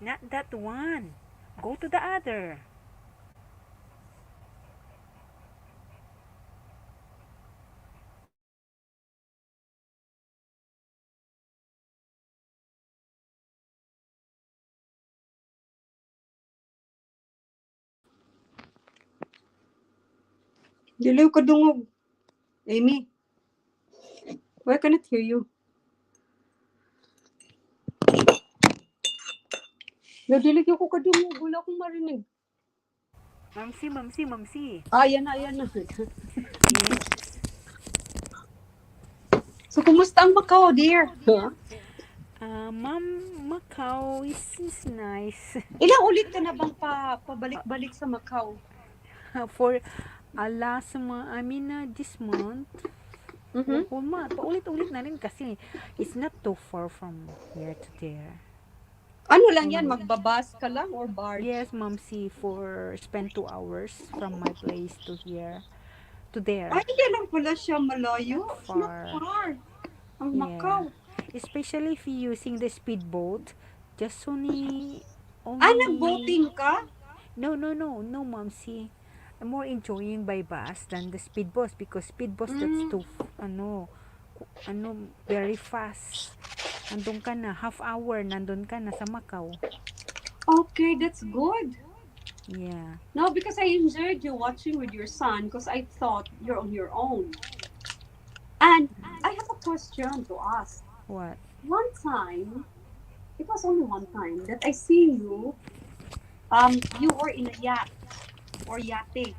Not that one. Go to the other. Diliw ka dungog. Amy, why cannot hear you? Nadilig ako ka dungog. Wala akong marinig. Mamsi. Yan na. Yes. So, kumusta ang Macau, dear? Ma'am, Macau is nice. Ilang ulit ka na bang pabalik-balik sa Macau? For this month, Mm-hmm. whole month, paulit-ulit na rin kasi it's not too far from here to there. Ano lang yan? Magbabas ka lang or barge? Yes, Mamsi, for spend 2 hours from my place to here, to there. Ay, hindi lang pala siya malayo. Not It's not far. far. Ang Yeah. Macau. Especially if you using the speedboat, just only Nag-boating ka? No, Mamsi. I'm more enjoying by bus than the speedboat because speedboat that's too very fast. Nandun ka na, half hour nandun ka na sa Macau. Okay, that's good. Yeah. No, because I enjoyed you watching with your son because I thought you're on your own. And I have a question to ask. What? One time, it was only one time that I see you, you were in a yacht or yate.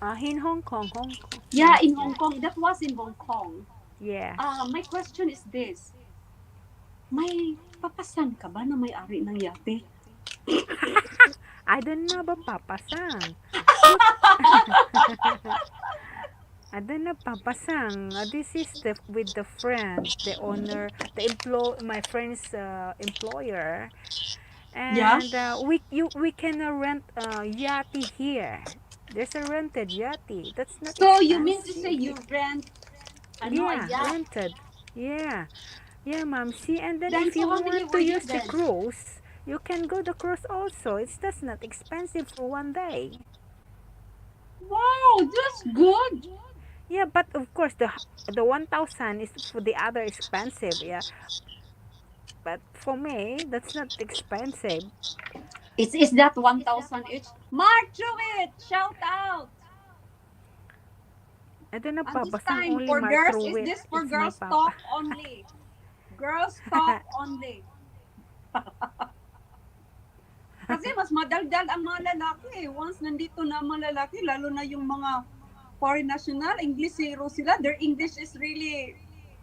In Hong Kong. Yeah, in Hong Kong. That was in Hong Kong. Yeah. My question is this. May papasan ka ba na may-ari ng yate? I don't know about papasang. I don't know papasang. This is with the friend, the owner, my friend's employer. And Yeah? we can rent a yachty here. There's a rented yachty. That's not So expensive. you mean to say you rent a yacht? Rented. Yeah, ma'am. See, and then Then if you so how many want were to you use the then? cruise, you can go the cruise also. It's just not expensive for one day. Wow, that's good. Yeah, but of course the 1,000 is for the other expensive. Yeah, but for me that's not expensive. Is that 1,000 each? Mark Jewett, shout out. I don't know, And this papasang time only for Mark girls, through is it. this for It's my girls papa. talk only? Girls talk only. Kasi mas madaldal ang mga lalaki. Once nandito na ang mga lalaki, lalo na yung mga foreign national, English zero sila. Their English is really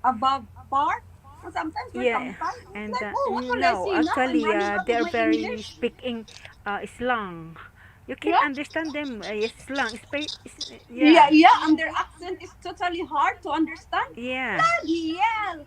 above par. And sometimes we're tongue-tied. And Like, what will I no, say now? actually, I'm running out of they're my very English. speaking slang. You can Yeah? understand them. Slang. Yeah, and their accent is totally hard to understand. Yeah. Bloody hell!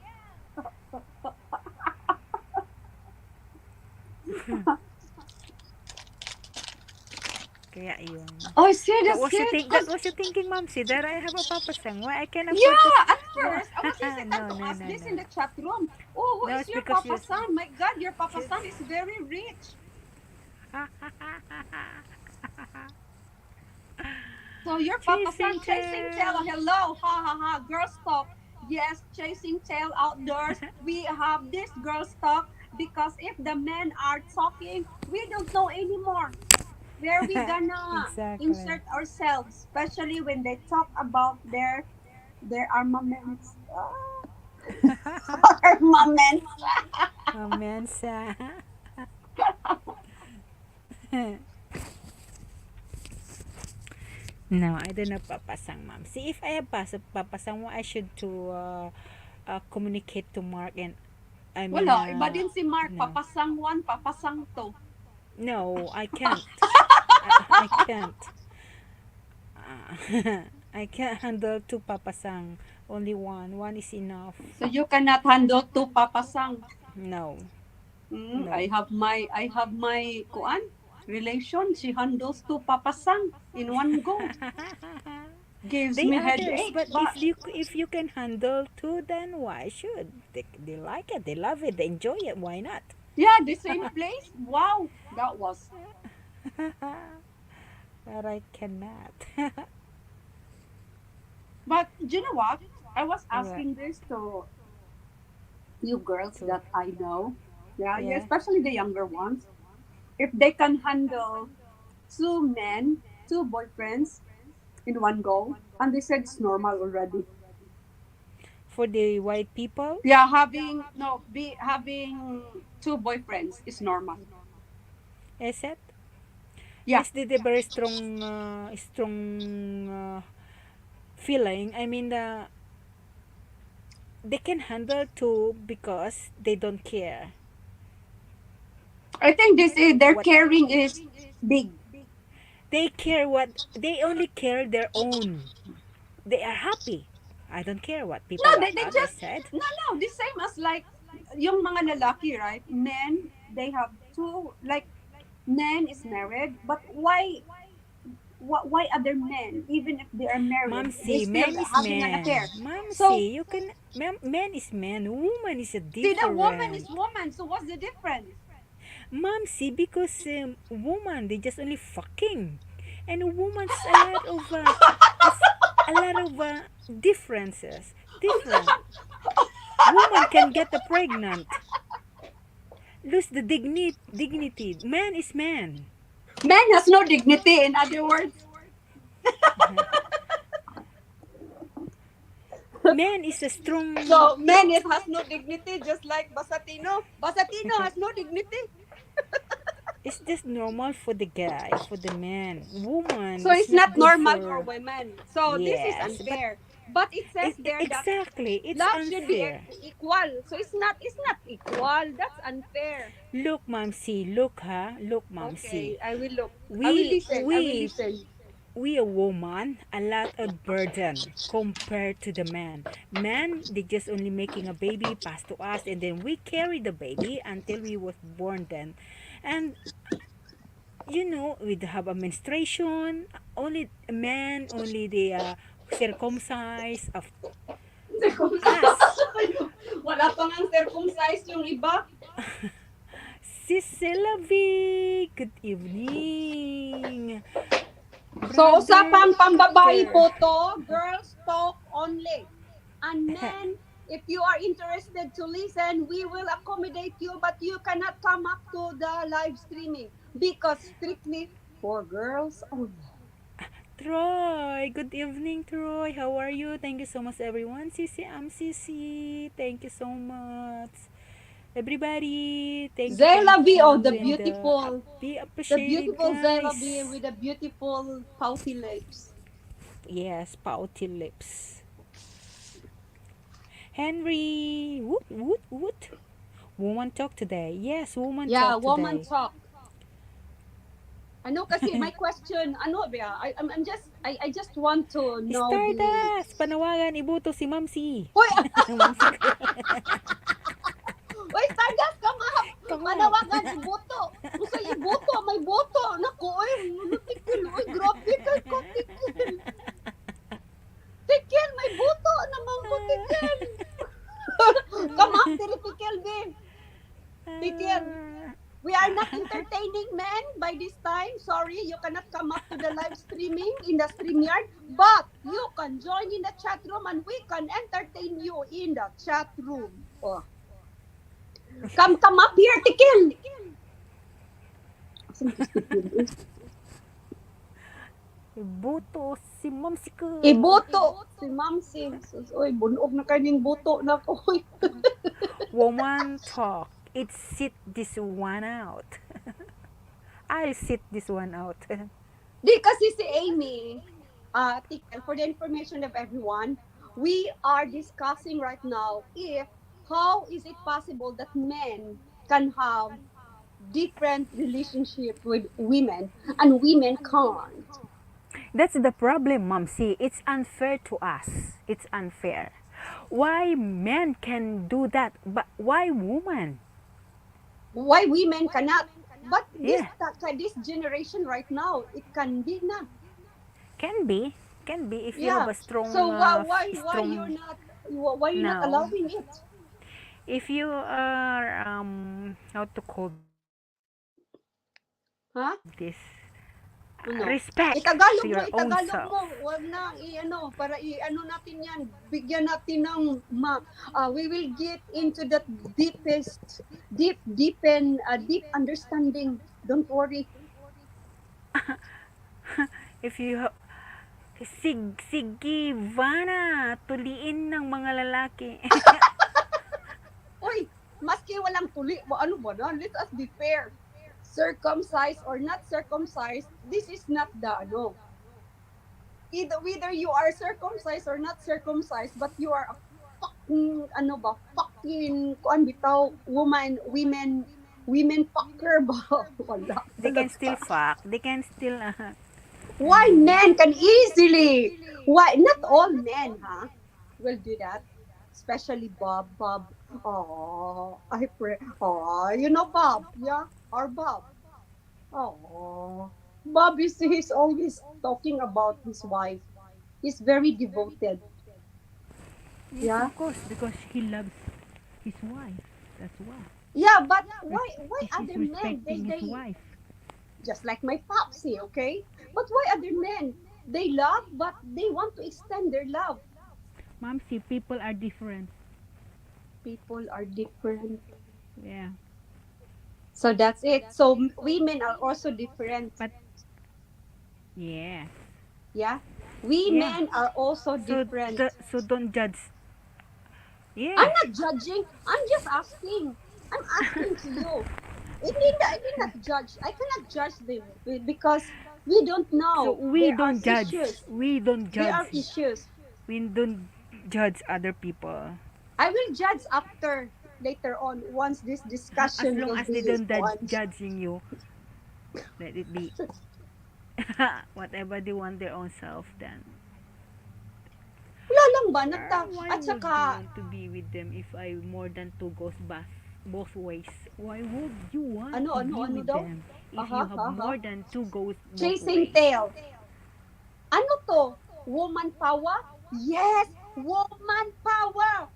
Kaya yun. Oh, serious? That was you thinking, Mom? See that I have a papasang. Why I can afford Yeah, at first, I was hesitant No, to no, ask no, this no. in the chat room. Oh, who No, is it's your because Papa San? My God, your Papa San is very rich. So your Papa San chasing tail. Hello, ha ha ha. Girls talk. Yes, chasing tail outdoors. We have this girls talk because if the men are talking, we don't know anymore where we gonna Exactly. insert ourselves, especially when they talk about their armaments. Armaments. Mensa. No, I don't know papasang, Mom. See, if I have papasang, what I should to communicate to Mark and I mean. Wala, iba din si Mark. No. Papasang 1, papasang 2. No, I can't. I can't. I can't handle 2 papasang. Only one. One is enough. So you cannot handle 2 papasang. No. No. I have my kuan relation. She handles 2 papasang in one go. Gives me headache. But if you can handle 2, then why should they like it? They love it. They enjoy it. Why not? Yeah, the same place. Wow, that was. But I cannot. But you know what? I was What? asking this to you girls So, that I know. Yeah, yeah, yeah. especially the younger ones. If they can handle two men, two boyfriends in one go, and they said it's normal already. For the white people, Yeah, having no be having two boyfriends is normal. is it? Yeah, Is the very strong feeling? I mean, they can handle too because they don't care I think this is their what caring is big. they care. What they only care their own. They are happy. I don't care what No, people they others just said. no, the same as like yung mga lalaki, right? Men, they have two like men is married, but why other men, even if they are married, they Mamsi, still man is having an affair? man. So Mamsi, you can. Man is man. Woman is a see, the woman different. is woman. So what's the difference? Mamsi, because woman they just only fucking, and a woman's a lot of has a lot of differences. Different. Woman can get pregnant, lose the dignity. Man is man. Man has no dignity. In other words, Man is a strong. so man is has no dignity, just like Basatino. Basatino has no dignity. It's just normal for the guy, for the man. Woman So is it's not not good normal for for. women. So this is Yes, but unfair. But it says there that exactly, it's love should be unfair. equal. So it's not equal. That's unfair. Look, Mamsi, look, look, Mamsi. Okay, I will look. I will We listen. I will we listen. we a woman a lot of burden compared to the man. Man, they just only making a baby pass to us, and then we carry the baby until we was born. Then, and we have a menstruation. Only men, only the circumcise of us. Wala pa nga circumcised yung iba. Sisilavi, good evening, So, brother usapang pambabae Peter. po to, girls talk only. And men, if you are interested to listen, we will accommodate you, but you cannot come up to the live streaming because strictly for girls only. Troy, good evening, Troy. How are you? Thank you so much, everyone. Sisi, I'm Sisi. Thank you so much, everybody. Zayla Thank B, oh, you, and be the appreciated, beautiful Zayla B guys. with the beautiful pouty lips. Yes, pouty lips. Henry, woot woot woot. Woman talk today. Yes, woman Yeah, talk woman today. talk. Ano kasi my question, ano ba? I just want to know the. Stardust! Panawagan, ibuto si Mamsi. Hoy, Mamsi ko. Uy, Stardust, come up! Come up. Manawagan, iboto! Usay iboto, may boto! Naku, oy, tikil, oy, grabe kay ko, tikil! Tikil, may boto naman ko, tikil! Come up, tiri, tikil, babe! Tikil! We are not entertaining men by this time. Sorry, you cannot come up to the live streaming in the StreamYard, but you can join in the chat room and we can entertain you in the chat room. Oh. Come up here, Tikil! Ibuto si Mamsi ko. Iboto si Mamsi. Uy, bunog na kanyang buto na ko. Woman talk. It's sit this one out. I'll sit this one out. Di kasi si Amy, Tikil, for the information of everyone, we are discussing right now if how is it possible that men can have different relationship with women and women can't. That's the problem, Mamsi. It's unfair to us. It's unfair. Why men can do that, but why woman? Why women cannot? But Yeah, this generation right now, it can be na. can be, if you have Yeah. a strong, So why strong you're not now. allowing it? If you are how to call Ha? this, Ano? respect to Itagalog mo, your own itagalog mo. self. Wag na i-ano para i-ano natin 'yan. Bigyan natin ng we will get into that deep understanding. Don't worry. If you sige, Vana, tuliin ng mga lalaki. Oy, maski walang tuli, ano ba na? Let us be fair. Circumcised or not circumcised, this is not the ano. Either whether you are circumcised or not circumcised, but you are a fucking ano ba? Fucking kuan bitaw women fucker ba? Wala. They can still fuck. They can still Why men can easily? Why not all men, huh? Will do that. Especially Bob. Bob. Oh, I pray. Oh, you know Bob, yeah, or Bob. Oh, Bob is he's always talking about his wife. He's very devoted. yes, Yeah, of course, because he loves his wife. That's why. yeah, but why He's other men respecting his they wife. just like my popsy, okay? But why other men they love but they want to extend their love? Mom, see, people are different. People are different. Yeah. So that's it. So women are also different. But yeah. Yeah. Yeah. Women are also So different. so don't judge. I'm Yeah. not judging. I'm just asking. I'm asking to you. I did not judge. I cannot judge them because we don't So know. we There are don't judge. issues. We don't There judge. are issues. We don't judge other people. I will judge after later on once this As discussion long will as they be don't on. judging you, let it be. Whatever they want their own self, then. Wala lang ba? Why At would you saka, want to be with them if I more than two goes both ways? Why would you want to be ano with daw? them if Aha, you have aha. more than two goes both Chasing ways? tail. Ano to? Woman power? Yes, woman power.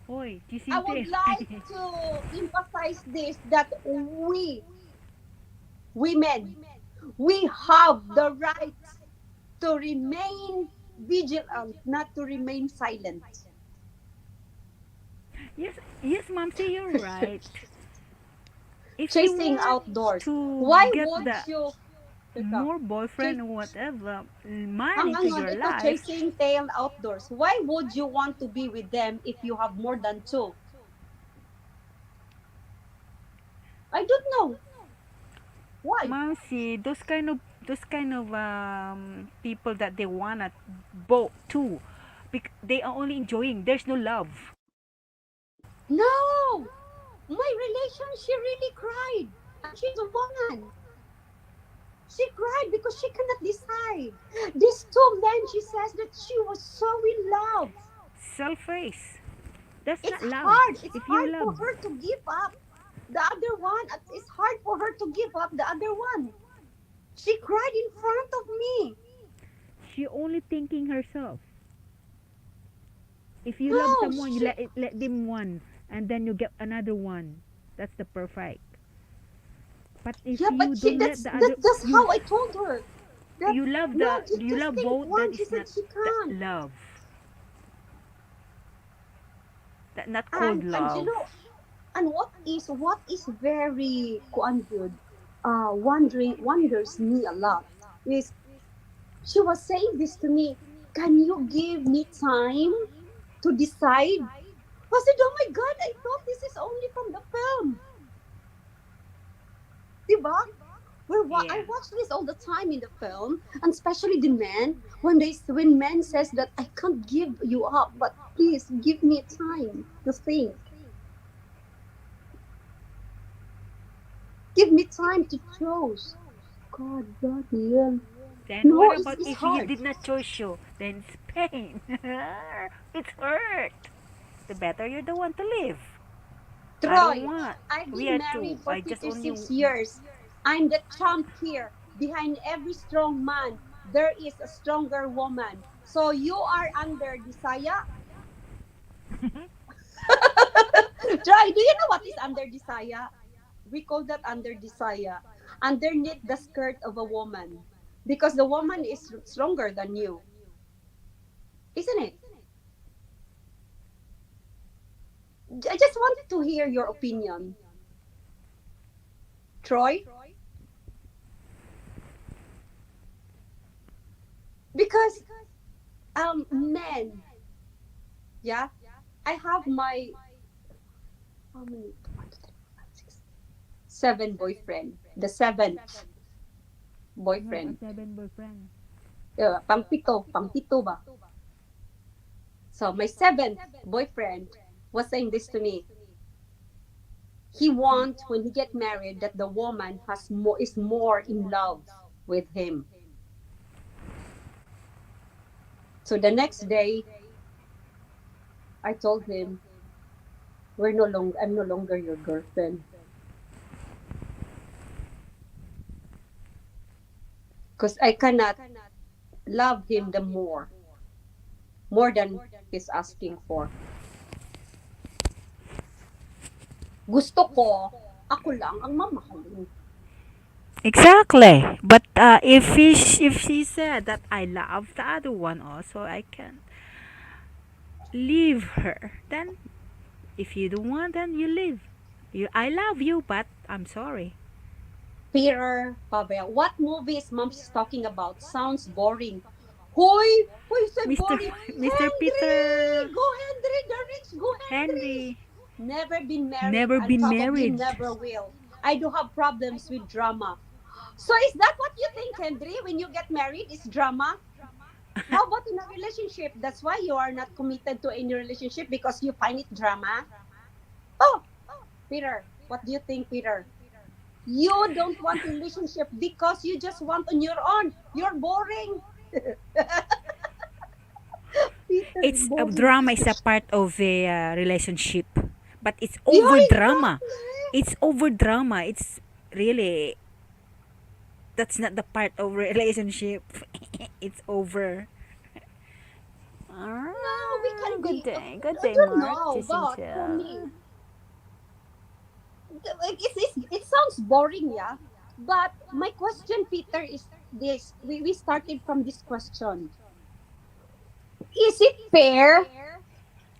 Hoy, I kissing would tail. like to emphasize this that we women we have the right to remain vigilant, not to remain silent. Yes, yes, mom, say you're right. If you Chasing want outdoors. to Why get would the you Teka, more boyfriend chase, or whatever, man into hang on, your ito life, chasing tail outdoors. Why would you want to be with them if you have more than two? I don't know. Why? mom, see those kind of people that they wanna both too, they are only enjoying. There's no love. No! My relation, she really cried. And she's a woman. She cried because she cannot decide. These two men, she says that she was so in love. Self-face. That's It's not love. hard. It's If you hard for love, her to give up the other one. It's hard for her to give up the other one. She cried in front of me. she only thinking herself. If you love No, someone, you let them one, and then you get another one. That's the perfect. But if yeah, you but she don't let that's the other, that's how I told her. That you love no, you just love think both, one. that She is said not she that can't. love. That not called And you love. know, and what is very kuan good, wonders me a lot is she was saying this to me. Can you give me time to decide? I said, oh my god, I thought this is only from the film. Diba? I Yeah. watch this all the time in the film, and especially the men when men says that I can't give you up, but please give me time to think. Give me time to choose. God, yeah. Then No, what it's, about it's if you hard. did not choose you? Then it's pain. It's hurt. The better you're the one to live. I don't Troy, want. I've We been are married two. for I just only 56 years. I'm the champ here. Behind every strong man, there is a stronger woman. So you are under Desaya. Try. Do you know what is under the saya? We call that under the saya. Underneath the skirt of a woman. Because the woman is stronger than you. Isn't it? I just wanted to hear your opinion. Troy? Because men, yeah, I have my how many? One, two, three, four, five, six, seven boyfriend. The seventh You have a boyfriend. 7 boyfriend. Pang pito ba? So my seventh boyfriend was saying this to me. He wants when he get married that the woman is more in love with him. So the next day, I told him, I'm no longer your girlfriend because I cannot love him the more than he's asking for. Gusto ko, ako lang ang mamahalin. Exactly. But if she said that I love the other one also, I can leave her. Then if you don't want, then you leave. I love you, but I'm sorry. Peter Pavel, what movie is mom's talking about? Sounds boring. Hoy, hoy, said Mr. boring. Mr. Peter Henry, go Henry, the rich, go Henry. Henry Never been married never and been probably married. never will. I do have problems with drama. So is that what you think, Henry? When you get married, is drama? How about in a relationship? That's why you are not committed to any relationship because you find it drama. Oh, Peter, what do you think, Peter? You don't want relationship because you just want on your own. You're boring. Peter is It's a boring. drama is a part of a relationship, but it's Yeah, over drama. exactly. It's over drama. It's really that's not the part of relationship. It's over. No, we Ah, can good be. day. Good I day, don't Mark. know, Chasing but for chill. me, it sounds boring, yeah. But my question, Peter, is this: we started from this question. Is it fair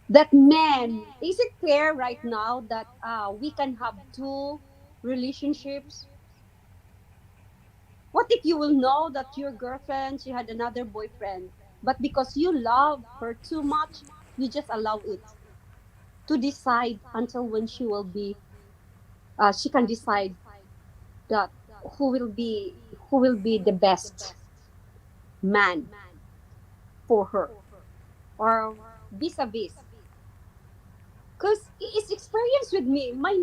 that men? Is it fair right now that we can have two relationships? What if you will know that your girlfriend she had another boyfriend, but because you love her too much, you just allow it to decide until when she can decide that who will be the best man for her or vis-a-vis because it's experience with me my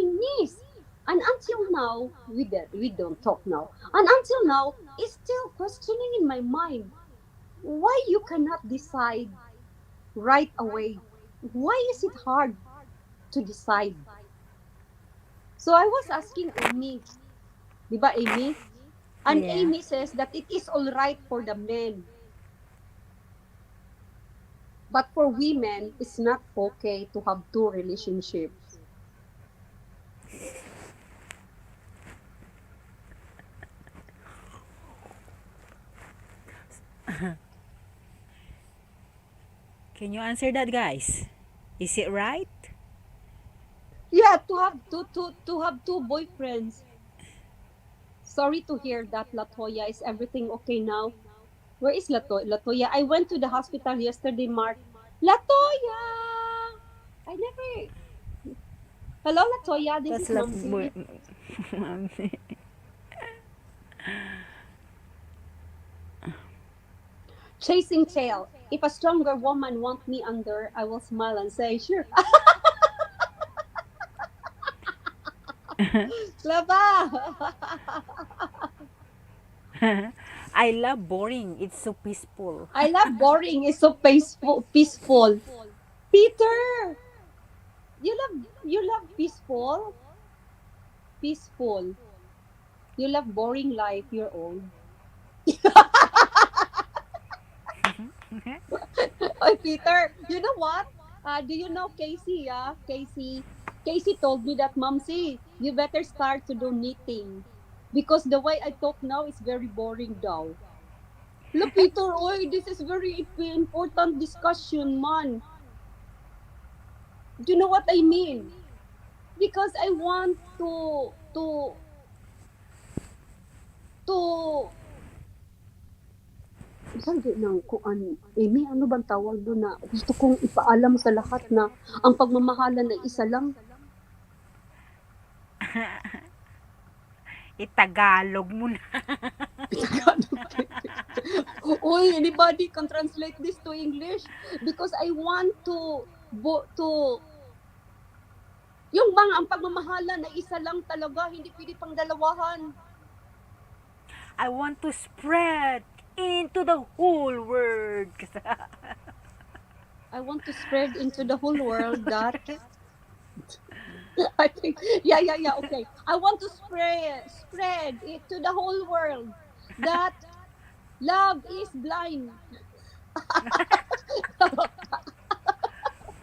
niece and until now we don't talk now and until now it's still questioning in my mind why you cannot decide right away. Why is it hard to decide? So I was asking Amy, di ba Amy? And Yeah. Amy says that it is all right for the men, but for women, it's not okay to have two relationships. Can you answer that, guys? Is it right? Yeah, to have two boyfriends. Sorry to hear that, Latoya. Is everything okay now? Where is Latoya? I went to the hospital yesterday, Mark. Latoya! I never. Hello, Latoya. This That's is like Mamsi. Chasing tail. If a stronger woman want me under, I will smile and say, sure. Laba! I love boring. It's so peaceful. I love boring. It's so peaceful. Peter, you love peaceful. Peaceful. You love boring life. You're old. Oh, Peter, you know what? Do you know Casey? Yeah, Casey. Casey told me that, Momsy, you better start to do knitting because the way I talk now is very boring, though. Look, Peter, oy, this is very important discussion, man. Do you know what I mean? Because I want to sabi ng kuan, Amy, ano bang tawag doon na gusto kong ipaalam sa lahat na ang pagmamahalan ay isa lang. Itagalog mo na. Oy, anybody can translate this to English because I want to yung mga ang pagmamahalan ay isa lang talaga, hindi pwede pang dalawahan. I want to spread into the whole world. I want to spread into the whole world that I think yeah, okay. I want to spread it to the whole world that love is blind.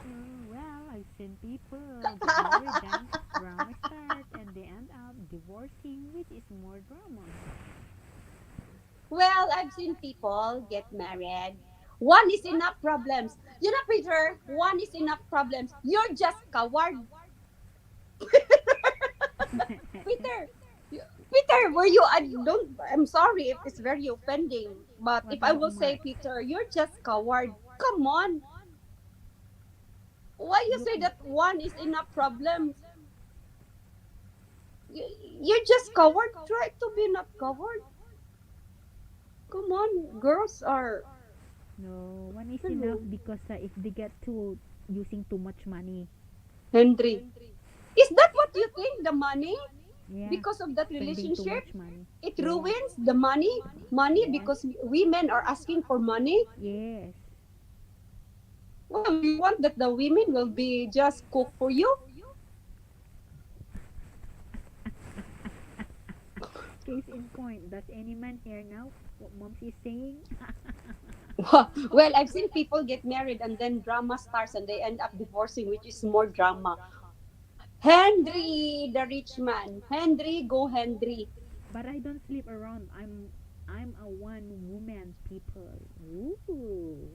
Well, I've seen people get married, then drama start, and they end up divorcing, which is more drama. Well, I've seen people get married. One is enough problems. You know, Peter, one is enough problems. You're just coward. Peter, Peter, were you? I don't. I'm sorry if it's very offending, but What if I will happened, say, Mark? Peter, you're just coward. Come on. Why you say that one is enough problems? You're just coward. Try to be not coward. Come on, girls are. No, one is enough Hello, because if they get to using too much money, Henry. Is that what you think? The money yeah, because of that spending too relationship, much money. it Yeah, ruins the money yes, because women are asking for money. yes. Well, you want that the women will be just cook for you? Case in point, does any man hear now what mom's is saying? Well, I've seen people get married and then drama starts and they end up divorcing, which is more drama. Henry, the rich man. Henry, go Henry. But I don't sleep around. I'm a one woman people. Ooh.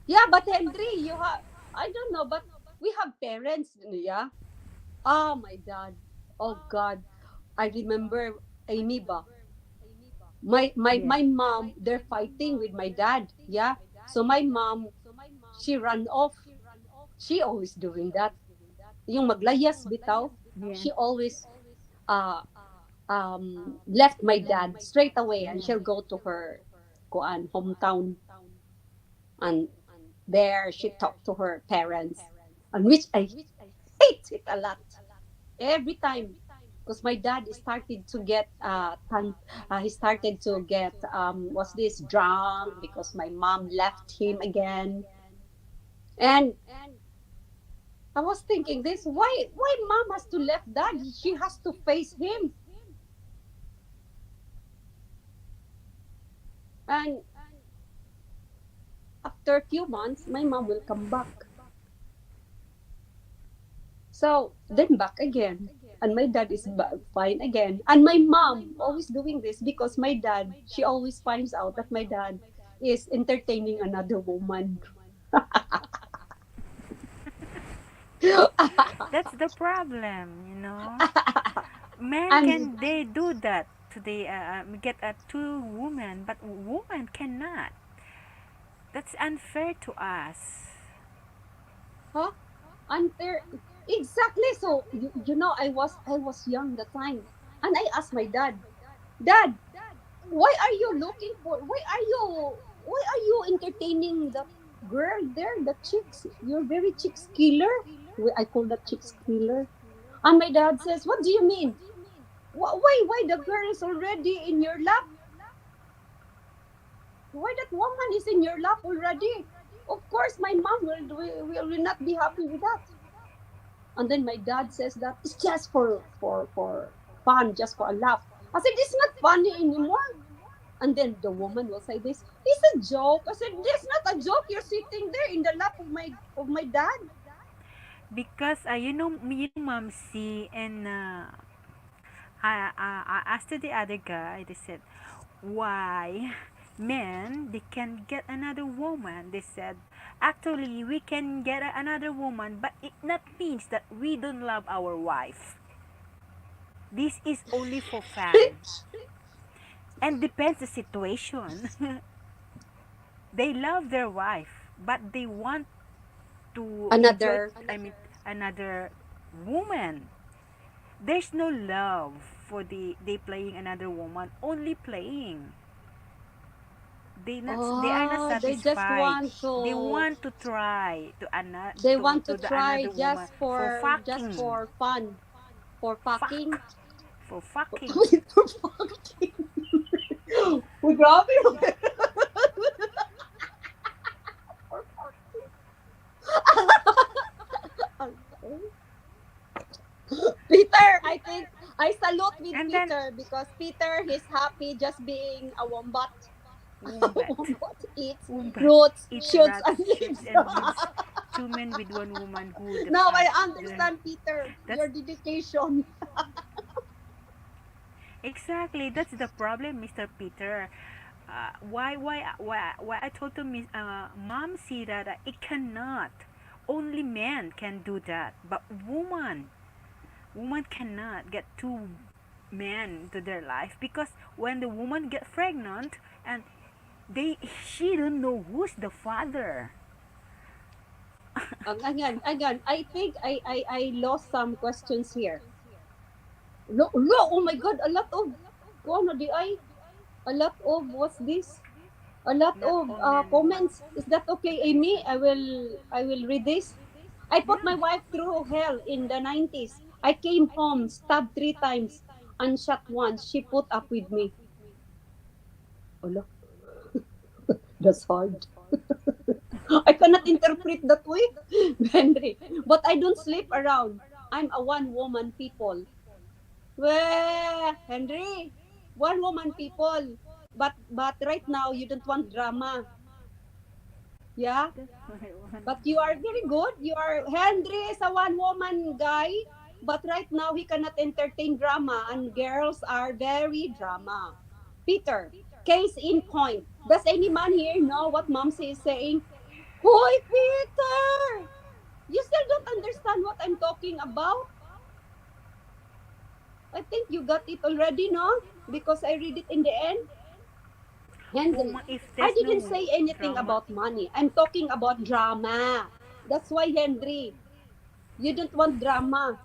Yeah, but Henry, you have, I don't know, but we have parents, yeah? Oh, my dad. Oh, God. I remember Amy ba? My Yes. mom, they're fighting with my dad. Yeah. So my mom, she ran off. She always doing that. Yung maglayas bitaw, Yeah. she always uh left my dad straight away and Yeah. she'll go to her kuan hometown and there she talked to her parents and which I hate it a lot every time because my dad started to get he started to get what's this drunk because my mom left him again and I was thinking this why mom has to left dad she has to face him and after a few months my mom will come back so then back again and my dad is fine again and my mom always doing this because my dad she always finds out that my dad is entertaining another woman. That's the problem. Men And can they do that to the get a two woman, but woman cannot. That's unfair to us. huh? And there exactly so you know I was young the time and I asked my dad, why are you looking for why are you entertaining the girl there the chicks you're very chicks killer I call that chicks killer and my dad says what do you mean why the girl is already in your lap why that woman is in your lap already of course my mom will not be happy with that and then my dad says that it's just for fun just for a laugh I said it's not funny anymore. And then the woman will say this, it's a joke. I said, this not a joke. You're sitting there in the lap of my dad. Because Mom C and I asked the other guy. They said, why men they can get another woman? They said, actually we can get another woman, but it not means that we don't love our wife. This is only for fun and depends the situation. They love their wife, but they want to enjoy. Another. I mean, another woman. There's no love for they playing another woman. Only playing. They are not Oh, they just satisfied. want They to. want to try to They want to the try another woman just for fucking, for fun, for fucking. fuck, for fucking. For fucking. Uy, grabe. For fucking. Peter, I think I salute with And then Peter because Peter is happy just being a wombat. wombat, Wombat eats wombat roots, eats shoots, rats, and shits, leaves. and leaves. Two men with one woman who the Now I father. understand, Peter, That's your dedication. exactly that's the problem, Mr. Peter. Why I told to Miss Mom see that it cannot. Only men can do that, but woman cannot get two men to their life because when the woman get pregnant and they she don't know who's the father. Again, I think I lost some questions here. No, oh my God, a lot of, ano di ay, a lot of, what's this? A lot Not of all men want. comments. Is that okay, Amy? I will read this. I put my Yeah. wife through hell in the 90s. I came home, stabbed 3 times, and shot once. She put up with me. Ala, that's hard. I cannot interpret that way, Henry. But I don't sleep around. I'm a one woman people. Well, Henry, one woman people. But right now you don't want drama. Yeah? That's what I want. But you are very good. You are Henry is a one woman guy, but right now he cannot entertain drama and girls are very drama. Peter, case in point. Does any man here know what Momsy is saying? Hoy, Peter! You still don't understand what I'm talking about? I think you got it already, no? Because I read it in the end. Henry, Woman, if I there's didn't no say anything drama, about money. I'm talking about drama. That's why, Henry, you don't want drama.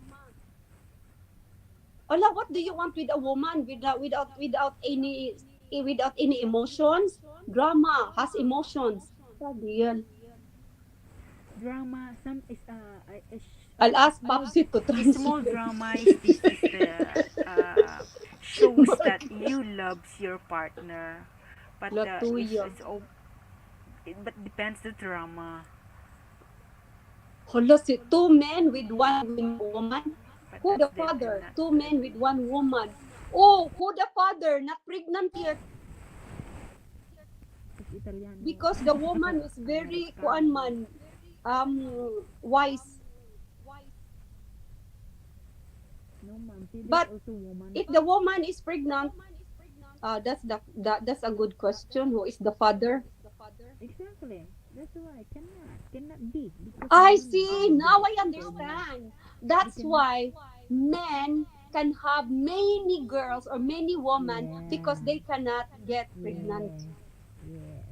Ala, what do you want with a woman without any emotions? Drama has emotions. Sabi yan. drama some is I'll ask small Popsy to small translate. drama is this is the shows that you loves your partner, but Latuya. it's all but depends the drama, Hala, si two men with one woman. but Who that's the them and father? not Two men with one woman. Oh, who the father? Not pregnant yet. it's Italiano. Because the woman is very kuan Americano. man, wise. No, ma'am, see, there's But also woman. if the woman is pregnant, that's a good question. Who is the father? Exactly, that's why cannot be because I woman is see. giving Now birth I for woman. understand. You That's cannot. why men can have many girls or many women because Yeah, they cannot get pregnant. yeah, yeah.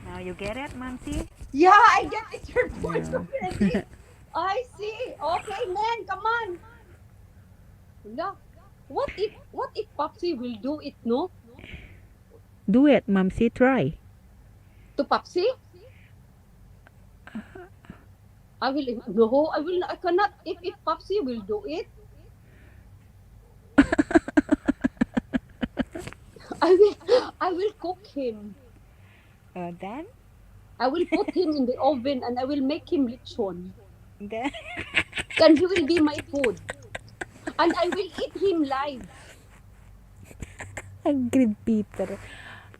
Now you get it, Mamsi? Yeah, I get it. Your point Yeah. already. I see. Okay, man, come on. Wala. What if Popsy will do it, no? Do it, Mamsi. Try. To Popsy? I will no, I cannot if Popsy will do it, I will cook him. Then, I will put him in the oven and I will make him lechon. then, Then he will be my food. And I will eat him live. agreed, Peter.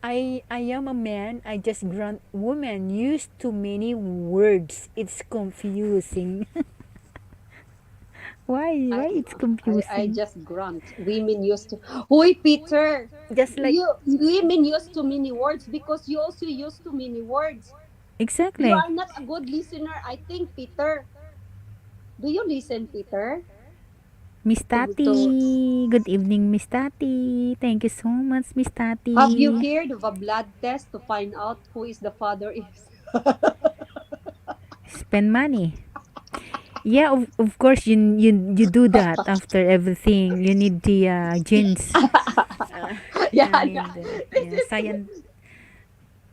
I am a man. I just grant women use too many words. It's confusing. Why? I Why it's I confusing? just grunt. Women used to. Oi, Peter. Just like You women use too many words because you also use too many words. You exactly. are not a good listener, I think, Peter. Do you listen, Peter? Miss To Tati. Good evening, Miss Tati. Thank you so much, Miss have you Tati. heard of a blood test to find out who is the father is? Spend money. Yeah, of course you do that after everything. You need the genes. Yeah, I yeah. mean the This is science.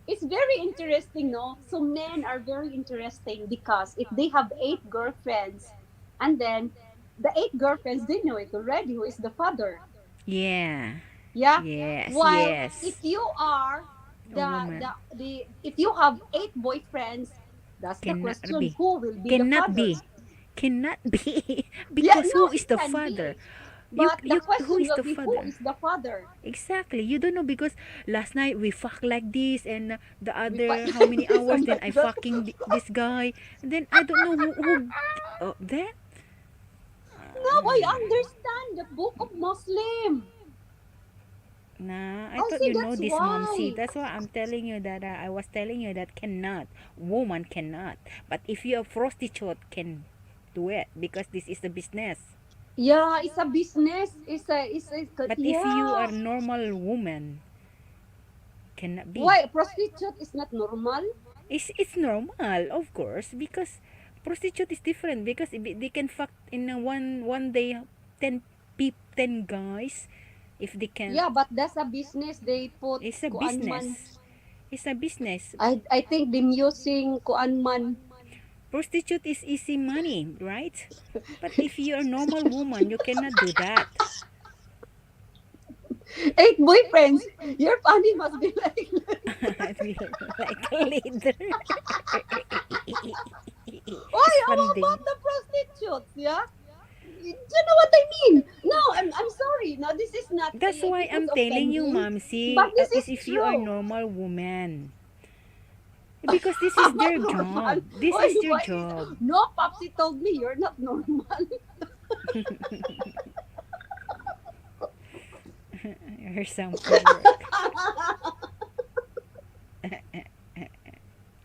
it's very interesting, no? So men are very interesting because if they have eight girlfriends, and then the eight girlfriends they know it already who is the father. Yeah. Yeah. Yes, While if yes. you are A woman the if you have eight boyfriends, that's the cannot question: be. who will be the Cannot father? be. Cannot be. Yeah, Because no, who is it the can father? be. But the Who question is will the be who father? is the father? Exactly. You don't know because last night we fuck like this and the We fight other how like many this, hours something then I like that. fucking this guy and then I don't know who that Now I understand the book of Muslim. nah, I I thought see you know that's this mom. See, why. that's why I'm telling you that I was telling you that cannot. Woman cannot. But if you're a prostitute can do it because this is the business. Yeah, it's a business. But if you are Yeah. normal woman, cannot be. Why prostitute is not normal? It's normal, of course, because prostitute is different because they can fuck in a one day 10 guys if they can. Yeah, but that's a business. They put It's a kuan man. business. It's a business. I think them using kuan man. Prostitute is easy money, right? But if you're a normal woman, you cannot do that. Eight boyfriends. Your funny must be like. It will like a leader. Why? It's How funding. about the prostitutes? Yeah. Do you know what I mean? No, I'm sorry. No, this is not That's why this is I'm telling you, offending, mom. but See, this is is if you are true. normal woman. Because this is Am I their normal? job. This Why? is your Why is job. no? Popsy told me you're not normal. Her sample work.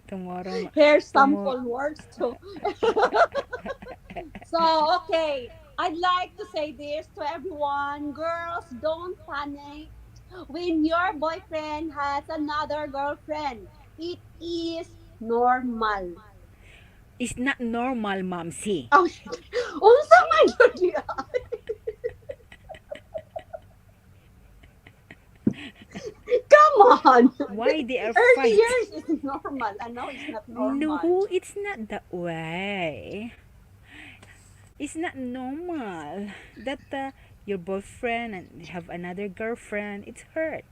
Tomorrow, Hair tomorrow. sample works too. So okay, I'd like to say this to everyone: girls, don't panic when your boyfriend has another girlfriend. It is normal. It's not normal, mom. See. Oh, unsa man yun niya? Come on! Why they are Early fight? years is normal. I know it's not normal. No, it's not that way. It's not normal that your boyfriend and have another girlfriend. It's hurt.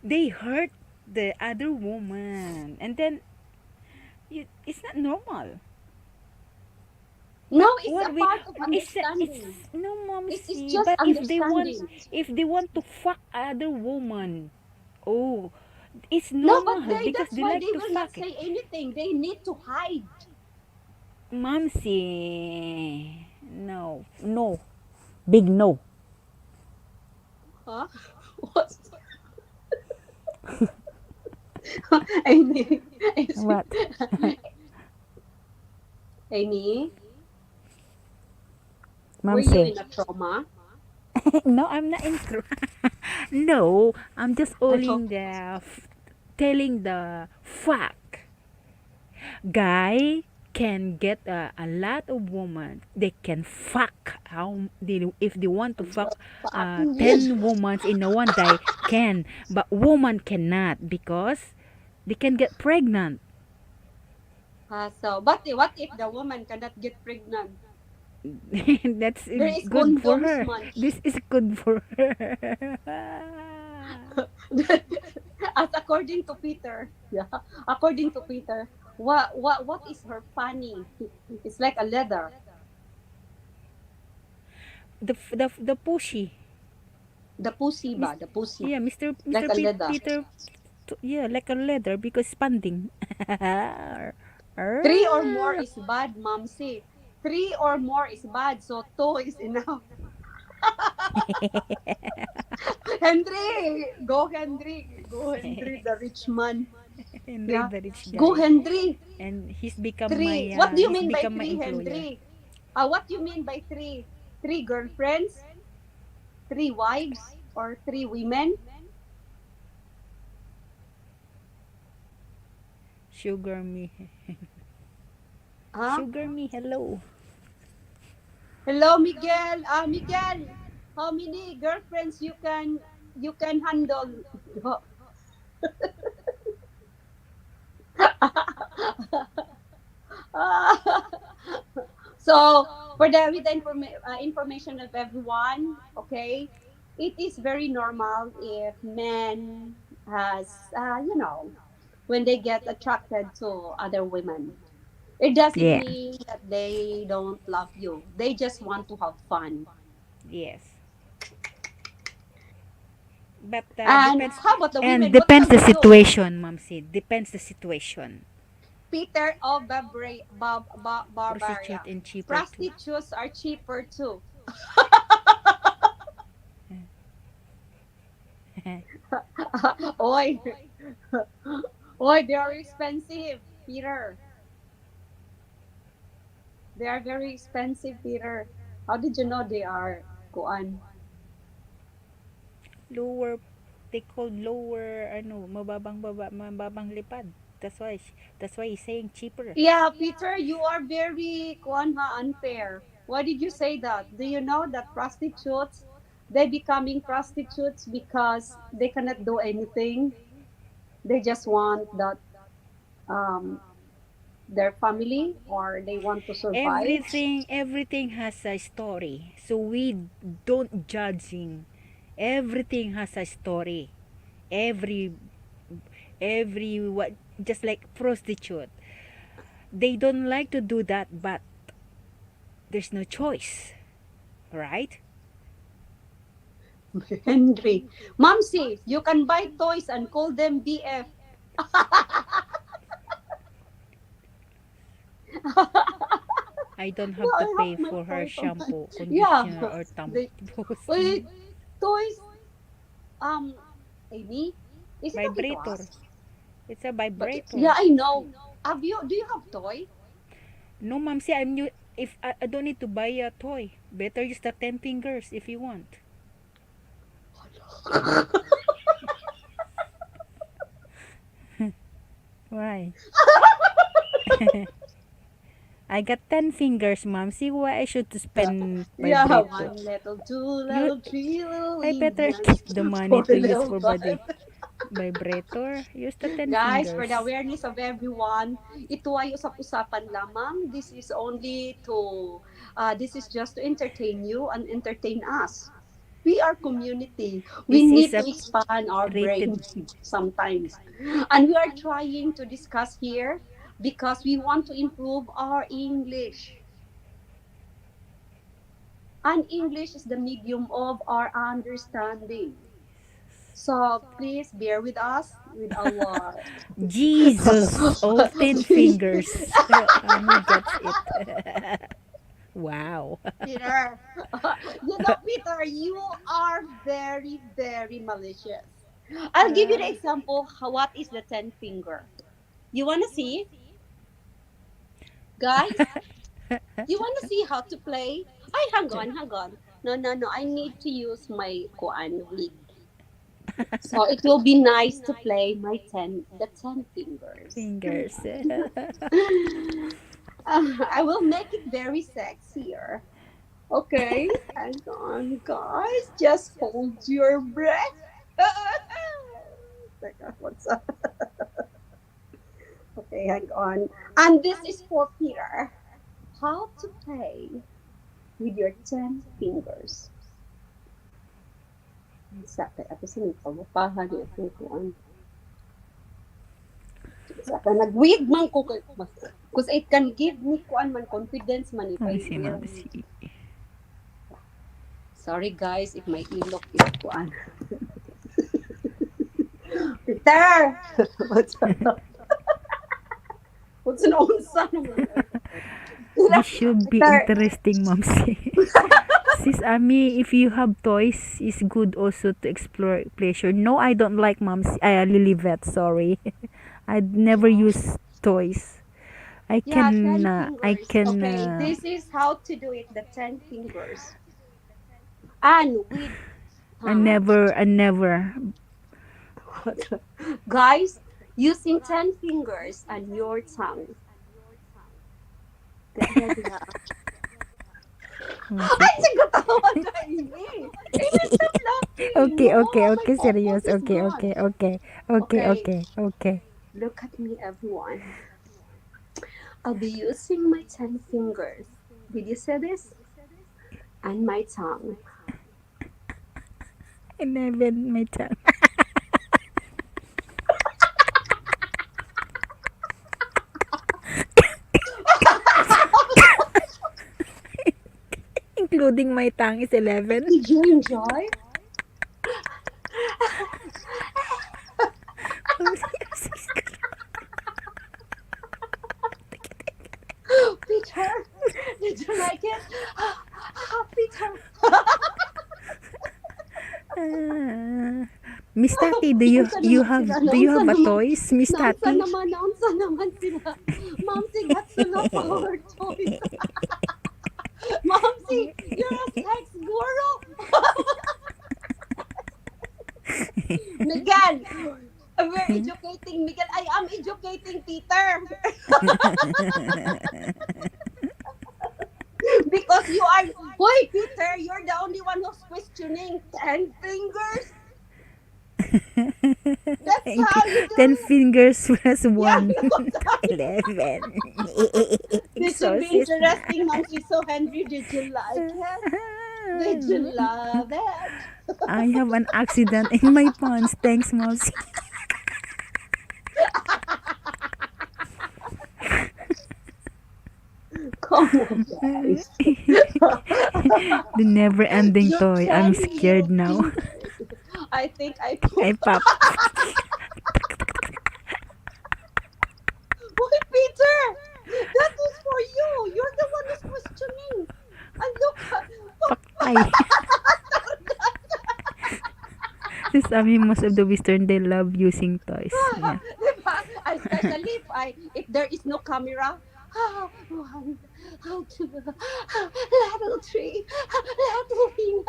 They hurt the other woman, and then it's not normal. No, But it's a what we part of it's understanding. no mom It's see. just But understanding. if they want to fuck other woman, oh, it's No, but normal because that's they why like they to will not fuck it. say anything. They need to hide. Mom see, no, no, big no. Huh? What? Amy, What? Amy, were Mom you say. in a trauma? No, I'm not in. No, I'm just I only hope. telling the fact. Guy can get a lot of women. They can fuck how they if they want to fuck Fuck. 10 women in a one day can, but woman cannot because they can get pregnant. So, but what if the woman cannot get pregnant? That's There is good for condoms, her. man. This is good for her. As according to Peter, yeah, according to Peter, what is her fanny? It's like a leather. The pushy. The pussy Mis- ba? The pussy. yeah, Like Mr. a leather. Peter Yeah, like a leather because expanding. Three or more Arr. is bad, Momsy. Three or more is bad, so two is enough. Henry! Go, Henry! Go, Henry, the rich man. Henry Yeah. the rich Go, guy. Henry! And he's become my Three. What do you he's mean by become my three, employer. Henry? What do you mean by three? Three girlfriends? Three wives? Or three women? Sugar me. Huh? Sugar me, hello. Hello, Miguel. Miguel, how many girlfriends you can handle? So, for the with the information of everyone, okay, it is very normal if men has when they get attracted to other women. It doesn't Yeah. mean that they don't love you. They just want to have fun. Yes. But And depends how about the and women? What depends can the we do? situation, Mom said. Depends the situation. Peter of Prostitute Barbaria. and cheaper too. Prostitutes are cheaper too. Oi, oi, they are expensive, Peter. They are very expensive, Peter. How did you know they are, Kuan? Lower, they call lower, mababang lipad. That's why he's saying cheaper. Yeah, Peter, you are very Kuan ha unfair. Why did you say that? Do you know that prostitutes they becoming prostitutes because they cannot do anything? They just want that um their family or they want to survive. Everything has a story. So we don't judging. Everything has a story. Every what, just like prostitute. They don't like to do that, but there's no choice, right? Henry, Momsy, you can buy toys and call them BF. I don't No, have to I pay have my for her toy from my. shampoo, Yeah, conditioner, or they tampons. wait toys. Um, Amy, is it okay to Vibrator. ask? It's a But yeah, vibrator. I know. Have you? Do you have toy? No, ma'am, see, I'm new. If I don't need to buy a toy, better use the 10 fingers if you want. Why? I got 10 fingers, ma'am. See why I should to spend Yeah, vibrator. one little, two You, little, three little I better Indians, keep the money four to use little for five. body. Vibrator, use the 10 Guys, for fingers. the awareness of everyone, ito ay usap-usapan lamang. This is only to, this is just to entertain you and entertain us. We are community. We This is need a to expand our rated. brain sometimes. And we are trying to discuss here because we want to improve our English. And English is the medium of our understanding. So please bear with us with our Jesus, all 10 fingers. Ano gets it? Wow. Peter. You know, Peter, you are very, very malicious. I'll give you the example. What is the 10 finger? You want to see, guys? You want to see how to play? Ay, hang on, hang on. No, no, no. I need to use my kuan wig. So it will be nice to play my 10 fingers. Fingers. I will make it very sexier. Okay, hang on, guys. Just hold your breath. Teka, what's up? Okay, hang on. And this is for Peter. How to play with your 10 fingers. Saka, ako sa nagpawapahan yung kukuan. Saka, nag-wig man ko. Because it can give me kuan man confidence man if I Mamsi, wear wig. mamsi. Sorry guys, if my ilok is kuan. Peter! What's an unsa naman? This should be Peter! interesting, Momsy. Sis Ami, if you have toys, it's good also to explore pleasure. No, I don't like Momsy. Lilibet, sorry. I'd never use toys. Yeah, 10 I fingers. can, Okay, this is how to do it, the 10 fingers. And with tongue. I never. Guys, using 10 fingers and your tongue. Momsy. Ay, sigatawa na ini. Ini stop laughing. Okay, No, okay, my okay, focus serious. is Okay, gone. okay, okay. Okay, Okay, okay, okay. look at me, everyone. I'll be using my 10 fingers. Did you say this? And my tongue. 11, my tongue. Including my tongue is 11. Did you enjoy? Peter, did you like it? Peter. Miss Tati, Unsa naman sila? do you Naunsa have a naman? toys, Miss Naunsa Tati? naman? Naunsa naman sila? Momsy got to know our toys. Momsy, you're a sex guru. Miguel, we're educating Miguel. I am educating Peter. Because you are, boy, Peter, you're the only one who's questioning 10 fingers. That's how you do 10 it. fingers plus Yeah, 1. because 11. this would be Exorcist na. interesting, Momsy. So, Henry, did you like it? Did you love it? I have an accident in my pants. Thanks, Mousy. Come on, guys. The never-ending You're toy. I'm 10 scared little now. fingers. I think I I put. pop. Boy, Peter, that was for you. You're the one who's questioning. And look, Ay. Sis Ami, most of the Western, they love using toys. Yeah. diba? Especially if there is no camera. One, two, level three, level four.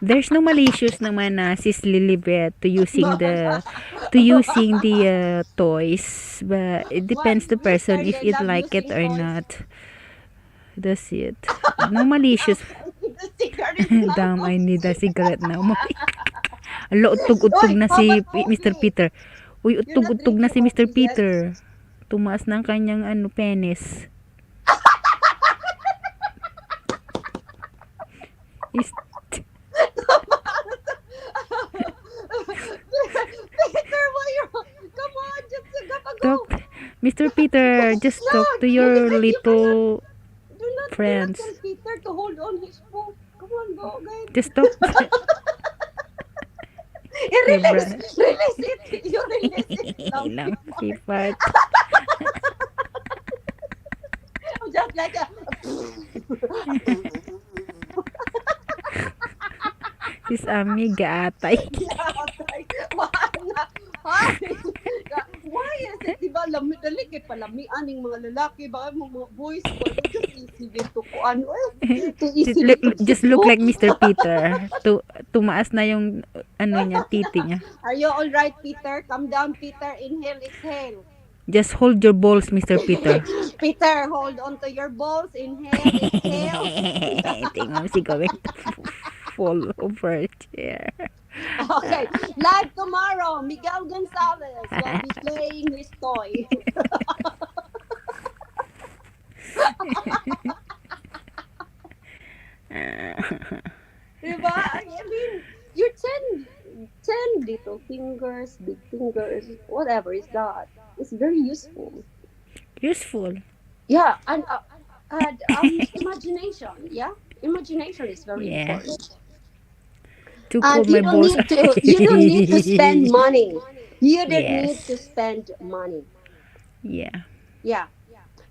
There's no malicious naman na Sis Lilibet to using the toys, but it What depends the person Western if they it love like it using or toys. not. That's it. No malicious. The cigarette now. Damn, I need a cigarette now. Alo, utog-utog Oy, na how si about Mr. coffee? Peter. Uy, You're not utog-utog na drinking si Mr. coffee yet. Peter. Tumaas ng kanyang penis. Is Peter, why you? Come on, just go. talk, Mr. Peter, just No, talk to you your cannot. little Do not friends. tell Peter to hold on his phone. Come on, go, guys. Just talk. Release it. You release it. Now, Lang, sipart. just like a. Sis Ami, gaatay. Why is it, diba, dali kay palami aning mga lalaki, ba mga boys, wala just easy to kuan, to easy Just look like Mr. Peter. Tumaas na yung niya, titi niya. Are you all right, Peter? Come down, Peter. Inhale, exhale. Just hold your balls, Mr. Peter. Peter, hold on to your balls. Inhale, exhale. Tingnan mo si going to fall over a chair. Okay, live tomorrow. Miguel Gonzalez will be playing his toy. Diba? I mean, you're 10 little fingers, big fingers, whatever is that. It's very useful. Useful. Yeah, and imagination, yeah? Imagination is very Yeah. important. To call And my boss. you don't need to spend money. You don't need to Yes. spend money. Yeah. Yeah.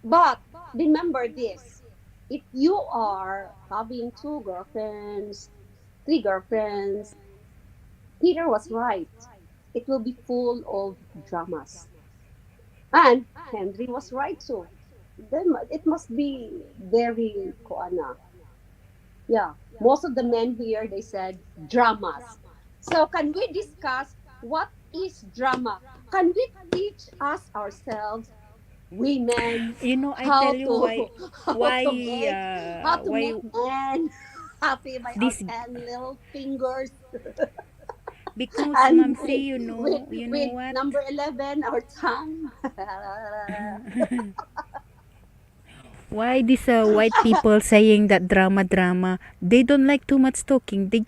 But remember this. If you are having two girlfriends, three girlfriends, Peter was right. It will be full of dramas. And Henry was right too. Then it must be very koana. Yeah. Most of the men here they said dramas. So can we discuss what is drama? Can we teach us ourselves women You know, I tell how you to why how to why make men happy by our this, 10 little fingers because and mom say, you know with what? number 11 our tongue. Why these white people saying that drama drama? They don't like too much talking. They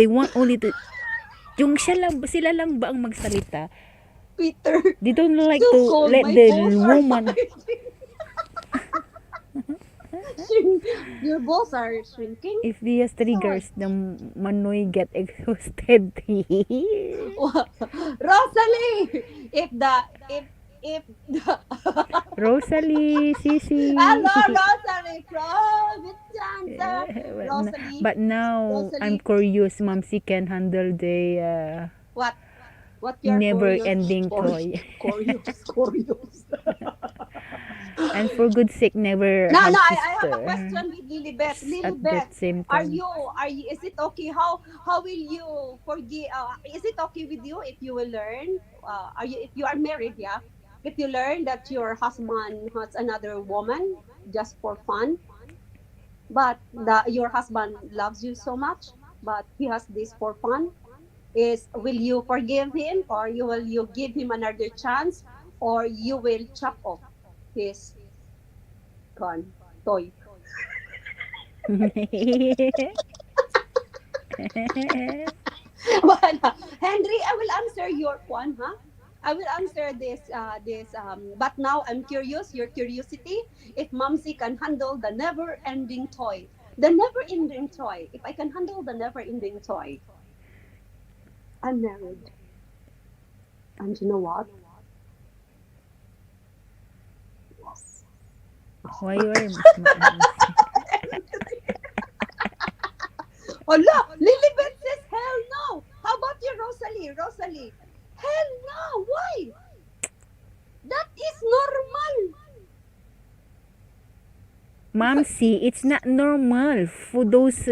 want only to, yung sila lang ba ang magsalita? Peter, They don't like too to cold, let my the balls are woman. hiding. Shrink- your balls are shrinking. If they has So triggers, the manoy get exhausted. Rosalie, if the Rosalie, Sisi. hello Rosalie from Dancer, Rosalie, But now I'm Rosalie, curious, Mamsi can handle the what what your never curious ending curious toy. curious. And for good sake, never No, have no, I have a sister question with Lilibet. at that Lilibet, same time. is it okay? How will you forgive? Is it okay with you if you will learn? If you are married, yeah? If you learn that your husband has another woman just for fun, but your husband loves you so much, but he has this for fun, will you forgive him or you give him another chance or you will chop off his gun toy? Wala. Henry, I will answer your one, huh? I will answer but now I'm curious, your curiosity, if Momsy can handle the never ending toy. The never ending toy. If I can handle the never ending toy, I'm married. And you know what? Yes. Why you are Hola, Lilibet says hell no. How about you, Rosalie? Rosalie, hell no. Why? That is normal. Mamsi, it's not normal for those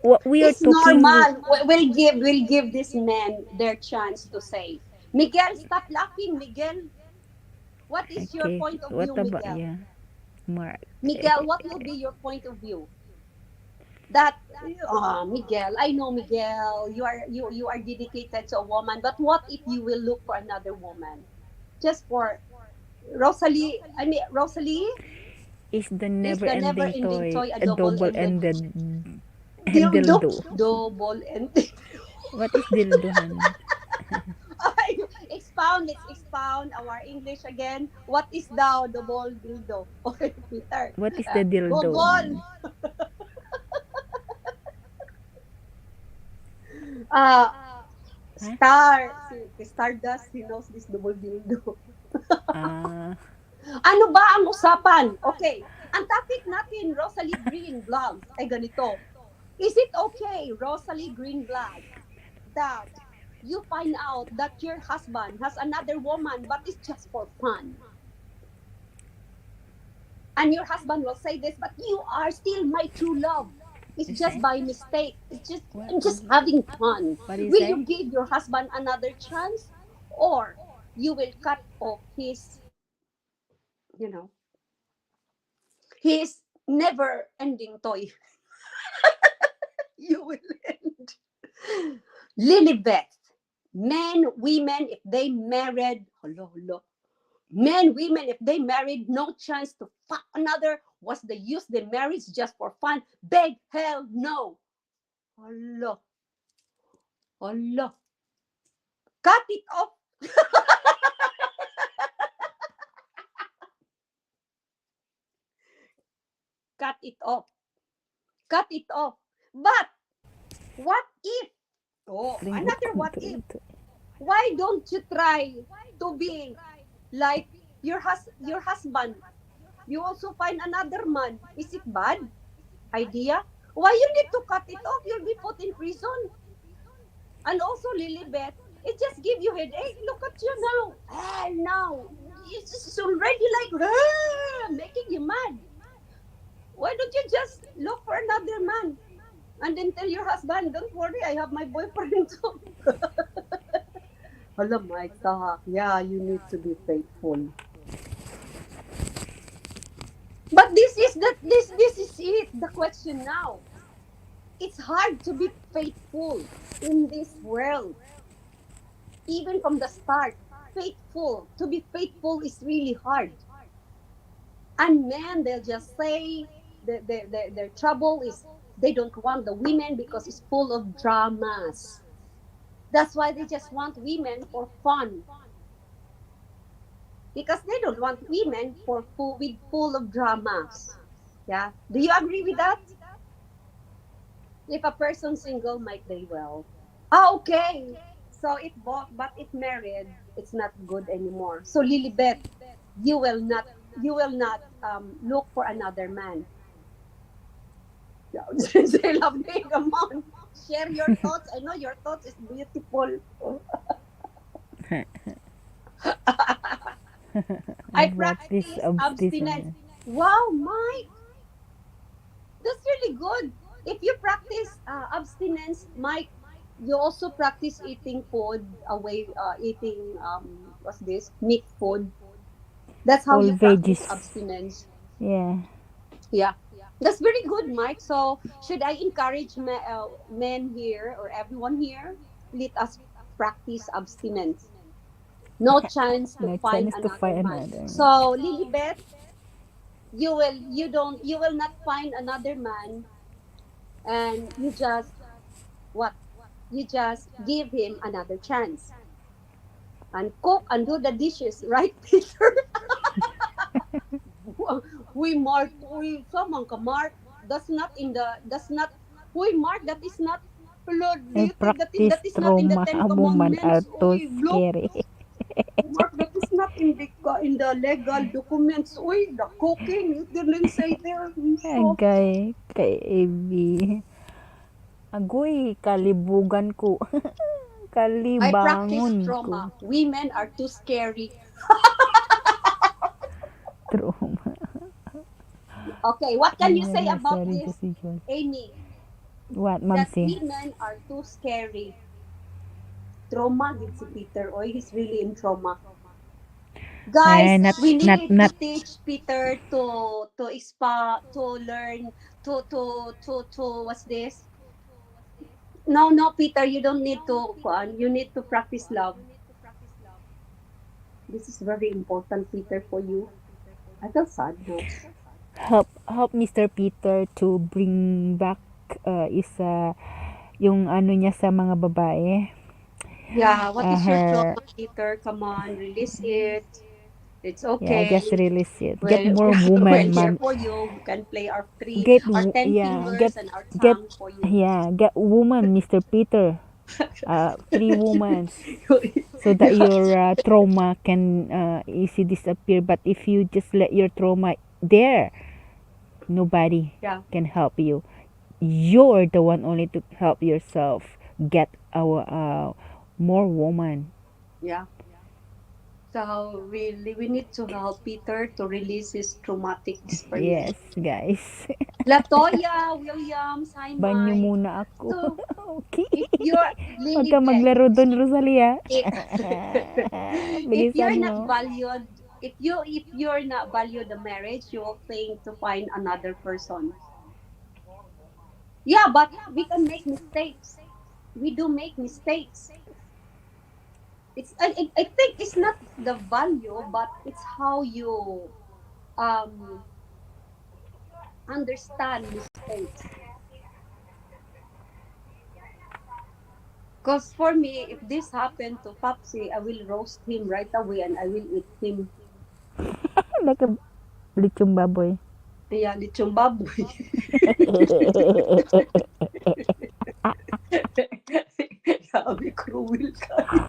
what we are It's talking. normal. We'll give these men their chance to say. Miguel, stop laughing, Miguel. What is your Okay, point of what view, about, Miguel? yeah, Mark? Miguel, what will be your point of view? That Miguel, I know Miguel, you are dedicated to a woman, but what if you will look for another woman? Just for Rosalie, I mean Rosalie, Is the is never the never ending ending toy toy a a double double ended ended dildo? dildo? Double ended. What is dildohan? Okay, let's expound our English again. What is thou the ball dildo? Okay, Peter. What is the dildo? Google. Uh, Huh? Stardust, he knows this double dildo. Ah, Ano ba ang usapan? Okay. Ang topic natin, Rosalie Green vlog, ay ganito. Is it okay, Rosalie Green vlog, that you find out that your husband has another woman but it's just for fun? And your husband will say this, but you are still my true love. It's you just say? by mistake. It's just What? I'm just having fun. What do you Will you say? give your husband another chance, or you will cut off you know, his never-ending toy? You will end. Lilibet, men, women, if they married, hello, hello. Men, women, if they married, no chance to fuck another. What's the use? They marriage just for fun. Beg hell no. Hello, hello. Cut it off. it off. Cut it off. But what if? Oh, Lingkod another what if. konkreto. Why don't you try to be like your husband? You also find another man. Is it bad idea? Why you need to cut it off? You'll be put in prison. And also, Lilibet, it just give you headache. Look at you now. Ah, now. It's already like making you mad. Why don't you just look for another man? And then tell your husband, don't worry, I have my boyfriend too. Hello, Mike. Yeah, you need to be faithful. But this is it. The question now. It's hard to be faithful in this world. Even from the start, faithful. To be faithful is really hard. And men, they'll just say their trouble is they don't want the women because it's full of dramas. That's why they just want women for fun. Because they don't want women for full of dramas. Yeah. Do you agree with that? If a person single might they well. Ah, okay. So it bought but it married, it's not good anymore. So Lilibet, you will not look for another man. Say lovely, come on. Share your thoughts. I know your thoughts is beautiful. I I practice practice abstinence. abstinence. Wow, Mike, that's really good. If you practice abstinence, Mike, you also practice eating food away, eating what's this? Meat food. That's how All you practice veggies. abstinence. Yeah. Yeah, that's very good, Mike. So should I encourage men here or everyone here? Let us practice abstinence. No chance to No find chance to another find man. another man. So Lilibet, you will not find another man, and you just what? You just give him another chance and cook and do the dishes, right, Peter? We mark, we someone ka mark. That's not we mark. That is not. Lord, do I you think practice that is not in the trauma. Ten Woman are Commandments? too Uy, look, scary. Mark, that is not in the legal documents. Uy, the cooking, it didn't say there. So, Agay kay AB. Agoy, kalibugan ko. I practice Kalibangon ko. trauma. Women are too scary. Trauma. Okay, what can you say about Unnecessary this, decision. Amy? What, That Mamsi? women are too scary. Trauma, gid si Peter. Oy, he's really in trauma. Ay, Guys, not, we not, need to not. teach Peter to learn to what's this? No, no, Peter, you don't need to you need to practice love. This is very important, Peter, for you. I feel sad now. Help Mr. Peter to bring back isa yung ano niya sa mga babae. Yeah, what is your Her, trauma, Peter? Come on, release it. It's yeah, just okay. release it. Get We're, more we're woman, here ma'am. for you. We can play our ten Yeah, fingers and our get, tongue for you. yeah, get woman, Mr. Peter. Three women. So that Yeah. your trauma can easy disappear. But if you just let your trauma there, nobody Yeah. can help you. You're the one only to help yourself get our more woman. Yeah. So really, we need to help Peter to release his traumatic experience. Yes, guys. Latoya, Williams, hi Banyo Mike. muna ako. So Okay. if you're Huwag ka Lilibet, maglaro doon, Rosalia. if, if you're Bilisan not mo. valued, if you're not valued the marriage, you will think to find another person. Yeah, but we can make mistakes. We do make mistakes. I think it's not the value, but it's how you um understand mistakes. Because for me, if this happened to Papsi, I will roast him right away and I will eat him. Like a lechong baboy. Yeah, lechong baboy. Sabi, cruel kayo.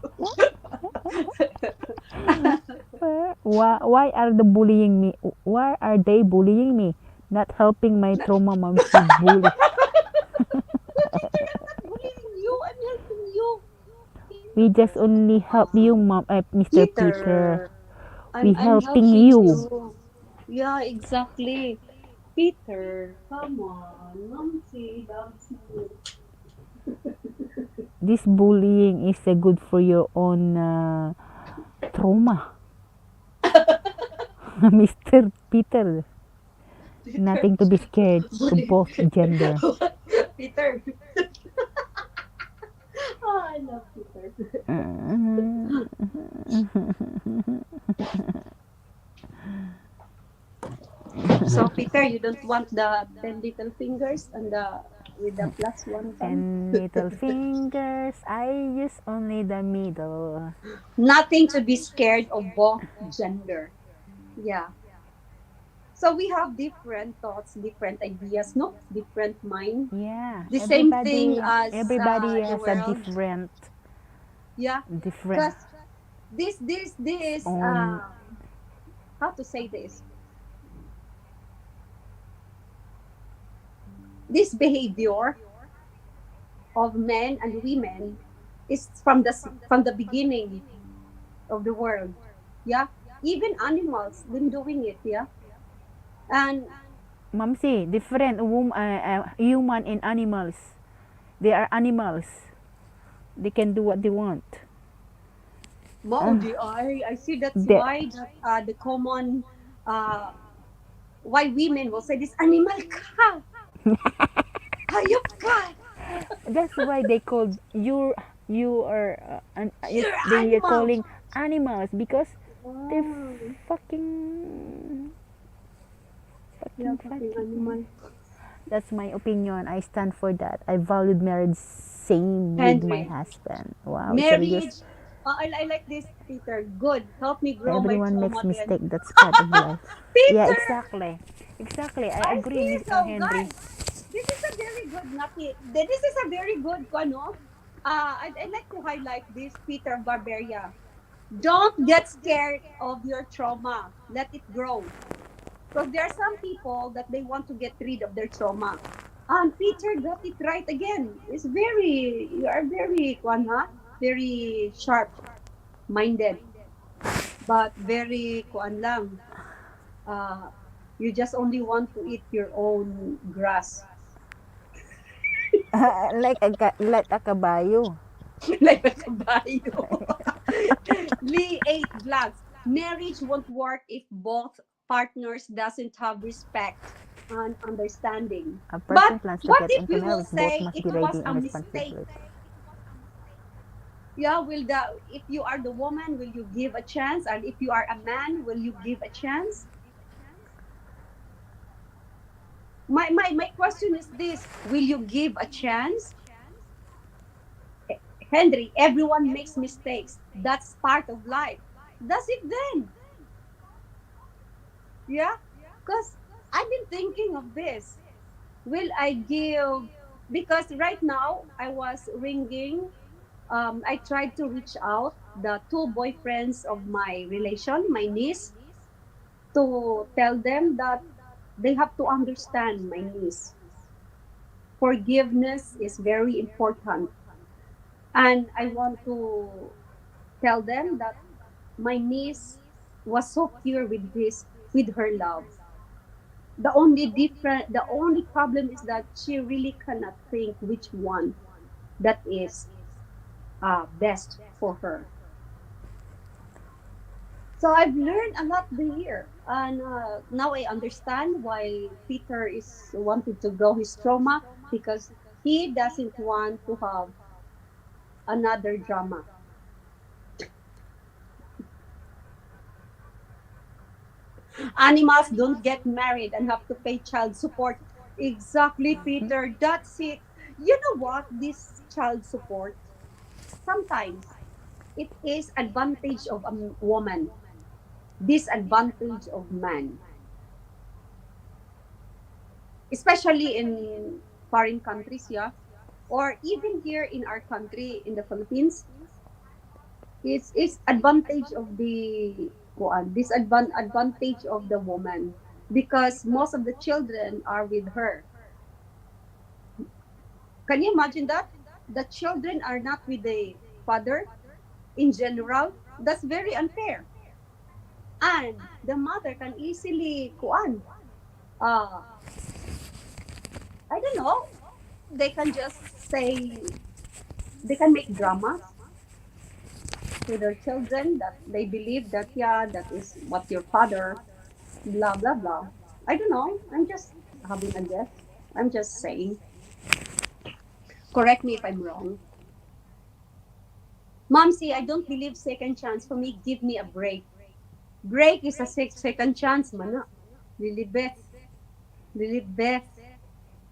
Why are the bullying me? Why are they bullying me? Not helping my trauma moms to bully. But teacher, I'm not bullying you. I'm helping you. We just Peter, only come help you, on. mom, Mr. Peter. Peter, We I'm helping helping you. you. Yeah, exactly. Peter, come on. Momsy loves you. This bullying is good for your own trauma, Mr. Peter. Peter, Nothing to be scared to bully. both gender. Peter. Oh, I love Peter. So, Peter, you don't want the 10 little fingers and the with the plus one thumb? And little fingers, I use only the middle. Nothing to be scared of both gender. Yeah. So we have different thoughts, different ideas, no? Different mind. Yeah, The same thing everybody, as everybody the has a world. Yeah. different Because this own. how to say this? This behavior of men and women is from the beginning of the world. Yeah. Even animals been doing it, yeah. And Mamsi, different human and animals. They are animals. They can do what they want. Uh, Maudi, I see that's the, why that the common uh why women will say this animal ka, hayop ka, that's why they called you are you're they are animal. calling animals because they're Oh, fucking yeah, fucking fucking fucking. animal. That's my opinion. I stand for that. I valued marriage same with my Henry, husband. Wow, serious. marriage. I like this, Peter. Good. Help me grow my Everyone makes trauma then. mistake. That's part of life. Yeah, Peter, exactly. Exactly. I I agree, see. Miss So, Henry. guys, this is a very good naki. This is a very good ano. I'd like to highlight this, Peter Barberia. Don't get scared of your trauma. Let it grow. Because there are some people that they want to get rid of their trauma. And Peter got it right again. You are very, very sharp minded, but very, uh, you just only want to eat your own grass. Like a kabayo. Like a kabayo. Lee 8 vlogs. Marriage won't work if both partners doesn't have respect and understanding. A But person plans to what get if into we will marriage, both say must it be was ready a and mistake? responsible. Yeah, will the if you are the woman, will you give a chance? And if you are a man, will you give a chance? My question is this: will you give a chance? Henry, everyone makes mistakes. That's part of life. Does it then? Yeah? Because I've been thinking of this. Will I give, because right now I was ringing, I tried to reach out the two boyfriends of my relation, my niece, to tell them that they have to understand my niece. Forgiveness is very important. And I want to tell them that my niece was so pure with her love. The only problem is that she really cannot think which one that is best for her. So I've learned a lot the year, and now I understand why Peter is wanting to grow his trauma, because he doesn't want to have another drama. Animals don't get married and have to pay child support. Exactly, Peter. That's it. You know what? This child support, sometimes it is advantage of a woman, disadvantage of man. especially in foreign countries, yeah, or even here in our country in the Philippines. It's advantage of the advantage of the woman, because most of the children are with her. Can you imagine that? The children are not with the father in general. That's very unfair. And the mother can easily kuan. Uh, I don't know. They can just say, they can make dramas to their children that they believe that, yeah, that is what your father, blah blah blah. I don't know. I'm just having a guess. I'm just saying. Correct me if I'm wrong. Mom, see, I don't believe second chance. For me, give me a break. Break is a second chance, mana. Really, Beth. Really, Beth.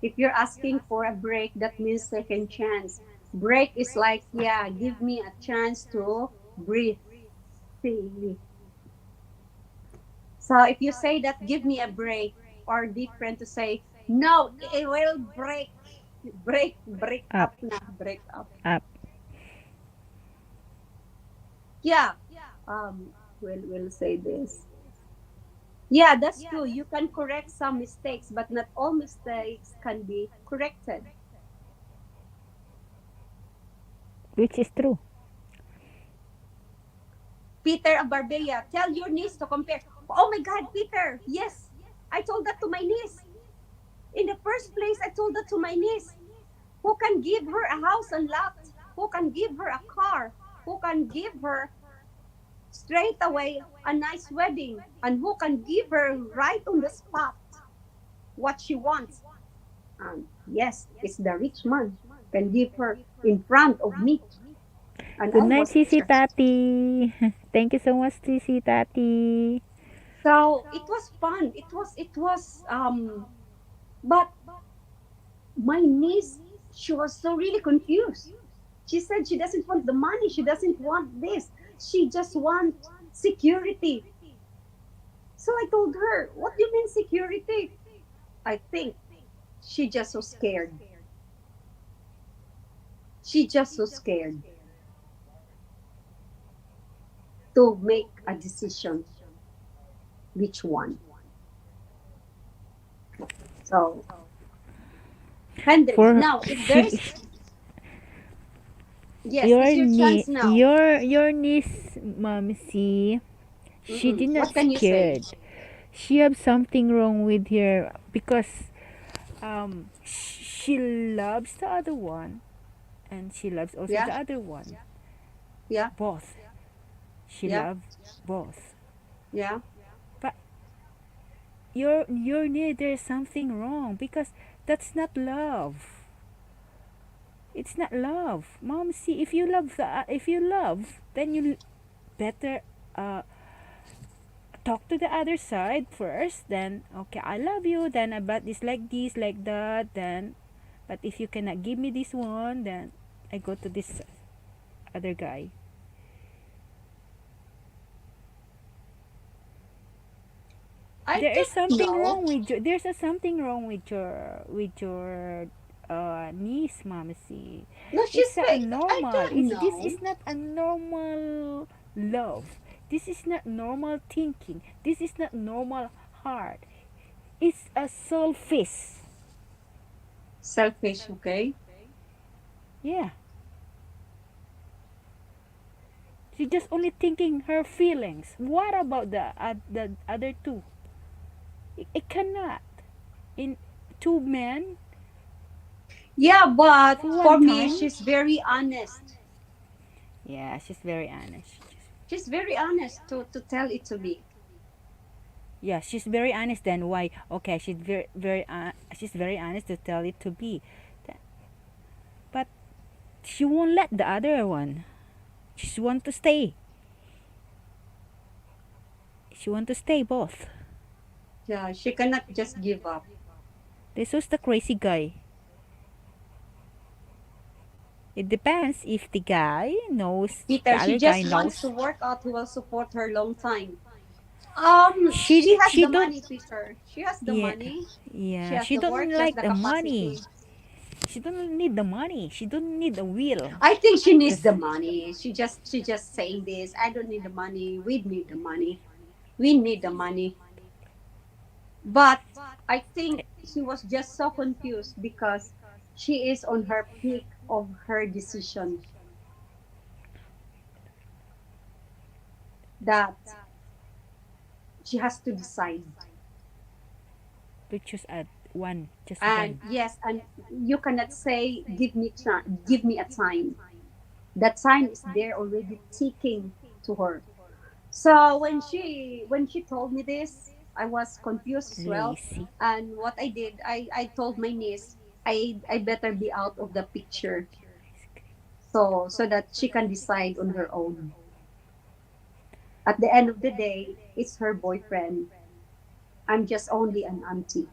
If you're asking for a break, that means second chance. Break is like, yeah, give me a chance to breathe freely. So if you say that, give me a break, or different to say, no, it will break. Break Up, up na, break up. up. Yeah. We'll say this. Yeah, that's true. You can correct some mistakes, but not all mistakes can be corrected. Which is true. Peter of Barbella, tell your niece to compare. Oh my God, Peter! Yes, I told that to my niece. In the first place, I told that to my niece. Who can give her a house and lot? Who can give her a car? Who can give her straight away a nice wedding? And who can give her right on the spot what she wants? And yes, it's the rich man can give her in front of me. And Good I night, was Sisi there. Tati. Thank you so much, Sisi Tati. So it was fun. But my niece, she was so really confused. She said she doesn't want the money. She doesn't want this. She just wants security. So I told her, what do you mean security? I think she just so scared. She just so scared to make a decision which one. So, Henry, For now if she, there's, yes, it's your chance now. your niece, Momsy, she Mm-mm. did not What can you say? scared. She have something wrong with her because she loves the other one and she loves also Yeah, the other one. yeah, Both. She yeah, loves both. yeah. But your need there's something wrong because that's not love. It's not love. Mom, see if you love, then you better uh talk to the other side first. Then okay, I love you. Then I but this like that. Then but if you cannot give me this one, then I go to this other guy. I There is don't something know. wrong with you. There's something wrong with your niece, Mamsi. No, It's she's a fake. I normal. don't It's this know. is not a normal love. This is not normal thinking. This is not normal heart. It's a selfish. Selfish, okay? Yeah. She's just only thinking her feelings. What about the other two? It cannot. In two men Yeah, but for one for me, time. she's very honest. Yeah, she's very honest. She's very honest to tell it to me. Yeah, she's very honest. Then why? Okay, she's very honest to tell it to be, but she won't let the other one. She want to stay. She want to stay both. Yeah, she cannot just give up. This was the crazy guy. It depends if the guy knows the Peter, she other guy just wants to knows. work out who will support her long time. She has she the don't. money, Peter. She has the Yeah, money. She yeah. has She the don't work. She has like the the money. capacity. She don't need the money. She don't need a will. I think she needs That's the money. She just saying this. I don't need the money. We need the money. We need the money. But I think she was just so confused because she is on her peak of her decision that she has to decide. to choose at one, just And one. yes, and you cannot say give me a time. That time is there already ticking to her. So when she told me this, I was confused as well. Lazy. And what I did, I told my niece I better be out of the picture so that she can decide on her own. At the end of the day, it's her boyfriend. I'm just only an auntie.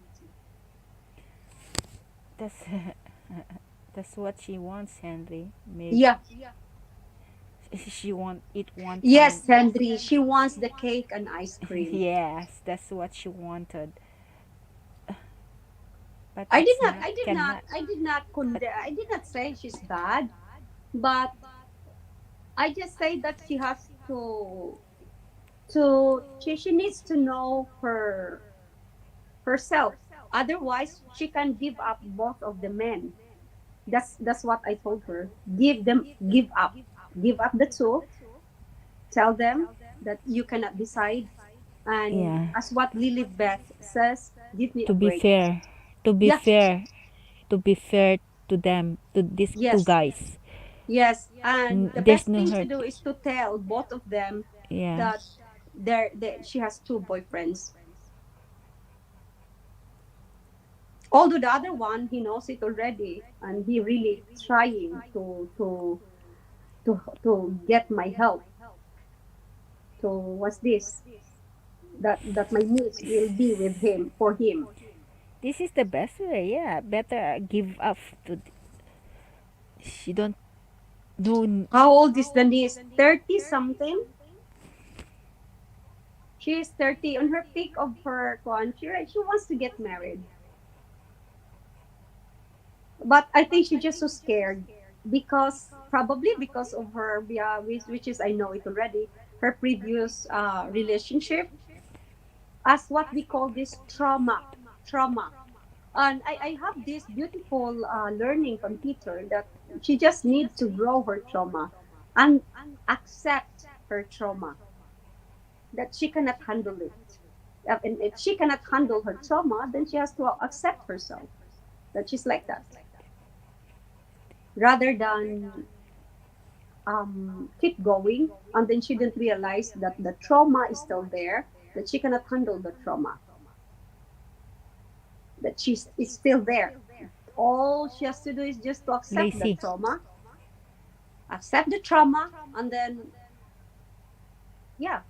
That's that's what she wants, Henry. Maybe Yeah. she want it one time. Yes, Henry. She wants the cake and ice cream. Yes, that's what she wanted. But I did it's not not. I did not Cannot. I did not But I did not say she's bad, but I just say that she has she needs to know herself. Otherwise, she can give up both of the men. That's what I told her. Give up. Give up the two. Tell them that you cannot decide. And yeah, as what Lilibeth says, give me a to be break. fair, to be Yeah, fair, to be fair to them, to these two yes, guys. yes. And the There's best no thing to hurt. do is to tell both of them Yeah, that she has two boyfriends. Although the other one, he knows it already, and he really trying to get my help. To what's this? That my niece will be with him for him. this is the best way. Yeah, better give up to. She don't do. How old is the niece? 30 something. She is 30 on her peak of her country. Right? She wants to get married, but I think she's just so scared because probably because of her yeah, which is I know it already. Her previous relationship as what we call this trauma. And I have this beautiful learning from Peter that she just need to grow her trauma and accept her trauma, that she cannot handle it. And if she cannot handle her trauma, then she has to accept herself that she's like that, rather than keep going and then she didn't realize that the trauma is still there, that she cannot handle the trauma, that she's it's still there. All she has to do is just to accept the Lazy. trauma, accept the trauma, and then yeah,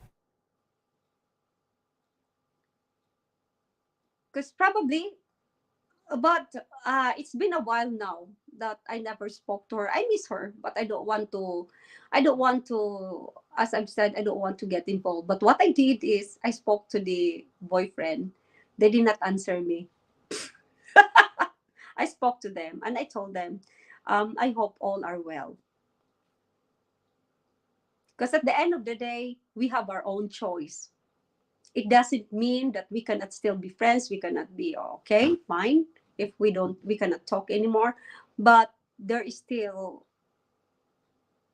because probably, but it's been a while now that I never spoke to her. I miss her, but I don't want to, as I've said, I don't want to get involved. But what I did is I spoke to the boyfriend. They did not answer me. I spoke to them and I told them, I hope all are well. Because at the end of the day, we have our own choice. It doesn't mean that we cannot still be friends. We cannot be okay, fine. If we cannot talk anymore. But there is still,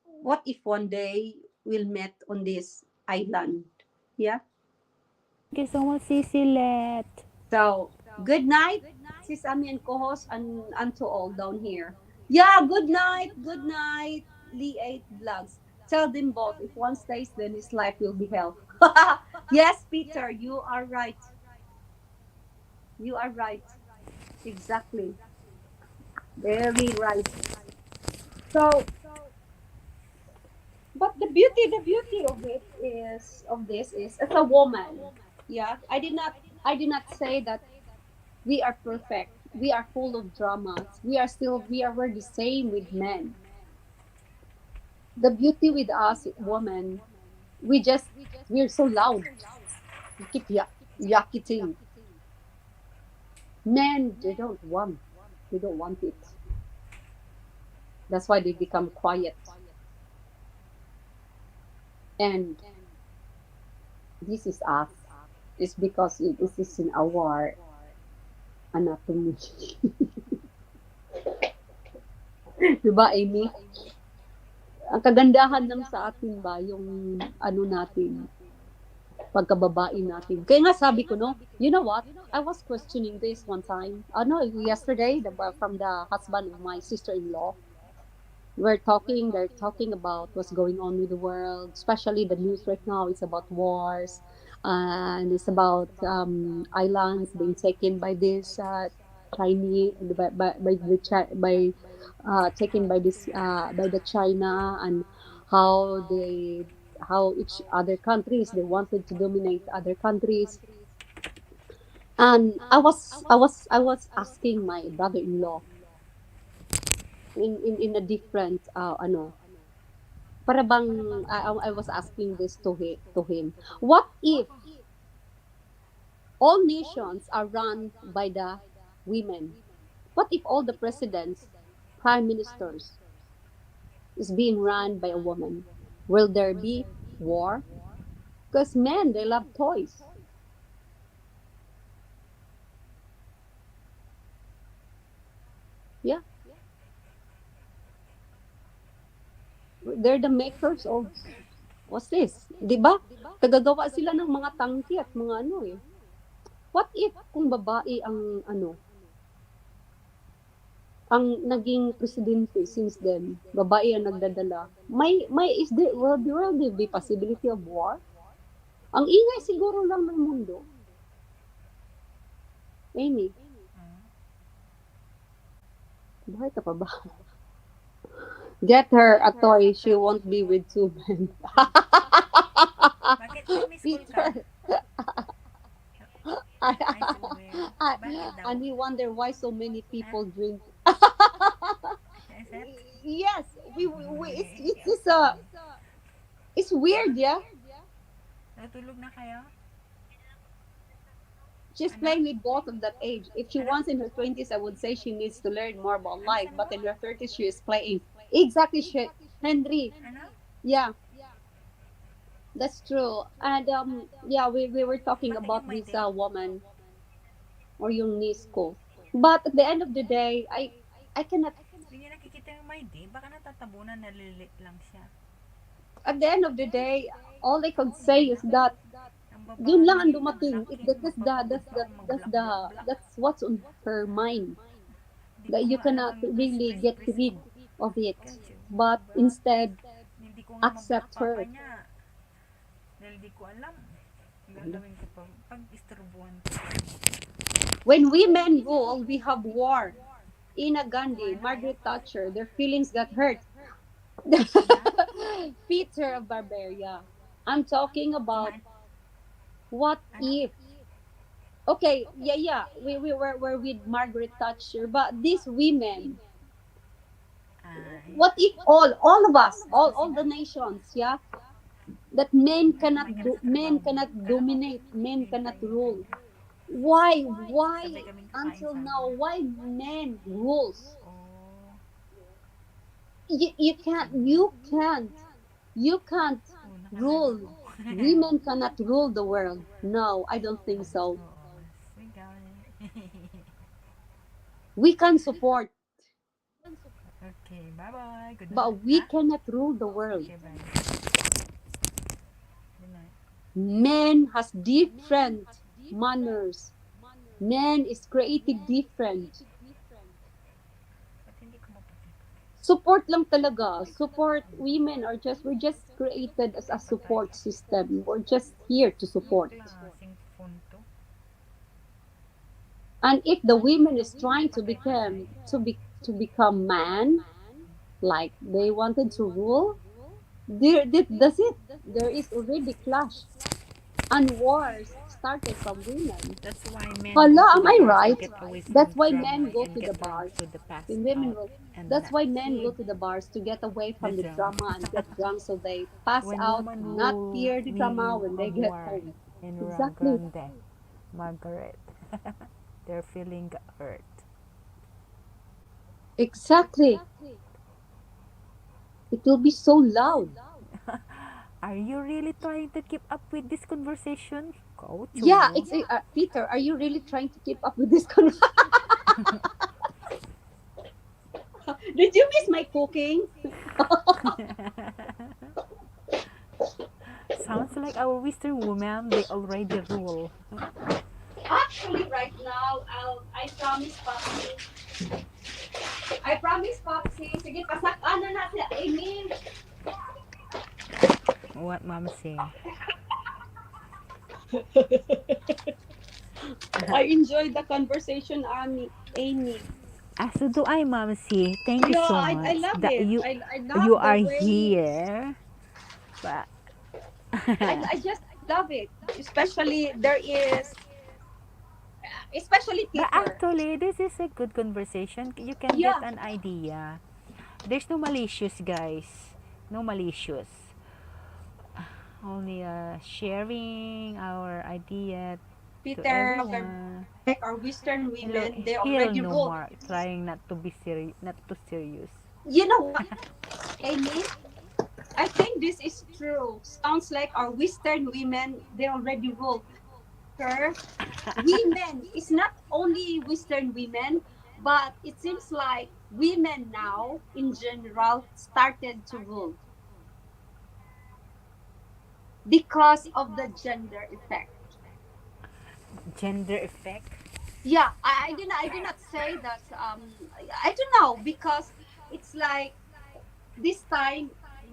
what if one day we'll meet on this island? Yeah. Thank you so much, Cecilet. So good night, Sis Ami and co-host, and to all down here. Yeah, good night, Lee 8 Vlogs. Tell them both, if one stays, then his life will be hell. Yes, Peter, you are right. You are right. Exactly. Very right. So, but the beauty of it is of this is as a woman. Yeah, I did not say that we are perfect. We are full of dramas. We're the same with men. The beauty with us women, we just we're so loud. You keep yakking. Men, they don't want it. That's why they become quiet. And this is us. It's because this is in our anatomy. Diba, Amy? Ang kagandahan lang sa atin ba, yung ano natin, pagkababae natin. Kaya nga sabi ko, no, you know what? I was questioning this one time. Ano, yesterday, from the husband of my sister-in-law, they're talking about what's going on with the world, especially the news right now. It's about wars, and it's about islands being taken by this Chinese, taken by this by the China, and how they how each other countries they wanted to dominate other countries. And I was asking my brother-in-law in a different para bang I was asking this to him. What if all nations are run by the women? What if all the presidents, prime ministers is being run by a woman? Will there be war? Because men, they love toys. Yeah, they're the makers of what's this? 'Di ba? Tagagawa sila ng mga tangke at mga ano eh. What if kung babae ang naging presidente since then, babae ang nagdadala. May is there will there be possibility of war? Ang ingay siguro lang ng mundo. Amy, buhay ka pa ba? Get her a toy, she won't be with two men. Bakit may miss call ka? Peter. I swear. Bakit daw? And he wonder why so many people drink. Is it? Yes, it's just it's weird, yeah. Natulog na kayo? She's playing with both of that age. If she wants in her 20s, I would say she needs to learn more about life. But in her 30s, she is playing. Exactly, Henry. Ano? Yeah, that's true. And yeah, we were talking Bakit about yung may this day? woman or yung niece ko. But at the end of the day, I cannot. Hindi niya nakikita yung may day. Baka natatabunan, nalilit lang siya. At the end of the day, all I could say is that Ang babae, yun lang ang dumating. blocking, That's that's what's on her mind. Hindi That ko you nga cannot alam, really get press rid ko. of it. Kasi, But diba? instead, Hindi ko nga accept mablock her. papa niya. Dahil di ko alam. Ang gagawin ko pa. Pag-isturbuhan ko. when women rule, we have war. Ina Gandhi, Margaret Thatcher, their feelings got hurt. Peter of Barbaria. I'm talking about Kumain. what Ano? if. Okay, yeah. We were with Margaret Thatcher, but these women, Ay. what if all of us, Gusto all the sila. nations, yeah, that men cannot dominate, men cannot rule. Why Sabay kaming kakain until sa now, why men rules? Oh. You can't Oh, rule. nakalala ko. Women cannot rule the world. No, I don't think so. Oo. Sigaw. We can support, Okay, bye-bye. Good night. but we Ha? cannot rule the world. Okay, bye. Good night. Men has different manners. Men is created different. Ba't hindi ko maputi? Support lang talaga. Support. Women are we're just created as a support system. We're just here to support. Klaseng phone to. And if the women is trying to become man, like they wanted to rule, that's it. There is already clash and wars started from women. That's why men Hala, go to am the I bars right? to get away from That's why drama men go and to the get drunk bars. to the past And women out will. and That's why men not go to the bars to get away from the the drama. drama and get drunk, so they pass When out, woman not will hear the drama really when they have get war, home. in Rio Exactly. Grande, Margaret. They're feeling hurt. Exactly. It will be so loud. Are you really trying to keep up with this conversation? Go Yeah, to. it's Peter. Are you really trying to keep up with this conversation? Did you miss my cooking? Sounds like our Western woman, they already rule. Actually, right now, I promise Popsy. I promise Popsy. Sige, pasak-ano na si Amy. What mom say? I enjoyed the conversation, Amy. So do I, mom see. Thank you Yeah, so I much love that it. you I you love the are way. here. But I just love it. Especially there is, especially but Peter. actually, this is a good conversation. You can get Yeah, an idea. There's no malicious, guys. No malicious. Only sharing our idea to Peter, we're everyone. like our Western Hello, women. They heal already no rule. more. Trying not to be serious, not too serious. You know what, Amy? I think this is true. Sounds like our Western women, they already rule. Her women, it's not only Western women, but it seems like women now, in general, started to rule because of the gender effect. Gender effect. Yeah, I did not say that. I don't know because it's like this time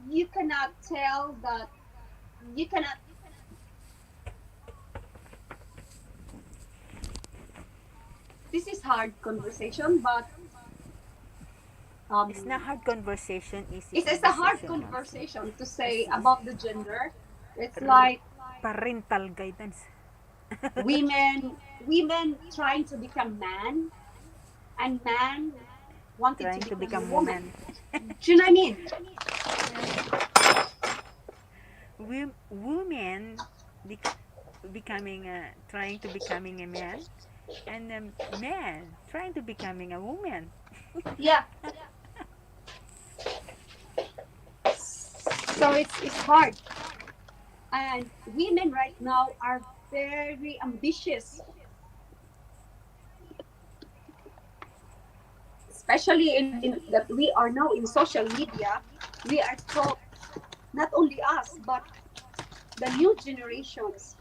you cannot tell that you cannot. This is hard conversation, but It's not um, hard conversation, easy it's a hard conversation, Mamsi. conversation to It's say about the gender. It's like parental guidance. women trying to become man and man wanted to Trying to become a become woman. woman. Do you know what I mean? Women bec- becoming trying to becoming a man, and a man trying to becoming a woman. Yeah. So it's hard. And women right now are very ambitious, especially in that we are now in social media. We are taught, not only us, but the new generations.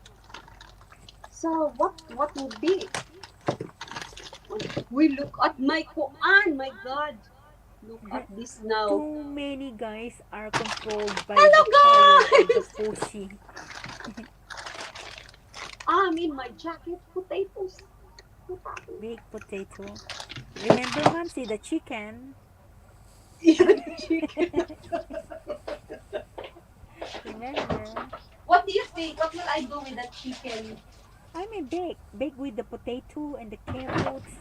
So what would be? We look at my Quran, my God. Look at this now. Too many guys are controlled by Hello the power of the guys! pussy. I'm in my jacket, potatoes. Big potato. Remember, Mamsi, the chicken. Yeah, the chicken. Remember? What do you think? What will I do with that chicken? I mean, bake with the potato and the carrots.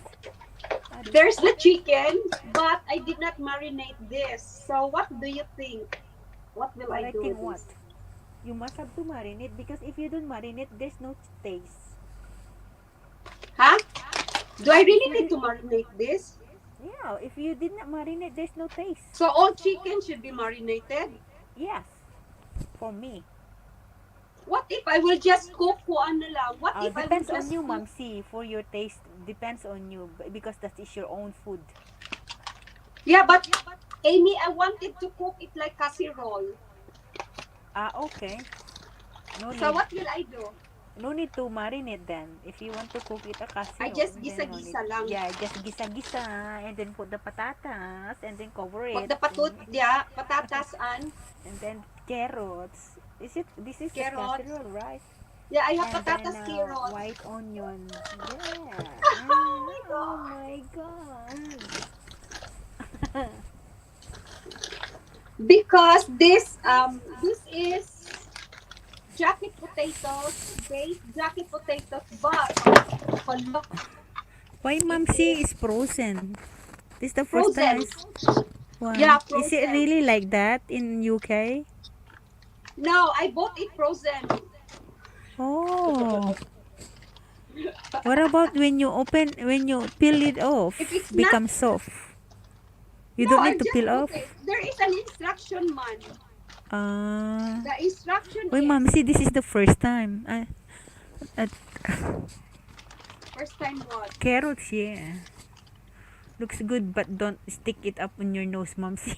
Uh, There's the chicken, but I did not marinate this. So what do you think? What will but I I do think with what? this? You must have to marinate because if you don't marinate, there's no taste. Huh? Do I If really you need did, to marinate this? yeah, if you did not marinate, there's no taste. So all chicken should be marinated? Yes, for me. What if I will just cook kung ano lang? What if I will Depends on just you, cook? Ma'am C. For your taste, depends on you because that is your own food. Yeah, but Amy, I wanted to cook it like casserole. Okay. No So need. what will I do? No need to marinate then. If you want to cook it a I casserole, just then no need. gisa-gisa lang. Yeah, just gisa-gisa and then put the patatas and then cover Put it the yeah, patatas and then carrots. This is the carrots. casserole, right? Yeah, I have And then patatas, carrots. white onion. Yeah. Oh my Oh God. my god. Because this is jacket potatoes, baked jacket potatoes, but hello, Why it Mom C is is frozen? This is the first time frozen. why? Yeah, Is it frozen. really like that in UK? No, I bought it frozen. Oh, what about when you peel it If off, it's not, become soft? You no, don't I need to just peel put off. it. There is an instruction, man. Ah, The instruction wait, mom, is see, this is the first time. At first time what? carrots, yeah. Looks good, but don't stick it up on your nose, mom. See?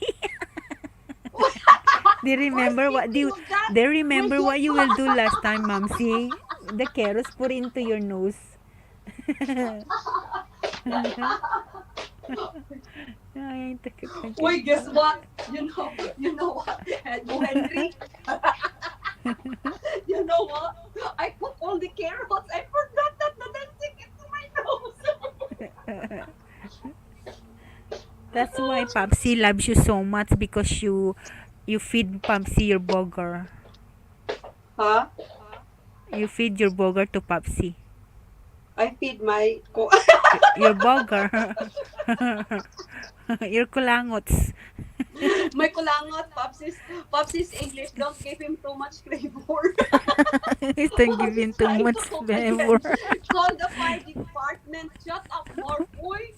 They Why remember what speaking do of that? they Will remember you? what you will do last time, mom. See? The carrots put into your nose. Ay, Wait, guess takot. what? You know what? Henry, you know what? I put all the carrots. I forgot that the dancing into my nose. That's why Papsi loves you so much because you feed Papsi your burger. Huh? You feed your burger to Papsi. I feed my Your burger. Your kulangots. my kulangot. Popsis English. Don't give him too much flavor. Don't give He's him too trying to much cook flavor. again. Call the fire department. Shut up, more boy.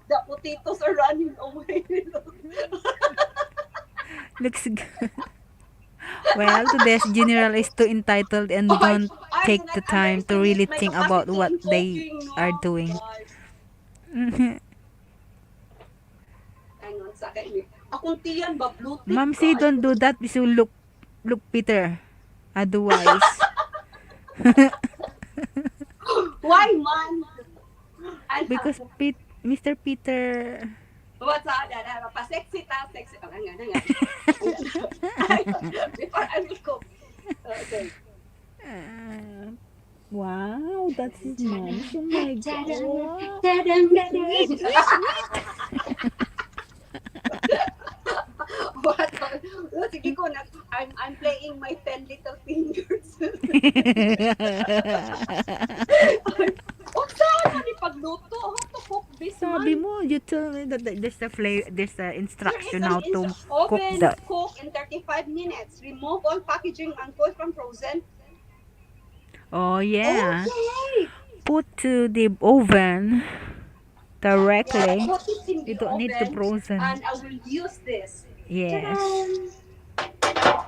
The potatoes are running away. Looks good. Well, today's general is too entitled and Ay, don't I do take not the time to really underestimate my think about capacity what in they cooking, are no? doing. Guys, hang on sa akin. Akong tiyan ba? Blue tick Mom, ka? see, don't do that. So look Peter. Otherwise, Why, man? Ano? because Mr. Peter. What's that? Pa-sexy ta, sexy. Oh, hang on, hang on. Before I will cook. Okay. Uh, wow, that's his mom. Oh my god. Tadam, Sweet, tadam. sweet, sweet. What? Sige ko, I'm playing my 10 little fingers. Huwag saan man ipagluto. How to cook this, Sabi man? mo, you told me that there's the There is instruction an how to cook oven, the. cook in 35 minutes. Remove all packaging and cool from frozen. Oh yeah. Okay. Put to the oven Yeah, directly. put it in You the don't need to oven frozen. and I will use this. Yes. Ta-da!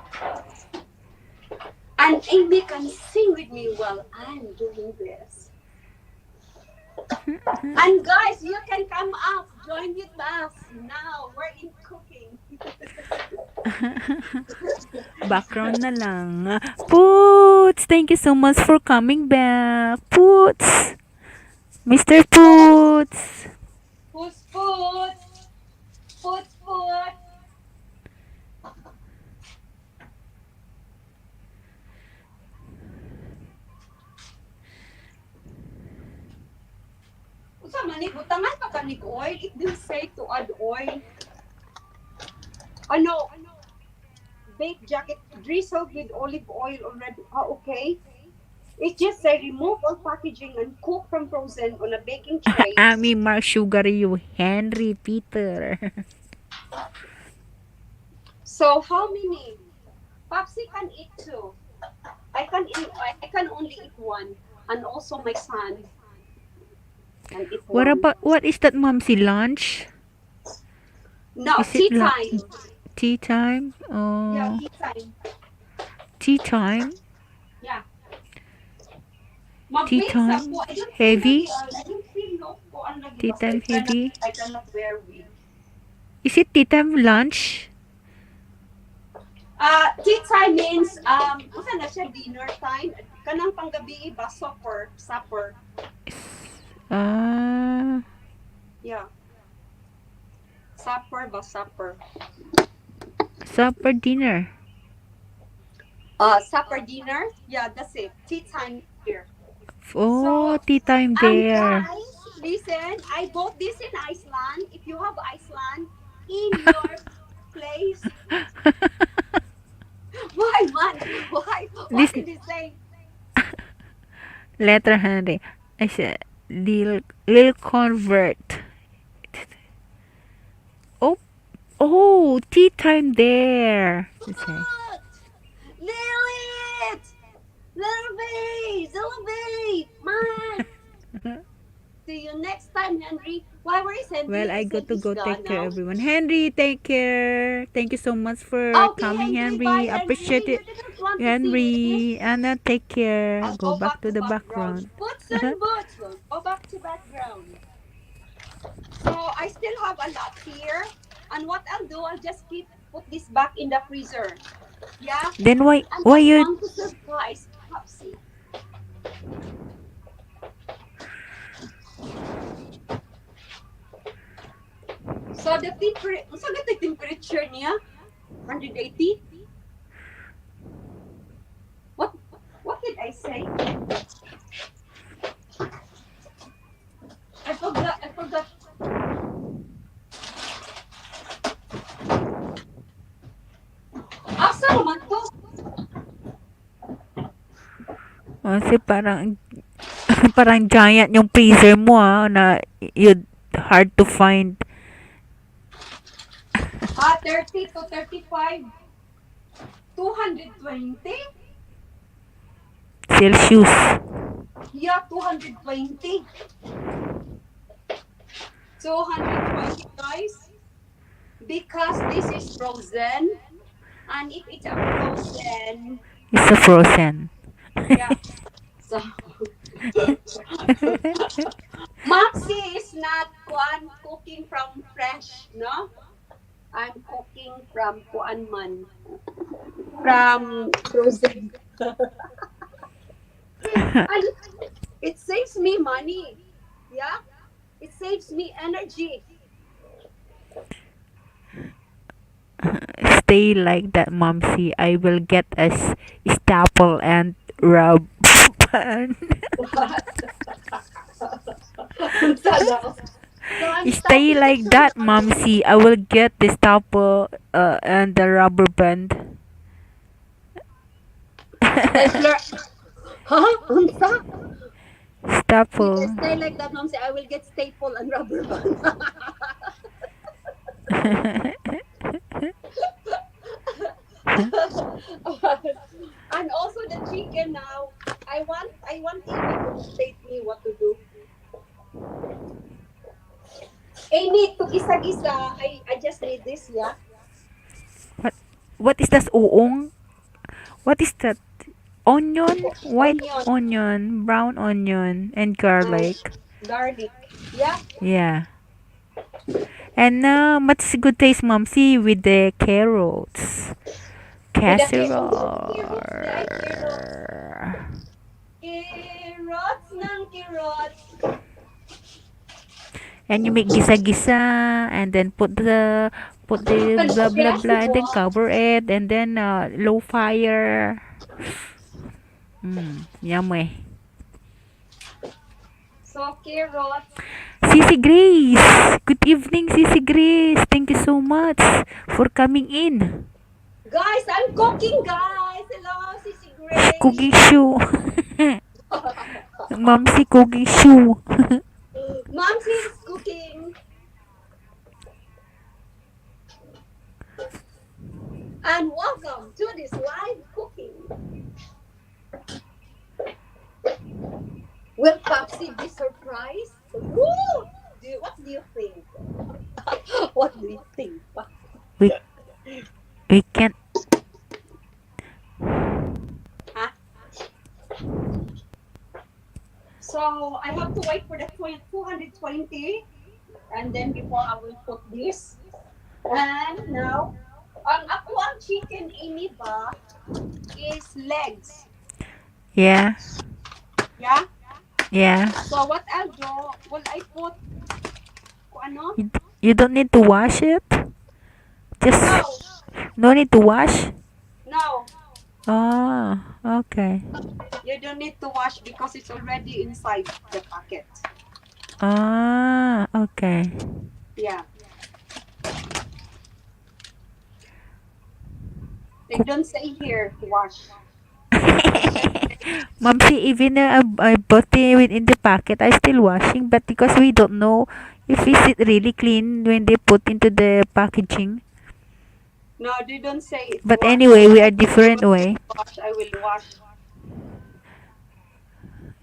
And Amy can sing with me while I'm doing this. And guys, you can come up, join with us. Now we're in cooking. Background na lang. Poots! Thank you so much for coming back. Poots! Mr. Poots! Puts foot, puts foot. Usa man ni butangan pa kanig oil. It didn't say to add oil. Ano? Bake jacket drizzled with olive oil already. Ah, okay. It just said remove all packaging and cook from frozen on a baking tray. Ami Mark Sugar you, Henry Peter. So how many? Popsy can eat two. I can only eat one, and also my son can eat one. What is that, Momsy? Lunch? No, Is it tea time. tea time? Yeah, Oh, tea time. tea time? Yeah. Tea Mag-mix time? ako. Heavy? I don't feel no ko ang lagi Tea basta time heavy? I cannot wear wig. Is it tea time lunch? Tea time means unsa na siya dinner time. Kanang panggabi ba supper. Ah, Yeah. Supper. supper dinner. Supper dinner. Yeah, that's it. Tea time here. Oh, So, tea time there. guys, listen. I bought this in Iceland. If you have Iceland in your place, why, man? Why? What This did it say? letter Henry. I said, Lil convert. Oh, oh, tea time there. She say. What? Lilith! Little babe, little babe, man. See you next time, Henry. Why, where is Well, Henry? I He got said to he's go gone take care now. everyone. Henry, take care. Thank you so much for Okay, coming, Henry, bye, Henry. Henry. Appreciate You it. didn't want to see me. Henry, Anna, take care. I'll Go go back back to to the background. background. Boots and boots will go back to background. So I still have a lot here. And what I'll do, I'll just keep put this back in the freezer. Yeah. Then And why I you want to surprise Popsy. So the temperature niya, 180. What what did I say? I forgot. I forgot. Asa naman to? kasi parang parang giant yung freezer mo na you hard to find 30 to 35. 220? Celsius. Yeah, 220. 220, guys. Because this is frozen. And if it's a frozen, It's a frozen. yeah. So, Maxi is not cooking from fresh, no? I'm cooking from kuan man. From frozen. And it saves me money. Yeah? It saves me energy. Stay like that, Momsy. I will get a staple and rub band. Unsa daw? So I'm Stay starting to like save that, money. Momsy. I will get the staple and the rubber band. Stapler. Huh? Unsa? Sige, Staple. stay like that, mom. Say, I will get staple and rubber band. And also the chicken now. I want Amy to dictate me what to do. Amy, to gisa-gisa, I just need this, yeah? what what is that uong? What is that? Onion, white Onion onion, brown onion, and and garlic. garlic. Yeah? Yeah. And what's good taste, Momsy, with the carrots? With the Casserole. carrots, guys, carrots. Carrots ng carrots. And you make gisa-gisa, and then put the blah blah blah, and then Casserole. cover it, and then low fire. Yummy. So, carrots. Sissy Grace, good evening, Sissy Grace. Thank you so much for coming in. Guys, I'm cooking, guys. Hello, Sissy Grace. Cooking show. Momsy cooking show. Momsy is cooking. And welcome to this live cooking. Will Popsy be surprised? Woo! What do you think? What do you think? we we can't. Huh? So I have to wait for the 220, and then before I will put this. And now, ang ako ang chicken ini ba is legs. Yeah, Yeah? yeah. So what I'll do, will I put ano? You don't need to wash it. Just No, no need to wash. no. Oh, okay. You don't need to wash because it's already inside the packet. Ah, okay. Yeah. They don't say here to wash. Momsy, even I bought it within the packet, I still washing, but because we don't know if is it really clean when they put into the packaging. No, they don't say it to But wash. anyway, we are different way. Wash, I will wash.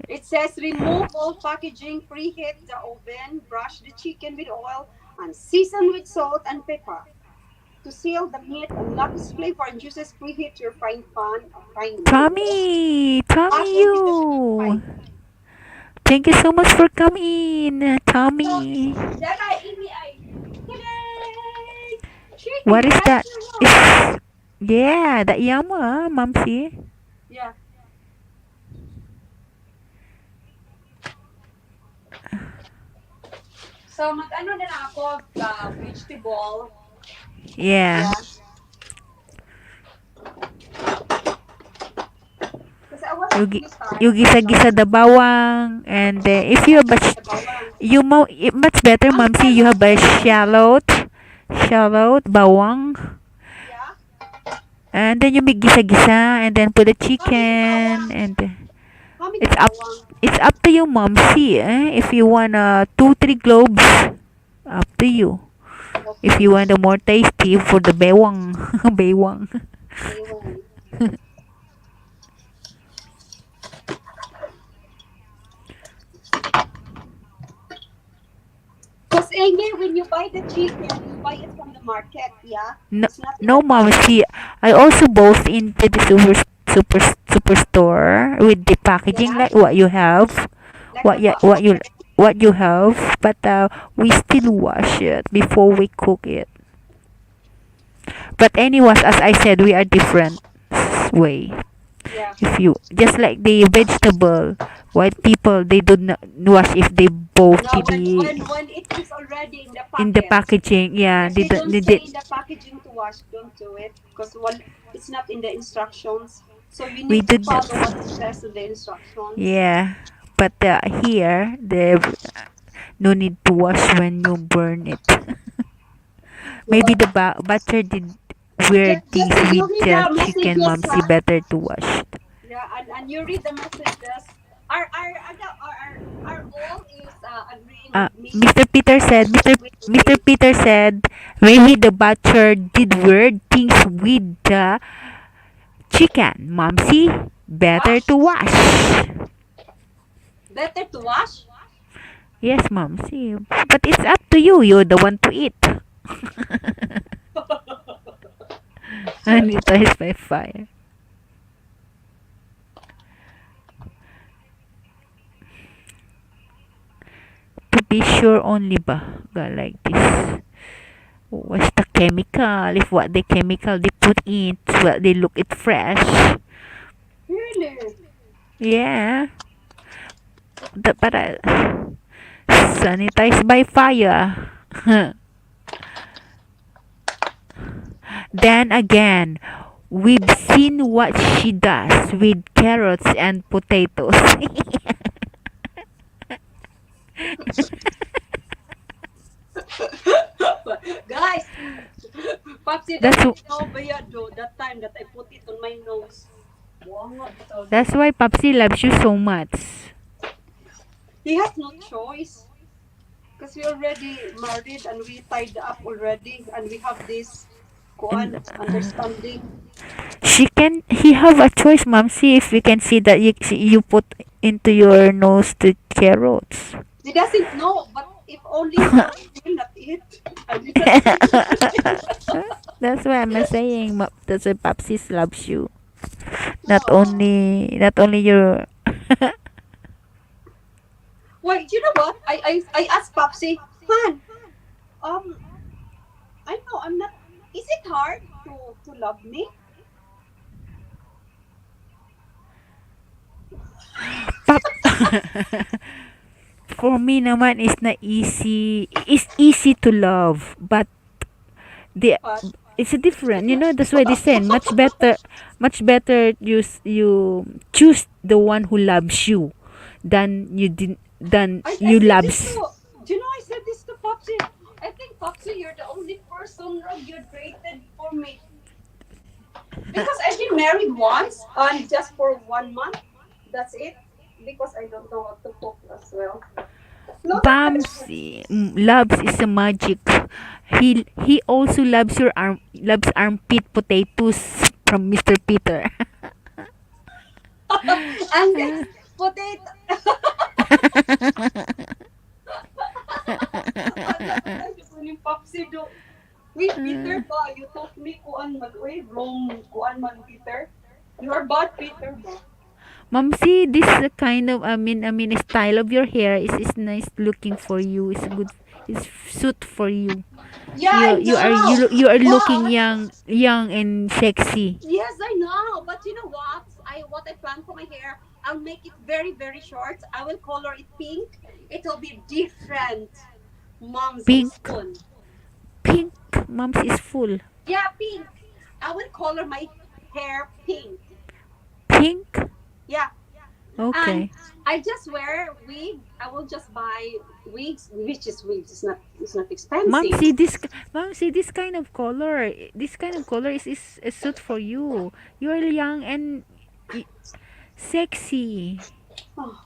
It says remove all packaging, preheat the oven, brush the chicken with oil, and season with salt and pepper. To seal the meat, unlock its flavor and juices, preheat your frying pan or frying pan. Tommy, Add Tommy, only the meat you. fry. Thank you so much for coming, So, Tommy. that I ini ay, yay! What Chicken is that? casserole! It's, yeah, that yum, Momsy. Yeah. So, mag-ano na lang ako, vegetable. Yeah. Yeah. Kasi I was You, really you tired. gisa-gisa the bawang, and if you have a, Sa bawang. much better, Ang Momsy, you have sarap a guys. shallot, bawang, Yeah. and then you make gisa-gisa, and then put the How many chicken, bawang? and How many it's up, bawang? it's up to you, Momsy. If you want 2-3 cloves, up to you. If Okay. you want a more tasty for the bewang, bewang. Bawang. Because when you buy the chicken, you buy it from the market, yeah? No, It's not in no, the mom. packet. See, I also both into the super superstore with the packaging Yeah? like what you have, Like the okay. what you have. But we still wash it before we cook it. But anyways, as I said, we are different way. Yeah. If you just like the vegetable, white people they do not wash if they both Now, the when it is already in the in the packet, packaging. Yeah, if they they don't. don't They, say they, in the packaging to wash, don't do it. Because one, it's not in the instructions. So we we need to did that. follow what it says in the instructions. Yeah, but here the no need to wash when you burn it. Maybe the butter did weird Just things you with read the the chicken, messages, momsy. huh? Better to wash it. Yeah, and you read the messages. Are all is agreeing with me? Mr. Peter Or said, just with Mr. me? Peter said, maybe the butcher did weird things with the chicken, momsy. Better Huh? to wash. Better to wash? Yes, momsy. But it's up to you. You're the one to eat. Anita is by fire. To be sure only ba? Like this. What's the chemical? If what the chemical they put in, well, they look it fresh. Really? Yeah. But sanitize by fire. Then again, we've seen what she does with carrots and potatoes. Guys, Popsy that's doesn't know Bayado that time that I put it on my nose. Wow, that's why Papsi loves you so much. he has no choice. Because we already married and we tied up already and we have this And understanding. he have a choice, mom. See if we can see that you put into your nose the carrots. He doesn't know, but if only he knows, he will not eat. I will not That's why I'm saying that's why Papsi loves you. know. Not only your Wait, you know what? I asked Popsy, Han, um, I know I'm not. Is it hard to love me? pap. For me naman is na easy. It's easy to love, but the But it's a different. That's why they say much better you choose the one who loves you than I you said this loves. to. Do you know I said this to Popsy? I think Popsy, you're the only person you created for me because I've been married once and just for 1 month. That's it. Because I don't know how to cook as well. No, Bamsi loves is a magic. He also loves armpit potatoes from Mr. Peter. and then potato. Ala, kasi po ni Popsi do. Wait, Peter ba? You told me kuan man. Uy, wrong kuan man, Peter. You are bad, Peter ba? Momsy, this kind of I mean style of your hair is nice looking for you. It's good. It's suit for you. Yeah, I You are know. looking But young and sexy. yes, I know. But you know what I plan for my hair. I'll make it very very short. I will color it pink. It will be different. Mom's is Pink, fun. pink. Mom's is full. Yeah, pink. I will color my hair pink. Pink. Yeah, and Okay. I just wear wig. I will just buy wigs, which is wigs. It's not expensive. Mom, see this kind of color. This kind of color is a suit for you. You are young and y- sexy. Oh,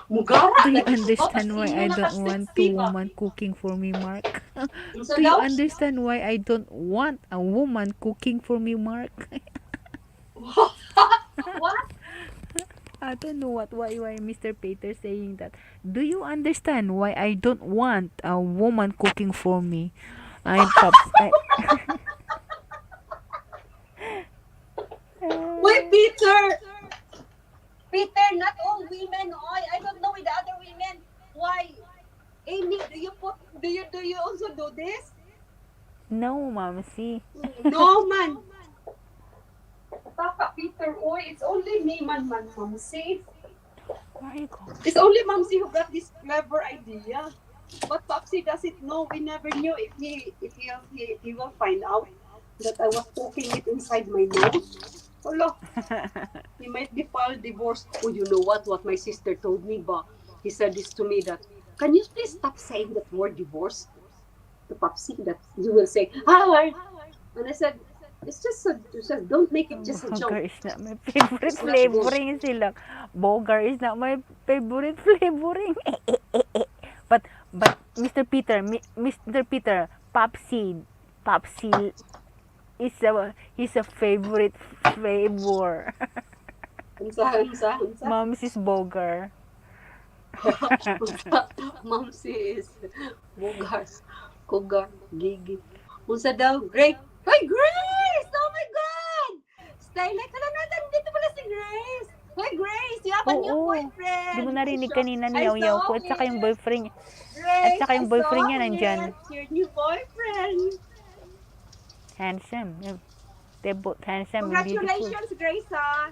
mugara Do you lagi ko ba? understand Tapos why inyo I na don't want ka-sexy two ba? woman cooking for me, Mark? So Do you daw? understand why I don't want a woman cooking for me, Mark? What? I don't know why Mr. Peter saying that. Do you understand why I don't want a woman cooking for me? I'm pops. Wait, Peter! Peter, not all women. I don't know with the other women. Why? Amy, do you also do this? No, mom. See. No, man. Taka, Peter. Oy, it's only me, man, Mamsi. Where are you going? It's only Mamsi who got this clever idea. But Popsy doesn't know. We never knew if he will find out that I was poking it inside my nose. Hello, he might be filed divorce. Oh, you know what? What my sister told me, ba? He said this to me that, can you please stop saying that word divorce to Popsy? That you will say, Howard. And I said, it's just don't make it just a Bogar joke. is not my favorite It's not good. flavoring sila. Bogar is not my favorite flavoring. but Mr. Peter, Mr. Peter, Popsy is a favorite flavor. Unsa. Mom's is Bogar. Mom is Bogar, Kogar, Gigi. Unsa daw? Grace. Hoy, Grace! Oh my God! Stay like, hala na, nandito pala si Grace. Hoy, Grace, you have a new Oo. Di mo boyfriend. narinig kanina I niyaw-yaw ko saw at saka yung it. boyfriend at Grace, saka I yung saw boyfriend niya nandyan. it. Your new boyfriend. Handsome. They're both handsome and beautiful. Congratulations, Grace, ha?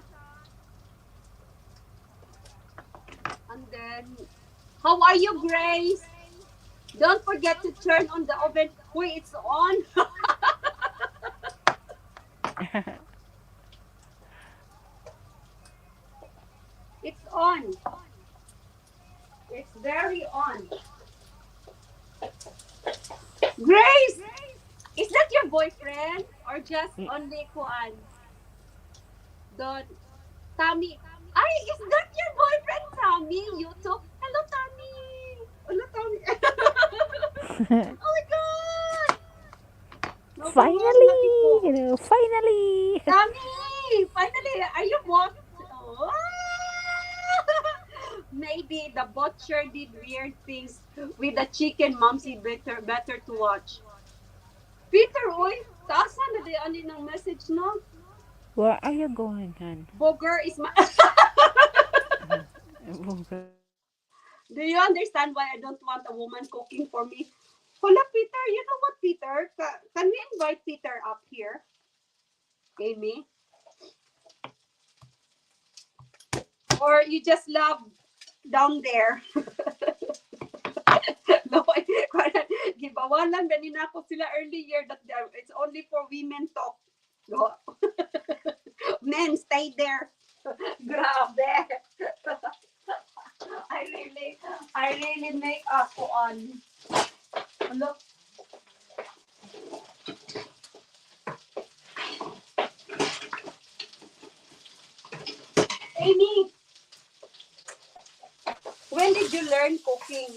And then, how are you, Grace? Don't forget to turn on the oven. Wait, it's on. It's on. It's very on. Grace, is that your boyfriend or just only Kuan? Don Tommy. Ay, is that your boyfriend, Tommy? You too? Hello, Tommy. Hello, Tommy. Oh my God! Nabuhat lagi ko. Finally! Tommy! Finally, are you what? Oh. Maybe the butcher did weird things with the chicken, Momsy. Better to watch. Peter, oy! Taasan na di ani ng message, no? Where are you going, hon? Booger is my... Do you understand why I don't want a woman cooking for me? Hola, Peter. You know what, Peter? Can we invite Peter up here? Amy? Or you just love down there? No, gibawalan ganina ako sila earlier that it's only for women talk. No. Men, stay there. Grabe. I really make ako on. Look. Amy, when did you learn cooking?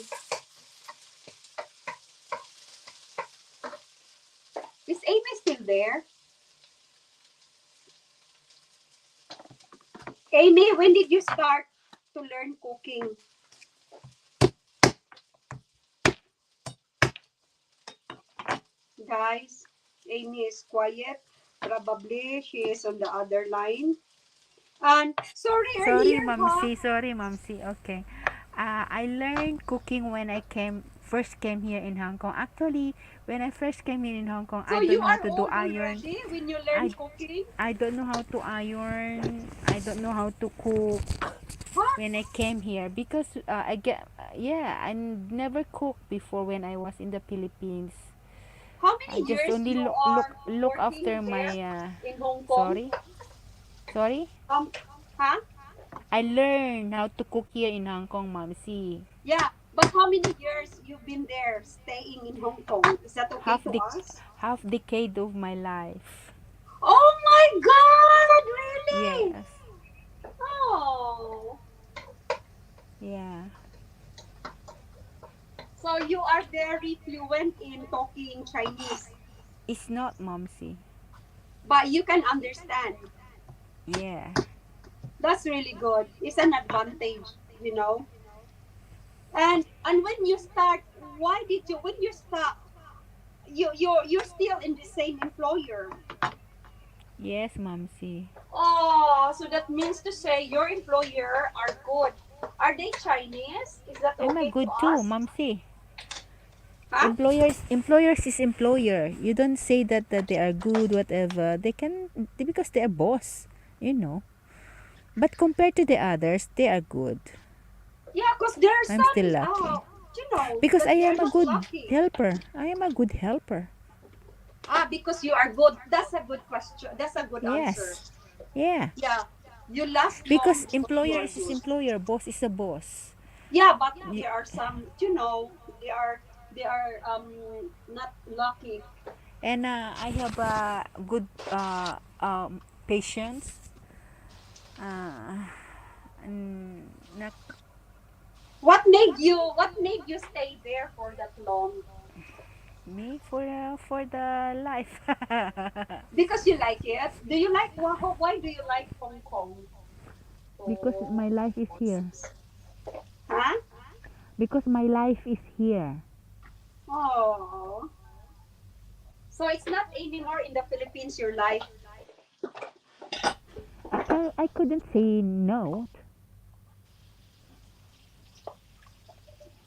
Is Amy still there? Amy, when did you start to learn cooking? Guys, Amy is quiet. Probably she is on the other line. And sorry Sorry, earlier, huh? Mamsi. Sorry, Mamsi. Okay. I learned cooking when I first came here in Hong Kong. Actually, when I first came here in Hong Kong, So I don't you know how are to do old iron. already when you I learn cooking? I don't know how to iron. I don't know how to cook Huh? when I came here because yeah, I never cooked before when I was in the Philippines. How I many just years only you look are look working after there my in Hong Kong? sorry. Sorry. Um, huh? I learned how to cook here in Hong Kong, Mamsi. Yeah, but how many years you've been there staying in Hong Kong? Is that okay half to the ask? half decade of my life. Oh my God! Really? Yes. Oh, Yeah. so you are very fluent in talking Chinese, It's not, Momsy. but you can understand. Yeah. That's really good. It's an advantage, you know. And when you start, why did you? When you start, you're still in the same employer. Yes, Momsy. Oh, so that means to say your employer are good. Are they Chinese? Is that I'm a okay to good too, ask? Momsy. Huh? Employers is employer. You don't say that they are good, whatever. Because they are boss, you know. But compared to the others, they are good. Yeah, because there are I'm still some, lucky. you know, Because that I they are am a not good lucky. helper. I am a good helper. Because you are good. That's a good question. That's a good answer. Yes. Yeah. Yeah, you last long Because because you employer are is his good. employer, boss is a boss. Yeah, but Y- there are some, you know, they are not lucky. And I have a good patience. Uh, and not What made you stay there for that long? me for the life. Because you like it. Do you like why do you like Hong Kong? Because my Oh, life is here. huh? Because my life is here. Oh, so it's not anymore in the Philippines your life. I couldn't say no.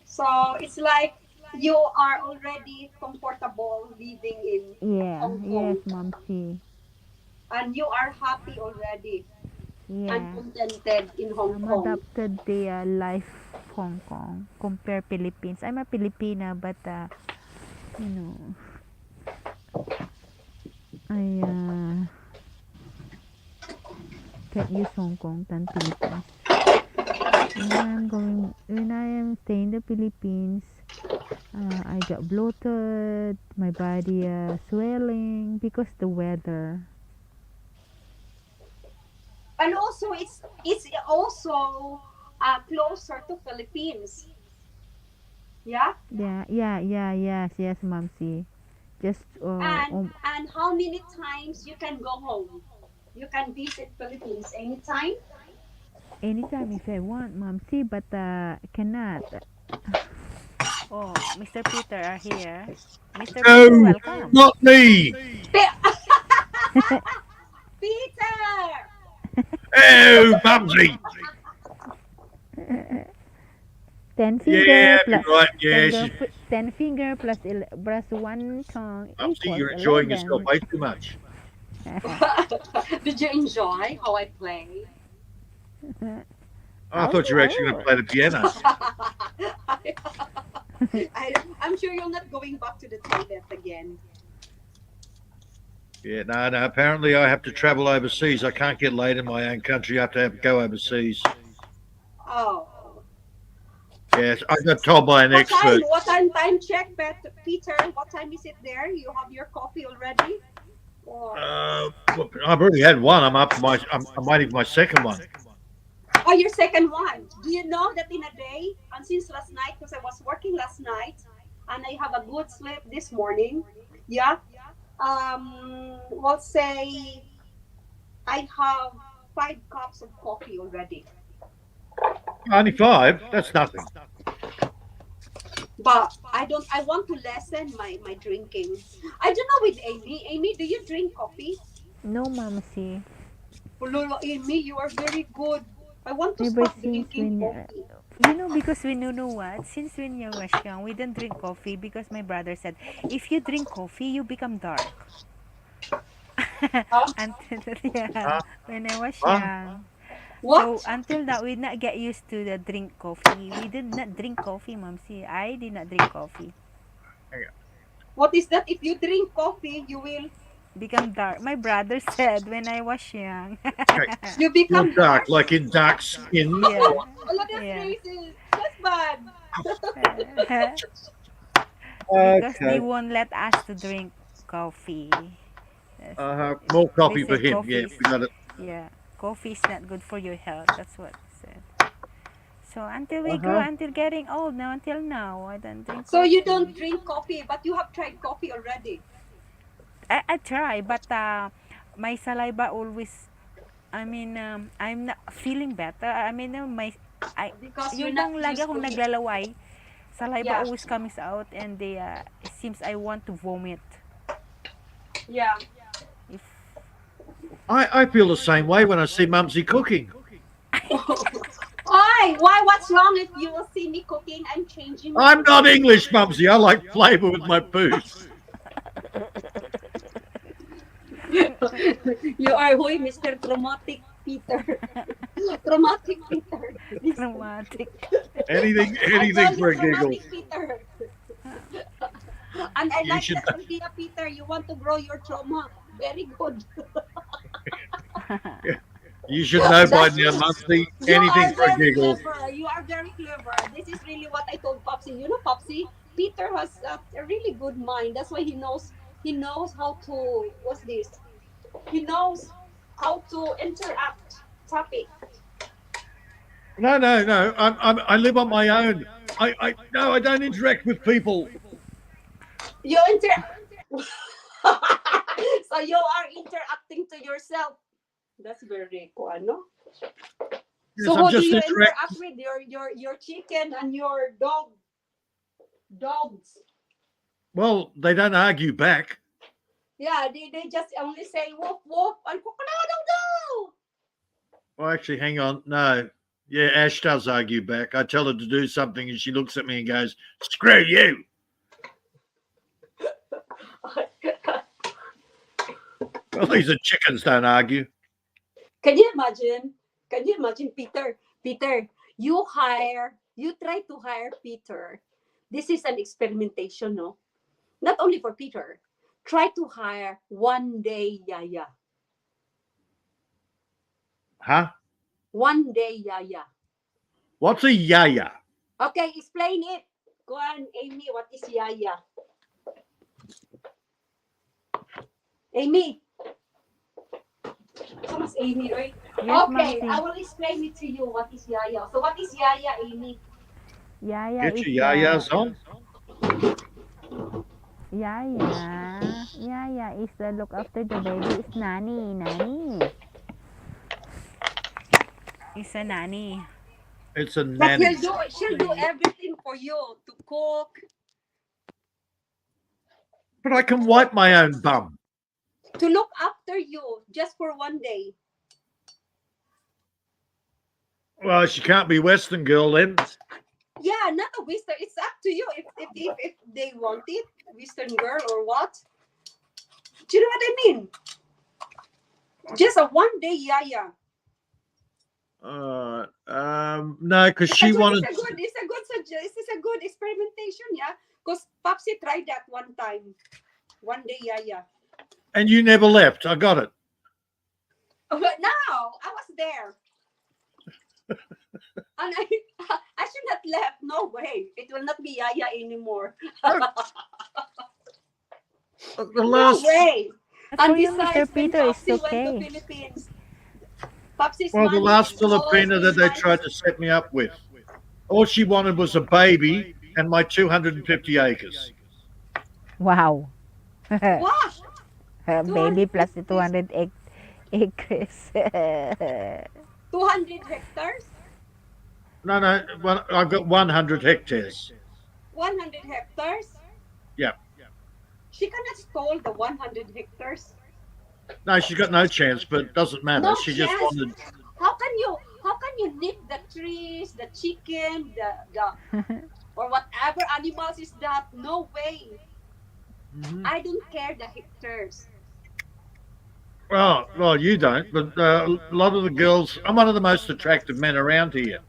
So it's like you are already comfortable living in Yeah, Hong yes, Kong Momsy. and you are happy already and Yeah. contented in Hong I'm Kong. adopted the life Hong Kong compare Philippines. I'm a Filipina, but you know, I can't use Hong Kong than Philippines. When I am staying in the Philippines, I got bloated, my body swelling because the weather. And also it's also closer to Philippines. Yeah. Yeah, yeah, yeah, yes, yes, Momsy. Just And how many times you can go home? You can visit Philippines anytime. anytime if I want, Momsy, but cannot. Oh, Mr. Peter are here. Mr. Peter, No, welcome. not me. Pe- Peter. Oh, Bubsy. Ten Yeah, finger you're plus right. Yeah, she's, 10 finger plus one tongue Bubsy, equals you're enjoying yourself 11. way too much. Did you enjoy how I play? I thought you were actually going to Oh, play the piano. I'm sure you're not going back to the toilet again. Yeah, no, no. Apparently, I have to travel overseas. I can't get laid in my own country. I have to go overseas. Oh. Yes, I got told by an What time? expert. What time? Time check, Peter. What time is it there? You have your coffee already? Or Well, I've already had one. I'm waiting for my second one. oh, your second one. Do you know that in a day, and since last night, because I was working last night, and I have a good sleep this morning. Yeah. We'll say I have 5 cups of coffee already. Only five. That's nothing. But I want to lessen my drinking. I don't know with Amy. Amy, do you drink coffee? No, Mamsi. Oh, Lolo, Amy, you are very good. I want to Ever stop since drinking when coffee. because we know what? Since when you was young, we don't drink coffee because my brother said, if you drink coffee, you become dark. Huh? Until yeah, Huh? when I was Huh? young. So What? until that, we not get used to the drink coffee. We did not drink coffee, Mamsi. I did not drink coffee. What is that? If you drink coffee, you will Become dark. My brother said when I was young. Okay. you You're become dark, dark. like in dark skin. Yeah, Oh, that's yeah. racist. That's bad. Because they Okay. won't let us to drink coffee. Yes. More They coffee for said him. coffee Yeah, is, we got it. yeah, coffee is not good for your health. That's what they said. So until we grew, Uh-huh. until getting old now, until now, I don't drink So you don't coffee. drink coffee, but you have tried coffee already. I try, but my saliva always, I'm not feeling better. I, Because you're yung not bang lagi used to akong it. naglalaway, saliva Yeah. always comes out and it seems I want to vomit. Yeah. If I feel the same way when I see Mumsy cooking. Why? What's wrong if you will see me cooking? I'm changing my I'm not cooking. English, Mumsy. I like flavour with my food. You are who, Mr. Traumatic Peter. Traumatic Peter. This- traumatic. I call Anything you for a giggle. Traumatic Peter. And I You like should, that idea, Peter. You want to grow your trauma. Very good. you should know by That's now, Mumsy. You Anything are for a very giggle. clever. You are very clever. This is really what I told Popsy. You know, Popsy, Peter has a really good mind. That's why he knows how to what's this? He knows how to interact topic. No. I live on my own. No, I don't interact with people. You so you are interacting to yourself. That's very cool, no? Yes, So I'm who do just you interact. interact with? Your chicken and your dogs. Well, they don't argue back. Yeah, they just only say woof woof and no. Well, actually, hang on. No. Yeah, Ash does argue back. I tell her to do something and she looks at me and goes, screw you. Well, these are chickens don't argue. Can you imagine? Can you imagine, Peter? Peter, you try to hire Peter. This is an experimentation, no? Not only for Peter. Try to hire one day Yaya. Huh? One day Yaya. What's a yaya? Okay, explain it. Go on, Amy, what is Yaya? Amy. Who's Amy, right? Yes, Okay, I Mamsi. will explain it to you what is Yaya. So what is Yaya, Amy? Yaya Get is your yayas on. Yaya is the look after the baby. Is nanny. Is a nanny. It's a But nanny. she'll do everything for you to cook, But I can wipe my own bum. to look after you just for one day. Well, she can't be Western girl then. Yeah, not a Western. It's up to you if they want it, Western girl or what. Do you know what I mean? Just a one day Yaya. No, because she wanted. This is a good experimentation, yeah. Because Popsy tried that one time. One day Yaya. And you never left. I got it. But now I was there. And I should have left. No way. It will not be Yaya anymore. The No last. way. But for And you, Mr. besides, when Peter, it's Popsy went to okay. Philippines, Popsy's Well, the money last is all Filipina that they tried to set me up with. All she wanted was a baby and my 250 acres. Wow. Wow. Baby plus the 250. acres. 200 hectares? No, no. Well, I've got 100 hectares. 100 hectares? Yeah. She cannot stole the 100 hectares. No, she's got no chance, but it doesn't matter. No She just chance. wanted. How can you nip the trees, the chicken, the or whatever animals is that? No way. Mhm. I don't care the hectares. Well, you don't, but a lot of the girls. I'm one of the most attractive men around here.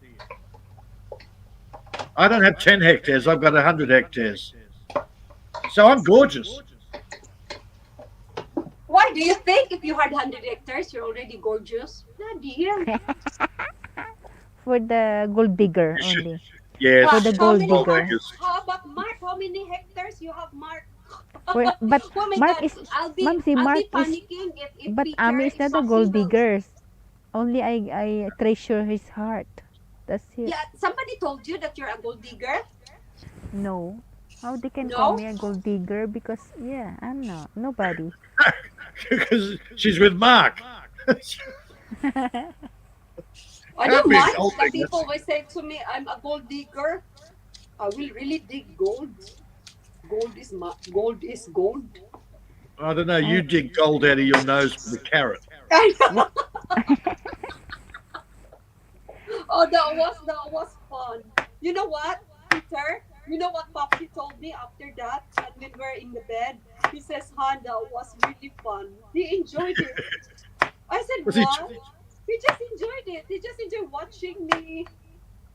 I don't have 10 hectares. I've got 100 hectares. So I'm gorgeous. Why do you think if you had 100 hectares, you're already gorgeous? No, dear. For the gold digger You should- only. Yes. For the How gold many Gold Mark? digger. diggers. How about Mark? How many hectares you have, Mark? But Oh my Mark God, is, I'll be Ma'am, si I'll Mark be is, panicking if but Peter Ami is is not a gold succeeding. digger. Only I treasure his heart. That's it. Yeah, somebody told you that you're a gold digger. No. How they can call No, me a gold digger? Because, yeah, I'm not. Nobody. Because she's with Mark. I Can't don't be a mind. gold The digger. people will say to me, "I'm a gold digger." I will really dig gold. Gold is gold. I don't know. I, You dig gold out of your nose with a carrot. I know. what? Oh, that was fun. You know what, Peter? You know what Popsy told me after that, and when we're in the bed, he says, "Han, that was really fun. He enjoyed it." I said, Was he? "What?" He just enjoyed it. He just enjoyed watching me.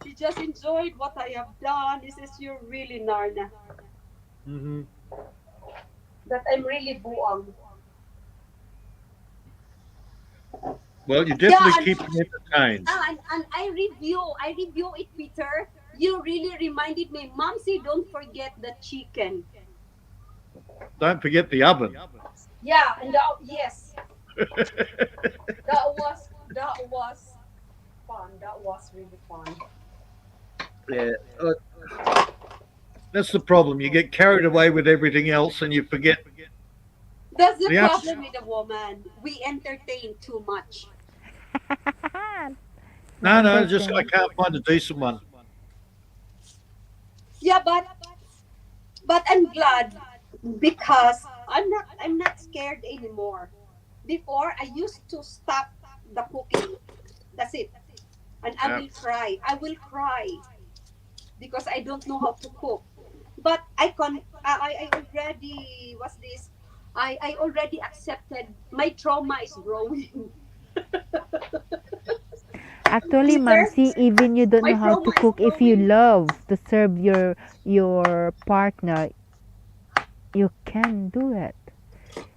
He just enjoyed what I have done. He says, "You're really Narna. Hmm. That I'm really buang." Well, you Yeah, definitely keep them entertained. and I review it, Peter. You really reminded me, Momsy, don't forget the chicken. Don't forget the oven. Yeah, and yes, that was fun. That was really fun. Yeah. That's the problem. You get carried away with everything else and you forget That's the the ups. problem with a woman. We entertain too much. Na No, just I entertain. can't find a decent one. Yeah, but I'm glad because I'm not scared anymore. Before I used to stop the cooking. That's it. And I Yeah. will cry. I will cry because I don't know how to cook. But I already what's this? I already accepted my trauma is growing. Actually, Peter, Mamsi, even you don't my know how trauma to is cook, if you growing. love to serve your partner, you can do it.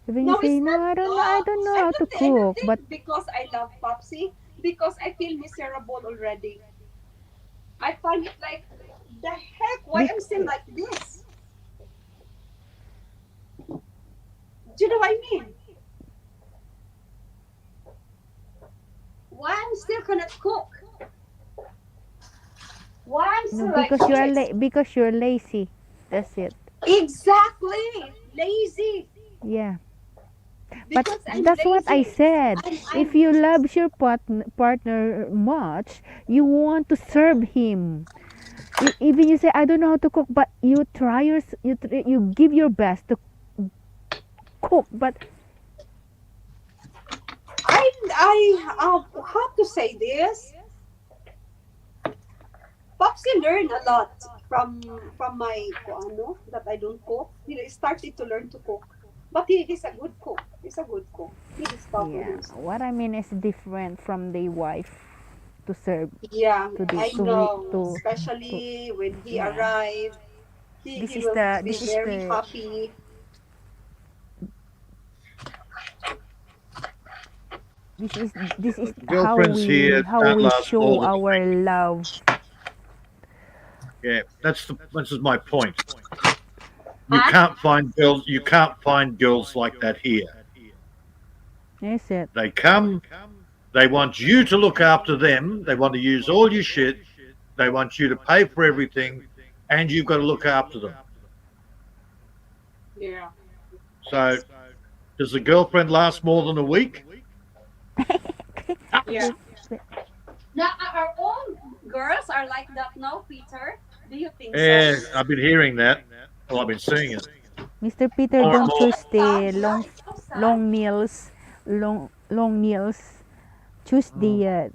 Even you No, say, it's no, not I love. don't know how to I don't cook, but think because I love Popsy, because I feel miserable already. I find it like the heck why be, I'm still like this. Do you know what I mean? Why I'm still cannot cook? Why I'm no, still like this? because you're lazy. That's it. Exactly. Lazy. Yeah. But Because I'm that's what I lazy. said. If I'm you love your partner much, you want to serve him. Even you say I don't know how to cook, but you try you give your best to cook. But I how to say this? Popsy learned a lot from my kung ano that I don't cook. He started to learn to cook. But he's a good cook. He's a good cook. He yeah, discovered. what I mean is different from the wife to serve Yeah, to the I know. to Especially when he yeah. arrived, This he is will the be very happy. this is this is Girlfriends here how don't we last more show than a our week. love. Yeah, this is my point. You Huh? can't find girls. You can't find girls like that here. Is it? They come. They want you to look after them. They want to use all your shit. They want you to pay for everything, and you've got to look after them. Yeah. So, does the girlfriend last more than a week? Yeah. Now, our own girls are like that now, Peter. Do you think so? Yeah, I've been hearing that. Well, I've been seeing it Mr. Peter, more and don't more. choose the Sad, yeah, it's so sad. long nails, long nails. Choose the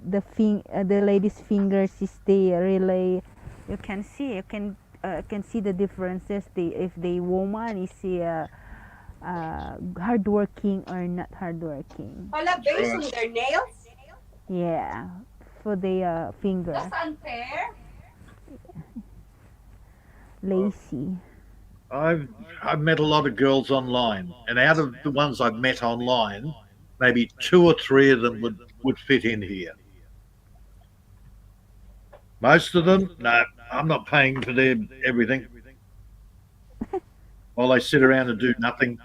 lady's fingers is the really you can see the differences. The if the woman is hardworking or not hardworking. Hala, That's based right. on their nails? Yeah, for the That's finger, unfair. lazy. I've I've met a lot of girls online, and out of the ones I've met online, maybe two or three of them would fit in here. Most of them, no, I'm not paying for their everything while they sit around and do nothing.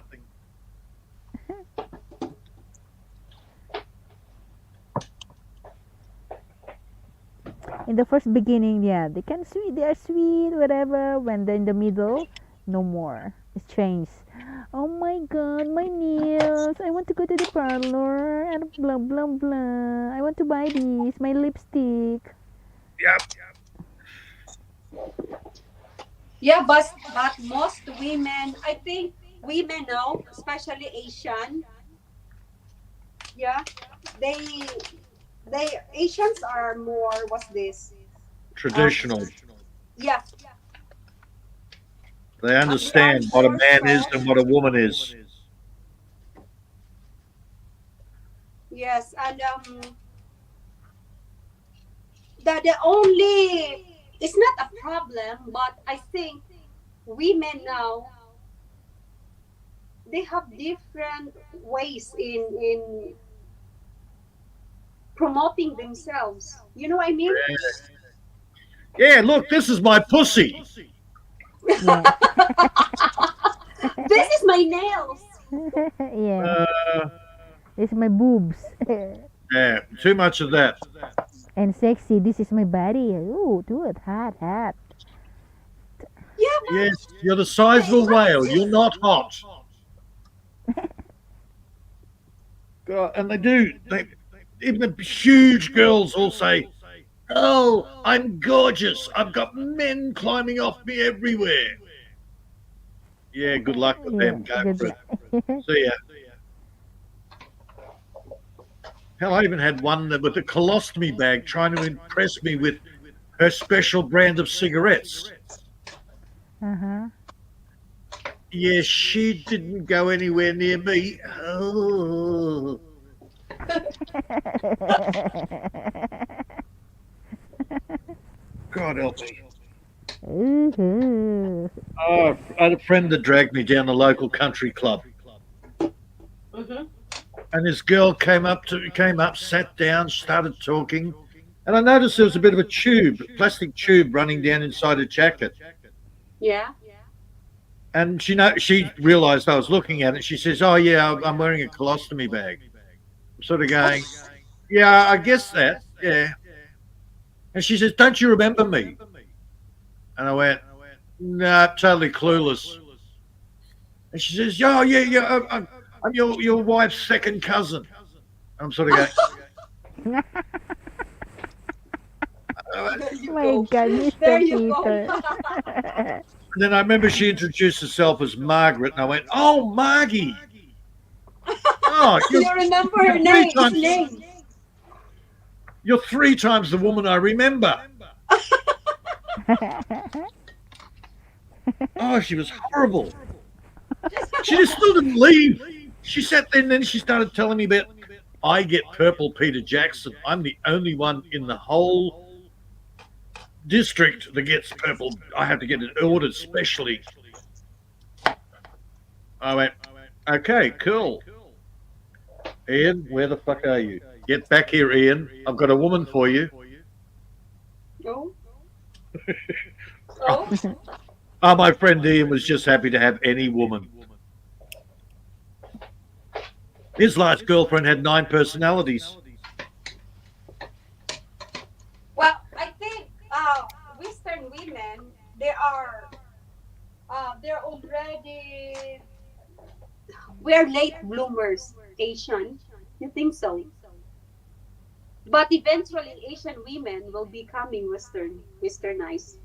In the first beginning, yeah, they are sweet, whatever. When they're in the middle, no more. It's changed. Oh my god, my nails! I want to go to the parlor and blah blah blah. I want to buy this, my lipstick. Yep. Yeah, but most women, I think women now, especially Asian, yeah, they Asians are more. What's this? Um, Traditional. yeah, They they are understand what a more man is and fresh. what a woman is. Yes, and the only it's not a problem, but I think women now they have different ways in promoting themselves. You know what I mean? Yeah, look, this is my pussy. Yeah, This is my nails. yeah. Uh, This is my boobs. yeah, too much of that. And sexy. This is my body. Ooh, dude, hot, hot. Yeah, Yes, but you're the size of a whale. You're imagine. not hot. God, and they do. Even the huge girls all say, "Oh, I'm gorgeous. I've got men climbing off me everywhere." Yeah, good luck with Yeah, them. Go good for it. luck. See ya. Hell, I even had one with a colostomy bag trying to impress me with her special brand of cigarettes. Uh-huh. Yeah, she didn't go anywhere near me. Oh, God help me. Ooh. Oh, I had a friend that dragged me down the local country club, Mhm. and this girl came up, sat down, started talking, and I noticed there was a bit of a tube, plastic tube, running down inside her jacket. Yeah. And she realised I was looking at it. She says, "Oh yeah, I'm wearing a colostomy bag." I'm sort of going, "Yeah, I guess that, yeah." And she says, "Don't you remember me?" And I went, "Nah, totally clueless." And she says, "Oh yeah, yeah, I'm your wife's second cousin." And I'm sort of going, There you My go. God, There Mr. you go. Peter. and then I remember she introduced herself as Margaret, and I went, "Oh, Margie, oh, You remember you're her three name, his times name. you're three times the woman I remember." Oh, she was horrible. She just still didn't leave. She sat there and then she started telling me about I get purple Peter Jackson. I'm the only one in the whole district that gets purple. I have to get it ordered specially. I went, okay, cool. Ian, where the fuck are you? Get back here, Ian. I've got a woman for you. Oh, oh. Oh, my friend Ian was just happy to have any woman. His last girlfriend had 9 personalities. Well, I think Western women they're already we're late bloomers. Asian, you think so? But eventually, Asian women will becoming westernized.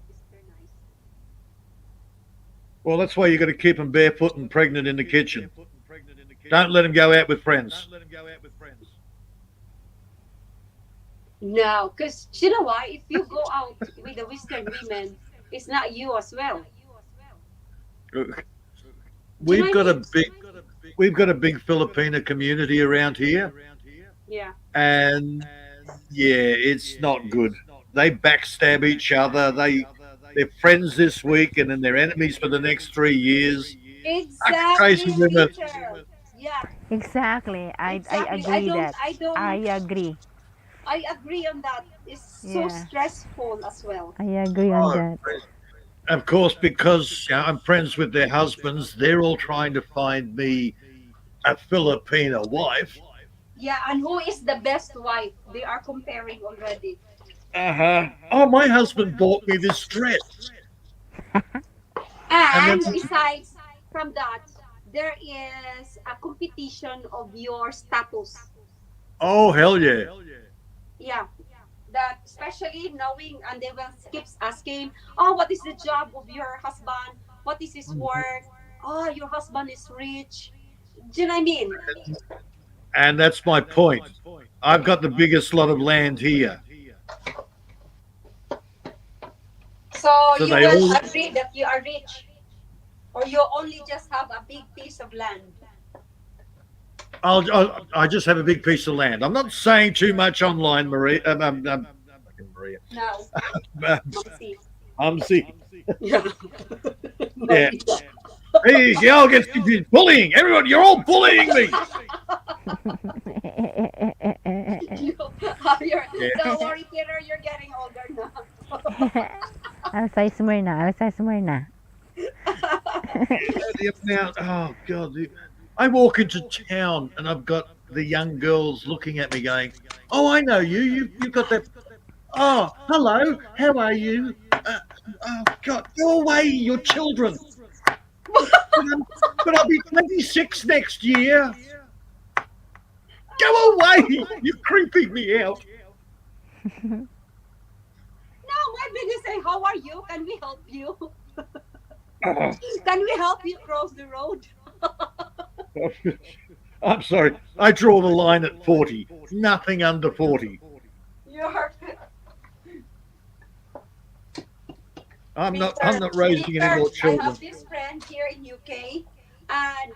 Well, that's why you got to keep them barefoot and pregnant in the kitchen. Don't let them go out with friends. No, because you know why? If you go out with the Western women, it's not you as well. Do you know We've what got I a mean? big we've got a big Filipino community around here, Yeah. and yeah, it's not good. They backstab each other. They're friends this week, and then they're enemies for the next 3 years. Like crazy Exactly, women. Peter. Yeah, Exactly. I exactly. agree that. I agree. I agree on that. It's so Yeah. stressful as well. I agree on Oh, that. of course, because I'm friends with their husbands, they're all trying to find me a Filipino wife. Yeah, and who is the best wife? They are comparing already. Uh-huh. Oh, my husband bought me this dress. And then, And besides from that, there is a competition of your status. oh, hell yeah. Yeah, that especially knowing, and they will keep asking, oh, what is the job of your husband? What is his work? Oh, your husband is rich. Do you know what I mean? And that's my point. I've got the biggest lot of land here. So So you they will all, agree that you are rich, or you only just have a big piece of land. I just have a big piece of land. I'm not saying too much online, Maria. Fucking Maria. No, Um, Mamsi. see. Yeah. Yeah. Hey, y'all get confused. Bullying. Everyone, you're all bullying me. Don't worry, Peter, you're getting older now. Alasay summer na. Alasay summer na. The amount. Oh God. I walk into town and I've got the young girls looking at me, going, "Oh, I know you. You've got that. Oh, hello. How are you? Oh God, go away. You're children. But I'll be 26 next year. Go away. You're creeping me out." No, why did you say, how are you? Can we help you? Can we help you cross the road? I'm sorry. I draw the line at 40. Nothing under 40. You're I'm not. Peter, I'm not raising any more I children. have this friend here in UK, and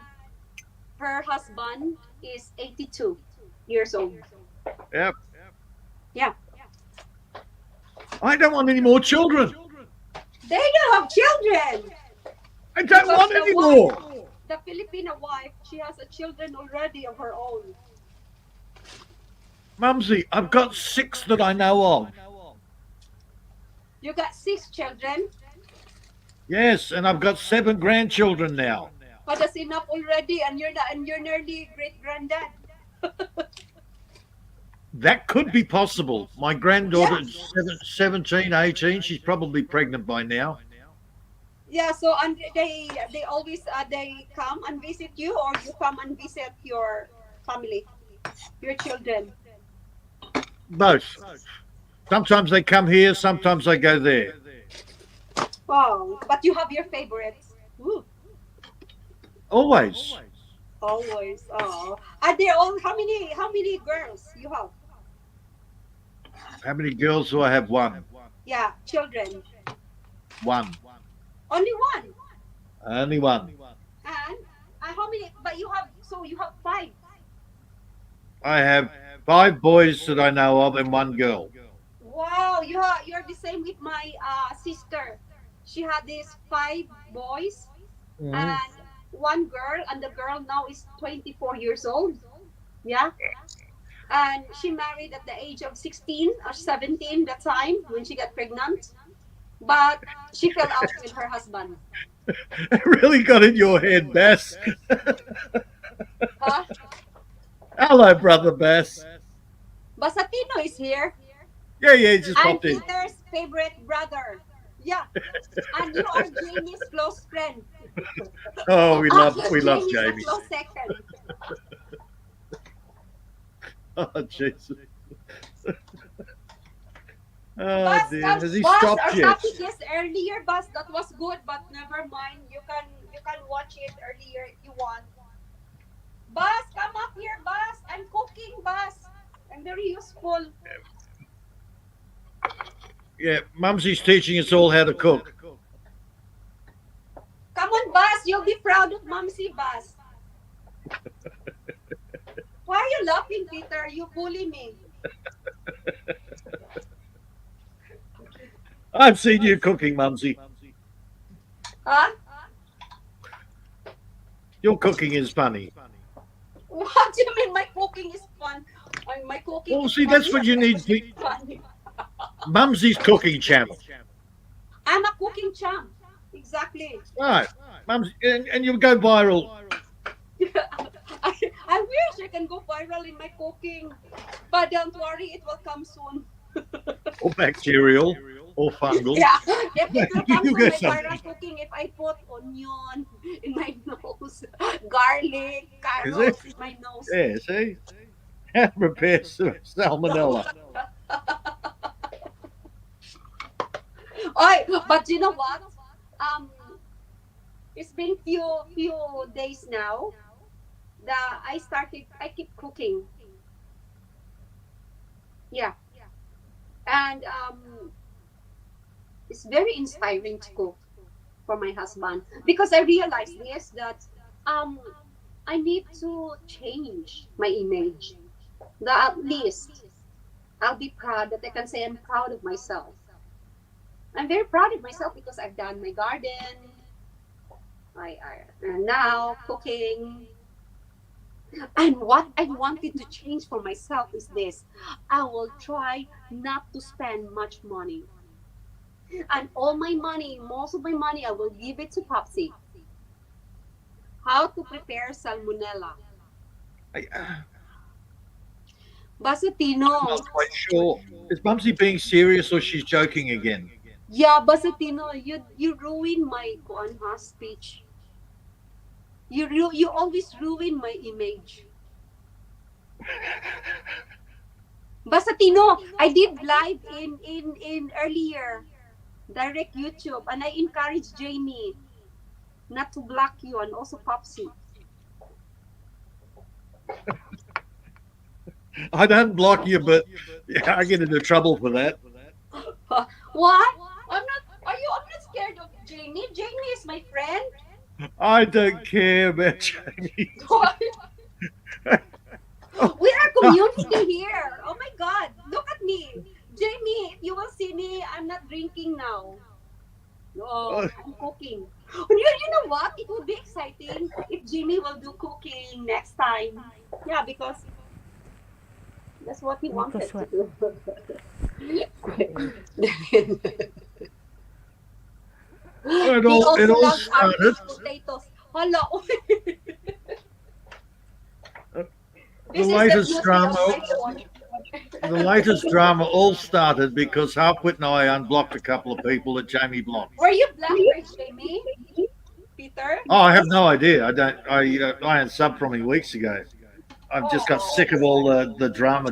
her husband is 82 years old. Yep. Yeah. I don't want any more children. They don't have children. I don't Because want the any more. The Filipino wife, she has a children already of her own. Mumsy, I've got 6 that I know of. You got 6 children, Yes, and I've got 7 grandchildren now. but that's enough already, and you're nearly great granddad. That could be possible. My granddaughter Yeah. is 17, 18. She's probably pregnant by now. Yeah, so and they always they come and visit you, or you come and visit your family, your children. Both. Sometimes they come here, sometimes they go there. Wow, but you have your favorites. Ooh, Always. always. Oh, are they all? How many girls you have? How many girls do I have? One. Yeah, children. One. Only one. Only one. And how many? But you have 5. I have 5 boys that I know of and 1 girl. Wow, you're the same with my sister. She had these 5 boys Mhm. and 1 girl, and the girl now is 24 years old. Yeah, and she married at the age of 16 or 17 that time when she got pregnant, but she fell out with her husband. It really got in your head, Bass. Huh? Hello, brother Bass. Basatino is here, Yeah, he just and popped in. Peter's favorite brother. Yeah, and you are Jamie's close friend. Oh, we love Jamie's Jamie. a close second. Oh, Jesus. Oh Bus, dear. Has he bus, stopped our yet? topic is earlier, bus. That was good, but never mind. You can watch it earlier if you want. Bus, come up here, bus. I'm cooking, bus. I'm very useful. Yeah, Mumsy's teaching us all how to cook. Come on, bus. You'll be proud of Momsy, bus. Why are you laughing, Peter? You bully me. I've seen you cooking, Mumsy. Huh? Your cooking is funny. What do you mean my cooking is fun? My cooking Well, is see, funny. that's what you need. Funny. Mumsy's cooking channel. I'm a cooking champ. Exactly. Right. Mumsy, and you'll go viral. I wish I can go viral in my cooking, but don't worry, it will come soon. Or bacterial. Or fungal. Yeah, if it will come You soon, get my something. viral cooking, if I put onion in my nose, garlic, Is it? carrots in my nose. Yeah, see? How to prepare salmonella. But you know what? Um, it's been few days now that I keep cooking. Yeah, and it's very inspiring to cook for my husband because I realized this that um I need to change my image. That at least I'll be proud that I can say I'm proud of myself. I'm very proud of myself because I've done my garden. I and now cooking. And what I wanted to change for myself is this: I will try not to spend much money, and all my money, most of my money, I will give it to Popsy. How to prepare salmonella? I'm Basatino. not quite sure. Is Mumsy being serious or she's joking again? Yeah, Basatino, you ruin my speech. You always ruin my image. Basatino, I did live in earlier direct YouTube, and I encouraged Jamie not to block you and also Popsy. I don't block you, but I get into trouble for that. What? I'm not. Are you? I'm not scared of Jamie. Jamie is my friend. I don't care about Jamie. We are community here. Oh my God! Look at me, Jamie. If you will see me, I'm not drinking now. No, I'm cooking. You know what? It would be exciting if Jimmy will do cooking next time. Yeah, because that's what he wanted Because to what? do. It He all, it also all loves started. potatoes. Hello. The This is the latest beauty of drama. my phone. The latest drama all started because Harpwit and I unblocked a couple of people that Jamie blocked. Were you blocked by Jamie, Peter? Oh, I have no idea. I don't. I unsubbed from him weeks ago. I've just got sick of all the drama.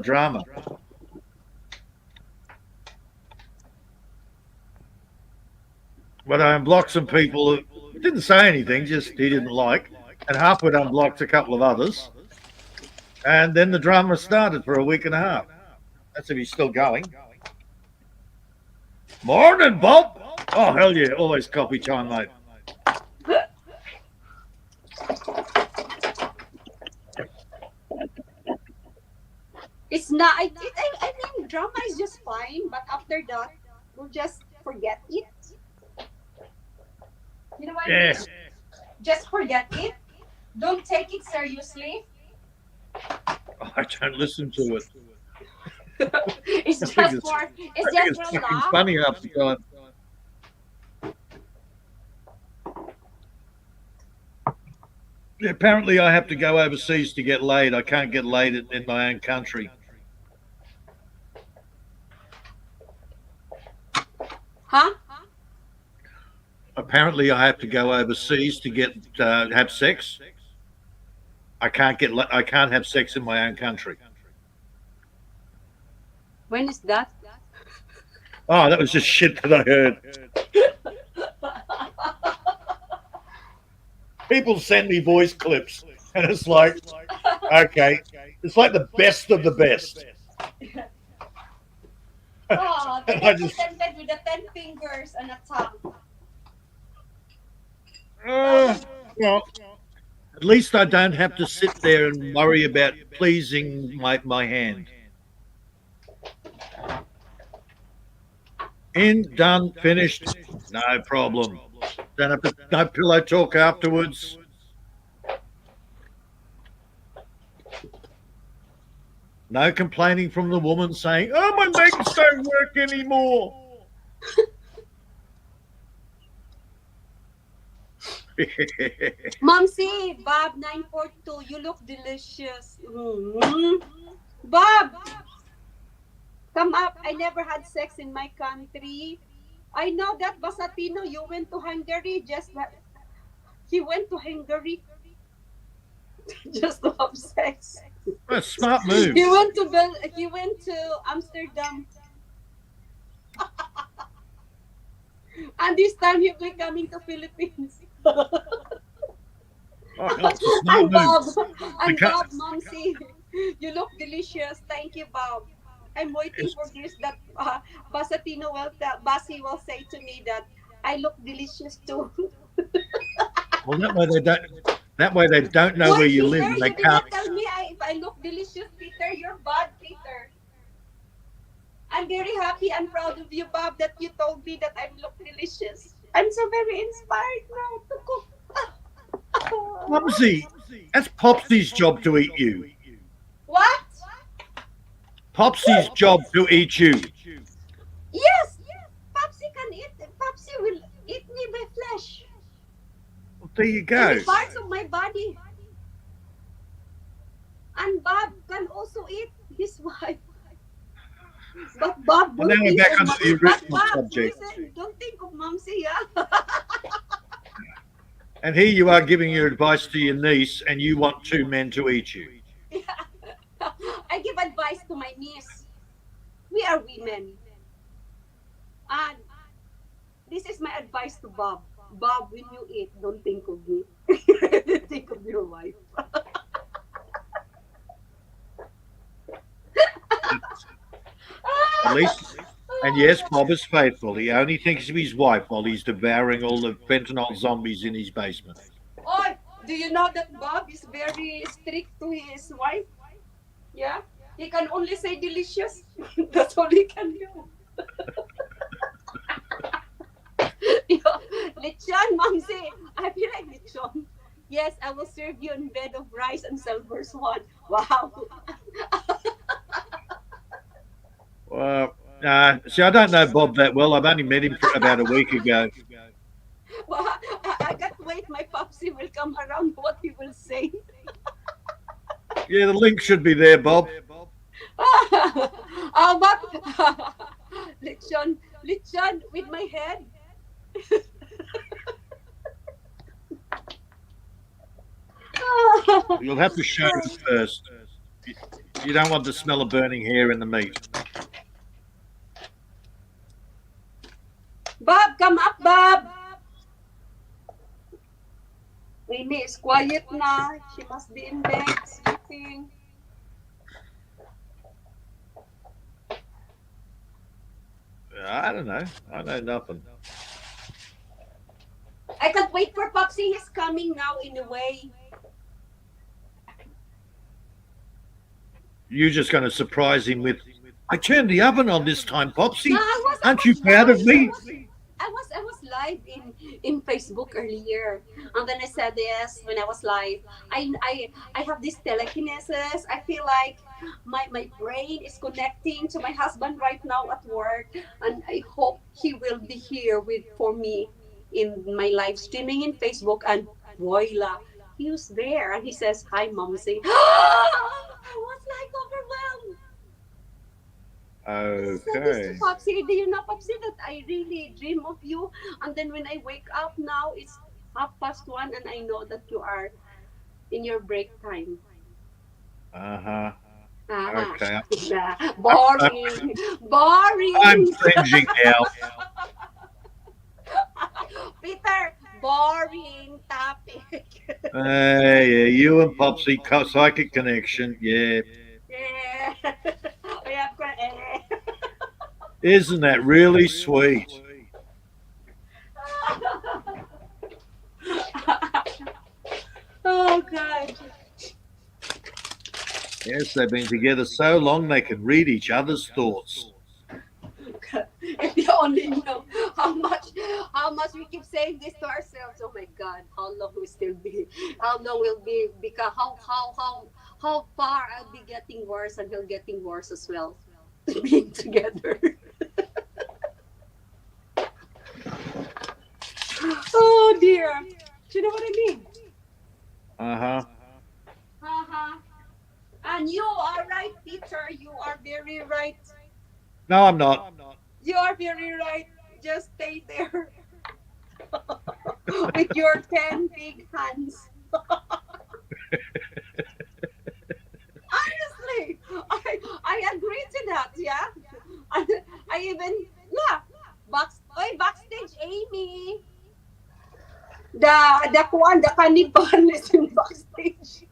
But I unblocked some people who didn't say anything, just he didn't like. And Harpwood unblocked a couple of others. And then the drama started for a week and a half. That's if he's still going. Morning, Bob. Oh, hell yeah. Always coffee time, mate. It's not. I mean, drama is just fine, but after that, we'll just forget it. You know what I Yeah. mean? Just forget it. Don't take it seriously. I don't listen to it. It's I just think it's, for. I It's think just it's for fucking laugh. funny half the time. Yeah, apparently, I have to go overseas to get laid. I can't get laid in my own country. Huh? Apparently, I have to go overseas to get have sex. I can't have sex in my own country. When is that? Oh, that was just shit that I heard. People send me voice clips, and it's like, okay, it's like the best of the best. Oh, they And I get just, contented with the 10 fingers and a tongue. Oh, uh, well, at least I don't have to sit there and worry about pleasing my hand. In, done, finished, no problem. Don't have to, no pillow talk afterwards. No complaining from the woman saying, "Oh, my legs don't work anymore." Momsy, Bob 942, you look delicious. Bob, come up. I never had sex in my country. I know that Basatino, you went to Hungary. He went to Hungary just to have sex. A smart move. He went to Amsterdam, and this time he'll be coming to Philippines. Oh, that's a smart And move. Bob, The and cu- Bob, Momsy, you look delicious. Thank you, Bob. I'm waiting for it's- this that Basi will say to me that I look delicious too. well, that way they don't know where Why, you live, Peter? and they You did can't. not tell me if I look delicious, Peter. You're bad, Peter. I'm very happy and proud of you, Bob, that you told me that I look delicious. I'm so very inspired now to cook. Mumsy, that's Popsy's job to eat you. What? Popsy's job to eat you. Yes, Popsy can eat. Popsy will eat me by flesh. Well, there you Any go. parts of my body. And Bob can also eat his wife. But Bob, And now don't we're think back of onto the But original Bob, subject. listen, don't think of Momsy, yeah? And here you are giving your advice to your niece, and you want two men to eat you. I give advice to my niece. We are women. And this is my advice to Bob. Bob, when you eat, don't think of me. Think of your wife. At least, and yes, Bob is faithful. He only thinks of his wife while he's devouring all the fentanyl zombies in his basement. Oh, do you know that Bob is very strict to his wife? Yeah? He can only say delicious. That's all he can do. Yeah. Lechon, Momsy. I feel like lechon. Yes, I will serve you in bed of rice and silver swan. Wow. See, I don't know Bob that well. I've only met him for about a week ago. Wow. I can't wait. My popsy will come around what he will say. Yeah, the link should be there, Bob. Oh, but lechon with my head. You'll have to show him first. You don't want the smell of burning hair in the meat. Bob, come up, Bob. Amy is quiet now. She must be in bed sleeping. I don't know. I know nothing. I can't wait for Popsy. He's coming now in a way. You're just going to surprise him with, "I turned the oven on this time, Popsy. No, I Aren't you was proud of live. me?" I was live in Facebook earlier, and then I said yes when I was live. I have this telekinesis. I feel like my brain is connecting to my husband right now at work, and I hope he will be here with for me in my live streaming in Facebook. And voila, he was there, and he says hi, Momsy. I was like overwhelmed. I said this to Okay. Popsy. Do you know, Popsy, that I really dream of you? And then when I wake up now, it's 1:30, and I know that you are in your break time. Uh huh. Okay. I'm, Boring. I'm Boring. cringing now. Peter, boring topic. Yeah, you and Popsy, psychic connection. Yeah. Yeah. Yeah, Isn't that really sweet? Oh God. Yes, they've been together so long they can read each other's thoughts. If you only know how much we keep saying this to ourselves. Oh my God, how long we still be? How long will be? Because how far I'll be getting worse and he'll getting worse as well. Being together. Oh dear. Do you know what I mean? Uh huh. Uh-huh. And you are right, Peter. You are very right. No, I'm not. You are very right. Just stay there with your 10 big hands. Honestly, I agree to that, yeah. I even, yeah. Backstage Amy. The cannibal is in backstage.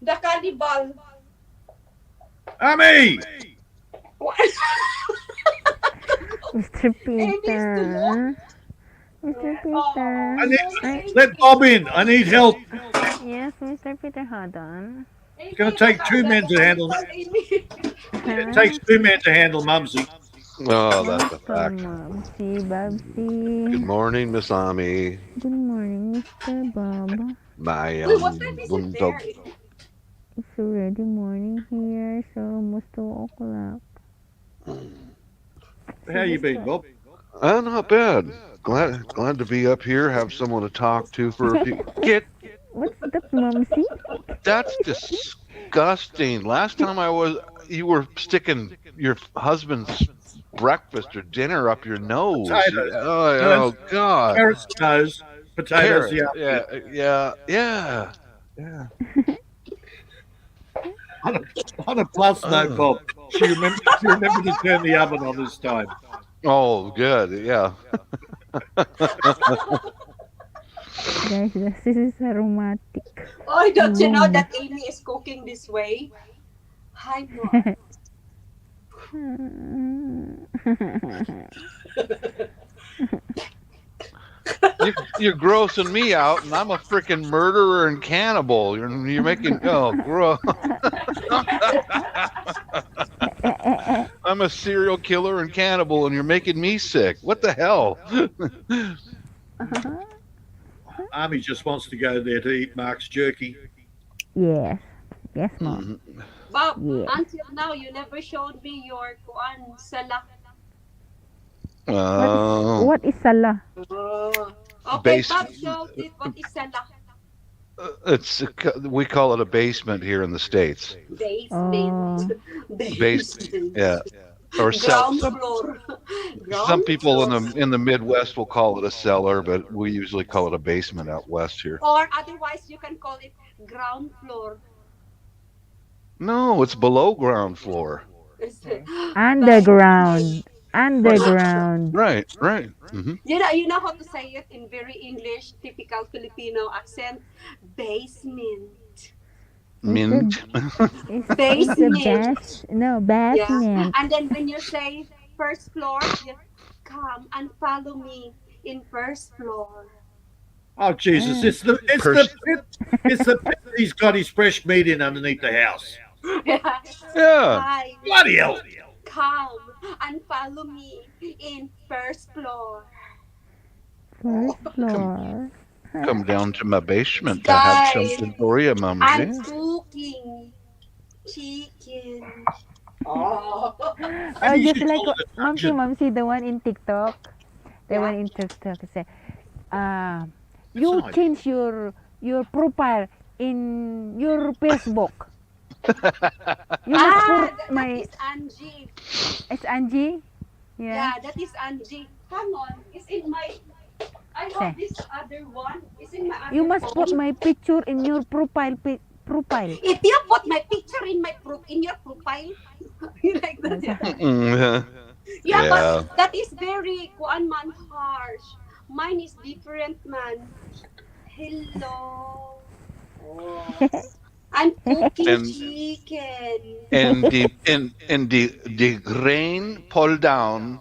The cannibal. Amy! What? Mr. Amy is too long. Peter. Mr. Oh, I Peter. need, let Bob in. I need help. Yes, Mr. Peter, hold on. It's going to take two men to handle. Amy. It takes two men to handle Mumsy. Oh, that's a Welcome, fact. Mumsy, Good Babsy. morning, Miss Ami. Good morning, Mr. Bob. My Wait, what time is it bunso. there? It's already morning here, so almost 2 o'clock. How you been, Bob? Not bad. Glad to be up here. Have someone to talk to for a few. What's that, Mumsy? That's disgusting. Last time you were sticking your husband's breakfast or dinner up your nose. Potatoes. Oh God. Carrots, nose, potatoes, Carrot. yeah. Yeah. On a plus note, Oh. Bob, she remembered to turn the oven on this time. Oh, good. Yeah. Guys, this is aromatic. Oh, don't you know that Amy is cooking this way? Hi, Mom. You're grossing me out, and I'm a freaking murderer and cannibal. You're making gross. I'm a serial killer and cannibal, and you're making me sick. What the hell? Army just wants to go there to eat Mark's jerky. Yes. Yes, Mom. Bob, Yeah. until now, you never showed me your kuan sala. What is Salah? Okay, Base- Bob showed it. What is sala? We call it a basement here in the States. Basement. Basement. Yeah. Or Ground some floor. some Ground people floor. in the Midwest will call it a cellar, but we usually call it a basement out west here. Or otherwise, you can call it ground floor. No, it's below ground floor. Underground. Underground. Right. Hmm. You know how to say it in very English, typical Filipino accent. Basement. Mint. It's the Basement. Yeah. basement. And then when you say first floor, you come and follow me in first floor. Oh Jesus! It's the pit he's got his fresh meat in underneath the house. Yeah. Hi, Bloody hell! come and follow me in first floor. First floor. Come down to my basement to have Guys, something for you, Mama. I'm cooking chicken. Oh. Oh, you just should like call it a dungeon. Momsy, the one in TikTok. The Yeah. one in TikTok say, you nice. change your profile in your Facebook. You must put That my is Angie. it's Angie. Yeah, Yeah. that is Angie. Hang on, it's in my. I Say. have this other one. It's in my You other must put phone. my picture in your profile. If you put my picture in in your profile, you like that, yeah. Mm, Yeah, but yeah. that is very kuan man harsh. Mine is different, man. Hello. Oh. I'm cooking And chicken. the grain pull down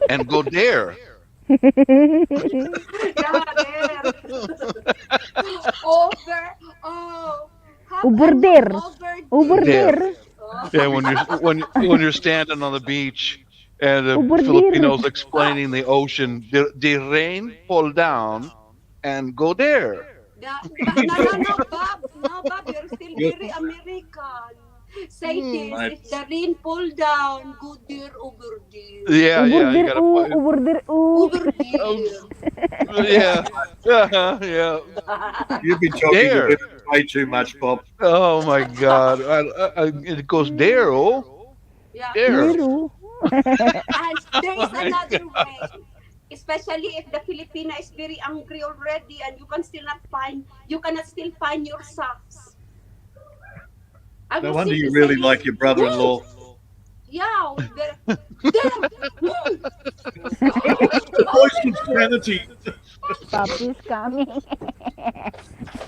and go there. Yeah, there. Over. Oh, have Over I know there. over Over there? There. there. Oh. Yeah, when you're standing on the beach and the Over there. Filipinos explaining the ocean, the rain pull down and go there. No, no, no, Bob. No, Bob, you're still You- very American. Say Hmm. this, Mate. if the rain pull down, go there, over there. Yeah, Over yeah, you there. gotta Oh, find. over there. Oh. Over there. Yeah, yeah, You've been talking to there. women way too much, Bob. Oh my God, it goes there. Oh, Yeah. there. There. Oh. And there is Oh my another God. way. Especially if the Filipina is very angry already and you cannot still find your socks. I No will wonder you simply really say like this. your brother-in-law. Yeah, there. Voice of sanity. Papi's coming.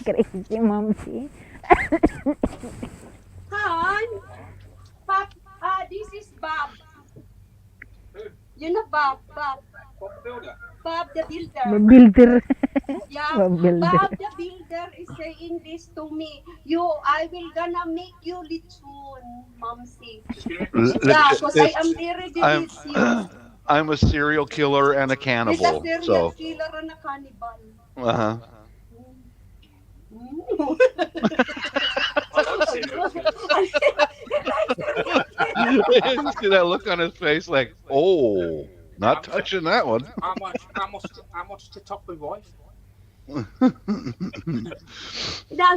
Crazy momsy. Han, Pop, this is Bob. You know Bob the builder. Builder. Yeah, Builder. Bob the builder is saying this to me. I will gonna make you lechon, Momsy. Yeah, because I am very I'm delicious. I'm a serial killer and a He's a cannibal. serial So, killer and a cannibal. uh-huh. Mm. See that look on his face, like, oh, not touching that one. How much to top my wife? Now,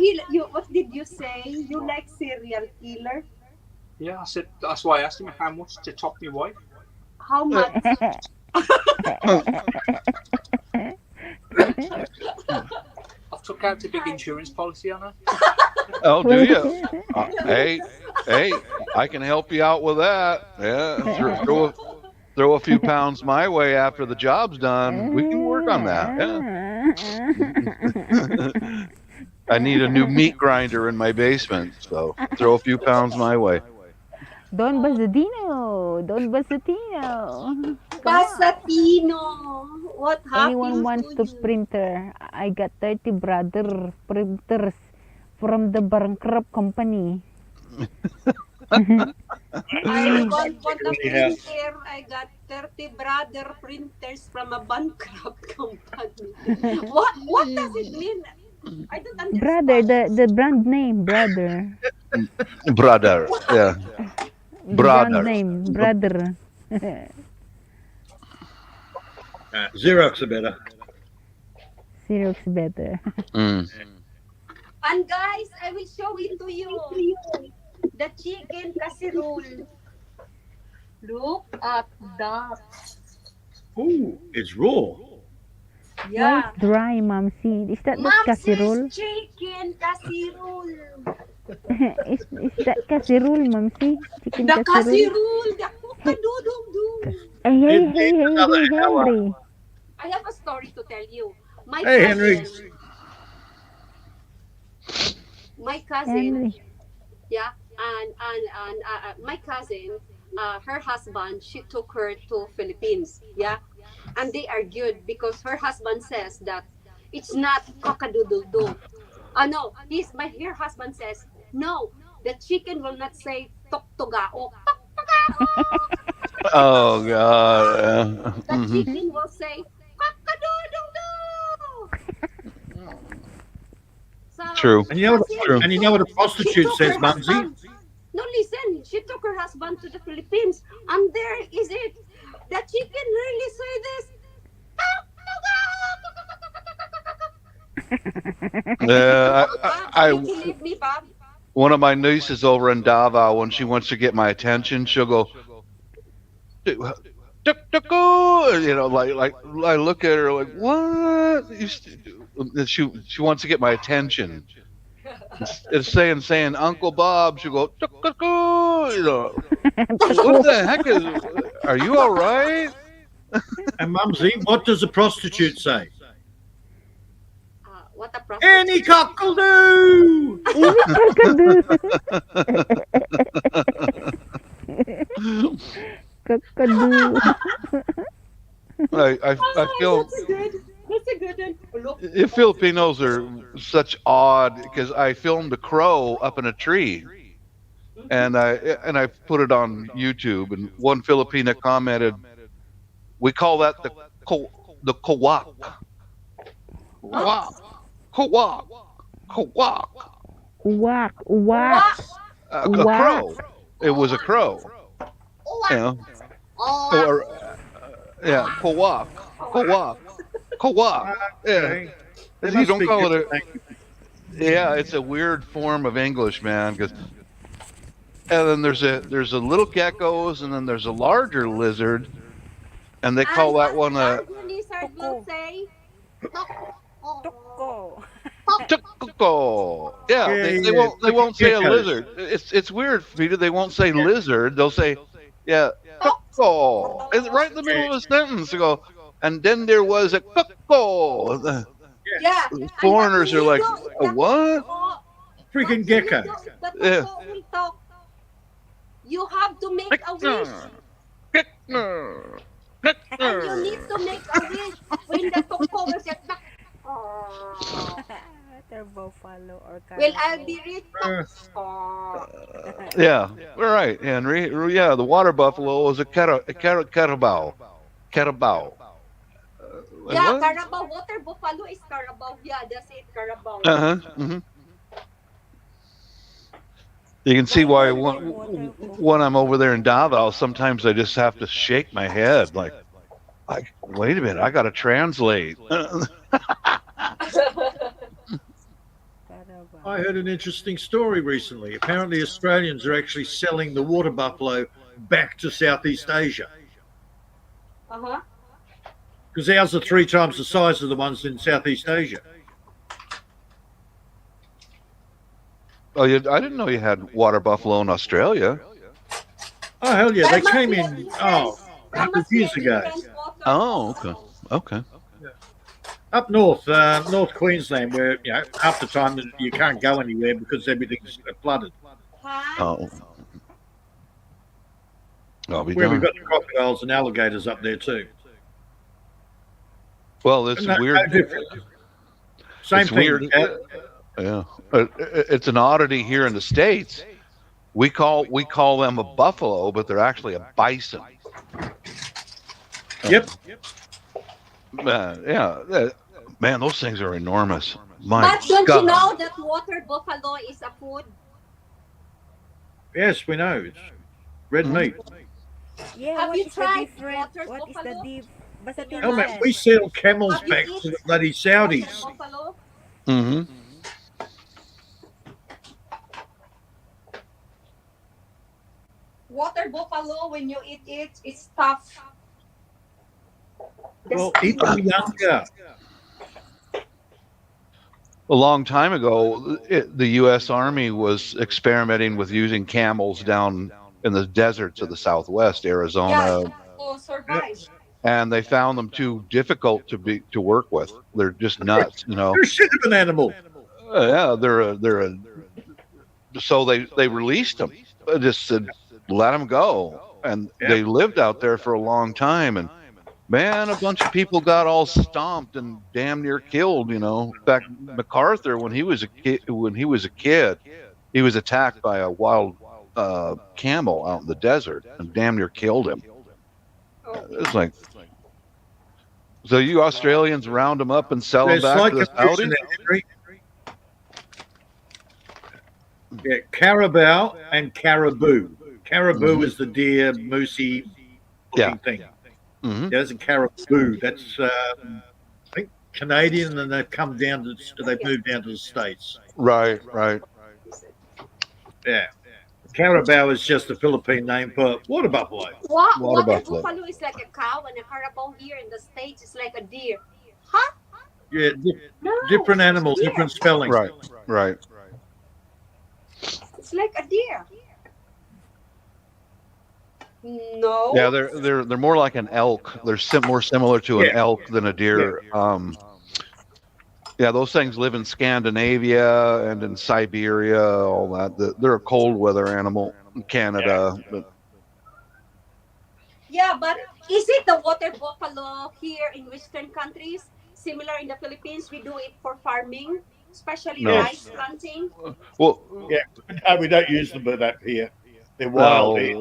what did you say? You like serial killer? Yeah, I said that's why I asked him how much to top my wife. How much? I've took out a big insurance policy on her. Oh, do you? Hey, I can help you out with that. Yeah, throw a few pounds my way after the job's done. We can work on that. Yeah. I need a new meat grinder in my basement, so throw a few pounds my way. Don Basadino. Don Basadino. Pasatino. What Anyone happened wants to to you? printer? I got 30 brother printers from the bankrupt company. I got the Yeah. printer. I got 30 brother printers from a bankrupt company. What does it mean? I don't understand. Brother, the brand name, brother. Brother, yeah. The Brother. brand name, brother. Xerox are better. Xerox better. Mm. And guys, I will show it to you. The chicken casserole. Look at that. Ooh, it's raw. Why Yeah. it's dry, Momsy? Is that not casserole? Mom's chicken casserole. is that casserole, Momsy? Chicken The casserole? casserole. The cook-a-doodle-doo. Hey, Another hour. Henry. I have a story to tell you. My Hey, cousin, Henry. my cousin, Henry. yeah, and my cousin, her husband, she took her to Philippines, yeah, and they argued because her husband says that it's not cock-a-doodle-doo. No, her husband says no. The chicken will not say tok-togao. Oh God. The Mhm. chicken will say cock-a-doodle-doo. So, True. And you know what? True. And you know what a she prostitute took says, her Mumsy? husband. No, listen. She took her husband to the Philippines, and there is it. The chicken really say this. Yeah, Bob, did you leave me, Bob? one of my nieces over in Davao, when she wants to get my attention, she'll go, You know, like I look at her like, what? And she wants to get my attention. It's saying Uncle Bob. She go, you know, what the heck is? Are you all right? And Mumsy, what does a prostitute say? What a prostitute. Any cockle do. Kakadu. I feel That's a good. That's a good one. Look. if Filipinos are such odd because I filmed a crow up in a tree and I put it on YouTube and one Filipina commented, "We call that the kawak, kawak, kawak, kawak." Uwak. Uwak. A What? crow. It was a crow. You know, Oh, or yeah, kawak, kawak, kawak. Yeah, Okay. They you must don't be call it good a. language. Yeah, it's a weird form of English, man. And then there's a little geckos, and then there's a larger lizard, and they call that one a The lizard will say, Toko. tucko. Yeah, Yeah, they yeah, won't say a geckos. lizard. It's weird, Peter. They won't say lizard. They'll say yeah, tucko. It's right in the middle of a sentence. They go, and then there was a tucko. yeah. Foreigners are like, "Oh, a what? Freaking gecko. The Yeah. Toko will talk. You have to make a wish. And you need to make a wish when the Toko will say, "Oh, Water buffalo or will I be rich?" Uh, Oh. Yeah, right, Henry. Yeah, the water buffalo is a carabao. Carabao. Yeah, What? Carabao. Water buffalo is Carabao. Yeah, that's it, Carabao. Uh-huh. hmm You can see why when I'm over there in Davao, sometimes I just have to shake my head, like, wait a minute, I got to translate. I heard an interesting story recently. Apparently, Australians are actually selling the water buffalo back to Southeast Asia Uh-huh. because ours are 3 times the size of the ones in Southeast Asia. Oh, I didn't know you had water buffalo in Australia. Oh, hell yeah. They That must came be a in, different- oh, that 100 must be a years ago. different water. Oh, okay. Okay. Up north, North Queensland, where, you know, half the time you can't go anywhere because everything's flooded. Huh? Oh. I'll be Where we've done. got the crocodiles and alligators up there too. Well, it's No, weird. no different. Same It's thing. weird. Yeah, it's an oddity here in the States. We call them a buffalo, but they're actually a bison. Yep. Man, those things are enormous. My But don't God. you know that water buffalo is a food? Yes, we know. It's red meat. Yeah, Have what you is tried the difference? water What is the buffalo? deep? Basta Oh, man, tingnan. we sell camels Have you back to eaten the bloody Saudis. Water buffalo? hmm Water buffalo, when you eat it, it's tough. Well, eat them younger. A long time ago, the U.S. Army was experimenting with using camels down in the deserts of the Southwest, Arizona, Yeah, to survive. and they found them too difficult to work with. They're just nuts, you know. You're a shit of an animal. Yeah, so they released them. Just said let them go, and they lived out there for a long time. And man, a bunch of people got all stomped and damn near killed. You know, in fact, MacArthur, when he was a kid, he was attacked by a wild camel out in the desert and damn near killed him. It's like, so you Australians round them up and sell them There's back like to the a fiction Saudis? there, Henry. Yeah, carabao and caribou. Caribou is the deer, moosey looking thing. hmm Yeah, there's a caribou. That's I think Canadian, and they've come down to they've moved down to the States. Right, right. Yeah. Carabao is just a Philippine name for water buffalo. What Water water buffalo. buffalo is like a cow, and a carabao here in the States is like a deer. Huh? Yeah, No, different it's animals, deer. different spelling. Right, right. It's like a deer. No. Yeah, they're more like an elk. They're more similar to an Yeah. elk than a deer. Yeah, those things live in Scandinavia and in Siberia, all that. They're a cold weather animal in Canada. But Yeah, but is it the water buffalo here in Western countries? Similar in the Philippines, we do it for farming, especially No. rice planting. well, Yeah, no, we don't use them with that here. They're wild here.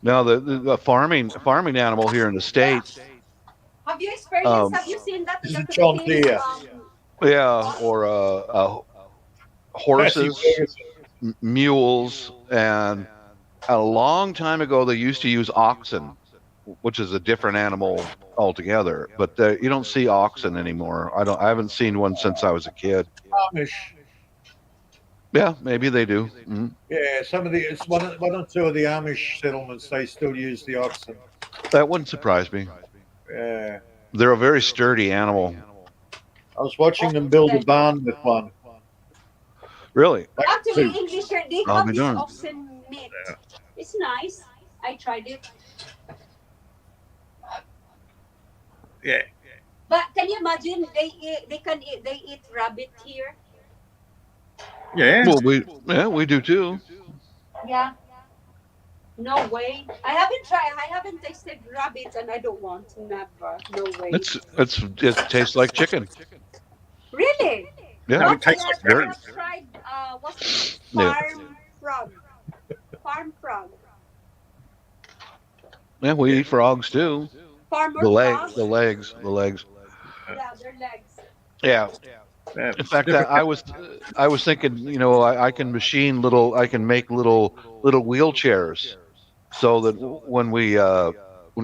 Now the farming animal here in the States, Have you experienced? Um, Have you seen that in the Isn't John Philippines? Deere? yeah, or horses, Patsy Ferguson. mules, and a long time ago they used to use oxen, which is a different animal altogether. But you don't see oxen anymore. I haven't seen one since I was a kid. Amish. Yeah, maybe they do. Mhm. Yeah, some of the it's one or two of the Amish settlements they still use the oxen. That wouldn't surprise me. Yeah, They're a very sturdy animal. I was watching them build a barn with one. Really? Like Actually, two. English here they I'll have be this darned. oxen meat. It's nice. I tried it. Yeah, But can you imagine they eat rabbit here? yeah. Well, we do too. Yeah. No way. I haven't tried. I haven't tasted rabbit, and I don't want. Never. No way. It tastes like chicken. Really? Yeah. No, it tastes like I dirt. have tried. What's it? Yeah. Farm frog? Farm frog. Yeah, we eat frogs too. Farmer The frog. legs. Yeah, their legs. Yeah. Yeah, In fact, different- I was thinking, I can I can make little wheelchairs, so that when we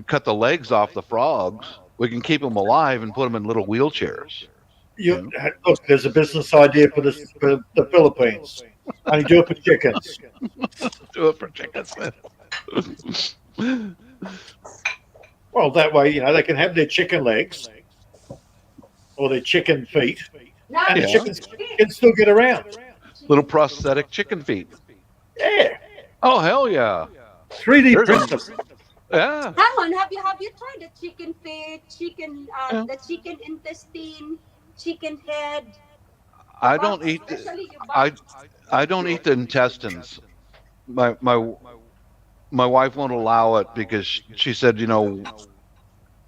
cut the legs off the frogs, we can keep them alive and put them in little wheelchairs. look, there's a business idea for the Philippines. Only do it for chickens. Do it for chickens. Well, that way, they can have their chicken legs or their chicken feet, Now, and Yeah. the chickens can still get around. Little prosthetic chicken feet. Yeah, Oh hell yeah! 3D There's print them. Yeah. hang on. Have you tried the chicken feet, Yeah. the chicken intestine, chicken head? I don't eat. Especially you buy- I don't eat the intestines. My wife won't allow it because she said,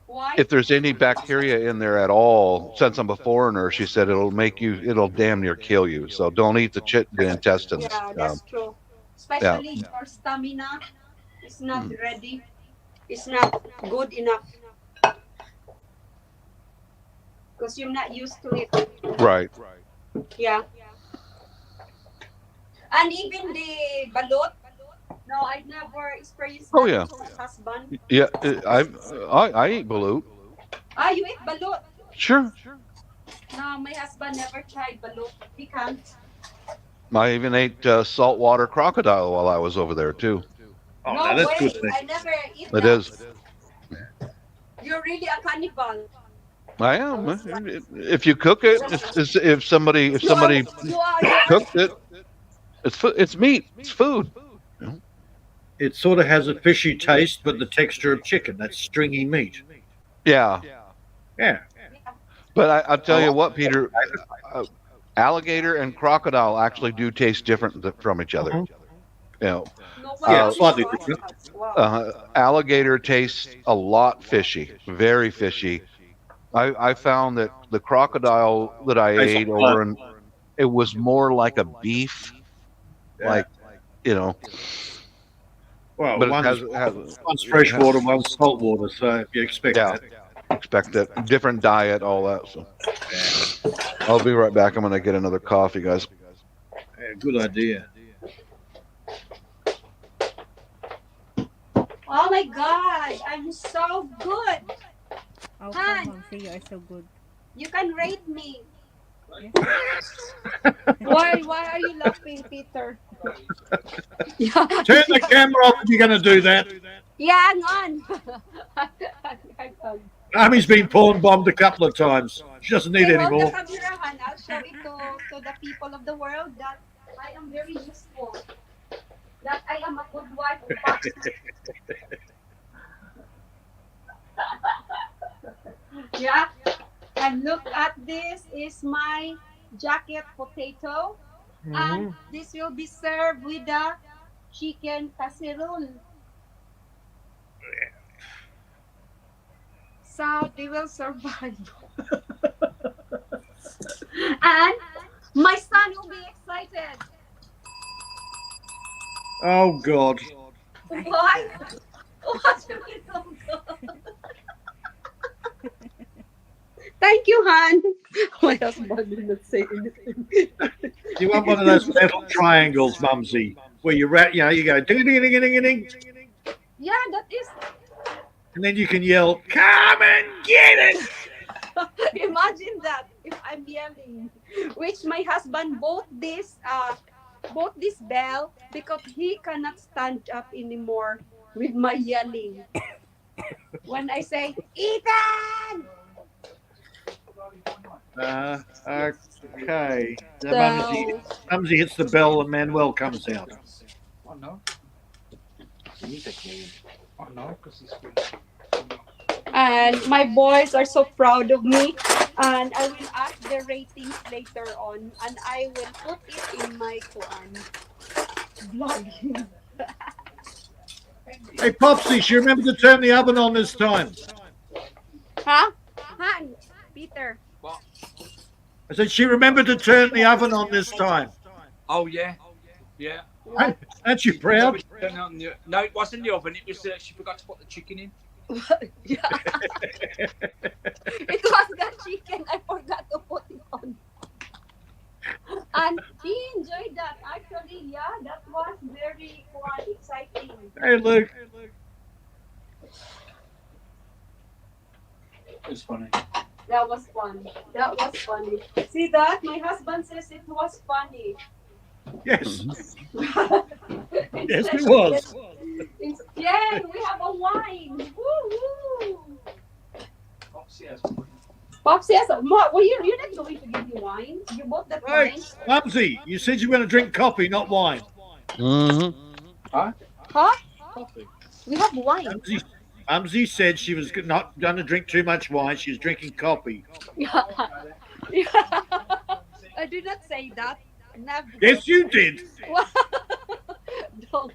Why? if there's any bacteria in there at all, since I'm a foreigner, she said it'll damn near kill you. So don't eat the intestines. Yeah, that's true. Especially your stamina is not ready. It's not good enough. Because you're not used to it. Right. Yeah. And even the balut. No, I never experienced Oh, that yeah. with my husband. Yeah. I eat balut. Ah, you eat balut? Sure. No, my husband never tried balut. He can't. I even ate saltwater crocodile while I was over there too. Oh, No no, that's way. good. Thing. I never eat It that. is. You're really a cannibal. I am. If you cook it, if somebody You are cooked it, it's meat. It's food. It sort of has a fishy taste, but the texture of chicken. That's stringy meat. Yeah. Yeah. But I'll tell you what, Peter, alligator and crocodile actually do taste different from each other. Mhm. No Yeah, way. slightly different. Wow. Alligator tastes a lot fishy, very fishy. I found that the crocodile that I Tastes ate like over in, it was more like a beef, Yeah. like, Well, but it one's freshwater, one's saltwater, so you expect Yeah. that. expect that different diet, all that. So I'll be right back. I'm gonna get another coffee, guys. Yeah, good idea. Oh my God, I'm so good. Oh, Hi. come on, say you are so good. You can rate me. Why are you laughing, Peter? Yeah, Turn the camera off if you're going to do that. yeah, hang on. Amy's been porn bombed a couple of times. She doesn't need Okay, any hold the more. camera, Han. I'll show it to the people of the world that I am very useful. That I am a good wife. Yeah. And look at this is my jacket potato. And this will be served with the chicken casserole. So they will survive. And my son will be excited. Oh, God. Why? What do you mean, oh God? Thank you, Han. My husband did not say anything. You want one of those metal triangles, Mumsy, where you go ding ding ding ding ding, Yeah, that is. and then you can yell, "Come and get it!" Imagine that if I'm yelling, which my husband bought this bell because he cannot stand up anymore with my yelling. When I say Ethan, Okay. so, Mumsy hits the bell and Manuel comes out. Oh no. Oh no, because he's good. and my boys are so proud of me, and I will ask the ratings later on, and I will put it in my blog. Hey, Popsy, she remembered to turn the oven on this time. Huh? Han, Peter. What? I said she remembered to turn the oven on this time. Oh yeah. Yeah. What? Aren't you proud? No, it wasn't the oven. It was she forgot to put the chicken in. Yeah. It was the chicken. I forgot to put it on. And he enjoyed that. Actually, yeah, that was very quite exciting. Hey, Luke. It was funny. That was fun. That was funny. See that? My husband says it was funny. Yes. Yes, it was. Yay, we have a wine. Woo-hoo. Popsy has Popsy, yes. You're not going to give me wine. You bought that Hey, wine. Mumsy, you said you were going to drink coffee, not wine. Mm-hmm. Huh? coffee. We have wine. Mumsy said she was not going to drink too much wine. She was drinking coffee. Yeah. I did not say that. Never. Yes, you did. Don't.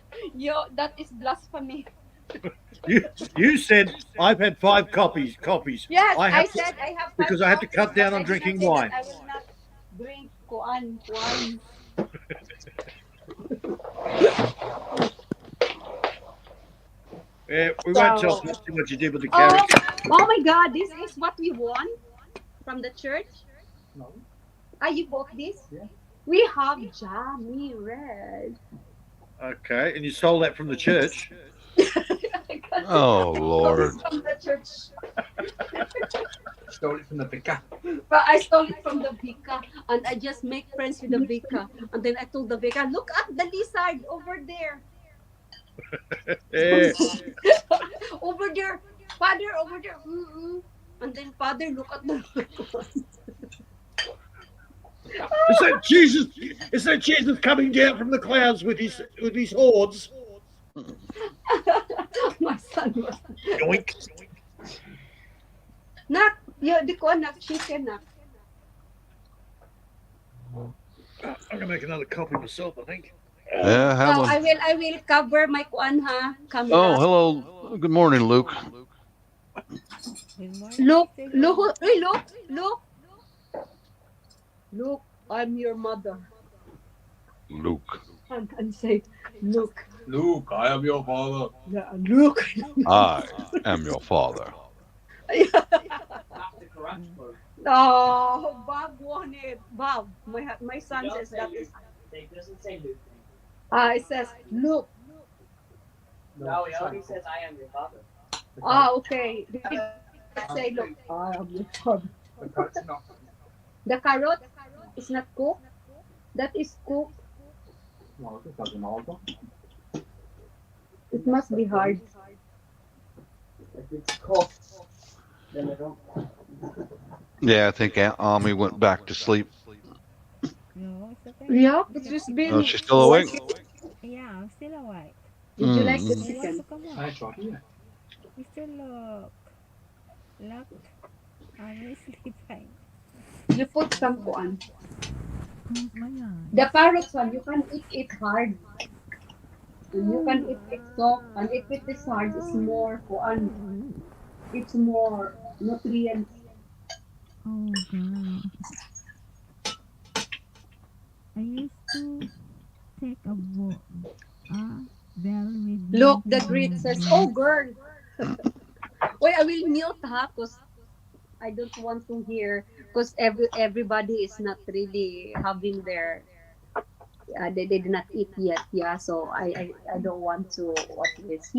That is blasphemy. You said I've had 5 copies. Yes, I I have said I have because I had to cut down on drinking wine. I will not drink wine. Yeah, we won't tell Popsy what you did with the carrots. Oh my God! This is what we won from the church. No. You bought this? Yeah. We have Jammy Red. Okay, and you stole that from the church. Oh, Lord. From the church. Stole it from the vicar. But I stole it from the vicar, and I just make friends with the vicar. And then I told the vicar, "Look at the lizard over there, Yeah. over there, Father, over there." And then Father, look at the. Is that Jesus? Is that Jesus coming down from the clouds with his hordes? My son was. Yoink. Nak, di ko nak chicken nak. I'm gonna make another copy myself, I think. Yeah, have So one. I will cover my kuan ha. Camera. Oh, hello. Good morning, Luke. Look, look, I'm your mother. Luke. And say, look. Luke, I am your father. Yeah, look. I am your father. Oh, Bob won it. Bob, my son says that is. It doesn't say Luke. It says, look. No, it only says I am your father. Okay. Say, look, I am your father. The carrot's not. The carrot? It's not cooked. That is cooked. No, det doesn't matter. It must be hard. If it's cooked, then I don't. Yeah, I think Aunt Ami went back to sleep. No, it's okay. Yeah, it's Mr. just Peter. Oh, been. she's still awake? Yeah, I'm still awake. Did you like the Mm. You want to chicken? come I on? tried it. Mr. Look, I'm sleeping. You put some kuan. Close my eyes. The carrots one, you can eat it hard. And you can eat it soft. And if it is hard, it's more kuan. It's more nutrients. Oh, girl. I used to take a bell with Look, the grit says, oh girl. Wait, I will mute ha, because I don't want to hear. Because everybody is not really having their. They did not eat yet, yeah. So I don't want to what is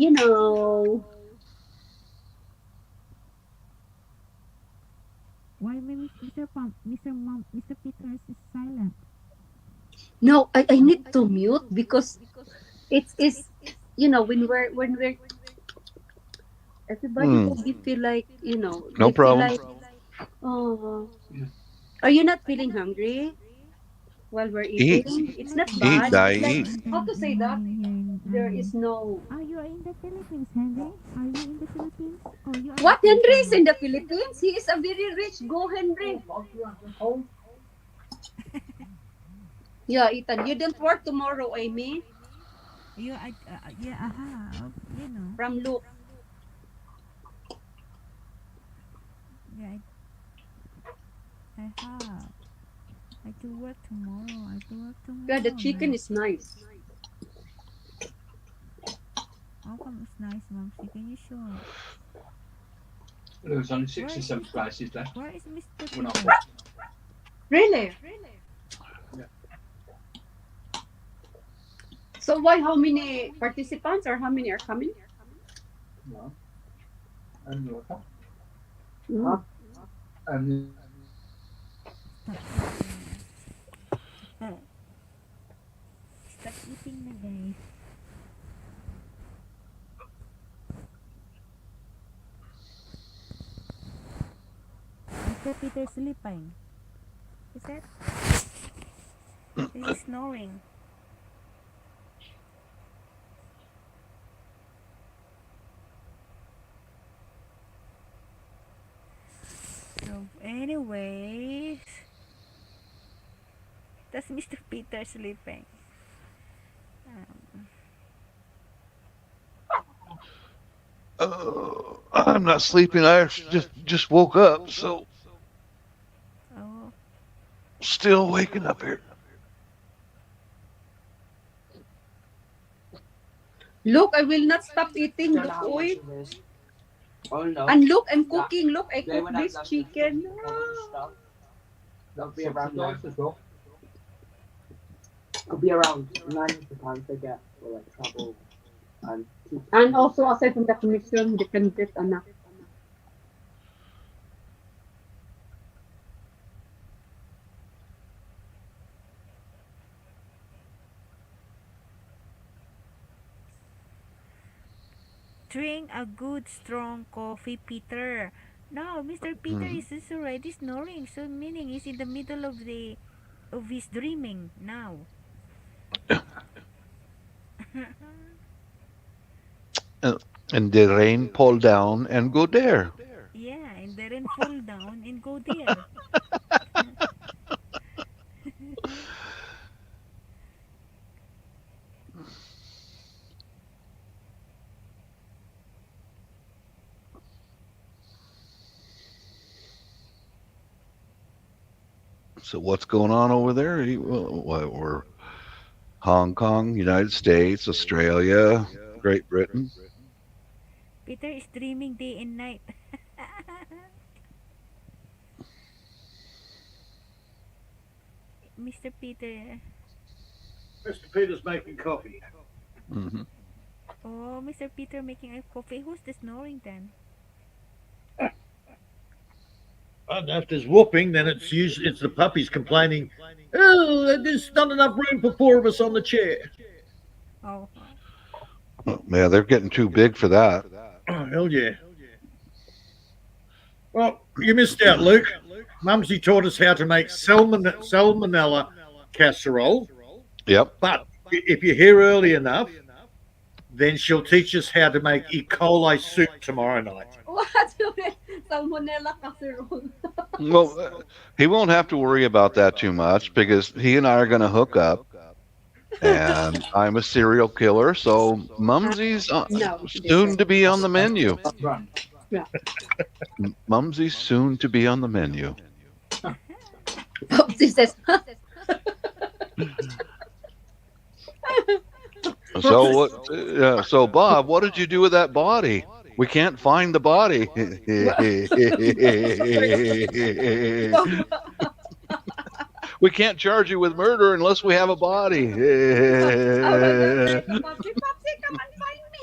Why Mr. Peters is silent? No, I need to mute because it's when we're everybody Hmm. will be feel like No they feel problem. like, oh, are you not feeling hungry while we're Eat. eating? It's not Eat, bad. Dai, It's like, eat. how to say that? There is no. Are you in the Philippines, Henry? Are you in the Philippines? Or you are What Henry is in the Philippines? He is a very rich. Go Henry. Yeah, Ethan. You don't work tomorrow, Amy. I have, From Luke. yeah, I have. I do work tomorrow. Yeah, the chicken is nice. How come it's nice, Mom? Can you show? There was only 67 places left Where is Mr. when I Peter? left. Really? So why? How many participants or how many are coming? No. And look up. Mm. And Stop eating na, guys. Mr. Peter sleeping. Is that? He's snoring. So, anyways, that's Mr. Peter sleeping. I'm not sleeping. I actually just woke up, so Oh, still waking up here. Look, I will not stop eating. Look, How oy. much it is. Oh no. And look, I'm cooking. Look, I They cook went out this last chicken. week, stuff. that's be around $60 as well. Could be around 90 pounds they get for like travel and And also, aside from the commission, they can get anak. drink a good strong coffee, Peter. No, Mr. Peter is already snoring. So meaning he's in the middle of his dreaming now. And the rain fall down and go there. Yeah, and then fall down and go there. So what's going on over there? We're Hong Kong, United States, Australia, Great Britain. Peter is dreaming day and night. Mr. Peter. Mr. Peter's making coffee. Hmm. Oh, Mr. Peter making a coffee. Who's the snoring then? And if there's whooping, then it's the puppies complaining. Oh, there's not enough room for 4 of us on the chair. Oh, Yeah, they're getting too big for that. Oh, hell yeah. Well, you missed out, Luke. Mumsy taught us how to make salmonella casserole. Yep. But if you're here early enough, then she'll teach us how to make E. coli soup tomorrow night. What? Salmonella casserole. Well, he won't have to worry about that too much because he and I are going to hook up. And I'm a serial killer, so Mumsy's No. soon to be on the menu. Run. Mumsy's soon to be on the menu. She says, So what? So Bob, what did you do with that body? We can't find the body. We can't charge you with murder unless we have a body. Popsy, come and find me.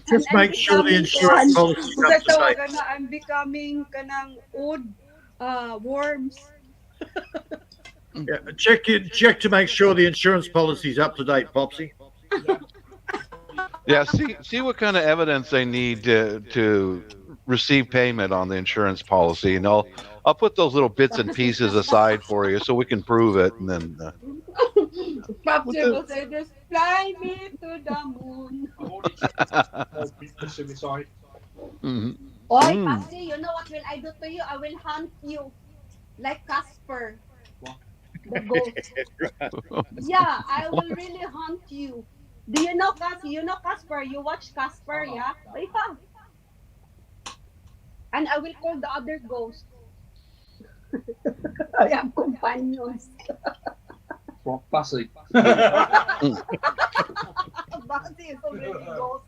Just And make I'm sure the becoming insurance one. policy is up to Kasi date. I'm becoming kanang old worms. Yeah, check to make sure the insurance policy's up to date, Popsy. Yeah, see what kind of evidence they need to receive payment on the insurance policy. And I'll put those little bits and pieces aside for you so we can prove it. And then Popsy will say this, fly me to the moon. I've already checked for suicide. mhm. Oi, Mm. Popsy, you know what will I do to you? I will hunt you. Like Casper. What? The ghost. Yeah, I will really hunt you. Do you know Casper? You watch Casper, yeah? Yeah. And I will call the other ghost. I have companions. What? Bassy. Basti is already ghost.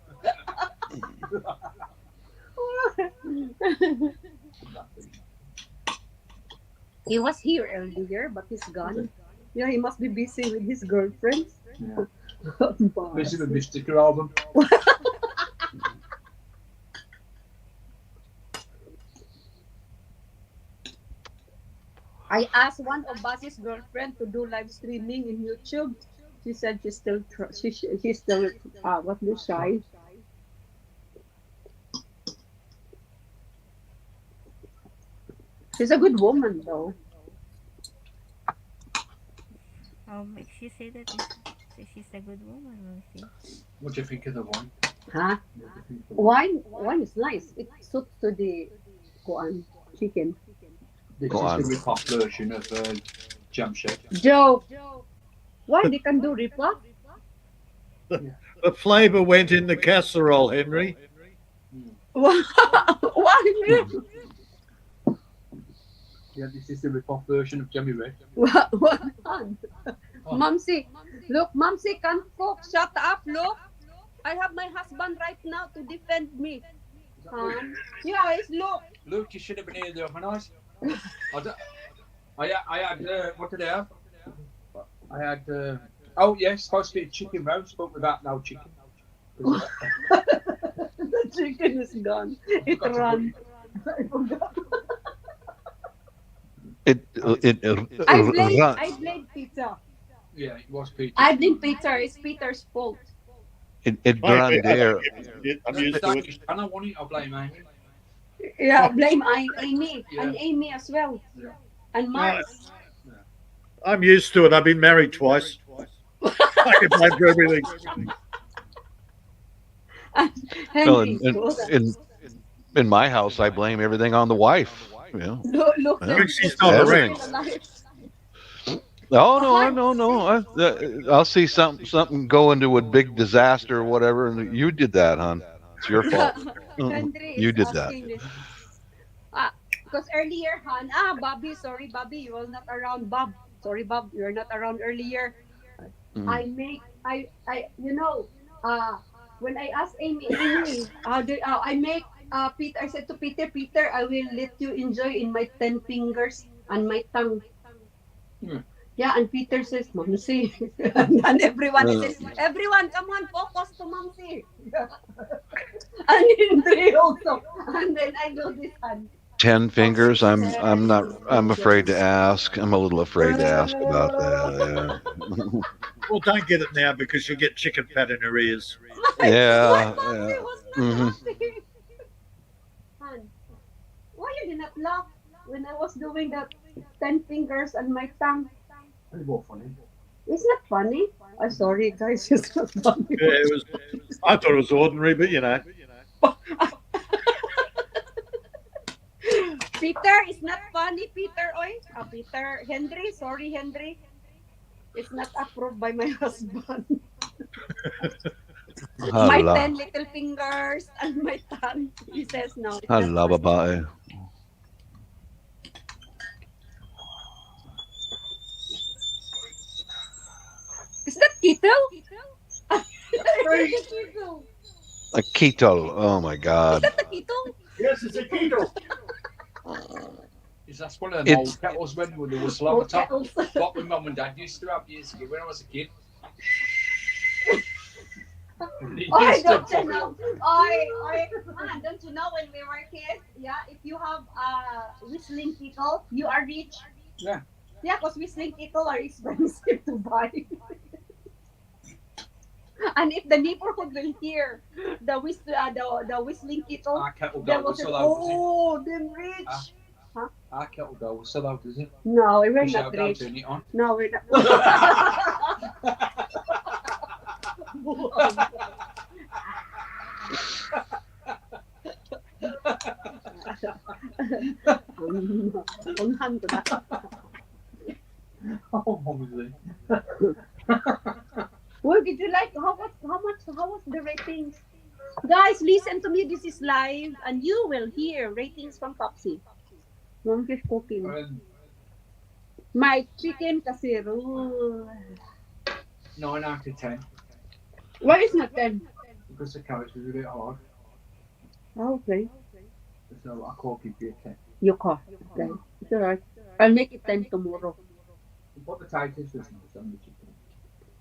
He was here earlier, but he's gone. Yeah, he must be busy with his girlfriend. Yeah. Basti. Busy with my sticker album. I asked one of Basi's girlfriend to do live streaming in YouTube. She said she's still shy. She's a good woman though. Makes you say that she's a good woman, Lucy. What do you think of the wine? Huh? What do you think of the wine? Wine is nice. It suits to the chicken. This Go is on. the rip-off version of Jamshed. Joe, why they can do rip-off? The flavour went in the casserole, Henry. Why? Yeah, this is the rip-off version of Jammy Red. What? Mumsy, look, Mumsy can cook. Shut up, look. I have my husband right now to defend me. Yes, look. Luke, you should have been here the other night. I had what did I have? I had oh yes, supposed to be a chicken roast, but without no chicken. The chicken is gone. It Forgot to ran. I blame Peter. Yeah, it was Peter. I blame Peter. It's Peter's fault. It run there. I'm used to it. I don't want it. I blame Amy. Yeah, blame Amy Yeah. and Amy as well, Yeah. and Mark. I'm used to it. I've been married twice. I can blame for everything. Well, Henry, in my house, I blame everything on the wife. You know. look. She's not Everything. around. No. I'll see something go into a big disaster or whatever, and you did that, hon. It's your fault. Henry You is did that. asking this. Because earlier, Han, Bobby, sorry, Bobby, you were not around, Bob. Sorry, Bob, you were not around earlier. Mm. When I asked Amy, I make, Peter, I said to Peter, I will let you enjoy in my 10 fingers and my tongue. Yeah, and Peter says, Mumsy. And everyone says, everyone, come on, focus to Mumsy. And Henry also. And then I do this, and 10 fingers. I'm not. I'm afraid to fingers. ask. I'm a little afraid to ask about that. Well, don't get it now because you'll get chicken fat in her ears. Yeah. Why Popsy Yeah. was not Hmm. laughing? Han, why you did not laugh when I was doing that 10 fingers on my tongue? Pretty more funny. It's not funny. I'm sorry, guys. It's not funny. Yeah, it was. I thought it was ordinary, but you know. Peter, it's not funny, Peter. Oy. Peter. Henry, sorry, Henry. It's not approved by my husband. My Hala. 10 little fingers and my tongue. He says no. It's Hala not funny. babae. Is that Kito? A keto. Oh my Is God. that the Kito? Yes, it's a keto. Is that's one of them It's- old kettles when they were slow at top? Hotels. What my mum and dad used to have years ago when I was a kid. They Oh, used to don't you pop- know? Don't you know when we were kids? Yeah, if you have a whistling kettle, you are rich. Yeah. Yeah, because whistling kettle are expensive to buy. And if the neighborhood will hear the whistling kettle, Our kettle they bell will was say, so loud, was it? "Oh, them rich." Our kettle bell was so loud, is it? No, we're Push not out down, rich. turn it on. No, we're not. Unhan ko na. Oh, obviously. Well, did you like how was the ratings? Guys, listen to me. This is live, and you will hear ratings from Popsy. Monkey's cooking. My chicken casserole. 9 out of 10 Why is not 10? because the carrots was a bit hard. Okay. So I can't give you a 10. You call. Okay. It's alright. I'll make it 10 tomorrow. But the potatoes was nice on the chicken.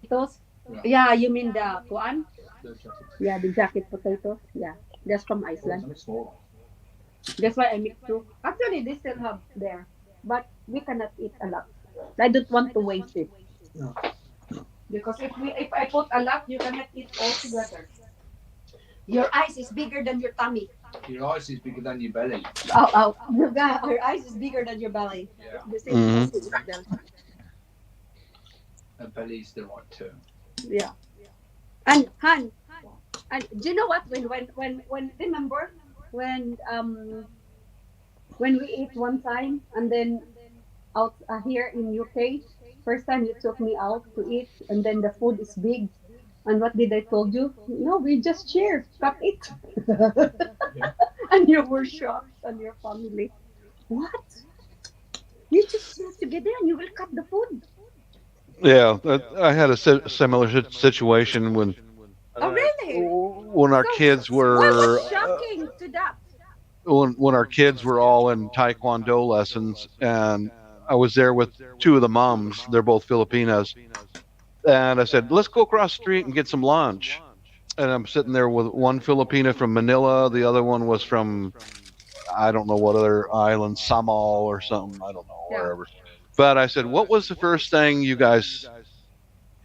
Potatoes? Yeah, you mean the kuan? The jacket. Yeah, the jacket potatoes. Yeah. That's from It was Iceland. a bit small. That's why I mix two. Actually, they still have there. But we cannot eat a lot. I don't want to waste it. No. Because if I put a lot, you cannot eat all together. Your eyes is bigger than your tummy. Your eyes is bigger than your belly. Oh. Your eyes is bigger than your belly. Yeah. The same Mhm. thing. And belly's the right term. Yeah. And Han, and do you know what? When remember when we ate one time and then out here in UK, first time you took me out to eat and then the food is big. And what did I told you? No, we just share, cut it. Yeah. And you were shocked and your family. What? You just share together and you will cut the food. Yeah. I had a similar situation Oh really? when our kids What were was shocking to that? when our kids were all in Taekwondo lessons, and I was there with two of the moms. They're both Filipinas. And I said, let's go across the street and get some lunch. And I'm sitting there with one Filipina from Manila. The other one was from, I don't know what other island, Samal or something. I don't know, Yeah. wherever. But I said, what was the first thing you guys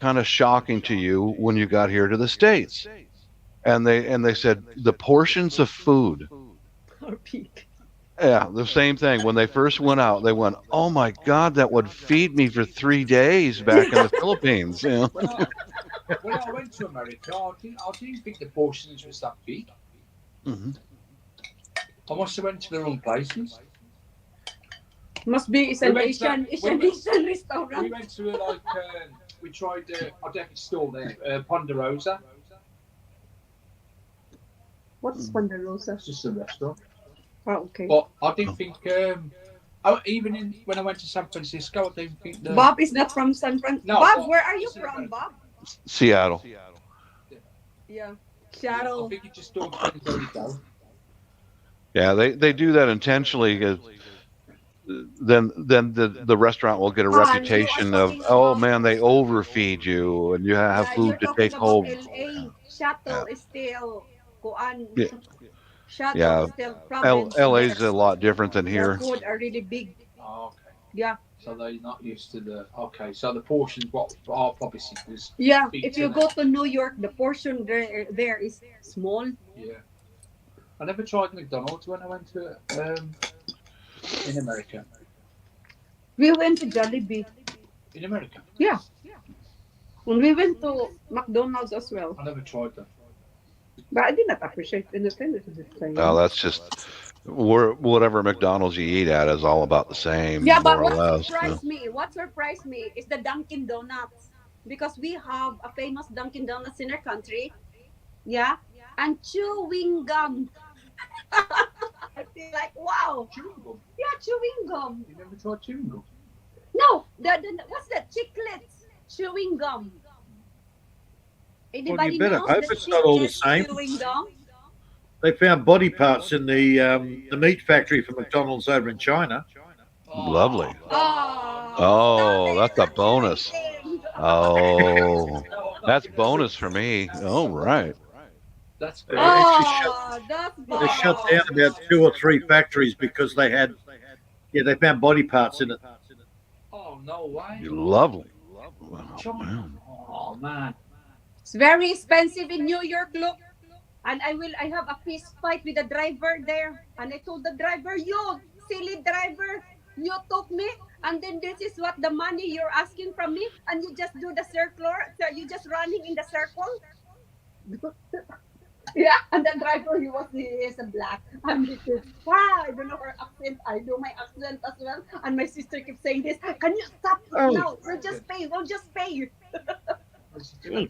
kind of shocking to you when you got here to the States? And they said, the portions of food. Or peak. Yeah, the same thing. When they first went out, they went, "Oh my God, that would feed me for 3 days back in the Philippines." You know? When I went to America, I didn't think the portions was that big. Mhm. I must have went to the wrong places. Must be it's an We went Asian to- Asian we- Asian We restaurant. went to we tried, I don't know if it's still there, Ponderosa. What's Ponderosa? It's just a restaurant. Oh, okay. But I didn't think, even when I went to San Francisco, I didn't think the... Bob is not from San Francisco. No, Bob, Bob- where are you San from, Fran- Bob? Seattle. Yeah. I Seattle. think it just all depends where you go. Yeah, they do that intentionally. 'Cause then the restaurant will get a Ah, and you are reputation of, talking oh about- man, they overfeed you and you have Yeah, food you're to talking take about home. LA. Shuttle is still kuan. Yeah. Yeah, Shadow province. LA's Their, a lot different than their here. food are really big. Oh, okay. Yeah. So they're not used to the. Okay, so the portions what are obviously was Yeah. big If to you them. go to New York, the portion there is small. Yeah. I never tried McDonald's when I went to in America. We went to Jollibee. In America, Yeah. And we went to McDonald's as well. I never tried them. But I did not appreciate anything. It's the same. No, that's just whatever McDonald's you eat at is all about the same, Yeah, but more or what less. surprised me, is the Dunkin' Donuts. Because we have a famous Dunkin' Donuts in our country. Yeah. And chewing gum. I feel like, wow. Chewing gum. Yeah, chewing gum. You never tried chewing gum? No, what's that? Chiclets. Chewing gum. Anybody you better knows hope the it's not all the Chiclets same. chewing gum? They found body parts in the meat factory for McDonald's over in China. Lovely. Oh, Oh, stop that's a it. bonus. Oh, that's bonus for me. Oh, right. That's They great. actually Oh, that's They shut down about 2 or 3 factories because they found body parts in it. Oh no way. Lovely. China. Oh man. It's very expensive in New York, look. And I have a fist fight with the driver there. And I told the driver, you silly driver, you took me. And then this is what the money you're asking from me. And you just do the circle. So you just running in the circle. Yeah, and the driver, he is a black. And he says, wow, I don't know her accent. I do my accent as well. And my sister keeps saying this, can you stop Oh. now? We'll just pay.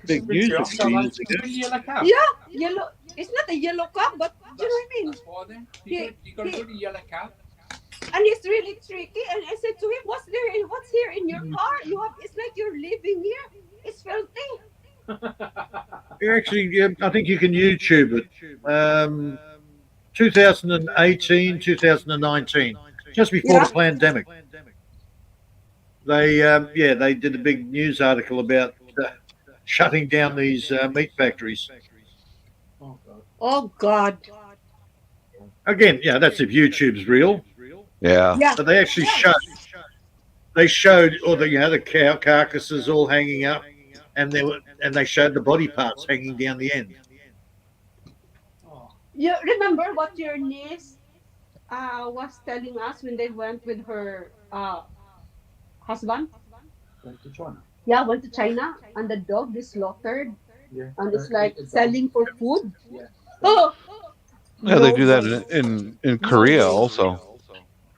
Big news a few years ago. Yellow cow. Yeah, yellow. It's not a yellow cup, but you know what I mean? That's why then. He- You got a he- good yellow cow. And it's really tricky. And I said to him, "What's here in your car? It's like you're living here. It's filthy." You actually, I think you can YouTube it. 2018, 2019, just before Yeah. the pandemic. They did a big news article about shutting down these meat factories. Oh god. Oh God. Again, yeah, that's if YouTube's real. Yeah. Yeah. But they actually showed all the cow carcasses all hanging up, and they showed the body parts hanging down the end. Oh. You remember what your niece was telling us when they went with her husband? Went to China. Yeah, went to China, and the dog is slaughtered, Yeah. and it's like selling for food. Yeah. Oh. Yeah, they No do that way. in Korea also.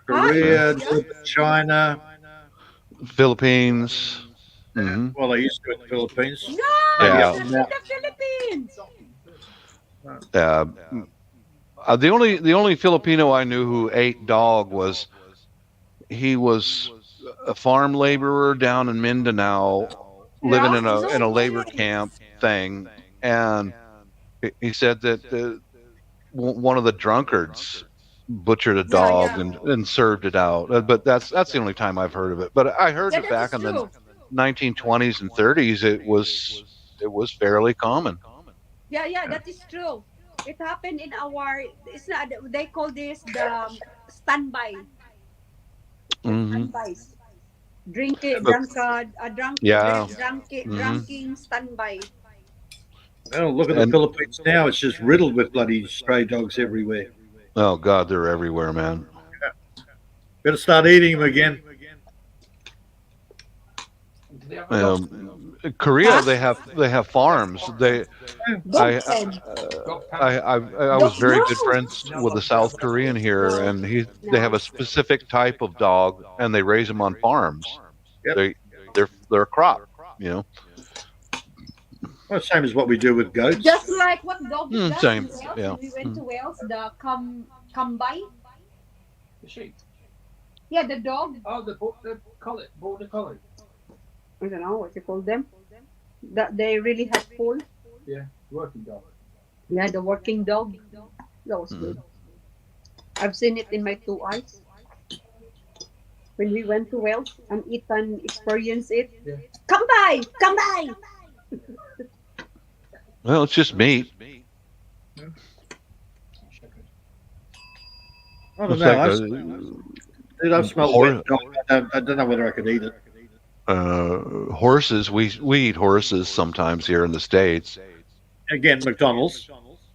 Korea, Yeah. China. Philippines. Hmm. Well, they used to in the Philippines. No, Yeah. it's not in the Philippines. The only Filipino I knew who ate dog was he was a farm laborer down in Mindanao, living Yeah? in a No labor way. camp thing, and he said that one of the drunkards butchered a dog yeah. and served it out. But that's the only time I've heard of it. But I heard Yeah, it that back is in the true. 1920s and 30s. It was fairly common. Yeah, that is true. It happened in our. It's not. They call this the standby. Hmm. Standbys. Drinking, Yeah. drunking standby. Well, look at the And- Philippines now. It's just riddled with bloody stray dogs everywhere. Oh God, they're everywhere, man. Better start eating them again. Do they have a dog? Korea, Huh? they have farms. I Dog pen. I was very good No. friends with a South Korean here, and they have a specific type of dog, and they raise them on farms. Yep. They're a crop, you know. Well, same as what we do with goats. Just like what dog does Same, in Wales. yeah. When we went to Wales, the kambay. The sheep. Yeah, the dog. Oh, the collie, border collie. I don't know what you call them. That they really have full. Yeah, working dog. Yeah, the working dog. That was good. I've seen it in my 2 eyes. When we went to Wales and Ethan experienced it. Yeah. Come by! Come by! Well, it's just meat. I don't It's know. like Dude, I've smelled Hor- wet dog. I don't know whether I could eat it. horses. We eat horses sometimes here in the States. Again, McDonald's.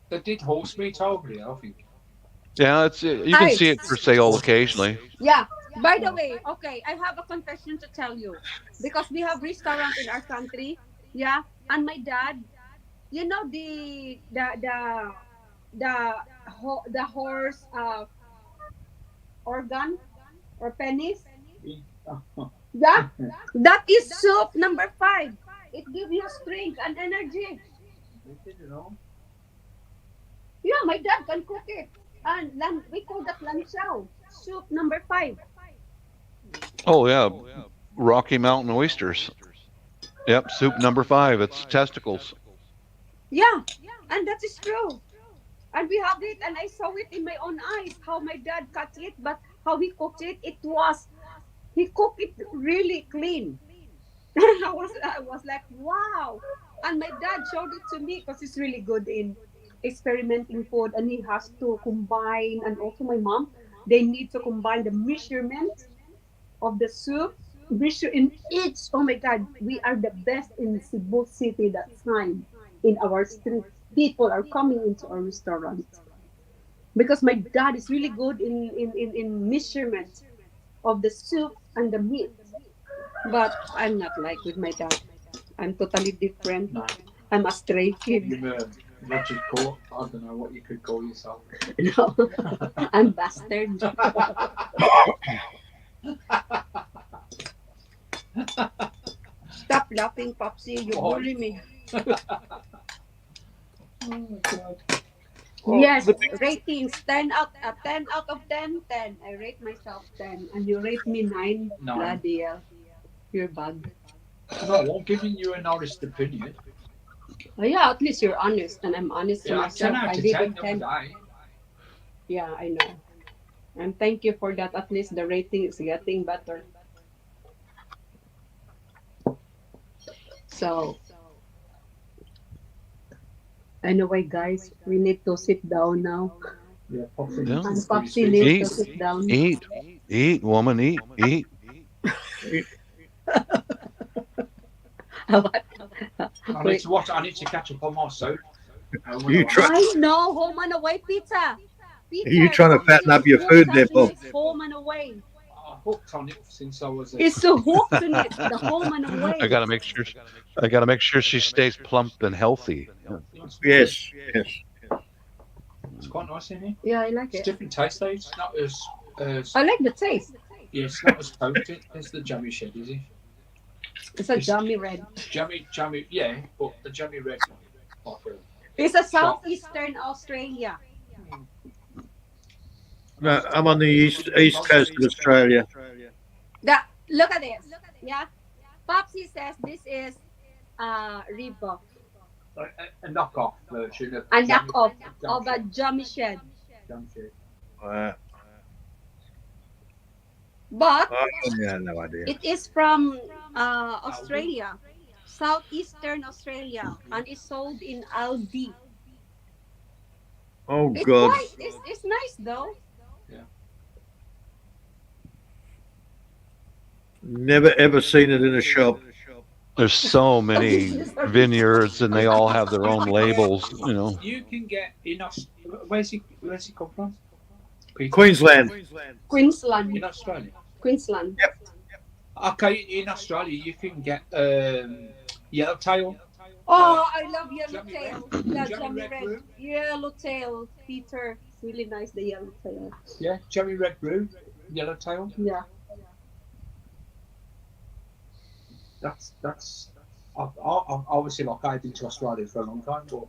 They did horse meat over here, I think. Yeah, it's you can see it for sale occasionally. Yeah. By the way, okay, I have a confession to tell you because we have restaurant in our country. Yeah, and my dad, you know the horse organ or penis. Yeah, that is soup number 5. It gives you strength and energy. Yeah, my dad can cook it, and we call that lanchow soup number 5. Oh yeah, Rocky Mountain oysters. Yep, soup number 5. It's testicles. Yeah, and that is true. And we have it, and I saw it in my own eyes how my dad cut it, but how he cooked it, he cooked it really clean. I was like, wow. And my dad showed it to me because he's really good in experimenting food, and he has to combine, and also my mom, they need to combine the measurement of the soup, measure in each. Oh my God, we are the best in Cebu City that time in our street. People are coming into our restaurant because my dad is really good in measurement of the soup and the meat. But I'm not like with my dad. I'm totally different. No. I'm a stray kid. You're logical. I don't know what you could call yourself. No, I'm bastard. Stop laughing, Popsy. You bully me. Oh, God. Yes, ratings 10 out of 10, 10. I rate myself 10, and you rate me 9. No. Bloody hell. You're bug. No, I'm giving you an honest opinion. Oh, yeah, at least you're honest, and I'm honest to Yeah, myself. 10 out I of give 10 it 10. the other day. Yeah, I know. And thank you for that. At least the rating is getting better. So, anyway, guys, we need to sit down now. Yeah, Popsy Yeah. needs And to Popsy be needs to Eat. sit down. Eat, woman, eat. What? I need to watch. I need to catch up on my soap. You try- I know, home and away pizza. Peter, Are you trying to fatten up your food there, Bob? It's home and away. I hooked on it since I was. It's so hooked on it. The home and away. I gotta make sure she stays plump and healthy. Yes, yes. It's quite nice in here. Yeah, I like It's it. different taste though. It's not as I like the taste. yeah, it's not as potent as the jammy shed, is it? It's a jammy red. Jammy, yeah, but the jammy red. I feel. It's a southeastern Australia. No, I'm on the east coast of Australia. Look at this. Yeah. Popsy says this is Reebok. A knockoff version of A jammy- knockoff jammy of a shed. jammy shed. Jammy shed. But Yeah, no idea. it is from Australia. Southeastern Australia. And it's sold in Aldi. Oh It's God. it's nice though. Never ever seen it in a shop. There's so many vineyards, and they all have their own labels. You know, You can get in where's he come from? Peter? Queensland. Queensland. In Australia. Queensland. Okay, in Australia you can get yellowtail. Oh, I love Jammy yellowtail. red. Yeah, Jammy jammy red red. brew. Yellowtail, Peter. Really nice, the yellowtail. Yeah, jammy red brew, yellowtail. Yeah. That's. I've obviously like I've been to Australia for a long time, but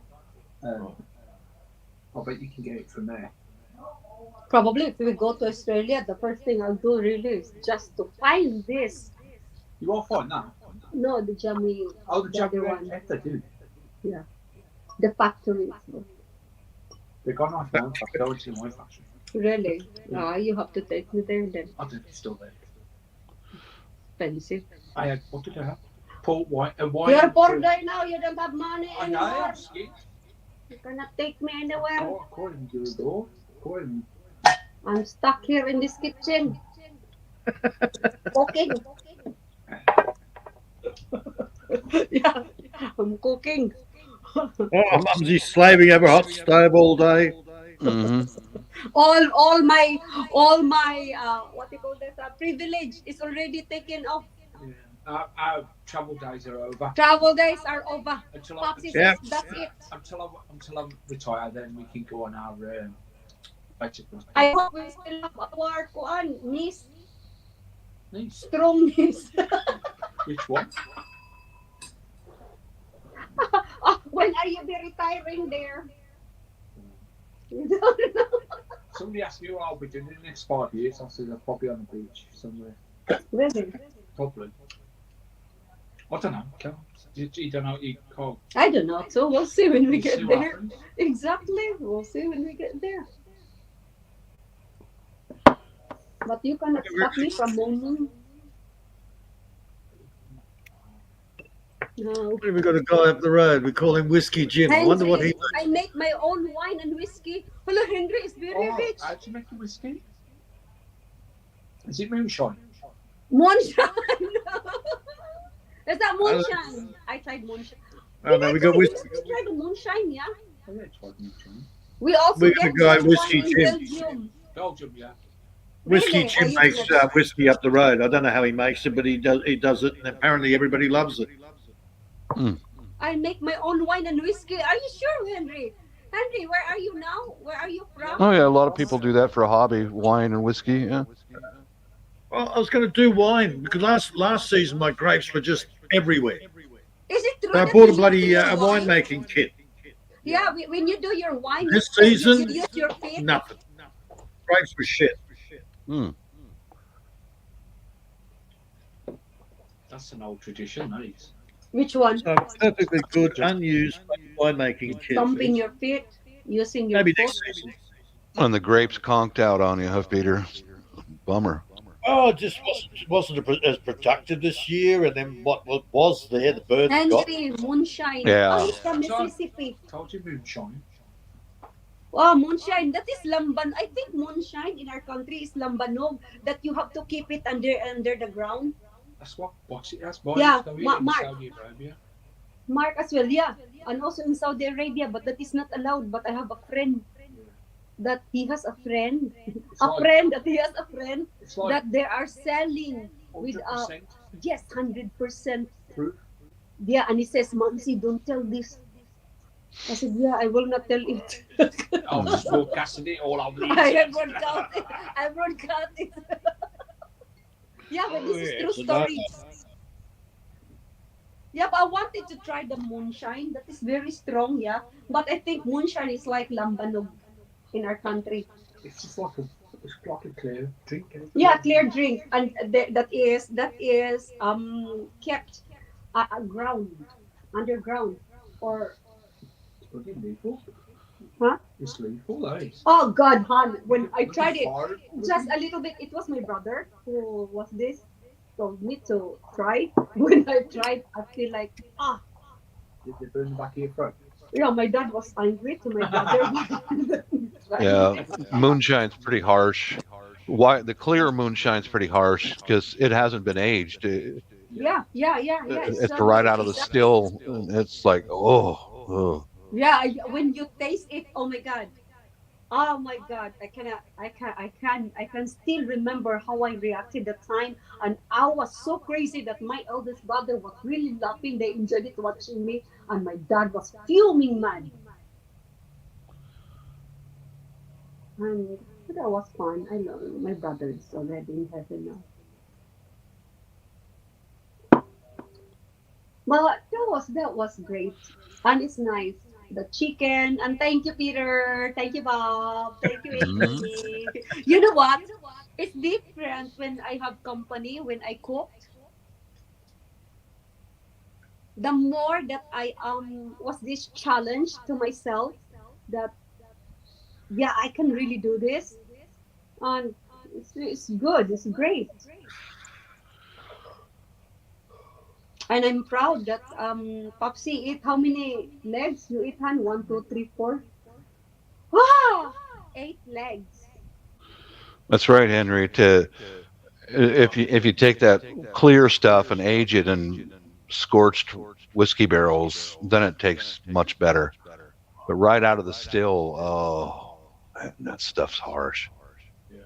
I bet you can get it from there. Probably if we go to Australia, the first thing I'll do really is just to find this. You won't find that. No, the jammy, Oh, the jammy other red. one. Yes, they do. The factory. They've got nice ones. I go into my fashion. Really? You have to take me there then. I think it's still there. Expensive. I had what did I have? Port wine. A wine. You're poor guy now. You don't have money I know. anymore. I'm scared. You cannot take me anywhere. Oh, according to the door. According. I'm stuck here in this kitchen. Cooking. Yeah, I'm cooking. Oh, Mumsy's slaving over a hot stove all day. Hmm. All my what you call that privilege is already taken off. Yeah. Our travel days are over. Travel days are over. Until Popsy Yeah. says that's it. until I'm retired, then we can go on our basically. I hope we still have our kuan niece, Nice. strong niece. Which one? When are you be retiring there? Somebody asked me what I'll be doing in the next 5 years. I said I'll probably on the beach somewhere. Really? Probably. I don't know. You don't know. You can't. I don't know. So we'll see when we You see get what there. happens. Exactly. We'll see when we get there. But you cannot stop me from moaning. No. We've got a guy up the road. We call him Whiskey Jim. I wonder what he. Henry, I make my own wine and whiskey. Hello, Henry is very Oh, rich. how'd you make the whiskey? Is it moonshine? Moonshine. Is that moonshine? I tried moonshine. Oh no, we got whiskey. You tried the moonshine, yeah? Oh, yeah, it's like moonshine. We also We got get a guy, moonshine Whiskey in Jim. Belgium. Belgium, yeah. Whiskey Really? Jim Are you makes gonna- whiskey up the road. I don't know how he makes it, but he does it, and apparently everybody loves it. I make my own wine and whiskey. Are you sure, Henry? Henry, where are you now? Where are you from? Oh yeah, a lot of people do that for a hobby, wine and whiskey. Yeah. Well, I was going to do wine because last season my grapes were just everywhere. Is it true? So I that bought a when you bloody do your a winemaking kit. Yeah, when you do your wine, This you season, use your feet. nothing. Grapes were shit. Hmm. That's an old tradition, that is. Which one? So perfectly good, unused winemaking kit. Stomping your feet, using your Maybe foot. next season. And the grapes conked out on you, Hoofbeater. Bummer. Oh, it just wasn't as productive this year. And then what was there, the birds got. Henry, moonshine. Yeah. Oh, it's from Mississippi. Told you moonshine. Oh, moonshine. That is lamban. I think moonshine in our country is lambanog. That you have to keep it under the ground. That's what's it? That's why Yeah, it's Mark. in Saudi Arabia. Mark as well, yeah. And also in Saudi Arabia, but that is not allowed. But I have a friend that he has a friend. It's A like- friend that he has a friend It's like that they are selling with 100% yes, 100%. proof. Yeah, and he says, Mamsi, don't tell this. I said, yeah, I will not tell it. I'm just broadcasting it all over the I internet. broadcast it. I broadcast it. Yeah, but this is true so story. Yeah, but I wanted to try the moonshine. That is very strong, yeah. But I think moonshine is like lambanog in our country. It's just like a clear drink. Isn't it? Yeah, clear drink, and that is kept ground underground or It's bloody lethal. Huh? It's lethal, that is. oh God, hon. When I tried it, Fire. just a little bit. It was my brother who was this told me to try. When I tried, I feel like Did they burn the back of your throat? yeah. My dad was angry to my brother. Yeah, moonshine's pretty harsh. Why the clear moonshine's pretty harsh because it hasn't been aged. Yeah. It's right out of the still. It's like oh. Yeah, when you taste it, oh my God. Oh my God, I can still remember how I reacted that time, and I was so crazy that my eldest brother was really laughing. They enjoyed it watching me, and my dad was fuming mad. And that was fun. I love it. My brother is already in heaven now. But that was great, and it's nice. The chicken, and thank you, Peter. Thank you, Bob. Thank you, Amy. You know what? It's different when I have company, when I cook. The more that I was this challenge to myself that yeah, I can really do this, and it's good. It's great. And I'm proud that Popsy eat how many legs you eat, Han? 1, 2, 3, 4. Wow! 8 legs. That's right, Henry. If you take that clear stuff and age it in scorched whiskey barrels, then it tastes much better. But right out of the still, oh, that stuff's harsh. Yeah.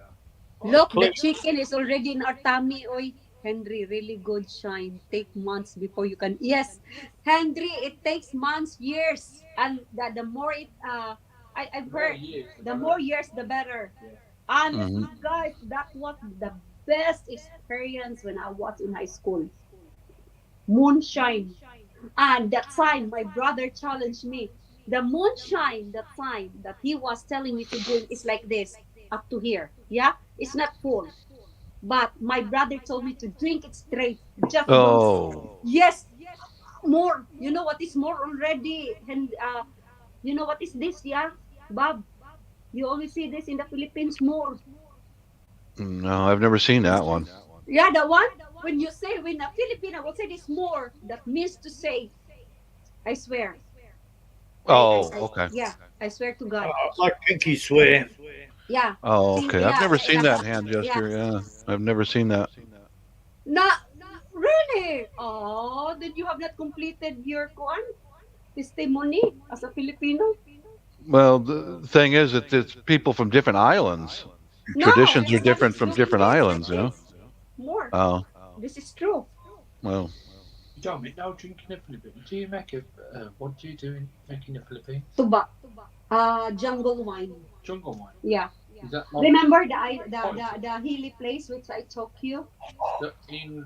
Look, the Clear. chicken is already in our tummy. Oy, Henry, really good shine. Take months before you can. Yes, Henry, it takes months, years, and the more it I've heard, the more years, the better. Honestly, Hmm. guys, that was the best experience when I was in high school. Moonshine. And that time, my brother challenged me. The moonshine, the time that he was telling me to drink is like this, up to here. Yeah, it's not full. But my brother told me to drink it straight. Just don't. Oh, Yes, more. You know what is more already? And you know what is this? Yeah, Bob. You only see this in the Philippines more. no, I've never seen that one. Yeah, the one when you say when a Filipino will say this more, that means to say, I swear. Oh, okay. Yeah, I swear to God. Oh, it's like pinky swear. Yeah. Oh, okay. I've Yeah, never seen that yeah. hand Yeah. gesture. Yeah, I've never seen that. Not really. Oh, then you have not completed your kuan testimony as a Filipino. Well, the thing is that it's people from different islands. No, Traditions are this one different is from true. different This is islands, like you know. this. More. Oh, This is true. well, You don't make no drink in the Philippines. Do you make a, what do you do in making the Philippines? Tuba. Jungle wine. Jungle wine. Yeah. Is that like Remember the hilly place which I took you in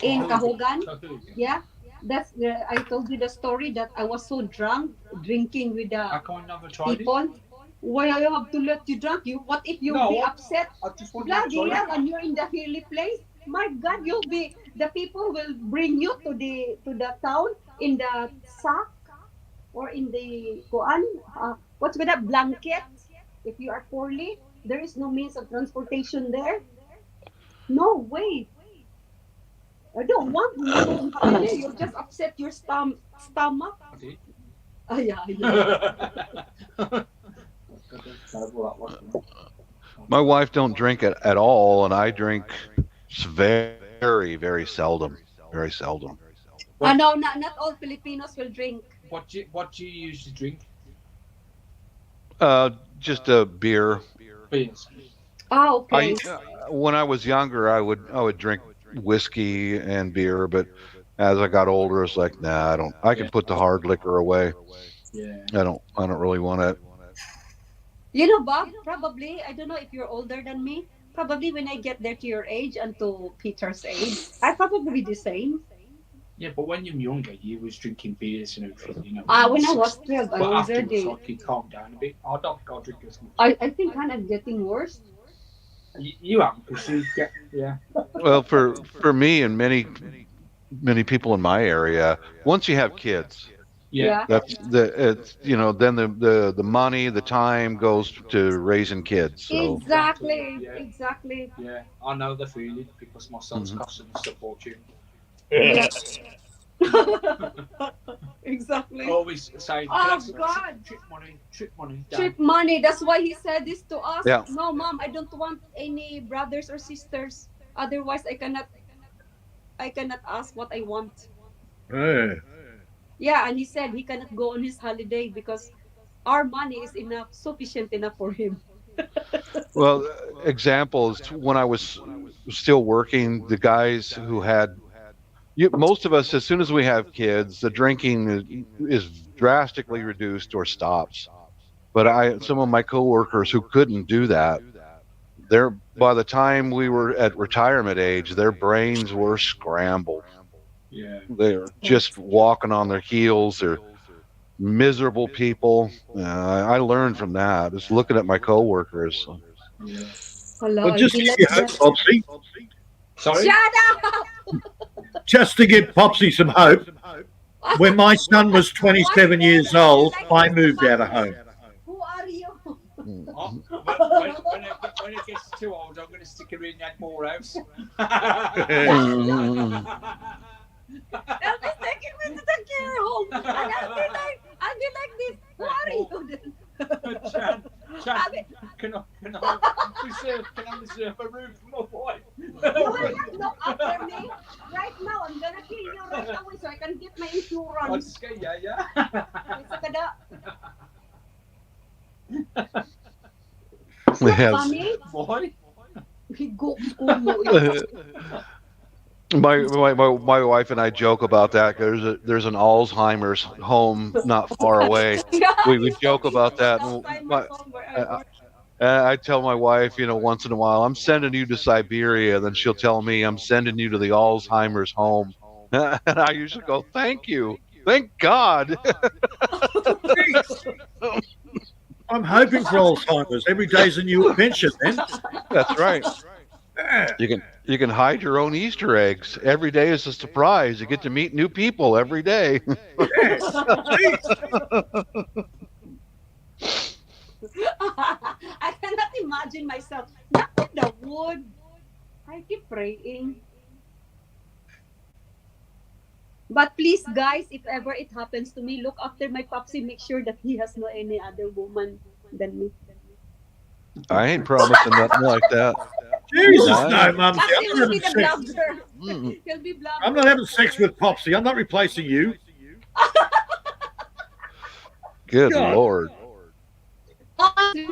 in Kahogan? Kahogan? Yeah. That's the, I told you the story that I was so drunk drinking with I the can't never tried it. people. Why I have to let you drunk? You what if you No, be I- upset? I just want to Bloody try hell, it. and you're in the hilly place. My God, you'll be the people will bring you to the town in the sack or in the kuan. What's with that blanket? If you are poorly, there is no means of transportation there. No way. I don't want you on holiday. You just upset your stomach. I did. Oh, yeah, yeah. Terrible that was. my wife don't drink it at all, and I drink very, very seldom. Very seldom. No, not all Filipinos will drink. What do you usually drink? Just a beer. Beers. Oh, okay. When I was younger, I would drink whiskey and beer, but as I got older, it's like, nah, I don't. I can put the hard liquor away. Yeah. I don't really want it. You know, Bob, probably, I don't know if you're older than me, probably when I get there to your age and to Peter's age, I probably be the same. Yeah, but when you're younger, you was drinking beers and everything, you know. When I was 12, I But was afterwards, already, like, you calm down a bit. I don't think I'll drink as much. I think kind of getting worse. You haven't, because you get, yeah. Well, for me and many people in my area, once you have kids, Yeah. that's it's then the money, the time goes to raising kids. So Exactly, Yeah. exactly. Yeah, I know the feeling because my son's Mhm. costing us a fortune. Yeah. Exactly. Always saying, Oh, "Can I have some God. trip money, Dad." Trip money. That's why he said this to us. Yeah. No, mom, I don't want any brothers or sisters. Otherwise, I cannot ask what I want. Yeah. Yeah, and he said he cannot go on his holiday because our money is enough, sufficient enough for him. well, examples when I was still working, the guys who had most of us, as soon as we have kids, the drinking is drastically reduced or stops. But some of my coworkers who couldn't do that, by the time we were at retirement age, their brains were scrambled. Yeah. They're just walking on their heels. They're miserable people. I learned from that. Just looking at my coworkers. Yeah. Hello, Well, just to give you hope, Popsy. Sorry. Shut up! Just to give Popsy some hope. When my son was 27 years old, I moved out of home. Who are you? Oh, when it gets too old, I'm going to stick her in that Morehouse. I'll be taken me to the care home. And I'll be like this. Who are you then? Chan, I'll be, can I reserve a room for my wife? You will not look after me. Right now, I'm gonna kill you right away so I can get my I'll insurance. scare yeah. Isa ka da. We have Mami, Why? higo ko mo. my wife and I joke about that. There's an Alzheimer's home not far away. We joke about that. And I tell my wife, once in a while, I'm sending you to Siberia. Then she'll tell me I'm sending you to the Alzheimer's home. And I usually go, thank you. Thank God. I'm hoping for Alzheimer's. Every day's a new adventure, then. That's right. Yeah. You can hide your own Easter eggs. Every day is a surprise. You get to meet new people every day. I cannot imagine myself. Not in the wood. I keep praying. But please, guys, if ever it happens to me, look after my popsy. Make sure that he has no any other woman than me. I ain't promising nothing like that. Jesus, Why? no, Mum. Kasi I'm will not be the having sex. blogger. Mm. He'll be blogger. I'm not having sex with Popsy. I'm not replacing you. Good God. Lord. Popsy,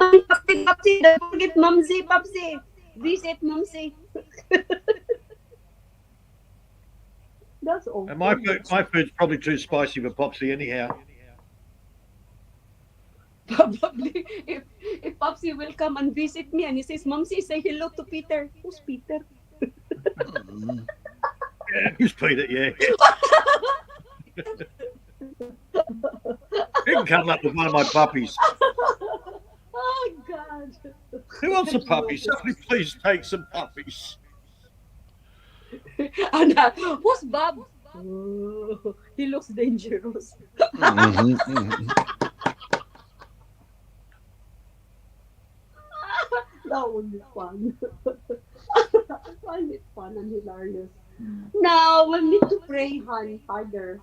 Popsy, don't forget Mumsy, Popsy. Visit Mumsy. That's all. And my food's probably too spicy for Popsy anyhow. Probably, if Popsy will come and visit me and he says, Mumsy, say hello to Peter. Who's Peter? Mm. Yeah, who's Peter? Yeah. He can cuddle up with one of my puppies. Oh, God. Who wants a puppy? Somebody please take some puppies. And, who's Bob? Oh, he looks dangerous. Mhm, mhm. That would be fun. I find it fun and hilarious. Now, we need to pray harder.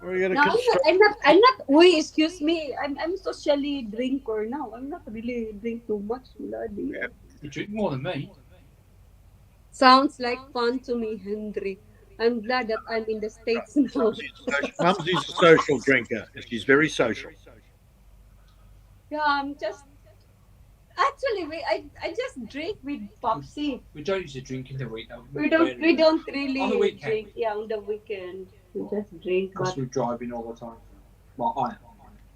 Or you No, got to I'm not, wait, excuse me. I'm socially drinker now. I'm not really drink too much, bloody. Yeah. You drink more than me. Sounds like fun to me, Henry. I'm glad that I'm in the States now. Mumsy's a social drinker. She's very social. Yeah, I'm just actually I just drink with Popsy. We don't usually drink in the week though. We don't really On the weekend. drink. Yeah, on the weekend we just drink. Because But we're driving all the time. Well, I am.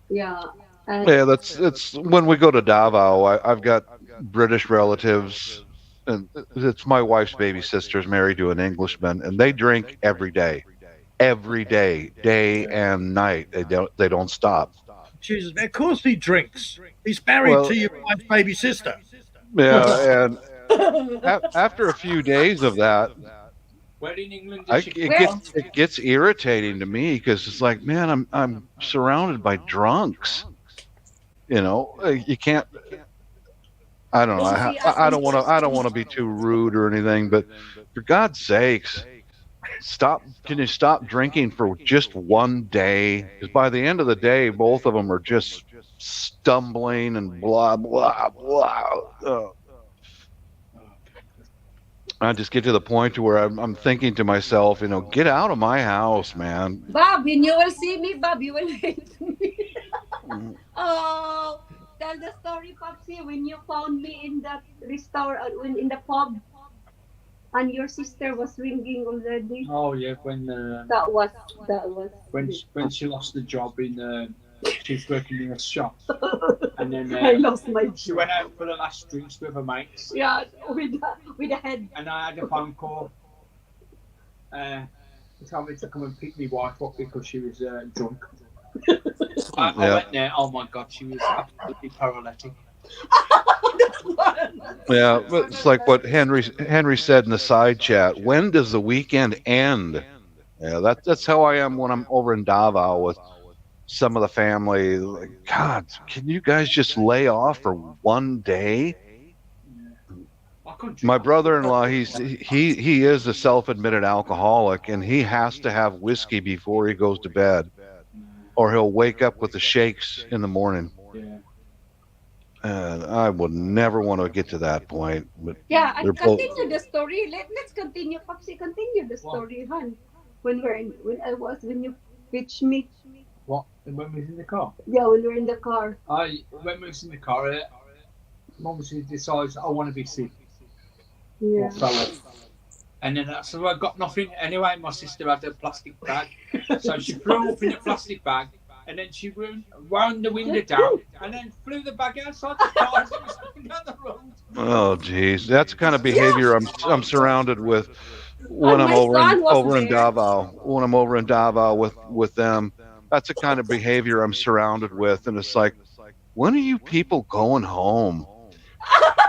yeah, and Yeah, it's when we go to Davao. I've got British relatives, and it's my wife's baby sister's married to an Englishman, and they drink every day, day and night. They don't stop. Jesus, of course he drinks. He's married Well- to your wife's baby sister. Yeah, and after a few days of that, Where in England I, does she it gets irritating to me because it's like, man, I'm surrounded by drunks. You can't. I don't know. I don't want to be too rude or anything, but for God's sakes, stop. Can you stop drinking for just one day? Because by the end of the day, both of them are just stumbling and blah blah blah. I just get to the point to where I'm thinking to myself, get out of my house, man. Bob, when you will see me, Bob, you will hate me. Oh, tell the story, Popsy, when you found me in that restaurant, in the pub, and your sister was ringing already. Oh yeah, when That was. when she lost the job in she was working in a shop, and then I lost my she job. went out for the last drinks with her mates, Yeah, with the head. and I had a phone call. They told me to come and pick my wife up because she was drunk. I Yeah. went there. Oh my god, she was absolutely paralytic. Yeah, but it's like what Henry said in the side chat. When does the weekend end? Yeah, that's how I am when I'm over in Davao with some of the family. Like, God, can you guys just lay off for one day? I couldn't drink. My brother-in-law, he is a self-admitted alcoholic, and he has to have whiskey before he goes to bed. or he'll wake up with the shakes in the morning. Yeah. And I would never want to get to that point. But Yeah, they're and both. continue the story. Let's continue, Popsy. Continue the story, hon. When you pitched me. What? When we was in the car? Yeah, when we're in the car. When we was in the car, Mum decides I want to be sick. Yeah. Or throw up. And then so I got nothing. Anyway, my sister had a plastic bag. So she threw up in a plastic bag. And then she wound the window down and then flew the bag outside the car as it was going down the road. Oh, geez, that's the kind of behavior I'm surrounded with when And I'm my son was over in there. Davao. When I'm over in Davao with them, that's the kind of behavior I'm surrounded with, and it's like, when are you people going home?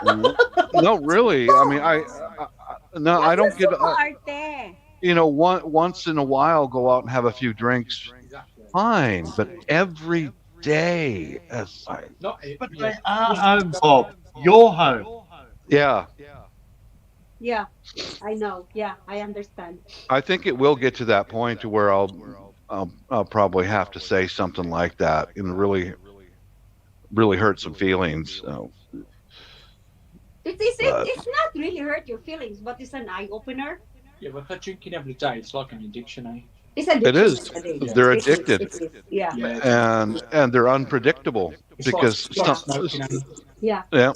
No, really. I mean, no, I don't get. Arte. Once in a while, go out and have a few drinks. Exactly. Fine, but every day, it's like, Not But they are home, Bob. You're home. yeah. Yeah, I know. Yeah, I understand. I think it will get to that point to where I'll probably have to say something like that and really hurt some feelings. So, but It's not really hurt your feelings, but it's an eye opener. Yeah, but they're drinking every day. It's like an addiction, eh? It's an it is. addiction. They're It is, addicted, it is. Yeah. and they're unpredictable It's because like smoking, eh? Yeah. yeah.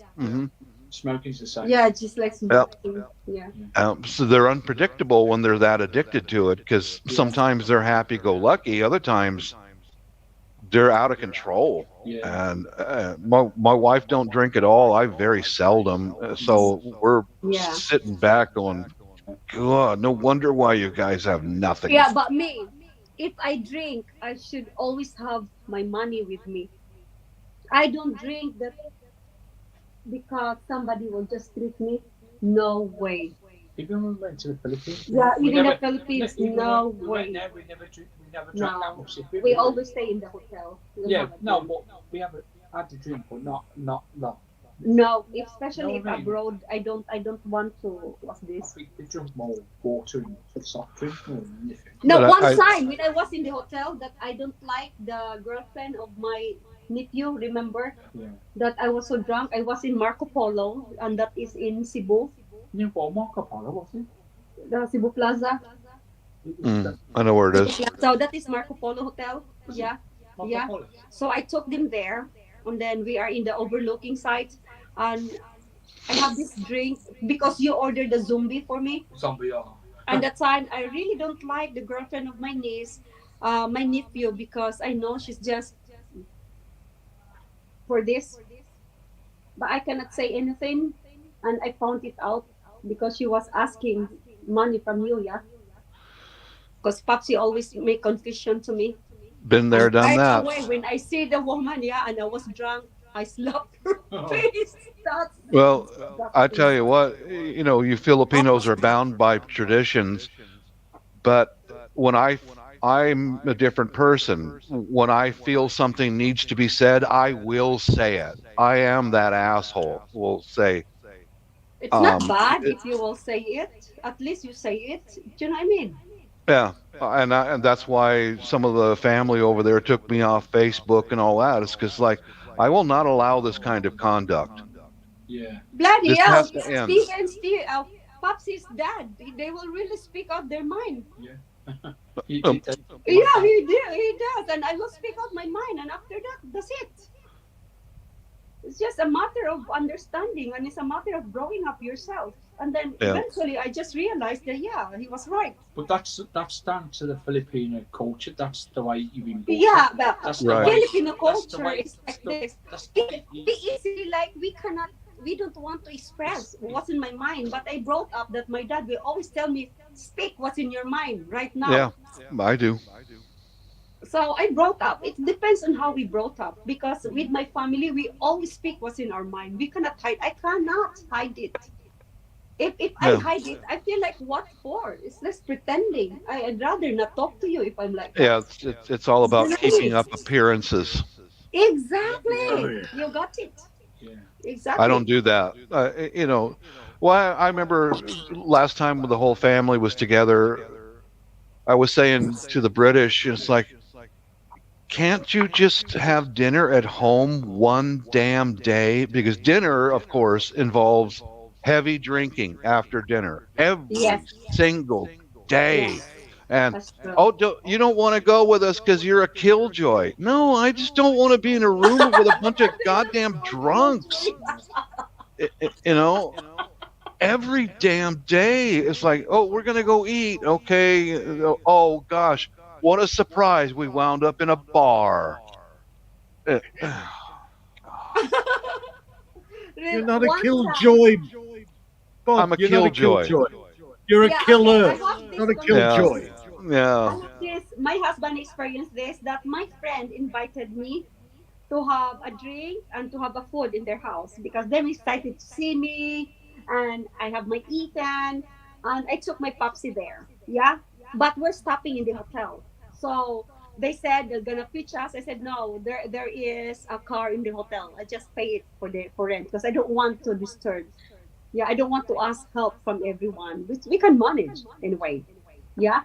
Smoking's the same. Yeah, just like smoking. Yeah. So they're unpredictable when they're that addicted to it because sometimes they're happy-go-lucky, other times they're out of control. Yeah. And my wife don't drink at all. I very seldom. So we're Yeah. sitting back going, God, no wonder why you guys have nothing. Yeah, but me, if I drink, I should always have my money with me. I don't drink that because somebody will just treat me. No way. Even when we went to the Philippines. Yeah, we even never- the Philippines, even no when we way. went there, we never drank No. that much. We always stay in the hotel. We don't Yeah, have a no, drink. but we have had to drink, but not long. No, especially No, if I mean- abroad, I don't want to. What's I this? think we drunk more water and soft drink more than anything. No, But one I- time when I was in the hotel, that I don't like the girlfriend of my nephew. Remember Yeah. that I was so drunk. I was in Marco Polo, and that is in Cebu, Yeah, well, Marco Polo, wasn't the Cebu Plaza. it? I know where it is. So that is Marco Polo Hotel. Yeah. Marco Yeah. Polo. So I took them there, and then we are in the overlooking site, and I have this drink because you ordered the zombie for me. Zombie. And that time, I really don't like the girlfriend of my niece, my nephew, because I know she's just for this. But I cannot say anything, and I found it out because she was asking money from you, yeah. Because Popsy always make confusion to me. Been there, done Right that. away, when I see the woman, yeah, and I was drunk, I slapped her face. That's Well, I tell you what, you Filipinos are bound by traditions, but when I'm a different person. When I feel something needs to be said, I will say it. I am that asshole. Will say, It's not Um, bad if you will say it. At least you say it. Do you know what I mean? yeah, and that's why some of the family over there took me off Facebook and all that. It's because I will not allow this kind of conduct. Yeah. Bloody This hell. has to end. Steve, Popsy's dad. They will really speak out their mind. He Um, did that. Yeah, he does. And I will speak out my mind. And after that, that's it. It's just a matter of understanding, and it's a matter of growing up yourself. And then Yeah. eventually I just realized that, yeah, he was right. But that's down to the Filipino culture. That's the way you've been brought Yeah, up. but That's Right. the way. Filipino that's the culture way- is like that's the- this. that's It the- be easily like we don't want to express what's in my mind, but I brought up that my dad will always tell me, speak what's in your mind right now. Yeah, I do. So I brought up, it depends on how we brought up, because with my family we always speak what's in our mind. We cannot hide. I cannot hide it. If I Yeah. hide it, I feel like, what for? It's less pretending. I'd rather not talk to you if I'm like that. Yeah, it's all about keeping up appearances. Exactly. Oh, yeah. You got it. Yeah. Exactly. I don't do that. Well, I remember last time the whole family was together, I was saying to the British, it's like, can't you just have dinner at home one damn day? Because dinner, of course, involves heavy drinking after dinner every Yes, single day. yes, And that's true. oh, you don't want to go with us because you're a killjoy. No, I just don't want to be in a room with a bunch of They just goddamn don't wanna drunks. drink. You know, every damn day it's like, oh, we're gonna go eat. Okay. Oh gosh, what a surprise! We wound up in a bar. Uh, You're not a One time, killjoy, Bob. I'm a You're not a killjoy. killjoy. You're a yeah, okay, killer, I have this not a Yeah, killjoy. I yeah. have this. My husband experienced this. That my friend invited me to have a drink and to have a food in their house because they're excited to see me, and I have my Ethan, and I took my Popsy there. Yeah, but we're stopping in the hotel, so they said they're gonna pitch us. I said no, there is a car in the hotel. I just pay it for rent because I don't want to disturb. Yeah, I don't want to ask help from everyone. We can manage anyway. Yeah,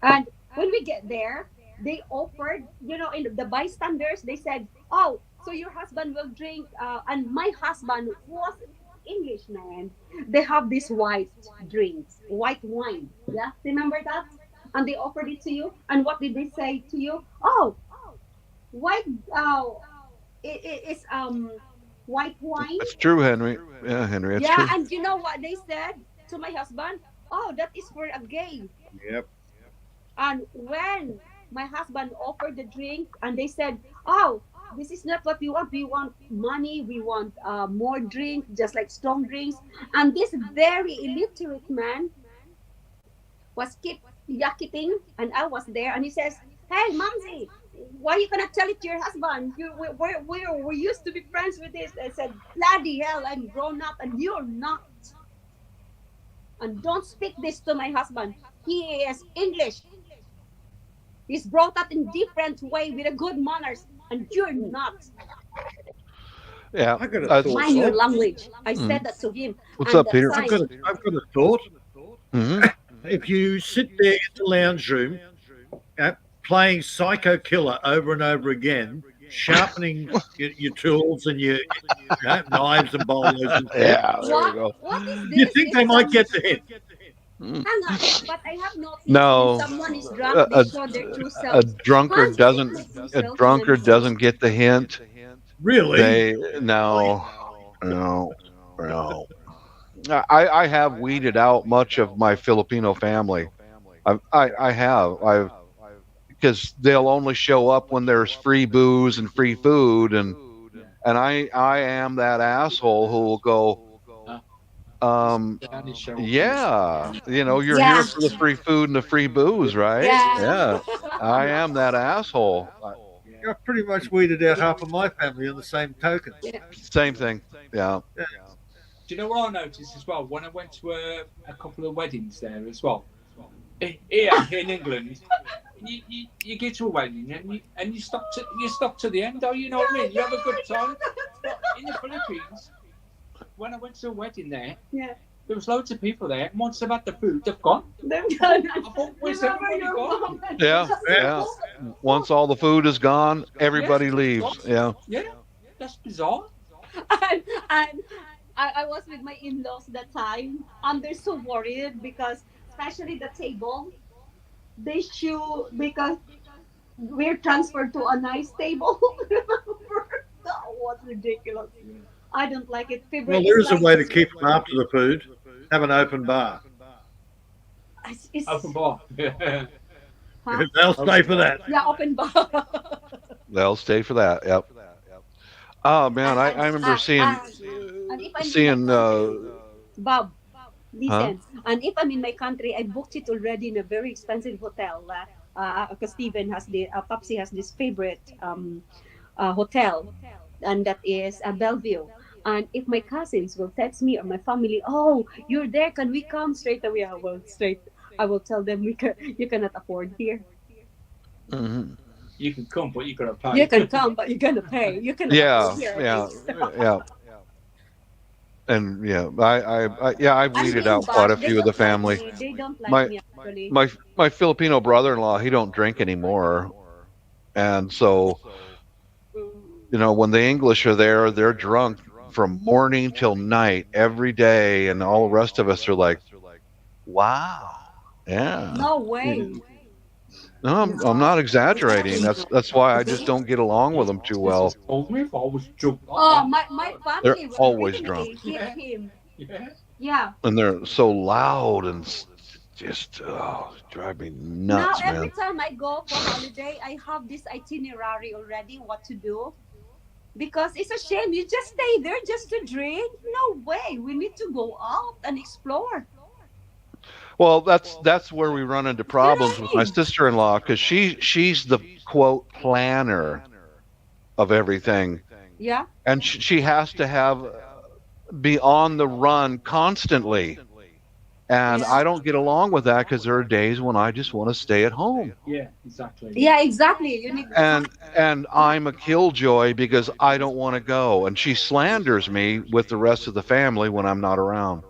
and when we get there, they offered, in the bystanders, they said, "Oh, so your husband will drink." And my husband was Englishman. They have these white drinks, white wine. Yeah, remember that? And they offered it to you. And what did they say to you? Oh, white. It's white wine. That's true, Henry. Yeah, Henry, that's Yeah, true. and you know what they said to my husband? Oh, that is for a gay. Yep. And when my husband offered the drink, and they said, "Oh, this is not what we want. We want money. We want more drink, just like strong drinks." And this very illiterate man was keep yakking, and I was there, and he says, "Hey, Mamsi, why you cannot tell it to your husband? We used to be friends with this." I said, "Bloody hell, I'm grown up, and you're not. And don't speak this to my husband. He is English. He's brought up in different way with a good manners, and you're not. Yeah. I got a Uh, thought. Mind your language." I Mm. said that to him. What's And up, the Peter? I've sign, got a thought. hmm If you sit there in the lounge room, playing Psycho Killer over and over again, sharpening your tools and your knives and bolos and stuff, Yeah, there we what? go. What is you this? think This they might sounds- get the hint? Mm. Hang on, but I have noticed No. when someone is drunk, A, they show their true a selves. drunkard Once doesn't my true a self, and drunkard I'm so doesn't get the hint. Really? They no, no, no. I have weeded out much of my Filipino family. I have. I've because they'll only show up when there's free booze and free food, and I am that asshole who will go, Daddy show. yeah, you're Yeah. here for the free food and the free booze, right? Yeah. I am that asshole. I've pretty much weeded out half of my family on the same token. Same thing. Yeah. Do you know what I noticed as well? When I went to a couple of weddings there as well, here in England, you get to a wedding and you stop to the end. Oh, you know what I mean? You have a good time. But in the Philippines, when I went to a wedding there, Yeah. there was loads of people there. And once they've had the food, they've gone. They're I done. thought, where's Remember everybody your gone? moment. Yeah. Once all the food is gone, everybody leaves. Yeah. Yeah, that's bizarre. And I was with my in-laws that time, and they're so worried because, especially the table, they show because we're transferred to a nice table. Remember? That was ridiculous. I don't like it. Favorite Well, there is a like- way to keep them after the food. Have an open bar. It's, Open bar. huh? They'll stay for that. Yeah, open bar. They'll stay for that. Yep. Oh man, I remember seeing and if I'm seeing Bob, listen. And if I'm in my country, I booked it already in a very expensive hotel. Because Steven has Popsy has this favorite hotel, and that is Bellevue. And if my cousins will text me or my family, "Oh, you're there, can we come?" Straight away, I will tell them you cannot afford here. mhm. You can come, but you gotta pay. You can come, but you're gonna pay. You can Yeah, afford here. yeah. And I've I'm weeded being out quite a bad. They few of the don't like family. me. They don't like My- me actually. My Filipino brother-in-law, he don't drink anymore, And so, when the English are there, they're drunk from morning till night every day, and all the rest of us are like, wow, yeah. No way. No, I'm not exaggerating. That's why I just don't get along with them too well. Told me if I was drunk Oh, like my They're family will always really drunk. hit him. that. Yeah. Yeah. And they're so loud and just drive me Now nuts, every man. time I go for holiday, I have this itinerary already what to do. Because it's a shame you just stay there just to drink. No way. We need to go out and explore. Well, that's where we run into problems with my Right. sister-in-law, because she's the quote planner of everything, Yeah. and she has to be on the run constantly. And Yeah. I don't get along with that, because there are days when I just want to stay at home. Yeah, exactly. Yeah, exactly. You need And I'm a killjoy because I don't want to go, and she slanders me with the rest of the family when I'm not around.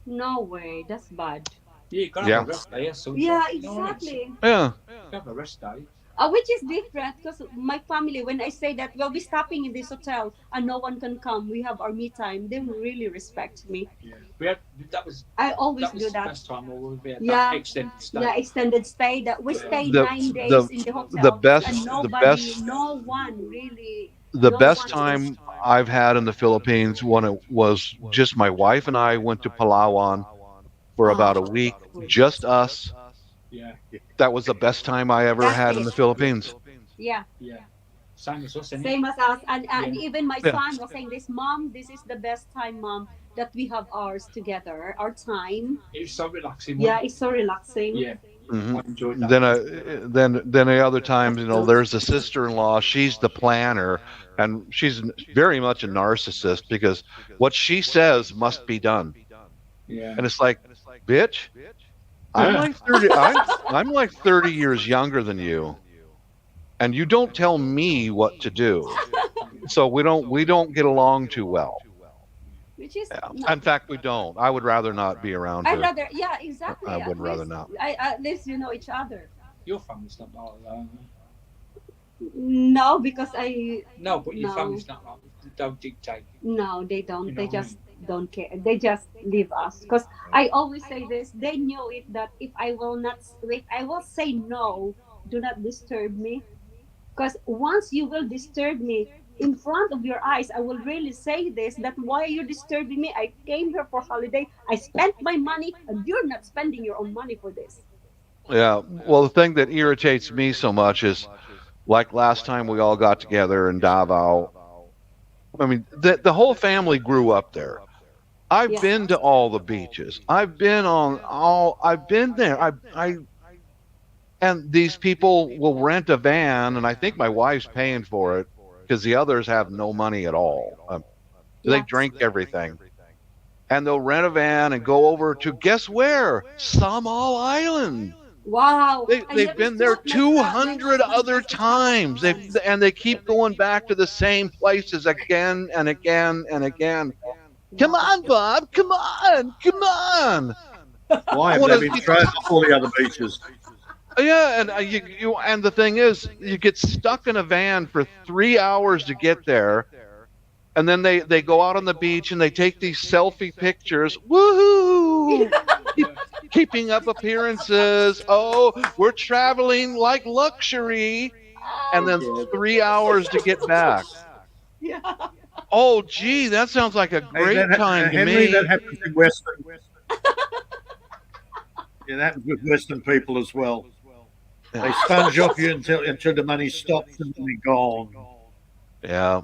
no way. That's bad. Yeah, you gotta Yeah. have a rest day or something. Yeah, You know what I mean? exactly. Yeah. You have a rest day. Which is different because my family, when I say that we'll be stopping in this hotel and no one can come, we have our me time, they will really respect me. Yeah. We had, that was I always that was do the that. best time we had Yeah. that extended stay. Yeah, extended stay. That we Yeah. stay The- 9 days the- in the hotel. the best- and the nobody, best- no one really. The No best one time I've had in the Philippines, when it was just my wife and I went to Palawan for about a week, just us. Yeah, That was the best time I ever That's had in it. the Philippines. Yeah, yeah. Same as us, isn't it? same as us. And Yeah. even my Yeah. son was saying this, Mom, this is the best time, Mom, that we have ours together, our time. It was so relaxing. Yeah, wasn't it's so relaxing. it? Yeah. Mhm. I enjoyed that. Then the other times, there's the sister-in-law. She's the planner, and she's very much a narcissist, because what she says must be done. Yeah. And it's like, bitch, I'm Yeah. like 30. I'm like 30 years younger than you, and you don't tell me what to do. So we don't get along too well. Which is Yeah. In fact, we don't. I would rather not be around I'd her. rather, yeah, exactly. I At would rather least- not. at least you know each other. Your family's not like that. No, because I No, but your No. family's not like that. They don't dictate. no, they don't. You They know, just don't care. They just leave us. Because I always say this. They knew it that if I will not, if I will say no, do not disturb me. Because once you will disturb me in front of your eyes, I will really say this. That why are you disturbing me? I came here for holiday. I spent my money, and you're not spending your own money for this. Yeah. Well, the thing that irritates me so much is, like last time we all got together in Davao. I mean, the whole family grew up there. I've Yeah. been to all the beaches. I've been there. And these people will rent a van, and I think my wife's paying for it, because the others have no money at all. They Yeah. drink everything. And they'll rent a van and go over to, guess where? Samal Island. Wow. They've been there 200 other times. They keep going back to the same places again and again and again. Come on, Bob. Come on. Come on. Why have What they is- been thrown off all the other beaches? Yeah, and and the thing is, you get stuck in a van for 3 hours to get there, and then they go out on the beach and they take these selfie pictures. Woohoo! Keeping up appearances. Oh, we're traveling like luxury, and then 3 hours to get back. Yeah. Oh, gee, that sounds like a Hey, great time to Henry, me. that happens in Western. Yeah, that happens with Western people as well. They sponge off you until the money stops and then they're gone. Yeah.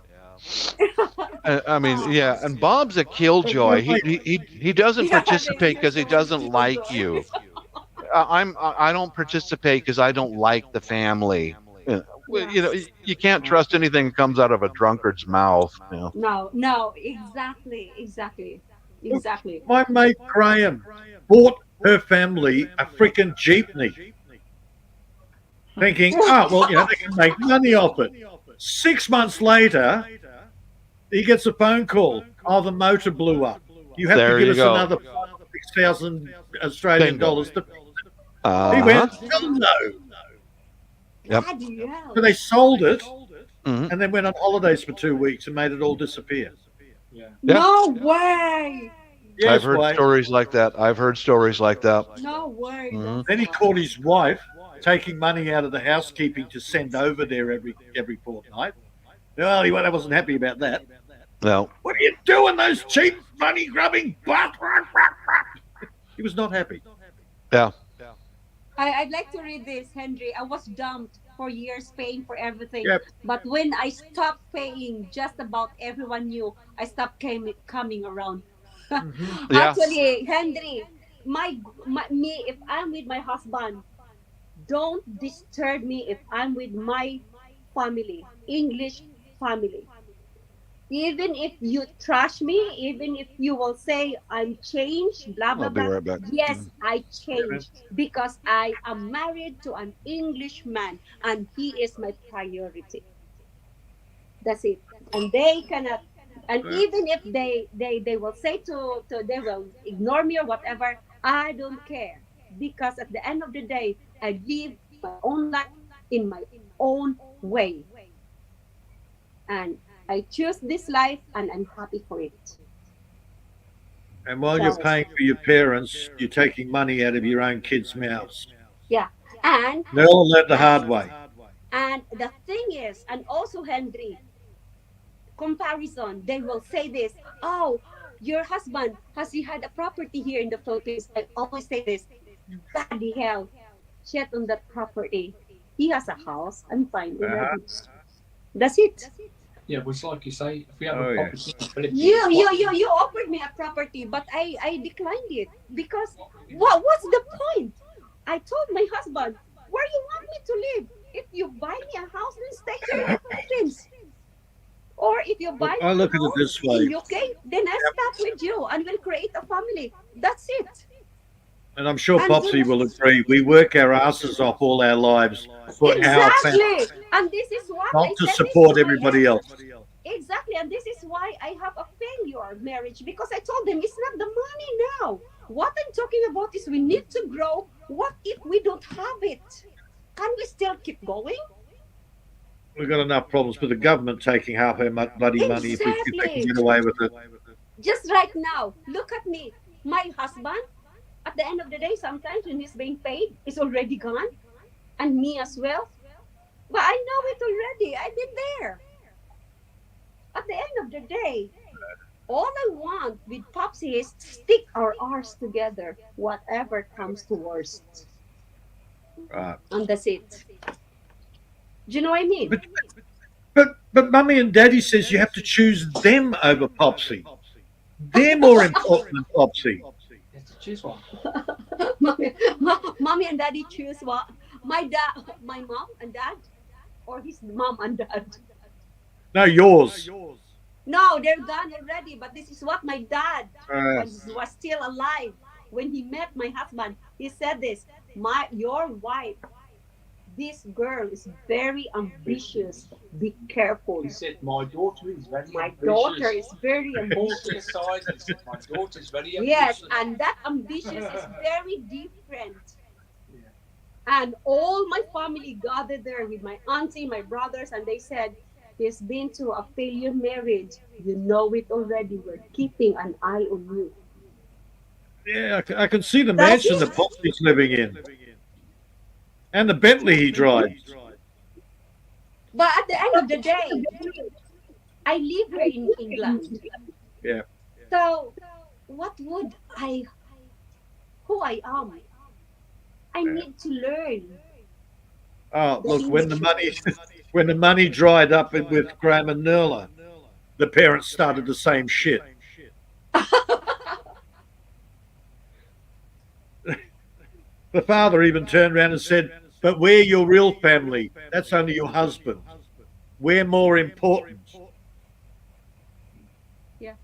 I mean, yeah, and Bob's a killjoy. He doesn't Yeah, participate because he doesn't like you. I don't participate because I don't like the family. Well, you can't trust anything that comes out of a drunkard's mouth. No, exactly. My mate Graham bought her family a freaking jeepney, thinking, they can make money off it. 6 months later, he gets a phone call. Oh, the motor blew up. You have There to give you us go. another 6,000 Australian Bingo. dollars. He went, hell no. Yep. Bloody hell. So they sold it Mhm. and then went on holidays for 2 weeks and made it all disappear. Yeah. Yeah. No way. Yes, I've heard why? stories like that. I've heard stories like that. No way. Mhm. Then he caught his wife taking money out of the housekeeping to send over there every fortnight. Well, he wasn't happy about that. No. What are you doing, those cheap money grubbing? He was not happy. Yeah. I'd like to read this, Henry. I was dumped for years paying for everything. Yep. But when I stopped paying, just about everyone knew I stopped coming around. Yeah. Actually, Henry, me, if I'm with my husband, don't disturb me if I'm with my family, English family. Even if you trash me, even if you will say I'm changed, blah blah I'll be blah. right back. Yes, I changed because I am married to an Englishman and he is my priority. That's it. And they cannot. And Yeah. even if they will say to they will ignore me or whatever, I don't care because at the end of the day, I live my own life in my own way, and I choose this life, and I'm happy for it. And while you're paying for your parents, you're taking money out of your own kids' mouths. Yeah, and They'll learn the hard way. the thing is, and also Henry, comparison. They will say this. Oh, your husband has he had a property here in the Philippines? I always say this. Bloody hell, shit on that property. He has a house. I'm fine. Already. That's it. Yeah, but it's like you say, if we have Oh, a yeah. property in the Philippines, You offered me a property, but I declined it because what's the point? I told my husband, where you want me to live? If you buy me a house, then stay here in the Philippines. Or if you buy I me look a at it house this way. in UK, then I start with you and we'll create a family. That's it. And I'm sure And Popsy then- will agree. We work our asses off all our lives for our family, Exactly. And this is what I not to said this support my everybody ex. else. Exactly, and this is why I have a failure marriage because I told them it's not the money now. What I'm talking about is we need to grow. What if we don't have it? Can we still keep going? We've got enough problems with the government taking half our bloody money if they Exactly. can get away with it. Just right now, look at me. My husband, at the end of the day, sometimes when he's being paid, is already gone, and me as well. But I know it already. I've been there. At the end of the day, all I want with Popsy is to stick our R's together, whatever comes to worst. Right. And that's it. Do you know what I mean? But Mummy and Daddy says you have to choose them over Popsy. They're more important than Popsy. you have to choose one. Mommy and Daddy choose what? My mom and dad, or his mom and dad. No, yours. No, they're gone already. But this is what my dad Uh, was still alive when he met my husband. He said this: your wife, this girl is very ambitious. Be careful. He said, my daughter is very My ambitious. daughter is very Important ambitious. side, he said, my daughter's very ambitious. Yes, and that ambitious is very different. And all my family gathered there with my auntie, my brothers, and they said, he's been to a failure marriage. You know it already. We're keeping an eye on you. yeah, I can see the That's mansion it. that Popsy's living in. And the Bentley he drives. But at the end of the day, I live here in England. Yeah. So, what would who I am? I need to learn. Oh, look, when the money dried up with Graham and Nerla, the parents started the same shit. The father even turned around and said, "But we're your real family. That's only your husband. We're more important." Yeah.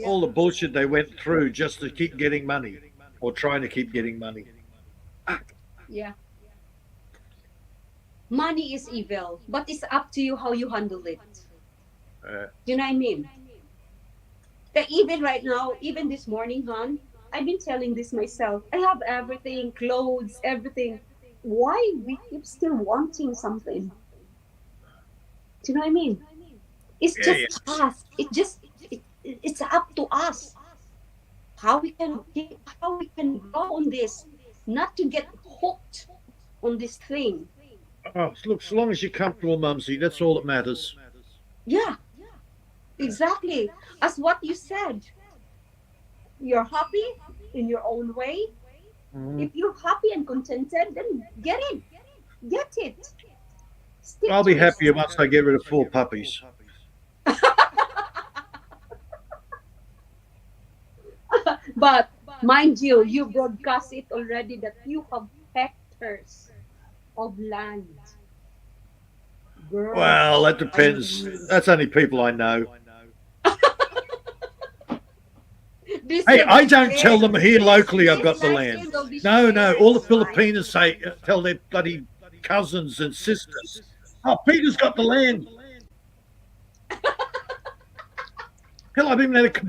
All the bullshit they went through just to keep getting money, or trying to keep getting money. Yeah. Money is evil, but it's up to you how you handle it. Uh, You know what I mean? That even right now, even this morning, hon, I've been telling this myself. I have everything, clothes, everything. why we keep still wanting something? Do you know what I mean? It's Yeah, just us. It's up to us how we can grow on this, not to get hooked on this thing. Oh, look, so long as you're comfortable, Mumsy, that's all that matters. Yeah, exactly. As what you said, you're happy in your own way. Mm. If you're happy and contented, then get it. Stick I'll to be it. happier once I get rid of 4 puppies. But mind you, you broadcast it already that you have hectares of land. Girl, Well, that depends. That's only people I know. this Hey, is I don't big. tell them here locally I've got This the land land. will be No, shared, all the right? Filipinos say tell their bloody cousins and sisters. Oh, Peter's got the land. Hell, I've even had a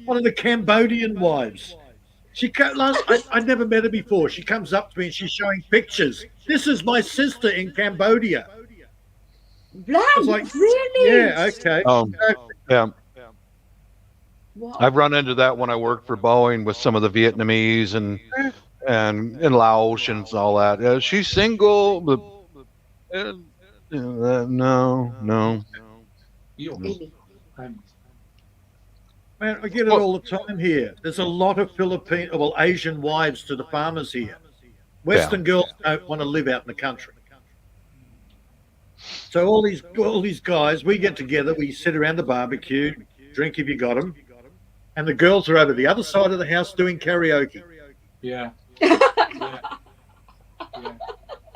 one of the Cambodian wives. I never met her before. She comes up to me and she's showing pictures. This is my sister in Cambodia. Land, was like, really? Yeah, okay. Yeah. Wow. I've run into that when I worked for Boeing with some of the Vietnamese and in Laotians and all that. She's single, but no. You. Really? Man, I get it all the time here. There's a lot of Asian wives to the farmers here. Western girls don't want to live out in the country. So all these guys, we get together, we sit around the barbecue, drink if you got them, and the girls are over the other side of the house doing karaoke. Yeah.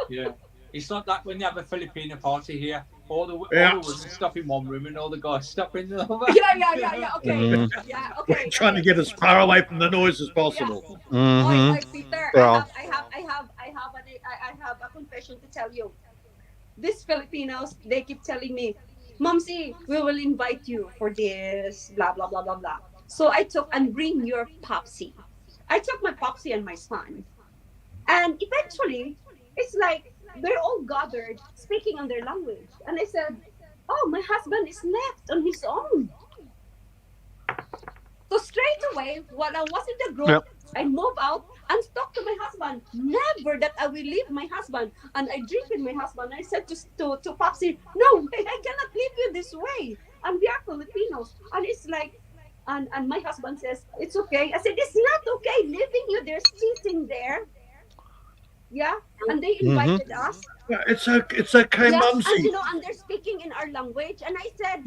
Yeah. It's not that when you have a Filipino party here, all the women stop in one room and all the guys stop in the other. Yeah. Okay. Mhm. Yeah. Okay. Trying to get as far away from the noise as possible. Mhm. Oi, Peter, Well. I have a confession to tell you. These Filipinos, they keep telling me, Momsy, we will invite you for this, blah, blah, blah, blah, blah. So I took and bring your popsy. I took my popsy and my son. And eventually, it's like they're all gathered speaking on their language. And I said, oh, my husband is left on his own. So straight away, while I was in the group, Yep. I move out and talk to my husband. Never that I will leave my husband. And I drink with my husband. I said to Popsy, no, I cannot leave you this way. And we are Filipinos. And it's like, and my husband says, it's okay. I said, it's not okay leaving you there, sitting there. Yeah. And they invited us. It's okay, Yes, Mumsy. and they're speaking in our language. And I said,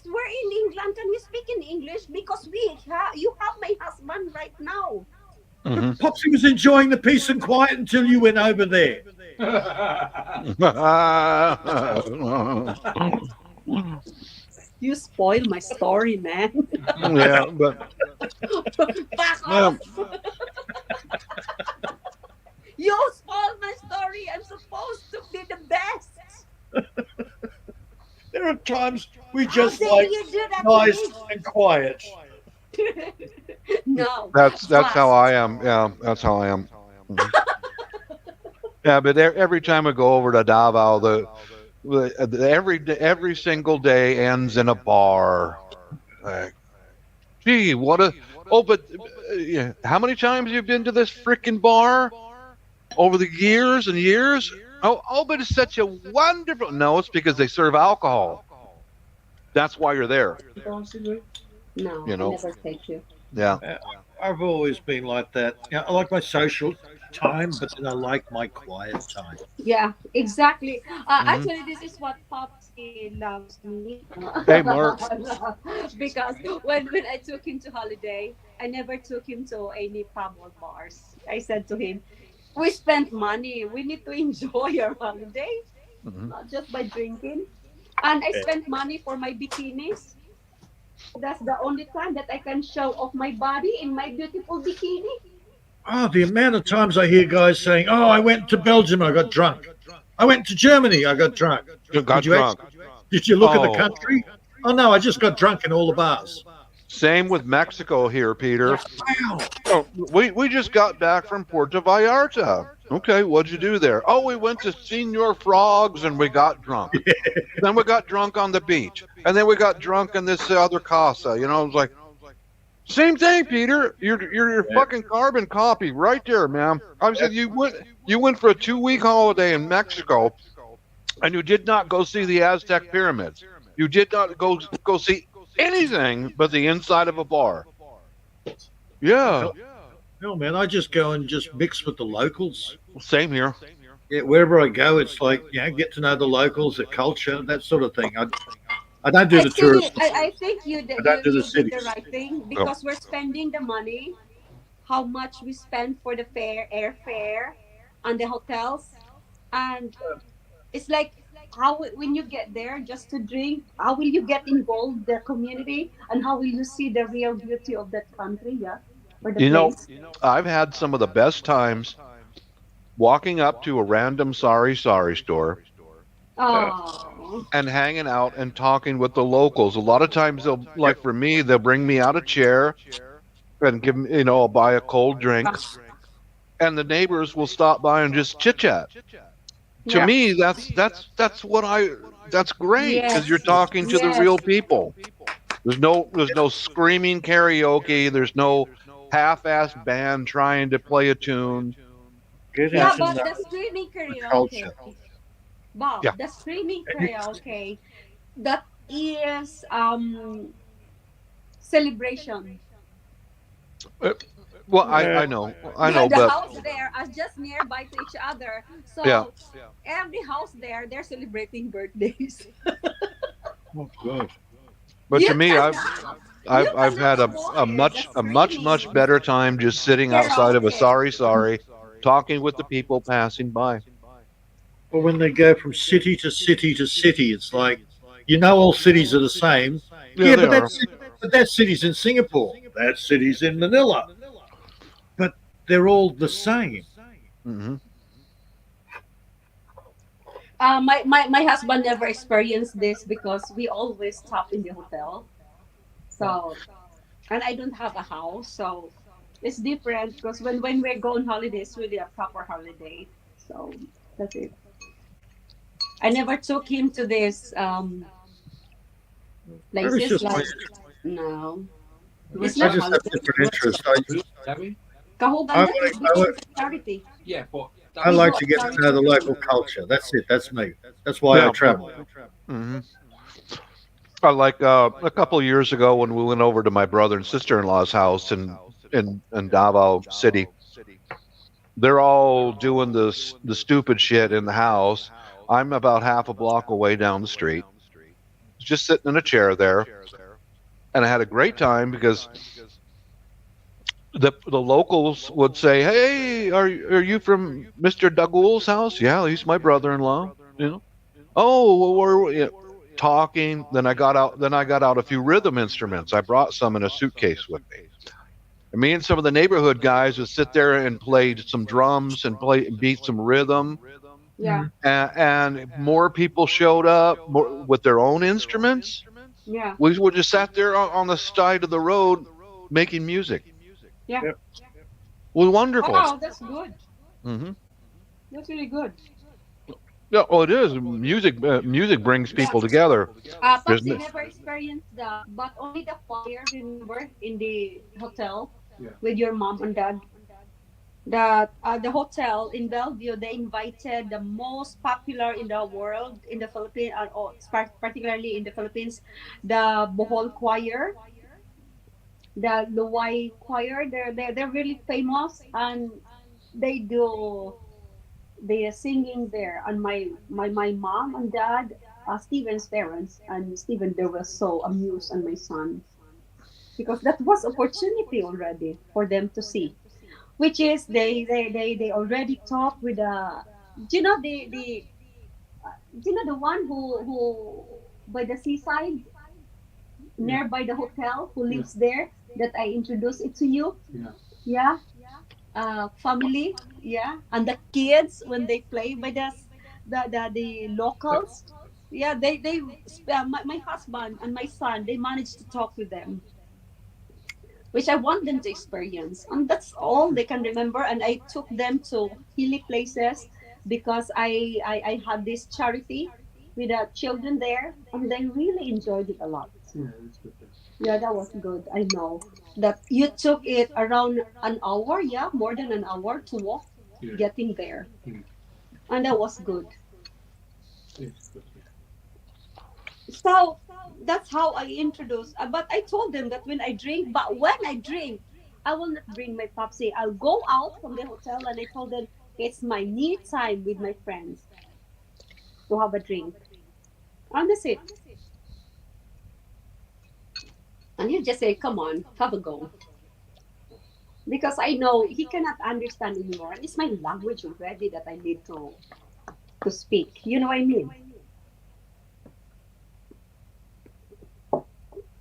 we're in England, can we speak in English? Because you have my husband right now. Mhm. Popsy was enjoying the peace and quiet until you went over there. You spoil my story, man. Yeah, but Back Yeah. off. You spoiled my story. I'm supposed to be the best. There are times we How just dare like you do that nice to and quiet. me? No. that's how I am. Yeah, that's how I am. Mhm. Yeah, but every time I go over to Davao, every single day ends in a bar. Like, gee, what a but yeah, how many times you've been to this freaking bar over the years and years? Oh, but it's such a wonderful. No, it's because they serve alcohol. That's why you're there. No, You know. I never take you. Yeah. I've always been like that. I like my social time, but then I like my quiet time. Yeah, exactly. Mm-hmm. Actually, this is what Popsy loves me. Hey, Mark. Because when I took him to holiday, I never took him to any pub or bars. I said to him, we spent money. We need to enjoy our holiday, Mhm. not just by drinking. And I spent money for my bikinis. That's the only time that I can show off my body in my beautiful bikini. Oh, the amount of times I hear guys saying, "Oh, I went to Belgium, I got drunk. I went to Germany, I got drunk. You got Did you drunk. Did you look at the Oh. country? Oh no, I just got drunk in all the bars." Same with Mexico here, Peter. Wow. Oh, we just got back from Puerto Vallarta. Okay, what'd you do there? Oh, we went to Senor Frogs and we got drunk. Then we got drunk on the beach, and then we got drunk in this other casa. You know, it was like same thing, Peter. You're fucking carbon copy right there, man. I said you went for a 2-week holiday in Mexico, and you did not go see the Aztec pyramids. You did not go see anything but the inside of a bar. Yeah, No, man, I just go and just mix with the locals. same here. Yeah, wherever I go, it's like, get to know the locals, the culture, that sort of thing. I don't do the tourist. I think I don't do the you did cities. the right thing because we're spending the money, how much we spend for the airfare, and the hotels, and it's like how when you get there just to drink, how will you get involved the community, and how will you see the real beauty of that country, or the You know, place? I've had some of the best times walking up to a random sari store Oh, and hanging out and talking with the locals. A lot of times they'll, like for me, they'll bring me out a chair and give me, I'll buy a cold drink, and the neighbors will stop by and just chit chat. To yeah. me, that's great because you're Yes. talking to the Yes. real people. There's no screaming karaoke. There's no half-assed band trying to play a tune. Get Yeah, out but and the streaming karaoke, culture. Bob, Yeah. the streaming karaoke, that is celebration. Well, I know, The but house there are just nearby to each other, so yeah. every house there they're celebrating birthdays. Oh, God. But You to me, cannot- I've had a much better time just sitting outside of a sari, talking with the people passing by. Well, when they go from city to city to city, it's like, all cities are the same. Yeah, they but are. that city's in Singapore. That city's in Manila. But they're all the same. Hmm. My husband never experienced this because we always stop in the hotel. So, and I don't have a house, so it's different because when we go on holiday, it's really a proper holiday. So that's it. I never took him to this That was places just like my, no. It's It's I not just have holiday. different interests. I Kahugan like, is I like, because of charity. Yeah, but I like to get to know the local culture. That's it. That's me. That's why I travel. Hmm. I like a couple of years ago when we went over to my brother and sister-in-law's house in Davao City. They're all doing the stupid shit in the house. I'm about half a block away down the street, just sitting in a chair there, and I had a great time because the locals would say, "Hey, are you from Mr. Dagul's house?" "Yeah, he's my brother-in-law." "Oh, well, we're talking." Then I got out a few rhythm instruments. I brought some in a suitcase with me. And me and some of the neighborhood guys would sit there and play some drums and beat some rhythm. Yeah, And more people showed up with their own instruments. yeah, We would just sat there on the side of the road making music. yeah. Yep. It was wonderful. Wow, that's good. Hmm. That's really good. Yeah, well, it is. Music brings people together. There's Patsy no- never experienced that, but only the choir, remember, in the hotel Yeah. with your mom and dad. The hotel in Bellevue, they invited the most popular in the world in the Philippines, particularly in the Philippines, the Bohol Choir, the Luwai Choir. They're really famous, and they do the singing there. And my mom and dad, Steven's parents, and Steven, they were so amused, and my son, because that was opportunity already for them to see, which is they already talk with do you know the one who by the seaside nearby the hotel who lives there that I introduced it to you. Yeah. Yeah. Family. Yeah, and the kids when they play by the locals. Yeah, my husband and my son, they managed to talk with them. which I want them to experience. And that's all they can remember. And I took them to hilly places because I had this charity with the children there, and they really enjoyed it a lot. Yeah, that's good. Yeah, that was good. I know that you took it around an hour, yeah, more than an hour to walk Yeah. getting there. Mm. And that was good. It's good. So that's how I introduced. But I told them that when I drink, but when I drink, I will not bring my popsy. I'll go out from the hotel and I told them it's my me time with my friends to have a drink. And that's it. And you just say, come on, have a go. Because I know he cannot understand anymore. And it's my language already that I need to speak. You know what I mean?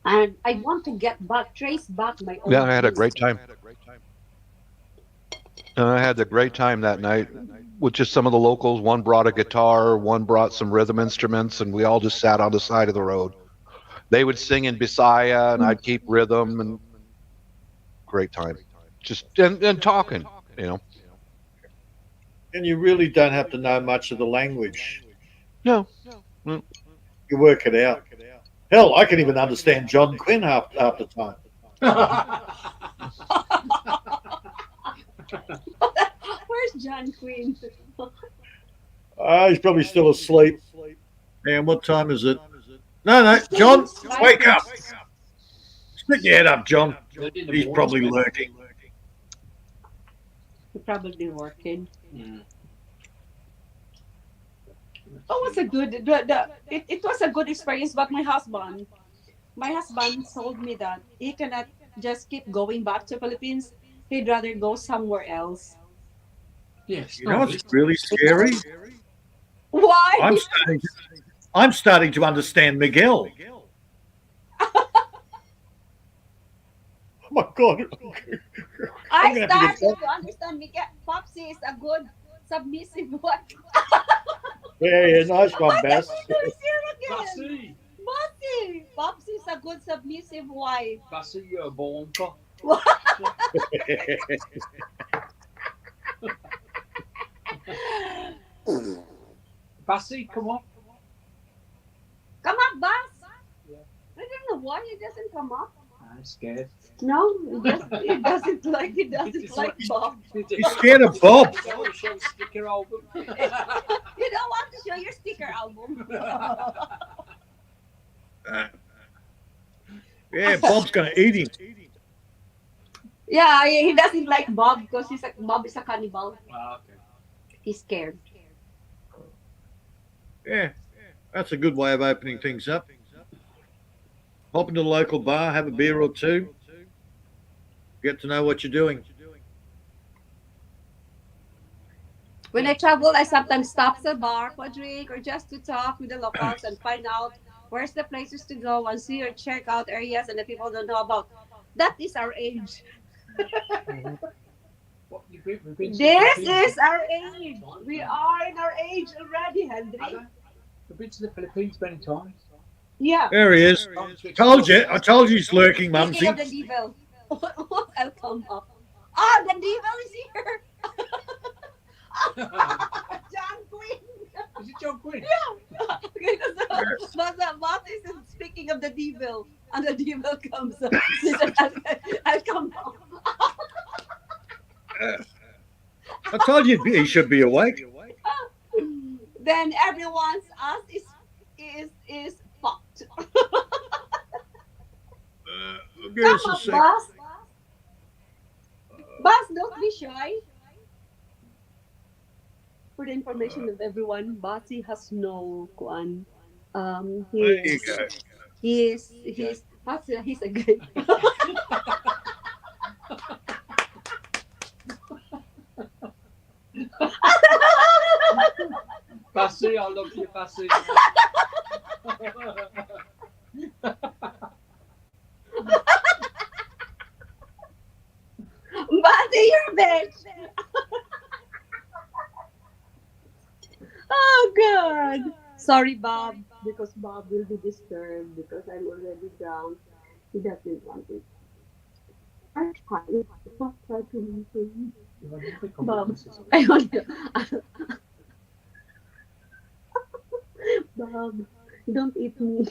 And I want to get back, trace back my own. Yeah, I had a great roots. time. And I had a great time that night with just some of the locals. One brought a guitar, one brought some rhythm instruments, and we all just sat on the side of the road. They would sing in Bisaya, and I'd keep rhythm, and great time. Just and talking, you know. And you really don't have to know much of the language. No, You work it out. Hell, I can even understand John Quinn half the time. Where's John Quinn? He's probably still asleep. And what time is it? No, John, wake up. Stick your head up, John. He's probably lurking. He's probably working. Mm. Oh, it was a good. It was a good experience. But my husband told me that he cannot just keep going back to Philippines. He'd rather go somewhere else. Yes. You know what's really scary? Why? I'm starting to understand Miguel. Oh my God. I I'm gonna have to started get to understand Miguel. Popsy is a good submissive wife. Yeah, nice one, Why Bass. can't we do here again? Bassi. Popsy. Popsy is a good submissive wife. Bassi, you're born for. Bassi, come on. Come up, Bas. Yeah. I don't know why it doesn't come up. I'm scared. No, it doesn't like Bob. He's scared of Bob. Don't show sticker album. You don't want to show your sticker album. Yeah, Bob's going to eat him. Yeah, he doesn't like Bob because Bob is a cannibal. Ah, okay. He's scared. Yeah, that's a good way of opening things up. Hop into the local bar, have a beer or two, get to know what you're doing. When I travel, I sometimes stop at a bar for a drink or just to talk with the locals and find out where's the places to go and see or check out areas and the people don't know about. That is our age. What, you've been to the This Philippines? is our age. We are in our age already, Henry. I've been to the Philippines many times. Yeah. There he is. I told you he's lurking, Mumsy. Speaking of the devil, I'll come up. Ah, the devil is here. John Quinn. Is it John Quinn? Yeah. But what is it? Speaking of the devil, and the devil comes up. I'll come up. I told you he should be awake. Then everyone's ass is fucked. Give us Come a up, sec. boss. Boss, don't be shy. For the information of everyone, Bossy has no kuan. There you go. He's a gay. Bassi, I love you, Bassi. Bossy, you're a bitch. Oh God. Sorry, Bob, because Bob will be disturbed because I'm already drunk. He doesn't want it. I try. I try to maintain. Bob, I want to. Bob, don't eat me.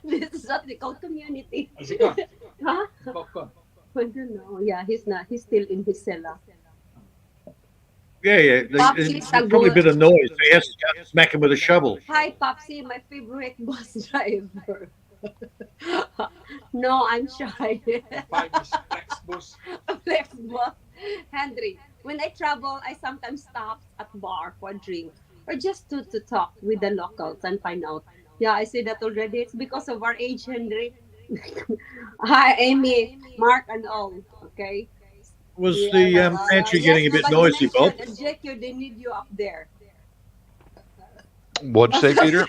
This is what we call community. Has it gone? Huh? Popcorn. I don't know. Yeah, he's not. He's still in his cellar. Yeah. Popsy There's probably a bit of noise. So he has to go smack him with a shovel. Hi, Popsy, my favorite bus driver. No, I'm shy. Famous Flexbus. Flex bus. Henry, when I travel, I sometimes stop at bar for a drink or just to talk with the locals and find out. Yeah, I say that already. It's because of our age, Henry. Hi, Amy, Mark, and all. Okay. Was the pantry getting a bit noisy, Bob? Jake, they need you up there. What'd you say, Peter?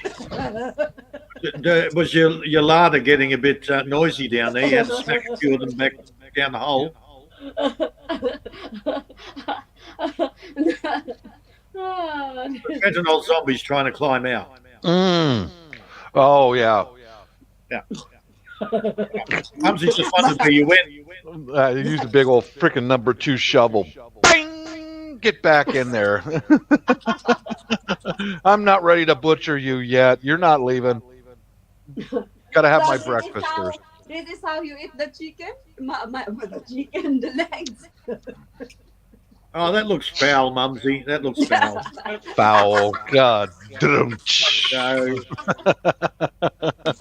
Was your larder getting a bit noisy down there? You had to smack a few of them back down the hole. Imagine old zombies trying to climb out. Oh, yeah. Mumsy's just wondered where you went. You used a big old freaking number 2 shovel. Bang! Get back in there. I'm not ready to butcher you yet. You're not leaving. Gotta have my breakfast first. This is how you eat the chicken? The chicken, the legs. Oh, that looks foul, Mumsy. That looks foul. Foul. God. No.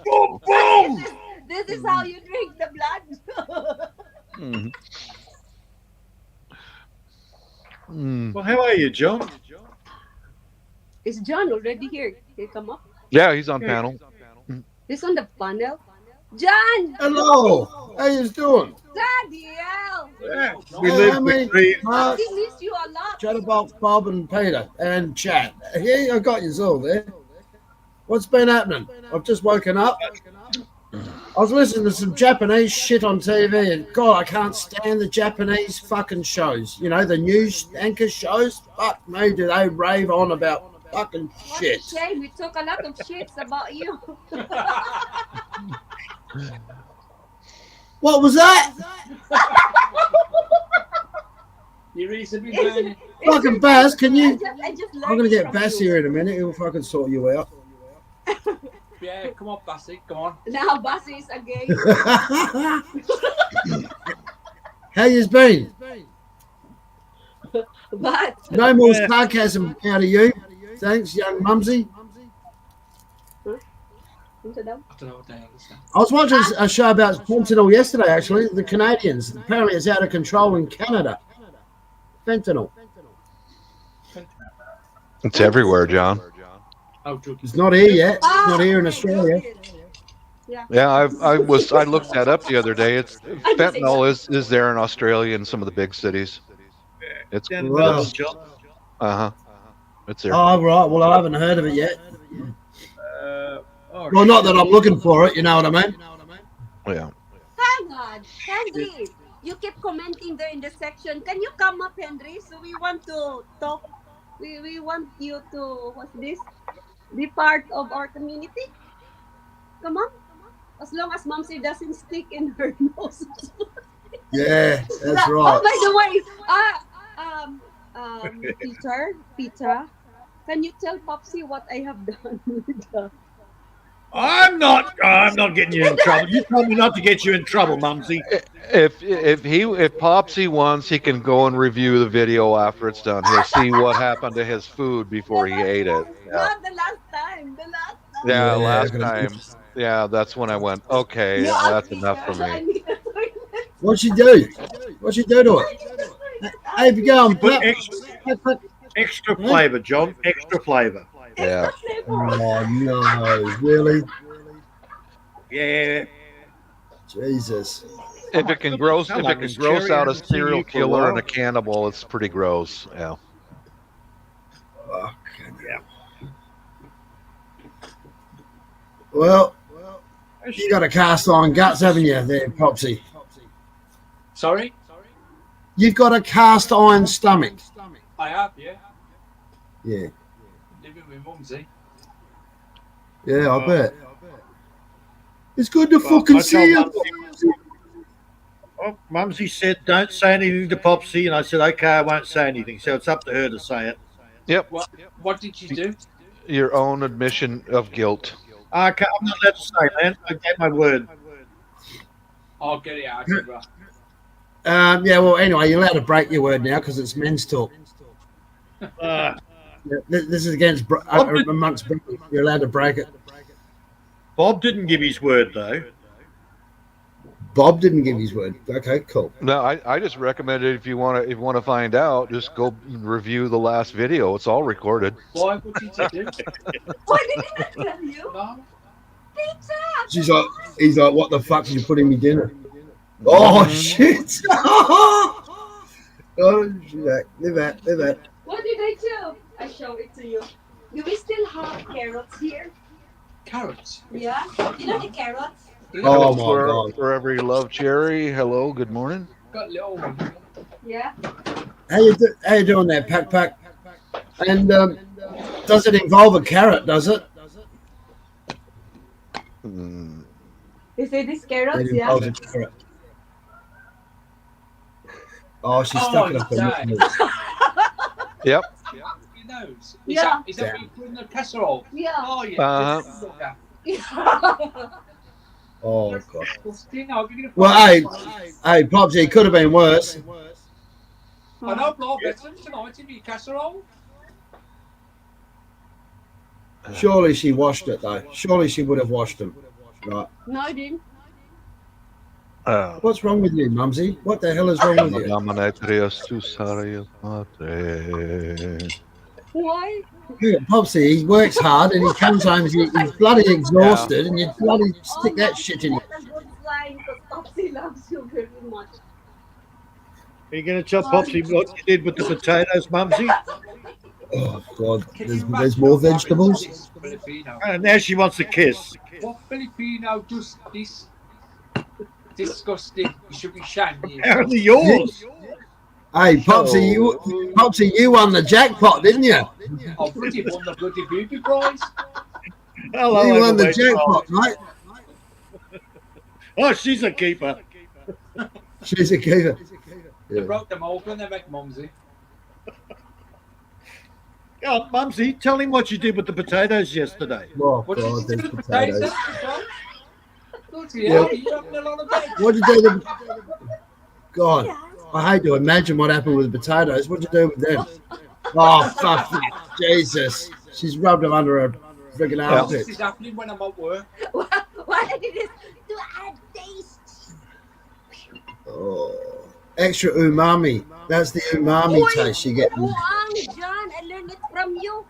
Boom, boom! This is how you drink the blood. Well, how are you, John? Is John already here? Can you come up? Yeah, he's on panel. He's on the panel. John! Hello, how you doing? Daniel! Yeah, we live with the... Mark, He missed you a lot. Chatterbox, Bob, and Peter, and Chad. Yeah, I got you all there. What's been happening? I've just woken up. I was listening to some Japanese shit on TV, and God, I can't stand the Japanese fucking shows. You know, the news anchor shows. Fuck me, do they rave on about fucking shit? What a shame. We took a lot of shits about you. What was that? You reasonably burning. Fucking Bass, can you? I just I'm gonna get learned Bass from you. here in a minute. He'll fucking sort you out. Yeah, come on, Bassy, come on. Now Bassy is again. How yous been? But No more sarcasm out of you. Thanks, young Mumsy. Huh? I don't know what the hell is that. I was watching a show about fentanyl yesterday, actually. The Canadians. Apparently it's out of control in Canada. Fentanyl. It's everywhere, John. Oh, joking. It's not here yet. It's not here in Australia. Yeah, I looked that up the other day. It's fentanyl is there in Australia in some of the big cities. It's Down the Wow. middle, John. It's there. Oh, right. Well, I haven't heard of it yet. Oh, Well, not that I'm looking for it, you know what I mean? Yeah. hang on, Henry. You keep commenting there in the section. Can you come up, Henry? So we want to talk. We want you to, what's this? Be part of our community. Come on. As long as Mumsy doesn't stick in her nose. Yeah, that's Oh, right. by the way, Peter, can you tell Popsy what I have done with the... I'm not getting you in trouble. You told me not to get you in trouble, Mumsy. If Popsy wants, he can go and review the video after it's done. He'll see what happened to his food before he ate it. Yeah, Not the last time. The last time. yeah, Yeah, last gonna- time. Yeah, that's when I went, okay, that's enough for me. What'd she do? What'd she do to it? Hey, if you go on Put extra flavour, John. Extra flavour. Yeah. Oh, no. Really? Yeah. Jesus. If it can gross Sound if like it Miss can gross Cherry out a hasn't seen serial you for a killer and while. a cannibal, it's pretty gross. Yeah. Fucking yeah. Well, you got a cast iron guts, haven't you, there, Popsy? Sorry? You've got a cast iron stomach. I have, yeah. Yeah. Living with Mumsy. Yeah, I bet. It's good to Well, fucking I see told you. Well, Mumsy said, don't say anything to Popsy. And I said, okay, I won't say anything. So it's up to her to say it. Yep. What did you do? Your own admission of guilt. Okay, I'm not allowed to say, man. I gave my word. I'll get it out, bro. Yeah, well, anyway, you're allowed to break your word now because it's men's talk. Uh, Yeah, this is against amongst brothers. You're allowed to break it. Bob didn't give his word, though. Bob didn't give his word. Okay, cool. No, I just recommended if you want to find out, just go review the last video. It's all recorded. Why? What did you do? Why did he not tell you? No. Pizza. He's like, what the fuck did you put in me dinner? Oh shit! Oh shit! Live that. What did I do? I show it to you. Do we still have carrots here? Carrots. Yeah. You know the carrots? Oh my god! Forever you love Cherry. Hello, good morning. Got little one. Yeah. How you doing there, Pack? And does it involve a carrot? Does it? Mm. You say these carrots? It Yeah. involves a carrot. Oh, she's stuck it up her yeah. nose. Yep. Your nose. Yeah. Is that what you put in the casserole? Yeah. Oh, yeah. Uh-huh. Oh god. I'll give you the Well, hey, Popsy, it could have been worse. I know, Bob. Listen tonight in your casserole. Surely she washed it though. Surely she would have washed them. Right. No, I didn't. What's wrong with you, Mumsy? What the hell is wrong with you? Why? Yeah, Popsy, he works hard and he comes home, he's bloody exhausted, and you bloody stick that shit in. That's a good sign because Popsy loves you very much. Are you going to tell Popsy what you did with the potatoes, Mumsy? Oh god, Can you there's imagine more what vegetables. this Filipino? And now she wants a kiss. What Filipino does this disgusting? You should be shamed. Apparently yours. Hey, Popsy, you won the jackpot, didn't you? I've already won the bloody beauty prize. Hello, You won the overweight jackpot, right? child. Oh, she's a keeper. She's a keeper. They broke them open, they make mumsy. Oh, Mumsy, tell him what you did with the potatoes yesterday. Oh What did god, you do there's with the potatoes. potatoes? Bloody Yeah. hell, you're having a lot of veg. What'd you do with God, I hate to imagine what happened with the potatoes. What'd you do with them? Oh, fuck. Jesus. She's rubbed them under her friggin' armpit. This is happening when I'm at work. Why did it to add taste? Oh, extra umami. That's the umami taste you get. John, I learned it from you.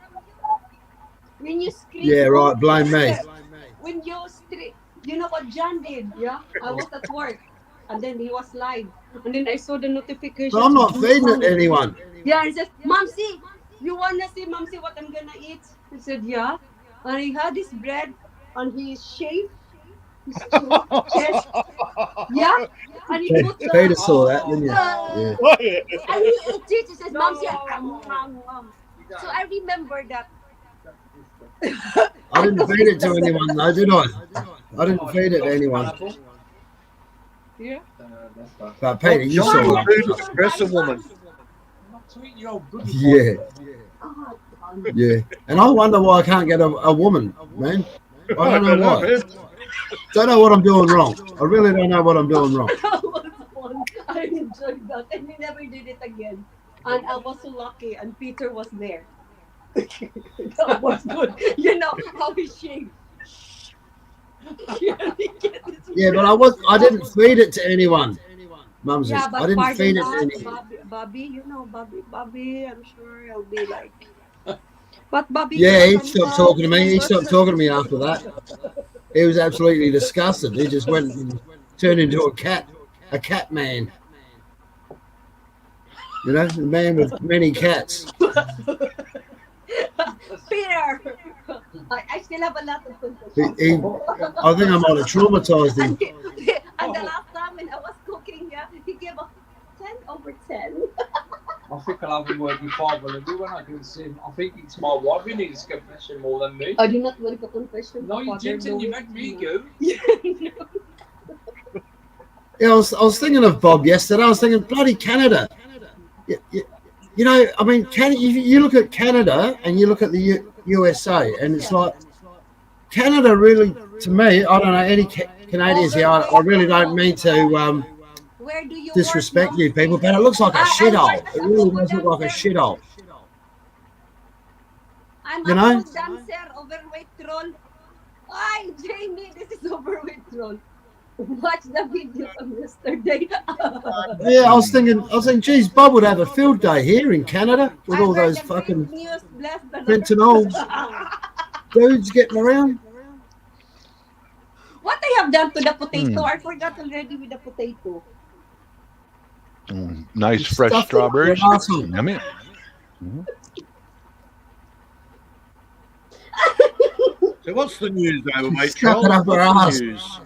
When you scream. Yeah, right. Blame me. When you scream. You know what John did? Yeah? I was at work. And then he was live. And then I saw the notification. But I'm not feeding it to anyone. Yeah, he says, Momsy, you wanna see Momsy what I'm gonna eat? I said, yeah. And he had this bread and he shaved his chest. Yeah. And he put Peter saw that, didn't you? Yeah. Yeah. And he ate it. He says, Momsy, so I remember that. I didn't feed it to anyone, though, did I? I didn't feed it to anyone. Yeah. But Peter, you saw You're it. rude to express a woman. Yeah, yeah. And I wonder why I can't get a woman, man. I don't know why. Don't know what I'm doing wrong. I really don't know what I'm doing wrong. That was fun. I enjoyed that. And we never did it again. And I was so lucky and Peter was there. That was good. You know how he shaved. Yeah, but I didn't feed it to anyone, Mumsy. Yeah, but I didn't pardon feed it to us, anyone. Bobby, you know Bobby, I'm sure he'll be like. But Bobby. Yeah, he stopped talking to me. He stopped talking to me after that. He was absolutely disgusted. He just went and turned into a cat man. You know, a man with many cats. Peter, I still have a lot of confessions. I think I might have traumatized him. And the last time when I was cooking, yeah, he gave a 10 over 10. I think I'll have a word with Father Libby when I can see him. I think it's my wife who needs confession more than me. I do not want a confession. No, you Father, didn't. You no. made me go. No. Yeah, I was thinking of Bob yesterday. I was thinking, bloody Canada. You know, I mean, you look at Canada and you look at the USA, and it's like Canada really, to me, I don't know any Canadians here. I really don't mean to Where do you disrespect work, you people, but it looks like a I shithole. work as It a really pole does look like a dancer. shithole. I'm You a know? pole dancer, overweight troll. Hi, Jamie, this is overweight troll. Watch the video from yesterday. Yeah, I was thinking, geez, Bob would have a field day here in Canada with I all heard those the great fucking news, bless the Lord. fentanyl dudes getting around. What I have done to the potato? I forgot already with the potato. Nice fresh Stuff it up strawberries. your asshole. Yummy. So what's the news, though, mate? Stuff Troll? it up our What's ass. the news?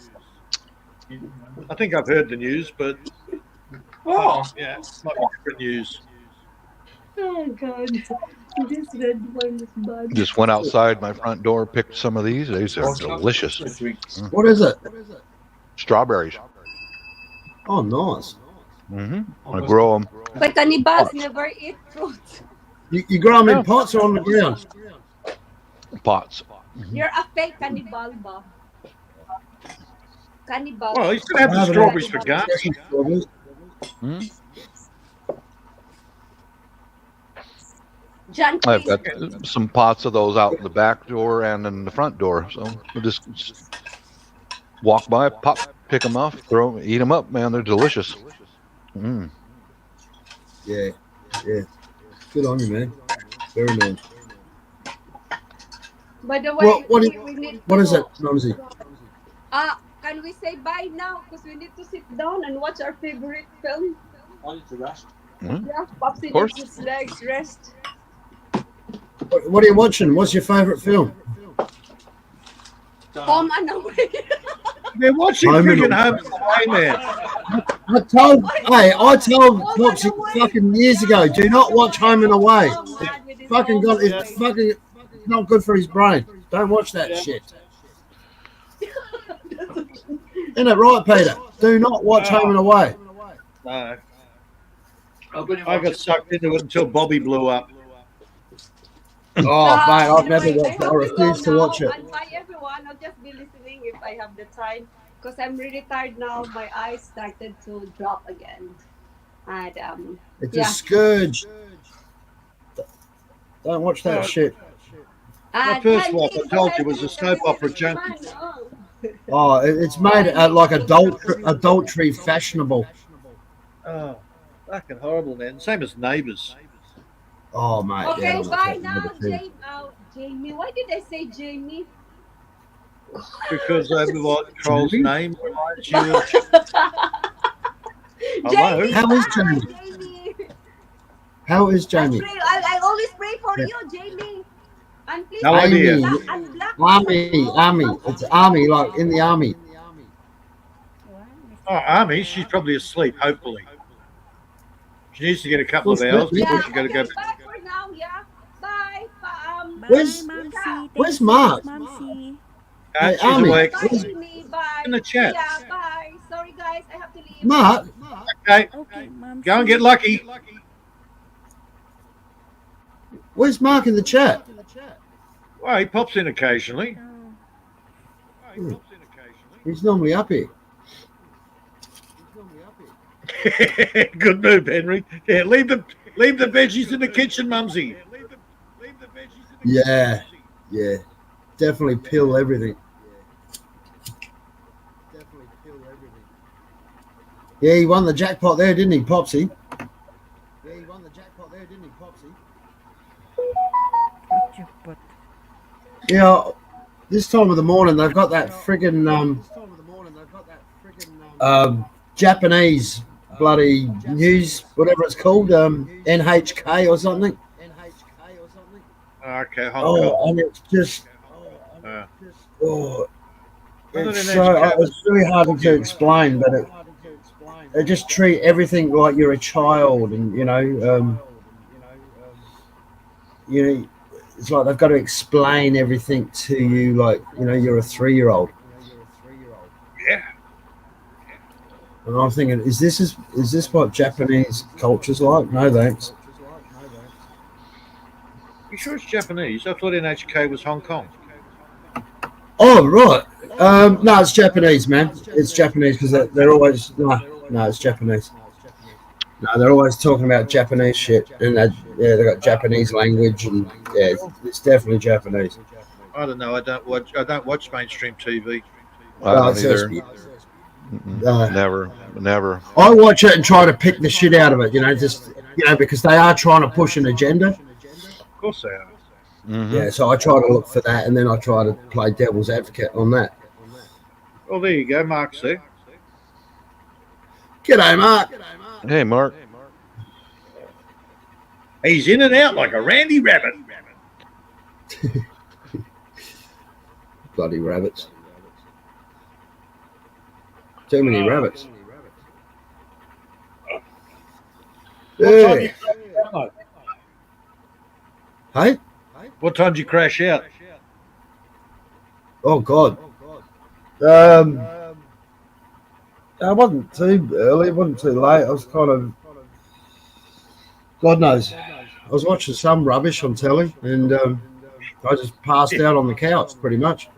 I think I've heard the news, but Oh, yeah, might be different news. Oh God, this red wine is bad. Just went outside my front door, picked some of these. These are delicious. What is it? Strawberries. Oh, nice. I grow them. But cannibals never eat fruit. You grow them in pots or on the ground? Pots. You're a fake cannibal, ba? Cannibal. Well, you still have the strawberries for garnish. John, I've please. got some pots of those out in the back door and in the front door. So we'll just walk by, pick them off, eat them up, man. They're delicious. Yeah, yeah. Good on you, man. Very nice. By the way, What we need What to is it, Mumsy? Can we say bye now? Because we need to sit down and watch our favorite film. I need to rest. Yeah, Popsy course. needs his legs rest. What are you watching? What's your favourite film? Home and away. They're watching Home and freaking Home and Away, man. I told Popsy fucking years ago, do not watch Home and Away. It's fucking not good for his brain. Don't watch that shit. Isn't it right, Peter? Do not watch Home and Away. No, I'm gonna I watch got it. sucked into it until Bobby blew up. Oh, mate, I've never Anyway, watched it. I have go refuse to now. watch it. And bye everyone. I'll just be listening if I have the time. Because I'm really tired now. My eyes started to drop again. And It's Yeah. a scourge. Don't watch that shit. My first wife, I told you, was a soap opera junkie. Oh, it's made like adultery fashionable. Oh, fucking horrible, man. Same as Neighbours. Oh, mate. Okay, yeah, I'm bye fucking now, with it too. Jamie. Why did I say Jamie? Because what Troll's name reminds you of. Jamie, How is bye, Jamie? Jamie. How is Jamie? I always pray for Yeah. you, Jamie. And please, No idea. unblock Army. It's army, like in the army. Oh, Army, she's probably asleep, hopefully. She needs to get a couple of hours before she got to go. Bye for now, yeah. Bye. Bye, Where's- Mumsy. where's Thank you, Mark? Mumsy. Hey, She's Army. awake. Bye, Jamie. Bye. In the chat. Yeah, bye. Sorry, guys. I have to leave. Mark, Okay, Okay, Mumsy. go and get lucky. where's Mark in the chat? Well, he pops in occasionally. Oh. He's normally up here. Good move, Henry. Yeah, leave the veggies in the kitchen, Mumsy. Yeah, yeah. Definitely peel everything. Yeah, he won the jackpot there, didn't he, Popsy? Jackpot. Yeah, this time of the morning they've got that friggin' Japanese bloody news, whatever it's called, NHK or something. Okay, Hong Kong. Oh, and it's just, Uh, oh, Other it's than so, that, it's really hard to explain, but they just treat everything like you're a child, and you know, it's like they've got to explain everything to you, like you know, you're a 3-year-old. yeah. And I'm thinking, is this what Japanese culture's like? No thanks. You sure it's Japanese? I thought NHK was Hong Kong. Oh right. No, it's Japanese, man. It's Japanese because they're always no, it's Japanese. No, they're always talking about Japanese shit, and they got Japanese language, and yeah, it's definitely Japanese. I don't know. I don't watch mainstream TV. I don't it's either. Uh, Never. I watch it and try to pick the shit out of it, just because they are trying to push an agenda. Of course they are. Mhm. Yeah, so I try to look for that, and then I try to play devil's advocate on that. Well, there you go. Mark's there. G'day, Mark. Hey, Mark. He's in and out like a randy rabbit. Bloody rabbits. Too many rabbits. Yeah. Hey? What time did you crash out? Oh, God. It wasn't too early. It wasn't too late. I was kind of... God knows. I was watching some rubbish on telly, and I just passed out on the couch, pretty much.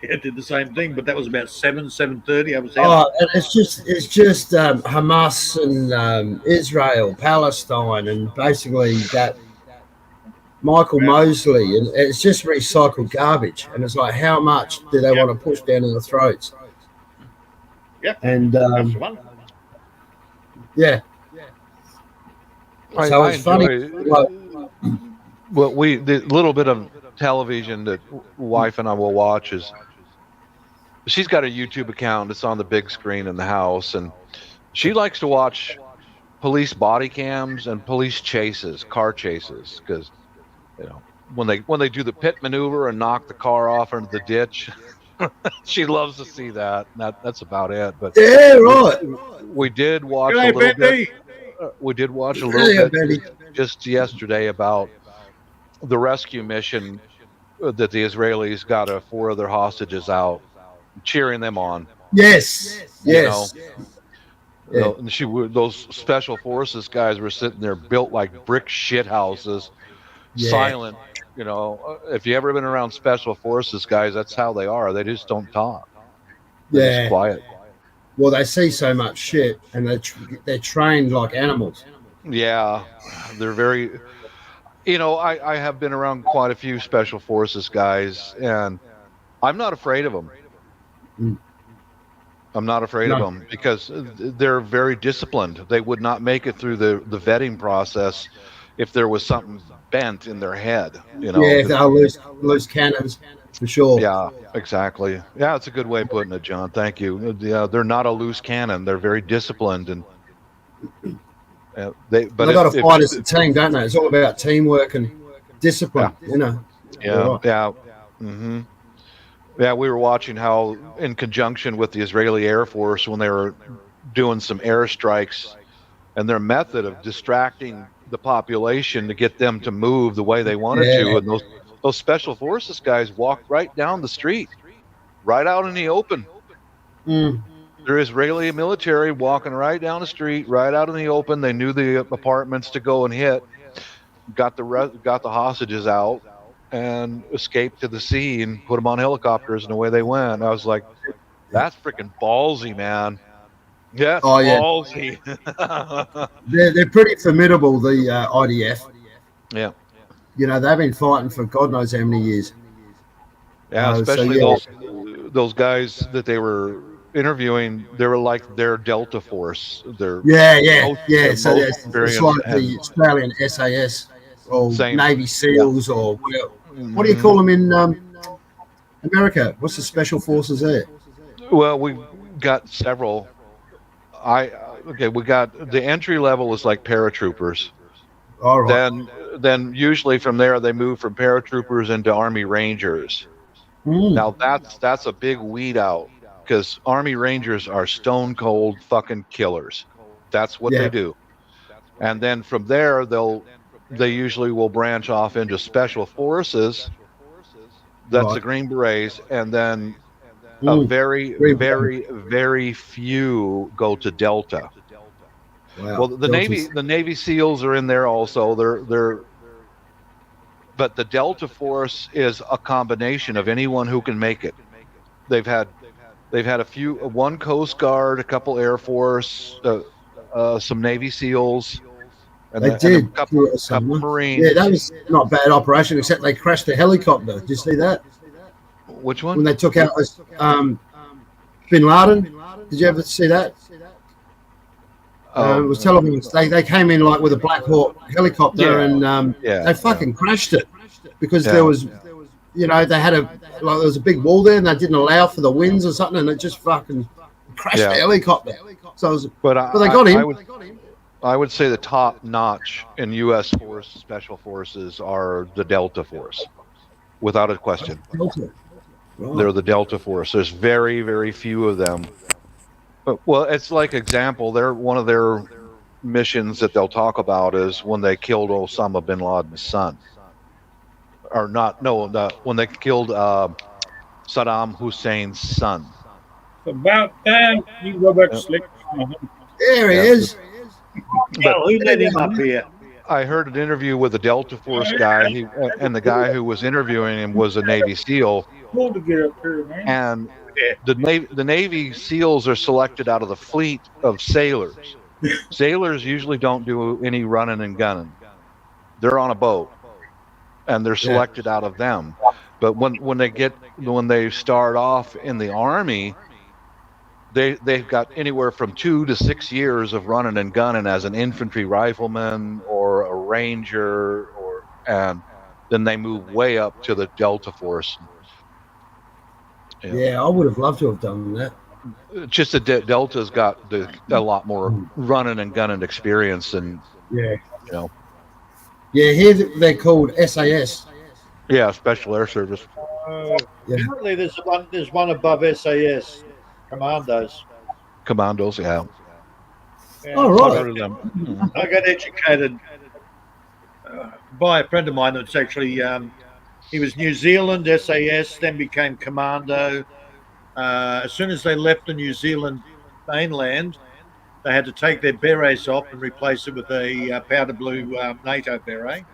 Yeah, I did the same thing, but that was about 7:30. I was out. Oh, and it's just Hamas and Israel, Palestine, and basically that Michael Mosley, and it's just recycled garbage. And it's like, how much do they want to push down our throats? Yep. And That's the one. yeah, so it's funny. Like, Well, the little bit of television that wife and I will watch is she's got a YouTube account. It's on the big screen in the house, and she likes to watch police body cams and police chases, car chases, because when they do the pit maneuver and knock the car off into the ditch. She loves to see that. That's about it. But yeah, right. we did watch G'day, a little Bendy. bit. We did watch a little Yeah, bit Benny. just yesterday about the rescue mission that the Israelis got 4 of their hostages out, cheering them on. Yes, yes. Yeah. And those special forces guys were sitting there built like brick shit houses, silent. If you ever been around special forces guys, that's how they are. They just don't talk. They're just quiet. Well, they see so much shit, and they're trained like animals. Yeah, they're very. I have been around quite a few special forces guys, and I'm not afraid of them. Mm. I'm not afraid of them because they're very disciplined. They would not make it through the vetting process if there was something bent in their head. Yeah, if they'll lose cannons, for sure. Yeah, exactly. Yeah, it's a good way of putting it, John. Thank you. Yeah, they're not a loose cannon. They're very disciplined, and they got to fight as a team, don't they? It's all about teamwork and discipline. Yeah. Mm-hmm. Yeah, we were watching how, in conjunction with the Israeli Air Force, when they were doing some airstrikes, and their method of distracting the population to get them to move the way they wanted to, and those special forces guys walked right down the street, right out in the open. Mm. Their Israeli military walking right down the street, right out in the open. They knew the apartments to go and hit, got the hostages out, and escaped to the sea and put them on helicopters, and away they went. I was like, that's freaking ballsy, man. Yes, ballsy. They're pretty formidable, the IDF. Yeah. They've been fighting for God knows how many years. Yeah, especially those guys that they were interviewing. They were like their Delta Force. So it's like the Australian SAS or Navy SEALs or what do you call them in America? What's the special forces there? Well, we got several. We got the entry level is like paratroopers. All right. Then usually from there they move from paratroopers into Army Rangers. Mm. Now that's a big weed out because Army Rangers are stone cold fucking killers. That's what they do. And then from there they usually will branch off into special forces. That's the Green Berets, and then Mm. very, Very very few go to Delta. Wow. Well, the Navy SEALs are in there also. But the Delta Force is a combination of anyone who can make it. They've had one Coast Guard, a couple Air Force, some Navy SEAls, and They did a couple someone. Marines. Yeah, that was not a bad operation, except they crashed the helicopter. Did you see that? Which When one? they took out Bin Laden. Did you ever see that? It was televised. They came in like with a Black Hawk helicopter, and they fucking crashed it because there was, they had there was a big wall there, and they didn't allow for the winds or something, and it just fucking crashed the helicopter. So it was, but they got him. I would say the top notch in U.S. Special Forces are the Delta Force, without a question. Right. They're the Delta Force. There's very, very few of them. Well, it's like example. One of their missions that they'll talk about is when they killed Osama bin Laden's son, or not? No, when they killed Saddam Hussein's son. About time you go back to sleep. There he is. Well, who let him up here? I heard an interview with a Delta Force guy, and the guy who was interviewing him was a Navy SEAL. Cool to get up here, man. And the Navy SEALs are selected out of the fleet of sailors. Sailors usually don't do any running and gunning. They're on a boat, and they're selected out of them. But when they start off in the Army, they've got anywhere from 2 to 6 years of running and gunning as an infantry rifleman or a ranger, and then they move way up to the Delta Force. Yeah, I would have loved to have done that. Just the Delta's got a lot more running and gunning experience, and Yeah, you know, here they're called SAS. yeah, Special Air Service. Apparently, there's one above SAS Commandos. Commandos, yeah. Oh, I've right. heard of them. I got educated by a friend of mine that's actually he was New Zealand SAS, then became commando. As soon as they left the New Zealand mainland, they had to take their berets off and replace it with a powder blue NATO beret,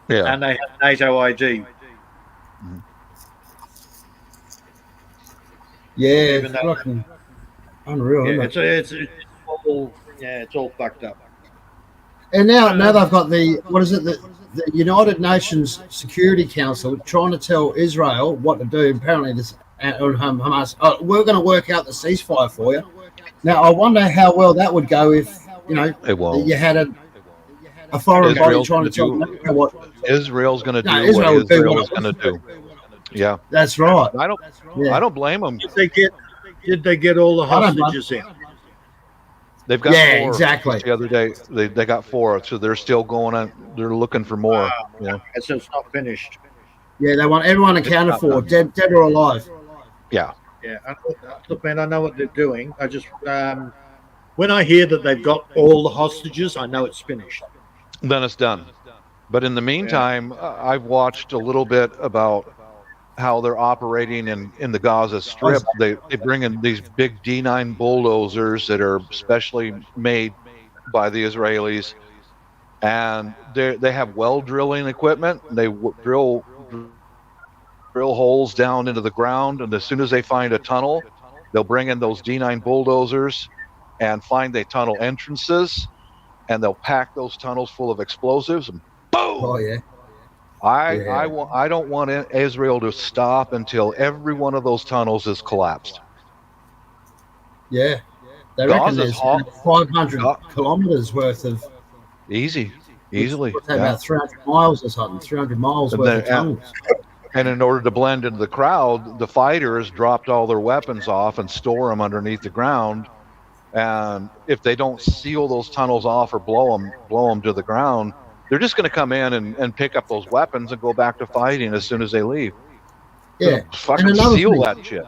Yeah. and they had NATO ID. Yeah, Even though- fucking unreal. Yeah, Isn't it? it's all fucked up. And now they've got the United Nations Security Council trying to tell Israel what to do. Apparently, this Hamas, we're going to work out the ceasefire for you. Now, I wonder how well that would go if It won't. you had a foreign body Israel's trying to tell gonna America what. Israel's going to do Israel what would do Israel what is going to do. Yeah. That's right. I don't. Yeah. I don't blame them. Did they get all the I don't know. hostages in? They've got Yeah, 4. exactly. The other day, they got 4, so they're still going on. They're looking for more. Yeah. So it's not finished. Yeah, they want everyone accounted for, dead or alive. Yeah. Yeah, look, man, I know what they're doing. I just when I hear that they've got all the hostages, I know it's finished. Then it's done. But in the meantime, I've watched a little bit about how they're operating in the Gaza Strip. They bring in these big D9 bulldozers that are specially made by the Israelis, and they have well drilling equipment. They drill holes down into the ground, and as soon as they find a tunnel, they'll bring in those D9 bulldozers and find the tunnel entrances, and they'll pack those tunnels full of explosives, and boom! Oh yeah. I don't want Israel to stop until every one of those tunnels is collapsed. Yeah. They reckon Gaza's there's 500 kilometers worth of Easily. what's that, Yeah. about 300 miles or something, 300 miles And worth then- of tunnels. And in order to blend into the crowd, the fighters dropped all their weapons off and store them underneath the ground. And if they don't seal those tunnels off or blow them to the ground, they're just going to come in and pick up those weapons and go back to fighting as soon as they leave. Yeah. Fucking And another seal thing- that shit,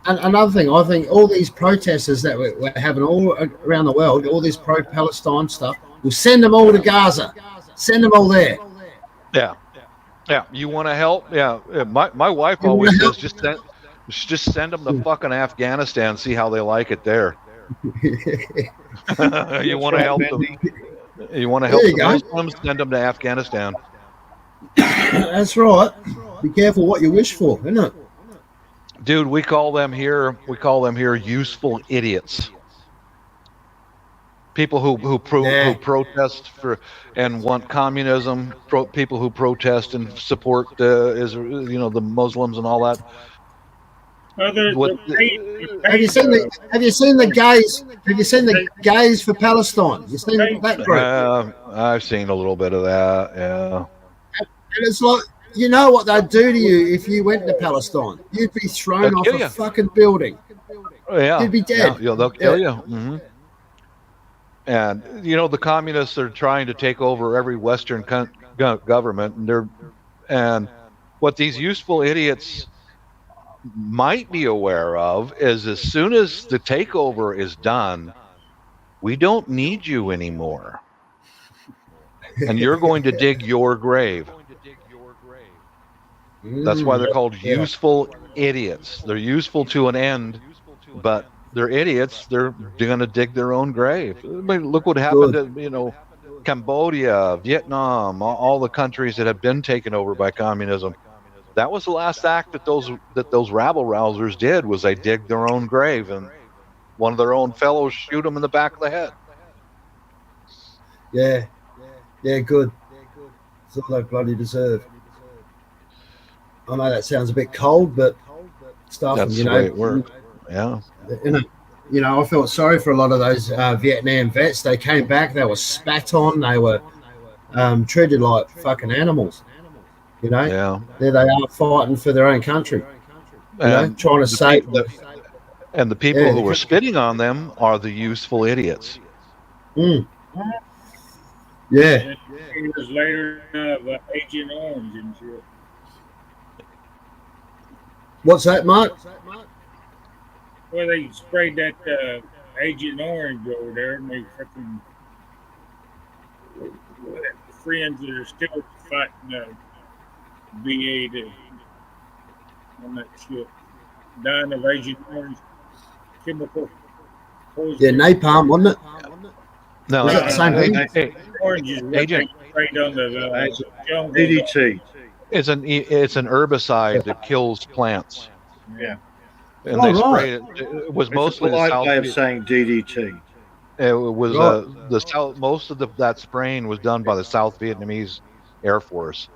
And another thing, I think all these protesters that we're having all around the world, all this pro-Palestine stuff, we'll send them all to Gaza. Send them all there. Yeah. You want to help? Yeah. My wife always says Just send them to fucking Afghanistan. See how they like it there. You want to help them? You want to help There you the go. Muslims? Send them to Afghanistan. That's right. Be careful what you wish for, isn't it? Dude, we call them here useful idiots. People who protest for and want communism. People who protest and support the Muslims and all that. Have you seen the gays? Have you seen the gays for Palestine? You seen that group? I've seen a little bit of that. Yeah. And it's like, you know what they'd do to you if you went to Palestine? You'd be thrown They'll off kill a you. fucking building. Yeah. You'd be dead. Yeah, they'll kill you. Mm-hmm. And the communists are trying to take over every Western government, and what these useful idiots might be aware of is as soon as the takeover is done, we don't need you anymore, and you're going to dig your grave. That's why they're called useful idiots. They're useful to an end, but they're idiots. They're going to dig their own grave. I mean, look what happened to Cambodia, Vietnam, all the countries that have been taken over by communism. That was the last act that those rabble rousers did, was they dig their own grave, and one of their own fellows shoot them in the back of the head. Yeah, good. It's all they bloody deserve. I know that sounds a bit cold, but stuff. That's the way it works. Yeah. I felt sorry for a lot of those Vietnam vets. They came back, they were spat on, they were treated like fucking animals. Yeah. There they are fighting for their own country. Trying to save them. And the people who were spitting on them are the useful idiots. Mm. Yeah. Years later, Agent Orange and shit. What's that, Mark? Well, they sprayed that Agent Orange over there, and they fucking friends that are still fighting BA on that shit. Dying of Agent Orange chemical poison. Yeah, napalm, wasn't it? No, Was that the same thing? Hey, Orange is what Agent. they sprayed on the jungle. DDT. it's an herbicide that kills plants. Yeah. And they sprayed it. It was mostly It's a the polite South. way of saying DDT. It was Right. the South. Most of that spraying was done by the South Vietnamese Air Force,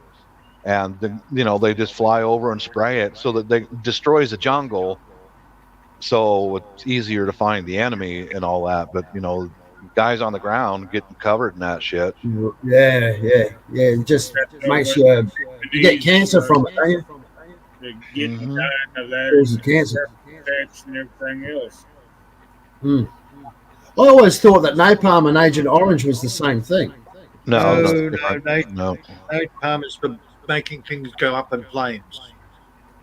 and they just fly over and spray it so that they destroys the jungle. So it's easier to find the enemy and all that. But guys on the ground getting covered in that shit. Yeah. It just makes you get cancer from it, don't you? They're getting Mhm. dying of that. Causes cancer. Infects and everything else. I always thought that napalm and Agent Orange was the same thing. No, No, no. Napalm is for making things go up in flames.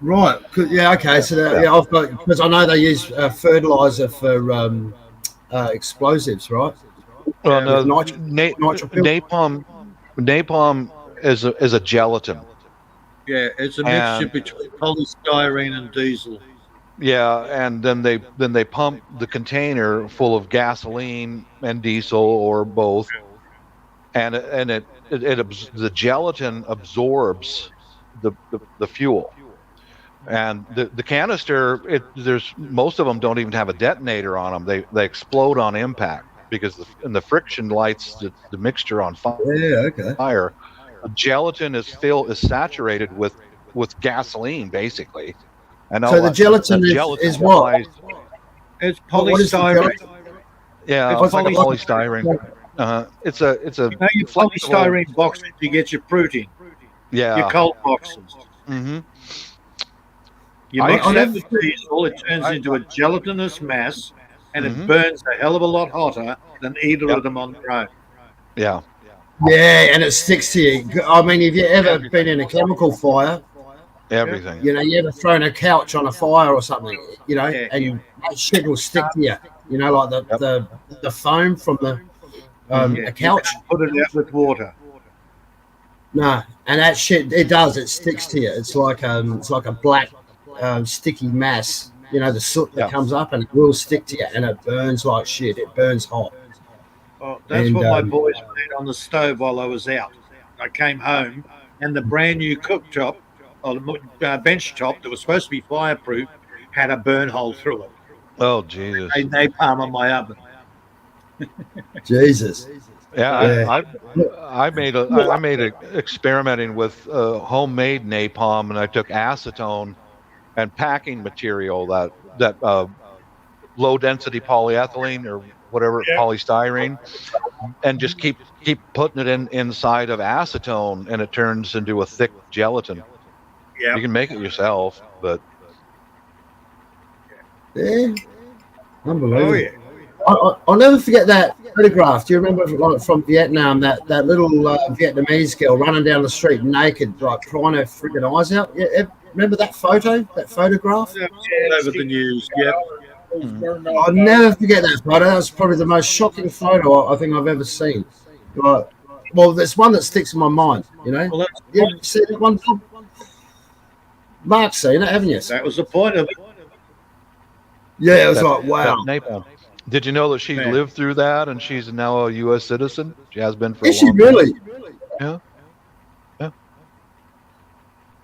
Right. Yeah. Okay. So I've got, because I know they use fertilizer for explosives, right? Well, no, nitro pill. napalm is a gelatin. Yeah, it's a And- mixture between polystyrene and diesel. Yeah, and then they pump the container full of gasoline and diesel or both, and the gelatin absorbs the fuel, and the canister. There's most of them don't even have a detonator on them. They explode on impact because the friction lights the mixture on fire. Yeah. Okay. The gelatin is saturated with gasoline basically. And So the gelatin is what? It's What is the polystyrene. gelatin? Yeah, It's like a poly- polystyrene. It's a You know your flexible- polystyrene boxes you get your fruit in, your Yeah. cold boxes. Mm-hmm. You I- mix I that never- with diesel, it turns into a gelatinous mass, and Mhm. it burns a hell of a lot hotter than either Yep. of them on their own. Yeah. Yeah, and it sticks to you. I mean, have you ever been in a chemical fire? Everything. You ever thrown a couch on a fire or something? Yeah. And that shit will stick to you. Like the foam from the Yeah, a couch. Put it out with water. No, and that shit, it does. It sticks to you. It's like a black sticky mass. You know, the soot that Yeah. comes up and it will stick to you, and it burns like shit. It burns hot. Oh, that's And, what my boys made on the stove while I was out. I came home and the brand new cooktop, or the bench top that was supposed to be fireproof, had a burn hole through it. Oh Jesus. A napalm on my oven. Jesus. Yeah, I made a experimenting with homemade napalm, and I took acetone and packing material that low density polyethylene or whatever polystyrene, and just keep putting it inside of acetone, and it turns into a thick gelatin. Yeah. You can make it yourself, but Yeah. Unbelievable. Oh yeah. I'll never forget that photograph. Do you remember, like, from Vietnam, that little Vietnamese girl running down the street naked, like crying her freaking eyes out? Yeah, remember that photo, that photograph? It's all over the news. Yeah. I'll never forget that photo. That was probably the most shocking photo I think I've ever seen. Like, well, there's one that sticks in my mind. You know, Well, that's you ever seen that one? Mark's seen it, haven't you? that was the point of it. Yeah, it was that- like, wow. that napalm. Did you know that she Man. lived through that, and she's now a U.S. citizen? She has been for a Is she long time. really? Yeah. Yeah.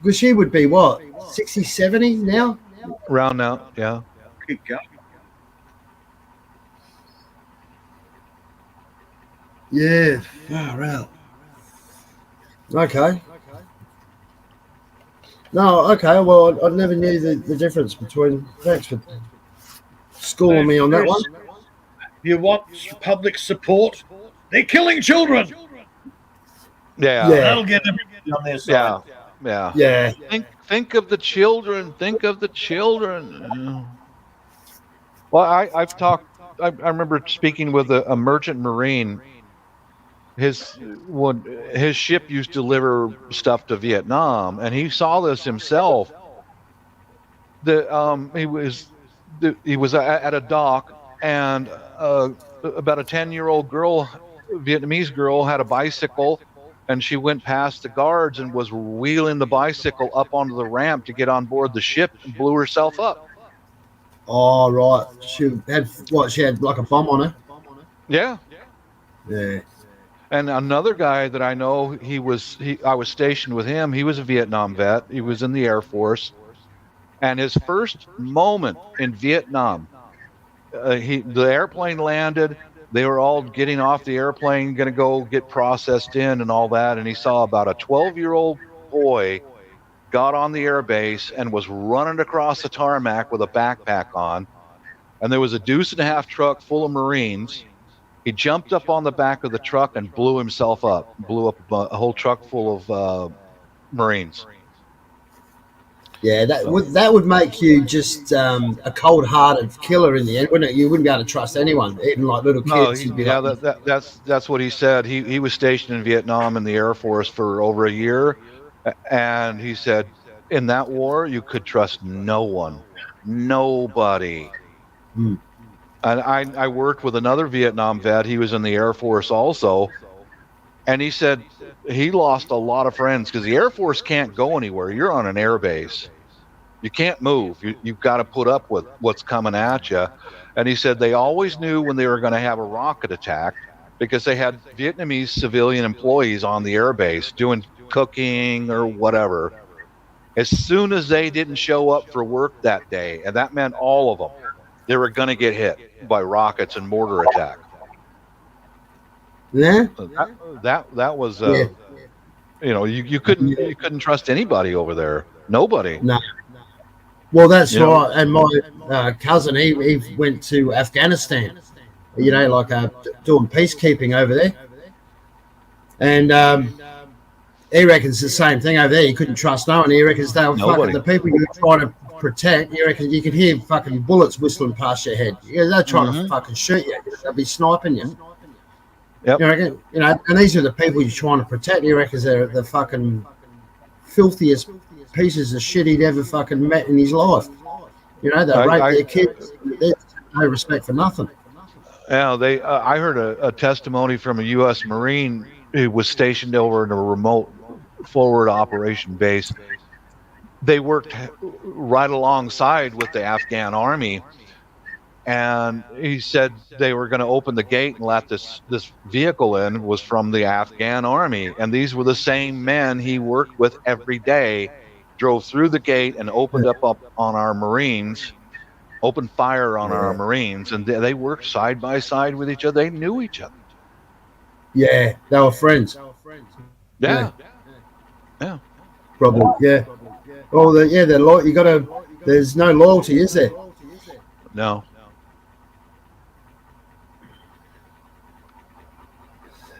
Because she would be what, 60, 70 now? Around now, yeah. Keep going. Yeah. Oh, right. Okay. No, okay. Well, I never knew the difference between. Thanks for schooling me on that one. You want public support? They're killing children. Yeah. Yeah. That'll get everybody on their side. Yeah. Yeah. Think of the children. Think of the children. Well, I've talked. I remember speaking with a merchant marine. His ship used to deliver stuff to Vietnam, and he saw this himself. He was at a dock, and about a 10-year-old girl, Vietnamese girl, had a bicycle, and she went past the guards and was wheeling the bicycle up onto the ramp to get on board the ship and blew herself up. Oh, right. She had what? She had like a bomb on her. Yeah. Yeah. And another guy that I know, I was stationed with him. He was a Vietnam vet. He was in the Air Force, and his first moment in Vietnam, the airplane landed. They were all getting off the airplane, going to go get processed in and all that. And he saw about a 12-year-old boy got on the airbase and was running across the tarmac with a backpack on. And there was a deuce-and-a-half truck full of Marines. He jumped up on the back of the truck and blew himself up. Blew up a whole truck full of Marines. Yeah, that would make you just a cold-hearted killer in the end, wouldn't it? You wouldn't be able to trust anyone, even like little kids. No, that's what he said. He was stationed in Vietnam in the Air Force for over a year, and he said in that war you could trust no one, nobody. Hmm. And I worked with another Vietnam vet. He was in the Air Force also, and he said he lost a lot of friends because the Air Force can't go anywhere. You're on an air base. You can't move. You've got to put up with what's coming at you. And he said they always knew when they were going to have a rocket attack because they had Vietnamese civilian employees on the air base doing cooking or whatever. As soon as they didn't show up for work that day, and that meant all of them, they were going to get hit by rockets and mortar attack. Yeah. That was you couldn't trust anybody over there. Nobody. No. Well, that's Yeah. right. And my cousin, he went to Afghanistan. Like doing peacekeeping over there, and he reckons the same thing over there. You couldn't trust no one. He reckons they were fucking the people you were trying to protect. He reckons you could hear fucking bullets whistling past your head. They're trying to fucking shoot you. They'll be sniping you. Yep. You reckon, and these are the people you're trying to protect. He reckons they're the fucking filthiest pieces of shit he'd ever fucking met in his life. They rape their kids. There's no respect for nothing. Yeah, I heard a testimony from a U.S. Marine who was stationed over in a remote forward operation base, they worked right alongside with the Afghan army. And he said they were going to open the gate and let this vehicle in was from the Afghan army. And these were the same men he worked with every day, drove through the gate and opened up on our Marines, opened fire on our Marines. And they worked side by side with each other. They knew each other. Yeah, they were friends. Yeah. Probably, yeah. Well, they're you got to. There's no loyalty, is there? No.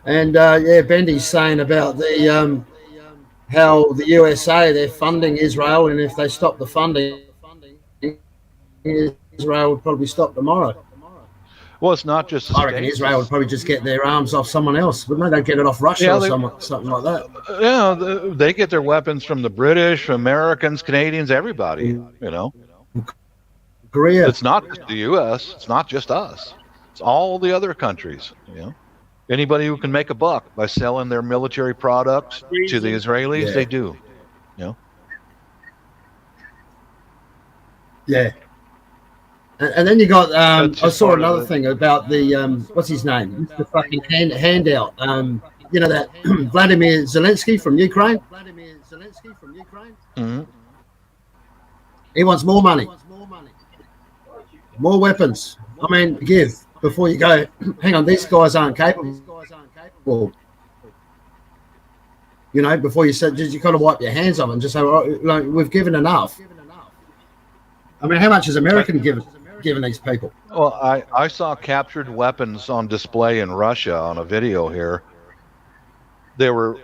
And Bendy's saying about the how the USA they're funding Israel, and if they stop the funding, Israel would probably stop tomorrow. Well, it's not just the I reckon States. Israel would probably just get their arms off someone else, but no, they'd get it off Russia or something like that. Yeah, they get their weapons from the British, Americans, Canadians, everybody. You know, Korea. it's not just the U.S. It's not just us. It's all the other countries. You know, anybody who can make a buck by selling their military products to the Israelis, they do. You know. Yeah. And then you got, I just saw part of another it. thing about the, what's his name? The fucking handout. You know, that Vladimir Zelensky from Ukraine? Mhm. He wants more money, more weapons. I mean, give before you go, hang on, these guys aren't capable. You know, before you said, you got to wipe your hands off and just say, oh, like, we've given enough. I mean, how much has America given these people? Well, I saw captured weapons on display in Russia on a video here. There were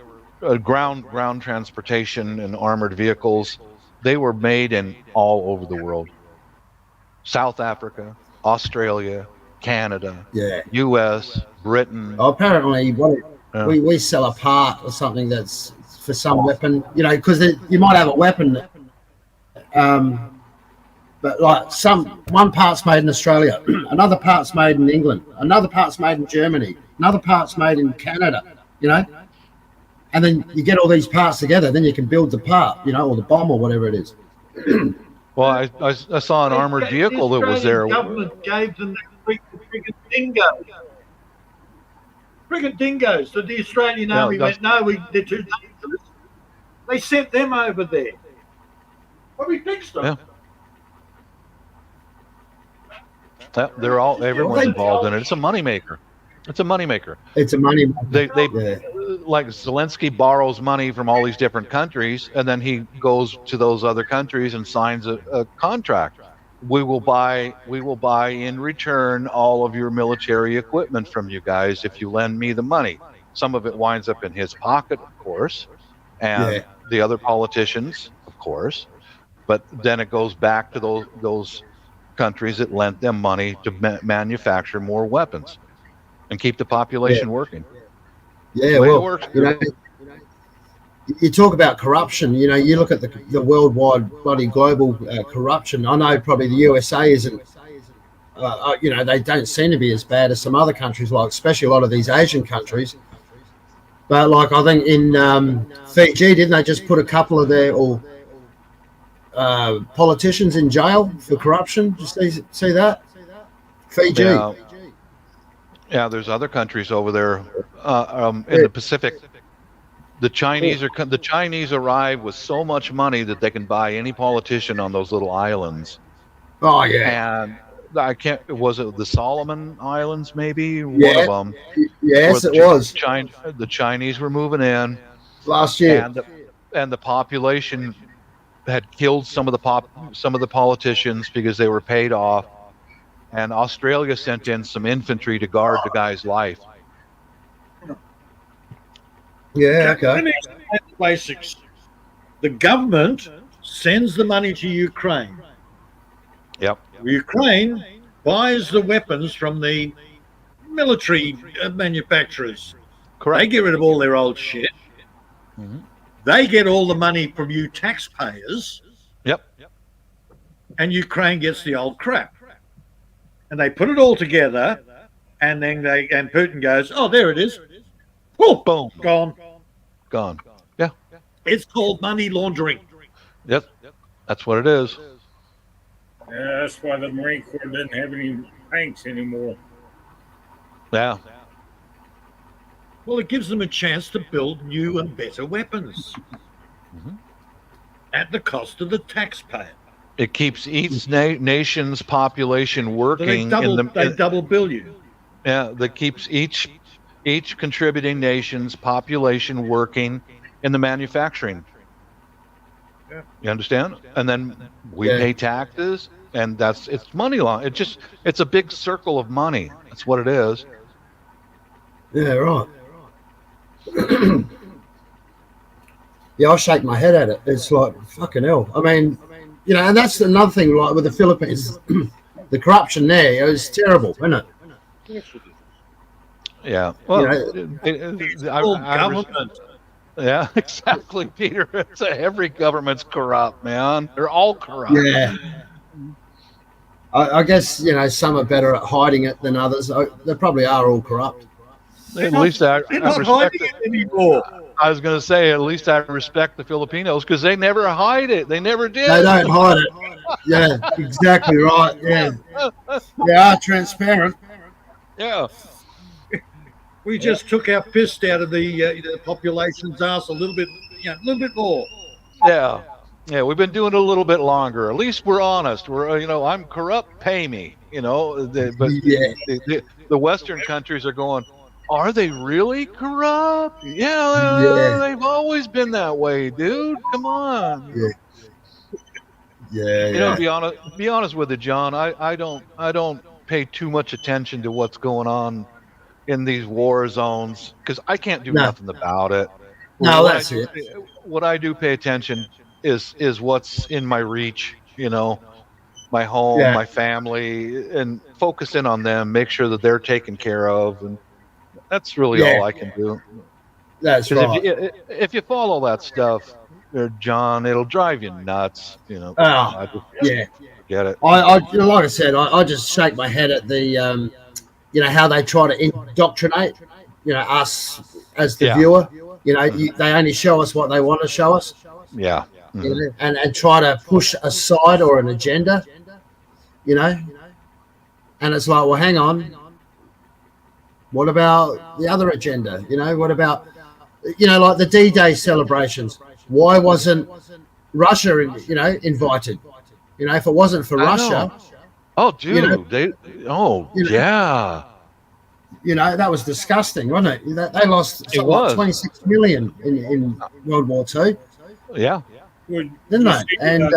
ground transportation and armored vehicles. They were made in all over the world. South Africa, Australia, Canada, U.S., Britain. Oh, apparently, we sell a part or something that's for some weapon, you know, because you might have a weapon, but like one part's made in Australia, another part's made in England, another part's made in Germany, another part's made in Canada, you know, and then you get all these parts together, then you can build the part, you know, or the bomb or whatever it is. Well, I saw an armored vehicle that was there. The government gave them the friggin' dingoes. Friggin' dingoes. So the Australian Army went, no, they're too dangerous. They sent them over there. Well, we fixed them. Yeah. Everyone's involved in it. It's a moneymaker. It's a moneymaker. It's a money. Like Zelensky borrows money from all these different countries, and then he goes to those other countries and signs a contract. We will buy in return all of your military equipment from you guys if you lend me the money. Some of it winds up in his pocket, of course, and the other politicians, of course. But then it goes back to those countries that lent them money to manufacture more weapons and keep the population working. Yeah, well, you know, you talk about corruption. You know, you look at the worldwide, bloody global corruption. I know probably the USA isn't. You know, they don't seem to be as bad as some other countries, like especially a lot of these Asian countries. But like I think in Fiji, didn't they just put a couple of their politicians in jail for corruption? Did you see that? Fiji. Yeah, there's other countries over there in the Pacific. The Chinese arrive with so much money that they can buy any politician on those little islands. Oh yeah. And was it the Solomon Islands? Maybe one of them. Yes, it was. The Chinese were moving in last year, and the population had killed some of the politicians because they were paid off. And Australia sent in some infantry to guard the guy's life. Yeah, okay. Basics. The government sends the money to Ukraine. Yep. Ukraine buys the weapons from the military manufacturers. Correct. They get rid of all their old shit. Mm-hmm. They get all the money from you taxpayers. Yep. And Ukraine gets the old crap. And they put it all together, and then Putin goes, "Oh, there it is. Oh, boom, gone." Yeah. It's called money laundering. Yep. That's what it is. Yeah, that's why the Marine Corps doesn't have any tanks anymore. Yeah. Well, it gives them a chance to build new and better weapons at the cost of the taxpayer. It keeps each nation's population So working they double bill you. Yeah, that keeps each contributing nation's population working in the manufacturing. Yeah. You understand? And then we Yeah. pay taxes, and it's money law. It's a big circle of money. That's what it is. Yeah, right. Yeah, I shake my head at it. It's like fucking hell. I mean, you know, and that's another thing. Like with the Philippines, the corruption there is terrible, isn't it? Yeah. Well, Government. yeah, exactly, Peter. Every government's corrupt, man. They're all corrupt. Yeah. I guess, you know, some are better at hiding it than others. They probably are all corrupt. At least I They're not respect hiding it. it anymore. I was going to say, at least I respect the Filipinos because they never hide it. They never did. They don't hide it. Yeah, exactly right. Yeah. They are transparent. Yeah. We just took our fist out of the population's ass a little bit more. Yeah. Yeah, we've been doing it a little bit longer. At least we're honest. We're, I'm corrupt, pay me, but Yeah. the Western countries are going, are they really corrupt? Yeah, they've always been that way, dude. Come on. Yeah. Be honest with you, John. I don't pay too much attention to what's going on in these war zones because I can't do nothing about it. No, that's it. What I do pay attention is what's in my reach, my home, my family, and focus in on them, make sure that they're taken care of, and that's really all I can do. That's right. If you follow that stuff, John, it'll drive you nuts. Yeah. Get it. I like I said, I just shake my head at the, how they try to indoctrinate, us as the viewer. They only show us what they want to show us. Yeah. Mm-hmm. And try to push a side or an agenda, and it's like, well, hang on, what about the other agenda? What about, like the D-Day celebrations? Why wasn't Russia, invited? If it wasn't for Russia. Oh, dude. Yeah. That was disgusting, wasn't it? They lost something like 26 million in World War II. Yeah. Didn't they? And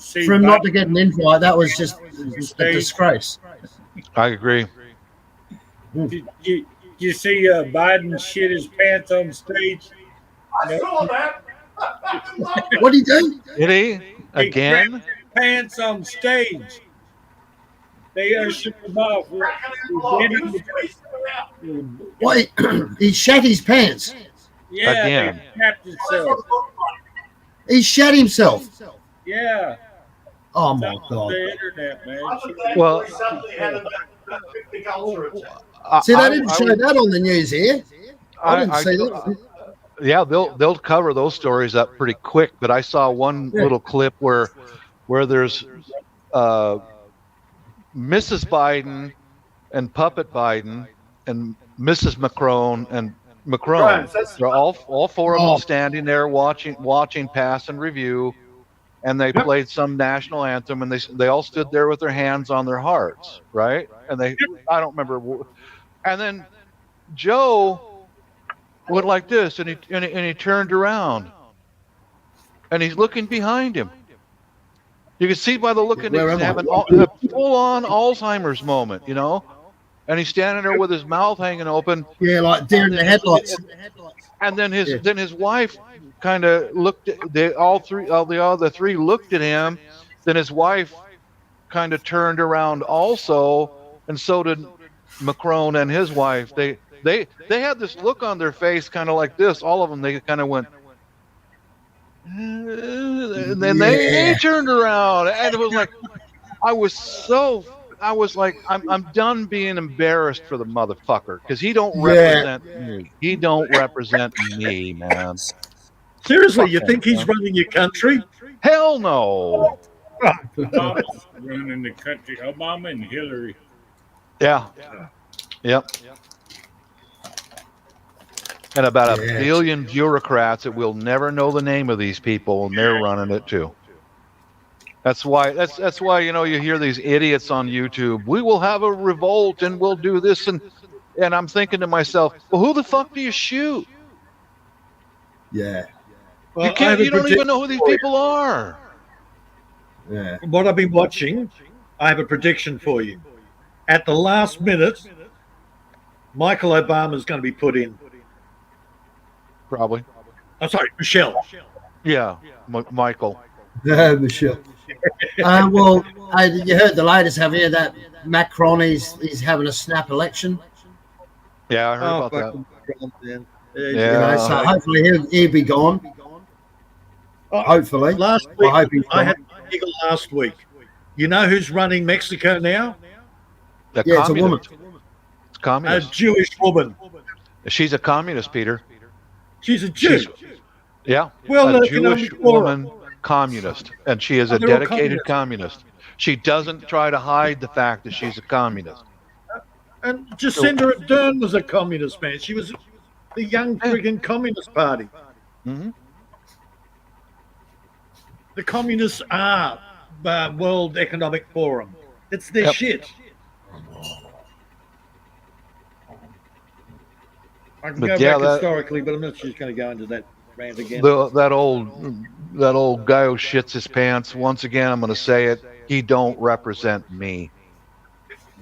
for him not to get an invite, that was just a disgrace. I agree. Did you see Biden shit his pants on stage? I saw that. What did he do? Did he? Again? His pants on stage. They ushered him off. Wait, he shat his pants. Yeah, Again. he snapped himself. He shat himself. Yeah. Oh my God. The internet, man. Well, see, they didn't show that on the news here. I didn't see that. Yeah, they'll cover those stories up pretty quick. But I saw one little clip where there's Mrs. Biden and Puppet Biden and Mrs. Macron and Macron. They're all four of them standing there watching pass and review, and they played some national anthem, and they all stood there with their hands on their hearts, right? And I don't remember. And then Joe went like this, and he turned around, and he's looking behind him. You can see by the look at him, he's having a full-on Alzheimer's moment, and he's standing there with his mouth hanging open. Yeah, like deer in the headlights. And then his wife kind of looked at the other three looked at him. Then his wife kind of turned around also, and so did Macron and his wife. They had this look on their face, kind of like this. All of them, they kind of went, and then they turned around, and it was like, I was like, I'm done being embarrassed for the motherfucker because he don't represent me. He don't represent me, man. Seriously, you think he's running your country? Hell no. Obama's running the country. Obama and Hillary. Yeah. Yep. And about a Yeah. billion bureaucrats that will never know the name of these people, and they're running it too. That's why you hear these idiots on YouTube. We will have a revolt and we'll do this, and I'm thinking to myself, well, who the fuck do you shoot? Yeah. Well, You can't. You don't even know who these people are. Yeah. What I've been watching, I have a prediction for you. At the last minute, Michael Obama is going to be put in. Probably. I'm sorry, Michelle. Yeah. Michael. Michelle. Well, you heard the latest, have you? That Macron is having a snap election. Yeah, I heard about that. Man. You know, so hopefully he'll be gone. Hopefully. Last I week, hope he's I gone. had an eagle last week. You know who's running Mexico now? The Yeah, it's a woman. communist. It's A communist. Jewish woman. She's a communist, Peter. She's a Jew. Yeah. Well, A economic Jewish forum. woman communist, and she is a They're all dedicated communist. She doesn't try to hide the fact that she's a communist. And Jacinda Ardern was a communist, man. She was the young friggin' Communist Party. Mm-hmm. The communists are World Economic Forum. It's their Yep. shit. I can But go yeah, back that- historically, but I'm not just going to go into that rant again. That old guy who shits his pants. Once again, I'm going to say it. He don't represent me.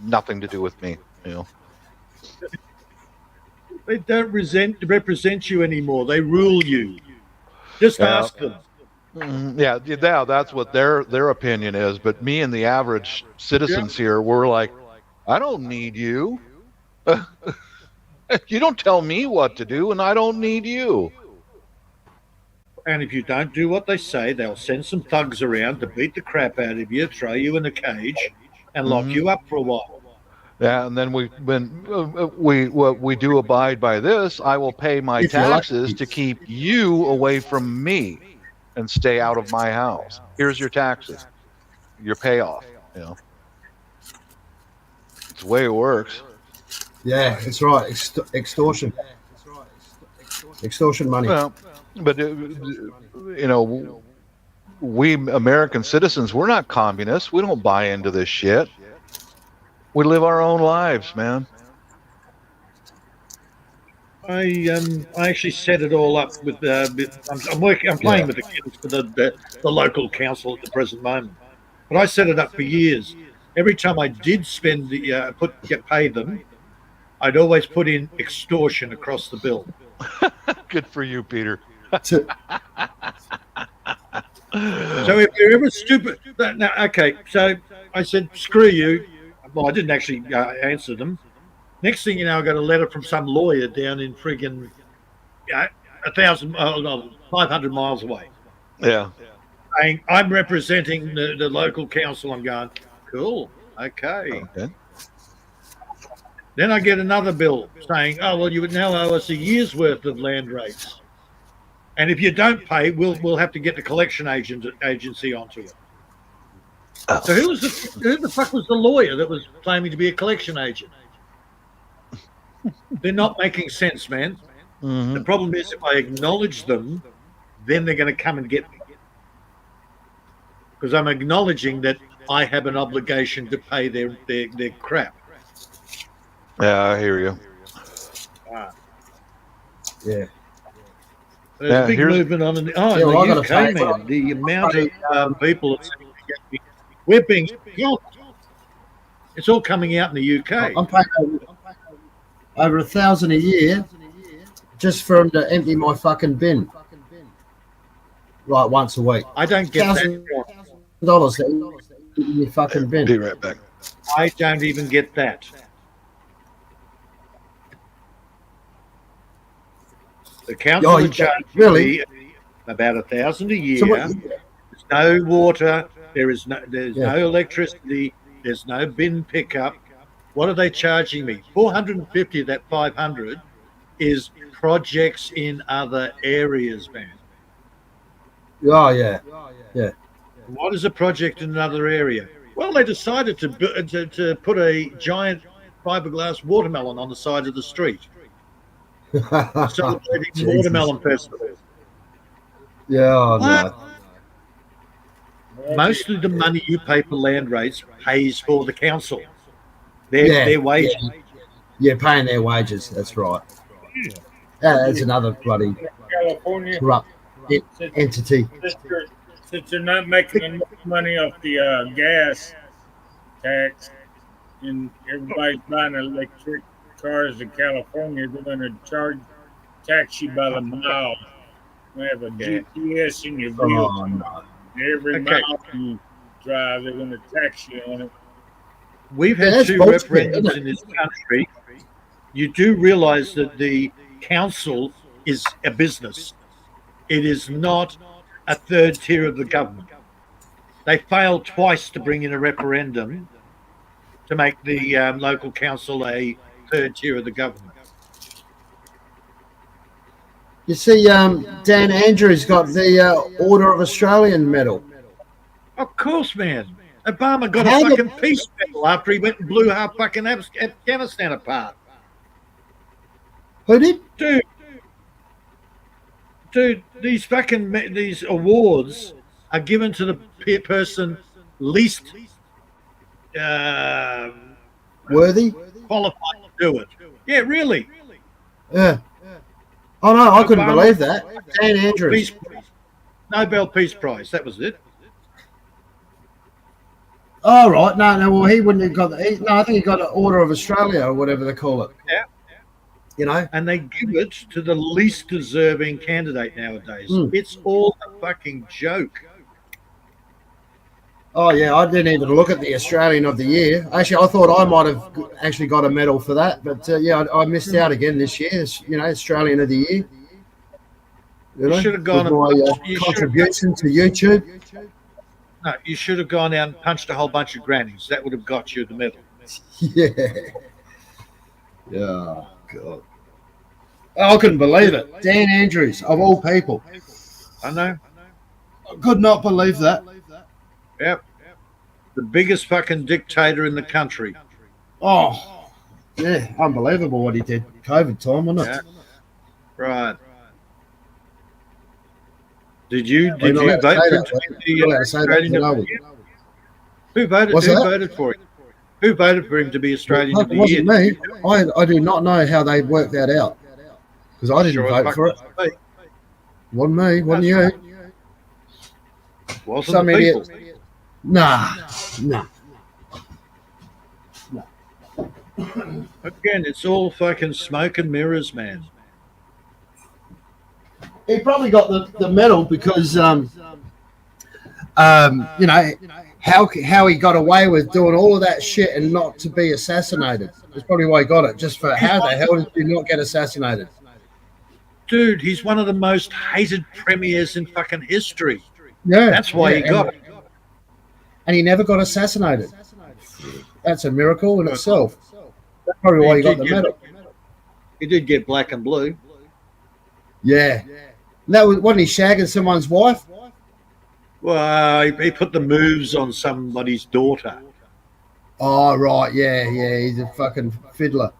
Nothing to do with me. You know. They don't represent you anymore. They rule you. Just Yeah. ask them. Yeah, that's what their opinion is. But me and the average citizens here, we're like, I don't need you. You don't tell me what to do, and I don't need you. And if you don't do what they say, they'll send some thugs around to beat the crap out of you, throw you in a cage, and lock Mhm. you up for a while. Yeah, and then we do abide by this. I will pay my If you're lucky. taxes to keep you away from me and stay out of my house. Here's your taxes, your payoff. You know, it's the way it works. Yeah, that's right. Extortion. Extortion money. Well, but we American citizens, we're not communists. We don't buy into this shit. We live our own lives, man. I actually set it all up with I'm playing with the kids for the local council at the present moment, but I set it up for years. Every time I did spend pay them, I'd always put in extortion across the bill. Good for you, Peter. So if you're ever stupid, now okay. So I said, "Screw you." Well, I didn't actually answer them. Next thing you know, I got a letter from some lawyer down in friggin' 500 miles away, Yeah. saying I'm representing the local council. I'm going, cool, okay. Okay. Then I get another bill saying, oh well, you would now owe us a year's worth of land rates, and if you don't pay, we'll have to get the collection agency onto it. So who the fuck was the lawyer that was claiming to be a collection agent? They're not making sense, man. Mhm. The problem is if I acknowledge them, then they're going to come and get me. Because I'm acknowledging that I have an obligation to pay their crap. Yeah, I hear you. Yeah. There's Yeah, a big here's- movement on in Yeah, well, I the gotta UK, say- man. The amount of people that say, we're being killed. It's all coming out in the UK. I'm paying over 1,000 a year just for them to empty my fucking bin. Right, once a week. I don't get that. $1,000 to empty your fucking bin. Be right back. I don't even get that. The council Oh, you charges really? me about 1,000 a year. So what, There's no water. There's Yeah. no electricity. There's no bin pickup. What are they charging me? 450 of that 500 is projects in other areas, man. Oh yeah. What is a project in another area? Well, they decided to put a giant fiberglass watermelon on the side of the street, celebrating the Jesus. watermelon festival. Yeah, I know. Most of the money you pay for land rates pays for the council. Their wages. Yeah, paying their wages. That's right. That's another bloody California, corrupt entity. since they're not making enough money off the gas tax, and everybody's buying electric cars in California, they're going to tax you by the mile. They have a GPS in your vehicle. Oh, no. Every Okay. mile you drive, they're going to tax you on it. We've Yeah, had that's 2 bullshit, referendums isn't it? in this country. You do realize that the council is a business. It is not a third tier of the government. They failed twice to bring in a referendum to make the local council a third tier of the government. You see, Dan Andrews got the Order of Australian medal. Of course, man. Obama got How a the- fucking peace medal after he went and blew half fucking Afghanistan apart. Who did? Dude, these these awards are given to the person least Worthy? qualified to do it. Yeah, really. Yeah. Oh no, I couldn't Obama- believe that. Dan Andrews. Peace Prize. Nobel Peace Prize. That was it. Oh right, no. Well, he wouldn't have got the. No, I think he got an Order of Australia or whatever they call it. Yeah. You know. And they give it to the least deserving candidate nowadays. Mm. It's all a fucking joke. Oh yeah, I didn't even look at the Australian of the Year. Actually, I thought I might have actually got a medal for that, but yeah, I missed out again this year. You know, Australian of the Year. You should have gone with my and- you should have- contribution to YouTube. No, you should have gone out and punched a whole bunch of grannies. That would have got you the medal. Yeah. Yeah. God. I couldn't believe it. Dan Andrews, of all people. I know. I could not believe that. Yep. The biggest fucking dictator in the country. Oh, yeah, unbelievable what he did. COVID time, wasn't it? Yeah. Right. Did you We're not allowed to vote say for that, him to we're be not allowed to say that, Australian are of the we? Year? Who voted? What's Who that? voted for him? Who voted for him to be Australian of It the Year? wasn't me. I do not know how they worked that out because I didn't Sure as vote fuck for it. wasn't me. Wasn't me. Wasn't you? Wasn't Some the people. idiot. Nah. Again, it's all fucking smoke and mirrors, man. He probably got the medal because you know how he got away with doing all of that shit and not to be assassinated. That's probably why he got it. Just for how the hell did he not get assassinated? Dude, he's one of the most hated premiers in fucking history. Yeah, That's why he got it. And he never got assassinated. That's a miracle in itself. That's probably why he got the medal. He did get black and blue. Yeah. That was, wasn't he shagging someone's wife? Well, he put the moves on somebody's daughter, Oh, right. Yeah. He's a fucking fiddler.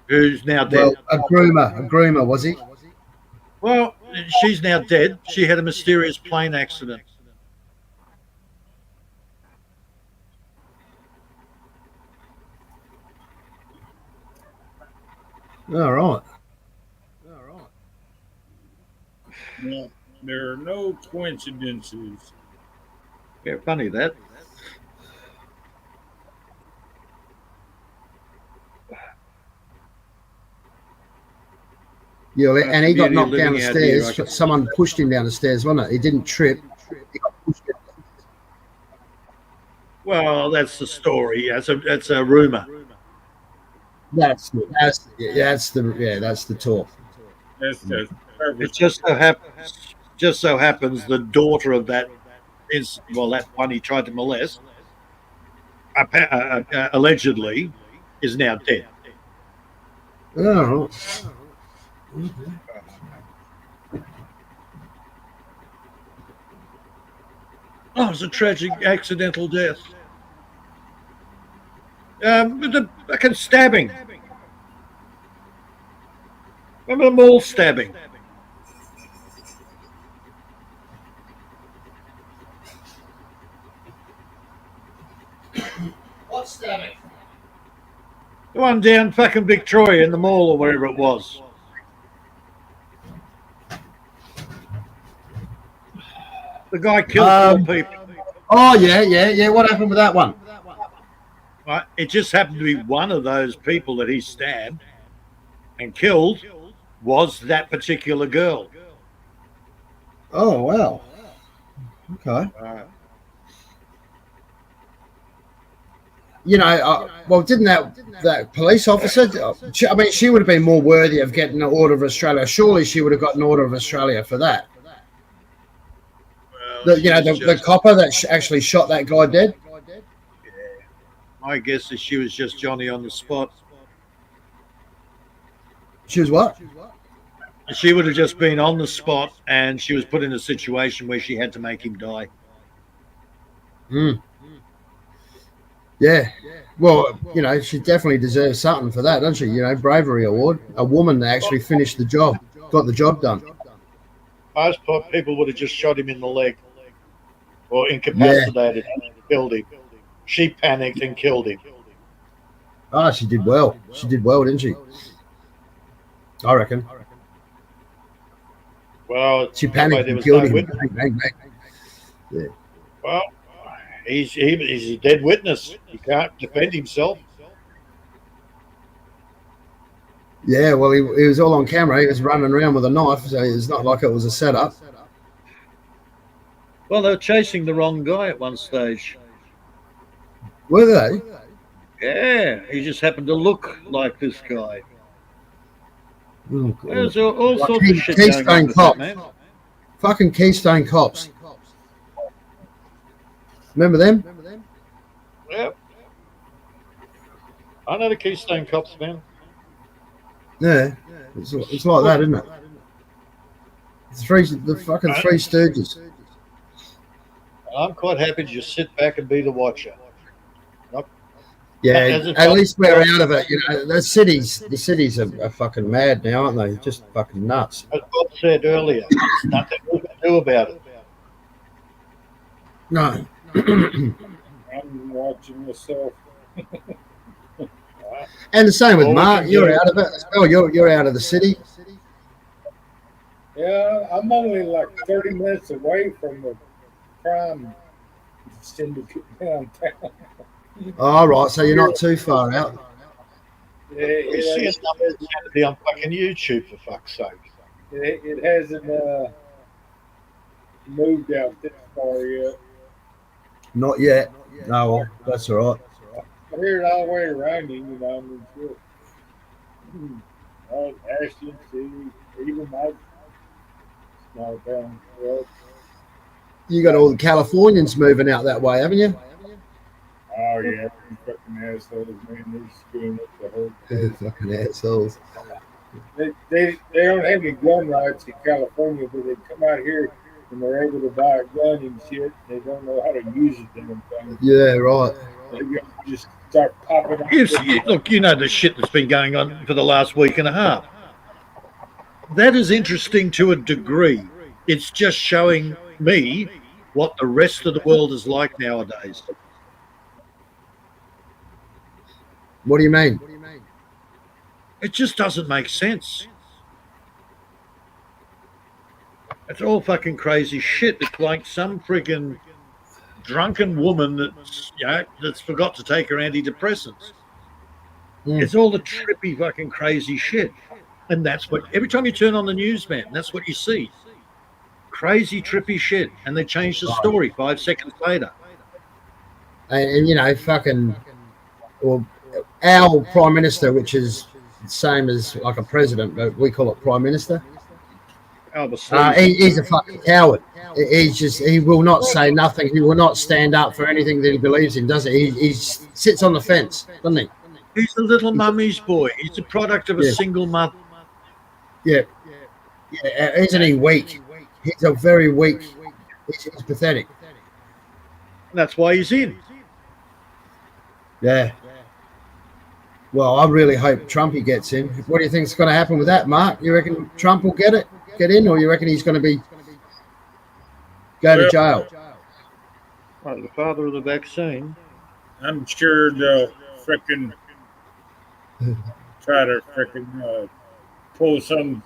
who's now dead. Well, a groomer, was he? Well, she's now dead. She had a mysterious plane accident. All right. No, there are no coincidences. Yeah, funny that. Yeah, That's and he the got beauty of knocked down the living out here, stairs. I guess. Someone pushed him down the stairs, wasn't it? He didn't trip. He got pushed down. Well, that's the story. That's a rumor. That's the talk. That's the It just so happens the daughter of that that one he tried to molest, allegedly, is now dead. All right. Oh, it was a tragic accidental death. With the fucking stabbing. Remember the mall stabbing? What's that? The one down fucking Victoria in the mall or wherever it was. The guy killed 4 people. Oh, yeah. What happened with that one? Right? It just happened to be one of those people that he stabbed and killed was that particular girl. Oh, wow. Okay. You know, well, didn't that police officer? I mean, she would have been more worthy of getting an Order of Australia. Surely she would have got an Order of Australia for that. Well, The copper that actually shot that guy dead. My guess is she was just Johnny on the spot. She was what? She would have just been on the spot, and she was put in a situation where she had to make him die. Yeah. Well, you know, she definitely deserves something for that, doesn't she? You know, bravery award. A woman that actually finished the job, got the job done. Most people would have just shot him in the leg or incapacitated him and killed him. She panicked and killed him. Ah, she did well. She did well, didn't she? I reckon. Well, She panicked and killed him. Bang, bang, bang. Yeah. Well, he's a dead witness. He can't defend himself. Yeah, well, he was all on camera. He was running around with a knife, so it's not like it was a setup. Well, they were chasing the wrong guy at one stage. Were they? Yeah, he just happened to look like this guy. Oh, God. There's all Like sorts of shit going on Keystone with Cops. that, man. Fucking Keystone Cops. Remember them? Yep. I know the Keystone Cops, man. Yeah. It's like that, isn't it? The fucking Three Stooges. I'm quite happy to just sit back and be the watcher. Yeah, As a at least we're top- out of it. You know, the cities are fucking mad now, aren't they? Just fucking nuts. As Bob said earlier, there's nothing we can do about it. No. I'm watching myself. And the same with All we Mark. can You're do- out of it as well. You're out of the city. Yeah, I'm only like 30 minutes away from the crime syndicate downtown. All right, so you're not too far out. You see a number that's going to be on fucking YouTube, for fuck's sake. It hasn't moved out this far yet. Not yet. No, well, that's all right. I hear it all the way around you, you know. I mean, shit. Ashton, see, even my small town. Well, You got all the Californians moving out that way, haven't you? oh, yeah. Them fucking assholes, man. They're screwing up the whole thing. Fucking assholes. They don't have any gun rights in California, but they come out here and they're able to buy a gun and shit. They don't know how to use it. Damn thing. Yeah, right. They just start popping up. Look, you know the shit that's been going on for the last week and a half. That is interesting to a degree. It's just showing me what the rest of the world is like nowadays. What do you mean? It just doesn't make sense. It's all fucking crazy shit. It's like some freaking drunken woman that's forgot to take her antidepressants. Mm. It's all the trippy fucking crazy shit. And that's what, every time you turn on the news, man, that's what you see. Crazy trippy shit. And they change the story 5 seconds later. And you know, fucking, well, our prime minister, which is the same as like a president, but we call it prime minister. He's a fucking coward. He will not say nothing. He will not stand up for anything that he believes in, does he? He sits on the fence, doesn't he? He's a little mummy's boy. He's a product of a single mother. Yeah. Isn't he weak? He's a very weak. He's pathetic. That's why he's in. Yeah. Well, I really hope Trumpy gets in. What do you think's going to happen with that, Mark? You reckon Trump will get in, or you reckon he's going to go to jail? Well, the father of the vaccine. I'm sure they'll frickin' try to frickin' pull some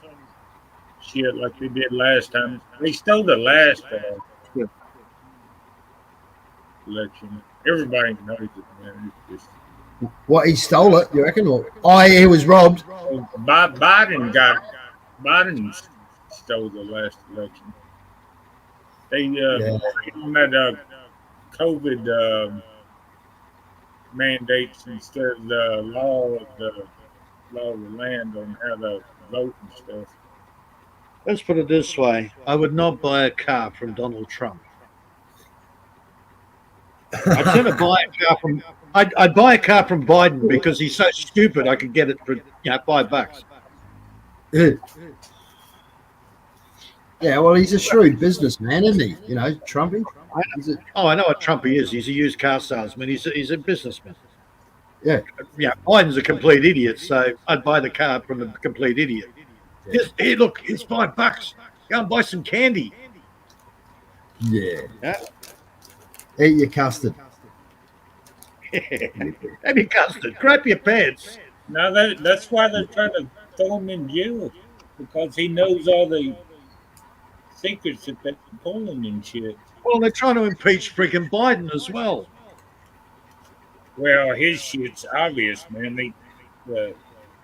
shit like they did last time. They stole the last election. Everybody knows it, man. It's just, What, he stole it, you reckon? Or he was robbed? Biden stole the last election. They on that COVID mandates instead of the law of the land on how to vote and stuff. Let's put it this way. I would not buy a car from Donald Trump. I'd sooner buy a car from... I'd buy a car from Biden because he's so stupid I could get it for $5. Yeah, well, he's a shrewd businessman, isn't he? You know, Trumpy. I know what Trumpy is. He's a used car salesman. He's a businessman. Yeah. Yeah, Biden's a complete idiot, so I'd buy the car from the complete idiot. Yeah. Here, look, it's $5. Go and buy some candy. Yeah. Yeah. Eat your custard. Have your custard. Crap your pants. Now that's why they're trying to throw him in jail, because he knows all the secrets that they're pulling and shit. Well, they're trying to impeach freaking Biden as well. Well, his shit's obvious, man. Yeah.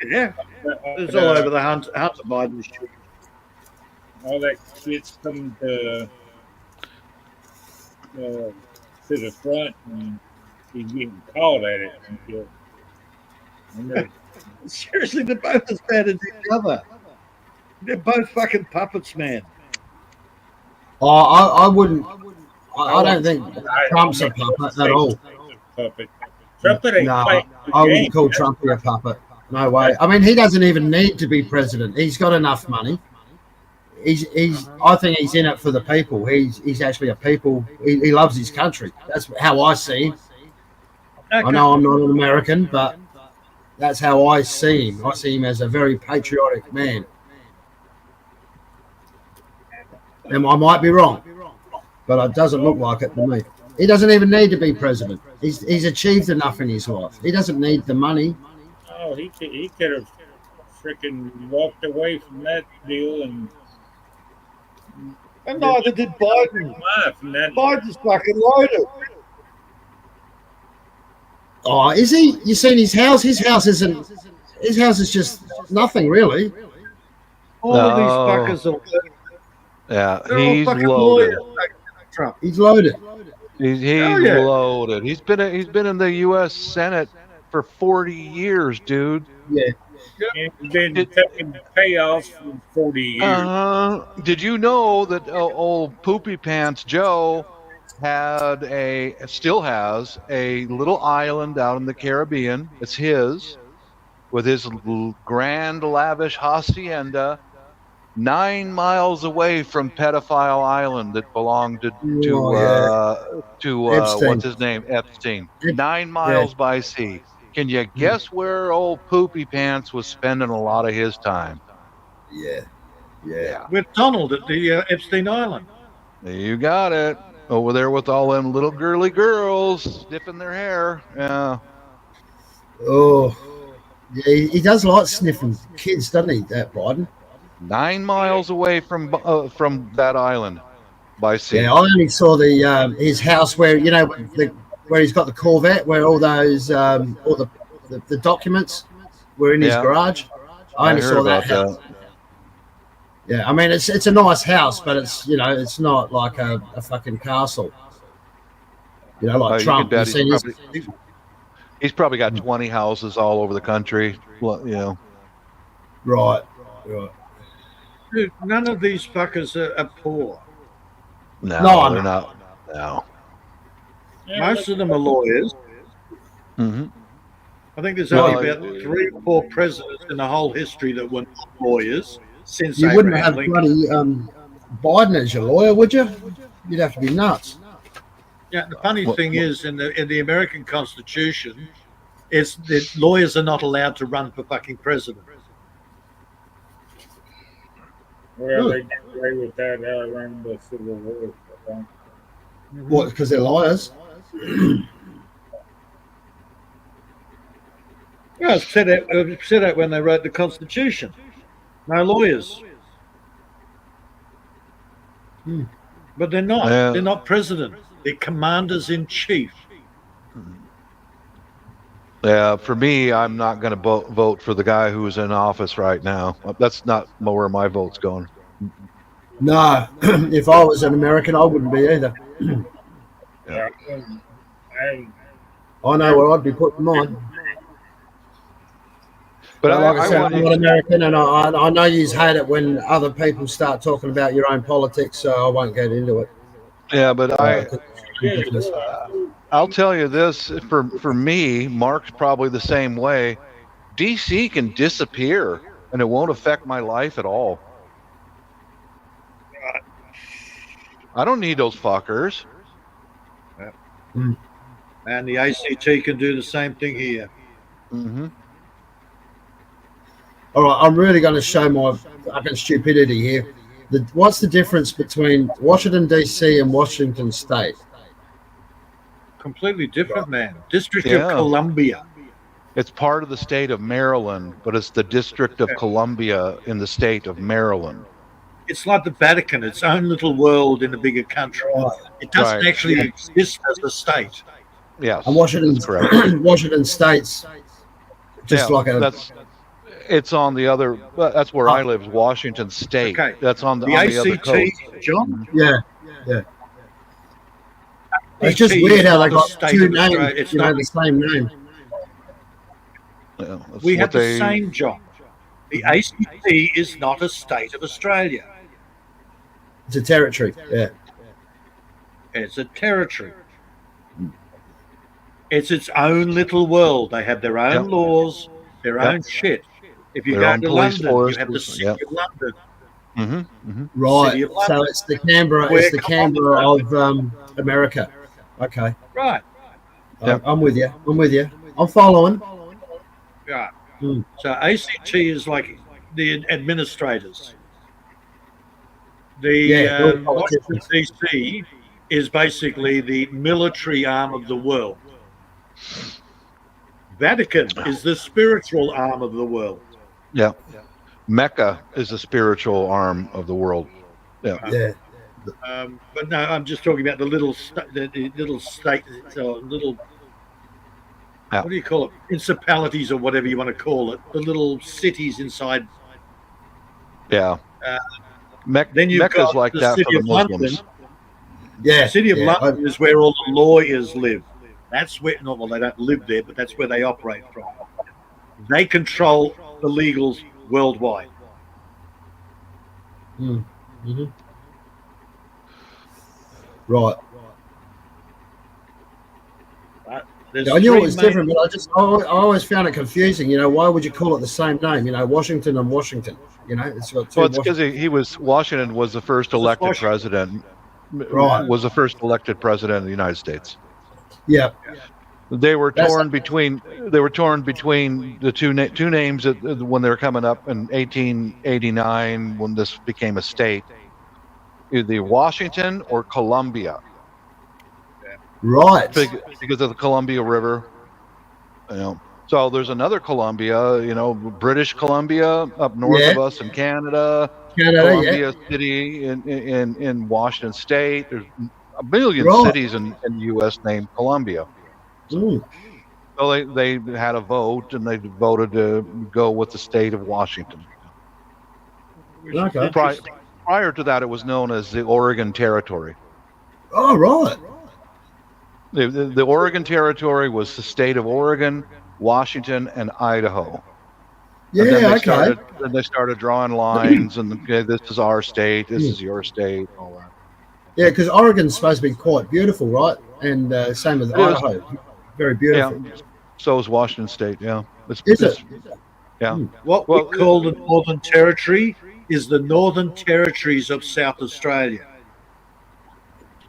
It's all over the Hunter Biden shit. All that shit's coming to the front, and he's getting caught at it and shit. Seriously, they're both as bad as each other. They're both fucking puppets, man. Oh, I wouldn't. I don't think Trump's a puppet at all. Puppet. Trumpet ain't No, playing the I wouldn't game. call Trumpy a puppet. No way. I mean, he doesn't even need to be president. He's got enough money. I think he's in it for the people. He's actually a people. He loves his country. That's how I see him. Okay. I know I'm not an American, but that's how I see him. I see him as a very patriotic man. And I might be wrong, but it doesn't look like it to me. He doesn't even need to be president. He's achieved enough in his life. He doesn't need the money. Oh, he could have freaking walked away from that deal and neither did Biden. life and that. Biden's fucking loaded. Oh, is he? You seen his house? His house isn't. His house is just nothing, really. All of these fuckers are. Yeah, They're all he's fucking loaded. lawyers. Trump. He's loaded. He's yeah. loaded. He's been in the U.S. Senate for 40 years, dude. Yeah. He's been taking payoffs for 40 years. Did you know that old Poopy Pants Joe still has a little island out in the Caribbean? It's his, with his grand, lavish hacienda, 9 miles away from Pedophile Island that belonged to Epstein. what's his name, Epstein. 9 miles by sea. Can you guess where old Poopy Pants was spending a lot of his time? Yeah. With Donald at the Epstein Island. You got it. Over there with all them little girly girls sniffing their hair. Yeah. Oh, yeah. He does like sniffing kids, doesn't he? That Biden. 9 miles away from that island by sea. Yeah, I only saw the his house where where he's got the Corvette, where all those all the documents were in his garage. I only saw that house. Yeah, I mean it's a nice house, but it's not like a fucking castle. Like Trump. He's probably got 20 houses all over the country. Right. Dude, none of these fuckers are poor. No, they're not. No. Most of them are lawyers. Mm-hmm. I think there's only about 3 or 4 presidents in the whole history that were not lawyers since You wouldn't Abraham have Lincoln. bloody Biden as your lawyer, would you? You'd have to be nuts. Yeah, the funny What- thing is, in the American Constitution, is that lawyers are not allowed to run for fucking president. Well, they got away with that around the Civil War. I think. What? Because they're liars. Yeah, it said that when they wrote the Constitution. No lawyers. But they're not. Yeah. They're not president. They're commanders in chief. Yeah, for me, I'm not going to vote for the guy who's in office right now. That's not where my vote's going. No, if I was an American, I wouldn't be either. Yeah. I know where I'd be putting mine. But Like I I said, want I'm not American, and I know you hate it when other people start talking about your own politics, so I won't get into it. yeah, but Ridiculous. I'll tell you this: for me, Mark's probably the same way. DC can disappear, and it won't affect my life at all. I don't need those fuckers. And the ACT can do the same thing here. Mm-hmm. All right, I'm really going to show my fucking stupidity here. What's the difference between Washington, D.C. and Washington State? Completely different, man. District Yeah. of Columbia. It's part of the state of Maryland, but it's the District of Columbia in the state of Maryland. It's like the Vatican, its own little world in a bigger country. It doesn't Right. actually exist as a state. Yes, And Washington, that's correct. Washington State's just Yeah, like a. it's on the other. That's where I live, Washington State. Okay. That's on The the other ACT, coast. John. Yeah. It's just ACT weird how they is not a got state two of Australia. names, It's you know, not. the same name. Yeah, that's We what have the they- same, John. The ACT is not a state of Australia. It's a territory. Yeah. It's a territory. It's its own little world. They have their own Yep. laws, their Yep. own shit. If you Their go own to police London, you have the forces, city yep. of London. Mhm, mhm. Right. City of So London. it's the Canberra. Where It's the Canberra of America. Okay. Right. Yep. I'm with you. I'm with you. I'm following. Right. Hmm. So ACT is like the administrators. The Yeah, all Washington politicians. DC is basically the military arm of the world. Vatican is the spiritual arm of the world. Yeah. Mecca is the spiritual arm of the world. Yeah. Yeah. But no, I'm just talking about the little the little state, little. Yeah. What do you call it? Principalities or whatever you want to call it. The little cities inside. Yeah. Then you've Mecca's got like the that city for the of London. Muslims. Yeah. The city of yeah. London is where all the lawyers live. That's where, well, they don't live there, but that's where they operate from. They control the legals worldwide. Mm-hmm. Right. There's I knew three it was main- different, but I always found it confusing. You know, why would you call it the same name? You know, Washington and Washington. You know, it's got two. Well, it's because Washington was the first elected Washington. president. Right. Was the first elected president of the United States. Yeah. They were That's- torn between the two names when they were coming up in 1889 when this became a state, either Washington or Columbia, Right. because of the Columbia River. You know, so there's another Columbia, British Columbia up north Yeah. of us in Canada. Canada. Yeah. Columbia City in Washington State. There's a million Right. cities in the U.S. named Columbia. Mm. So they had a vote and they voted to go with the state of Washington. Okay. Prior to that, it was known as the Oregon Territory. Oh, right. The Oregon Territory was the state of Oregon, Washington, and Idaho. Yeah. And then Okay. they started drawing lines, and okay, this is our state, this is your state, all that. Yeah, because Oregon's supposed to be quite beautiful, right? And same with It is. Idaho. Very beautiful. Yeah. So is Washington State. Yeah. Is it? Yeah. What Well, we call the Northern Territory is the Northern Territories of South Australia.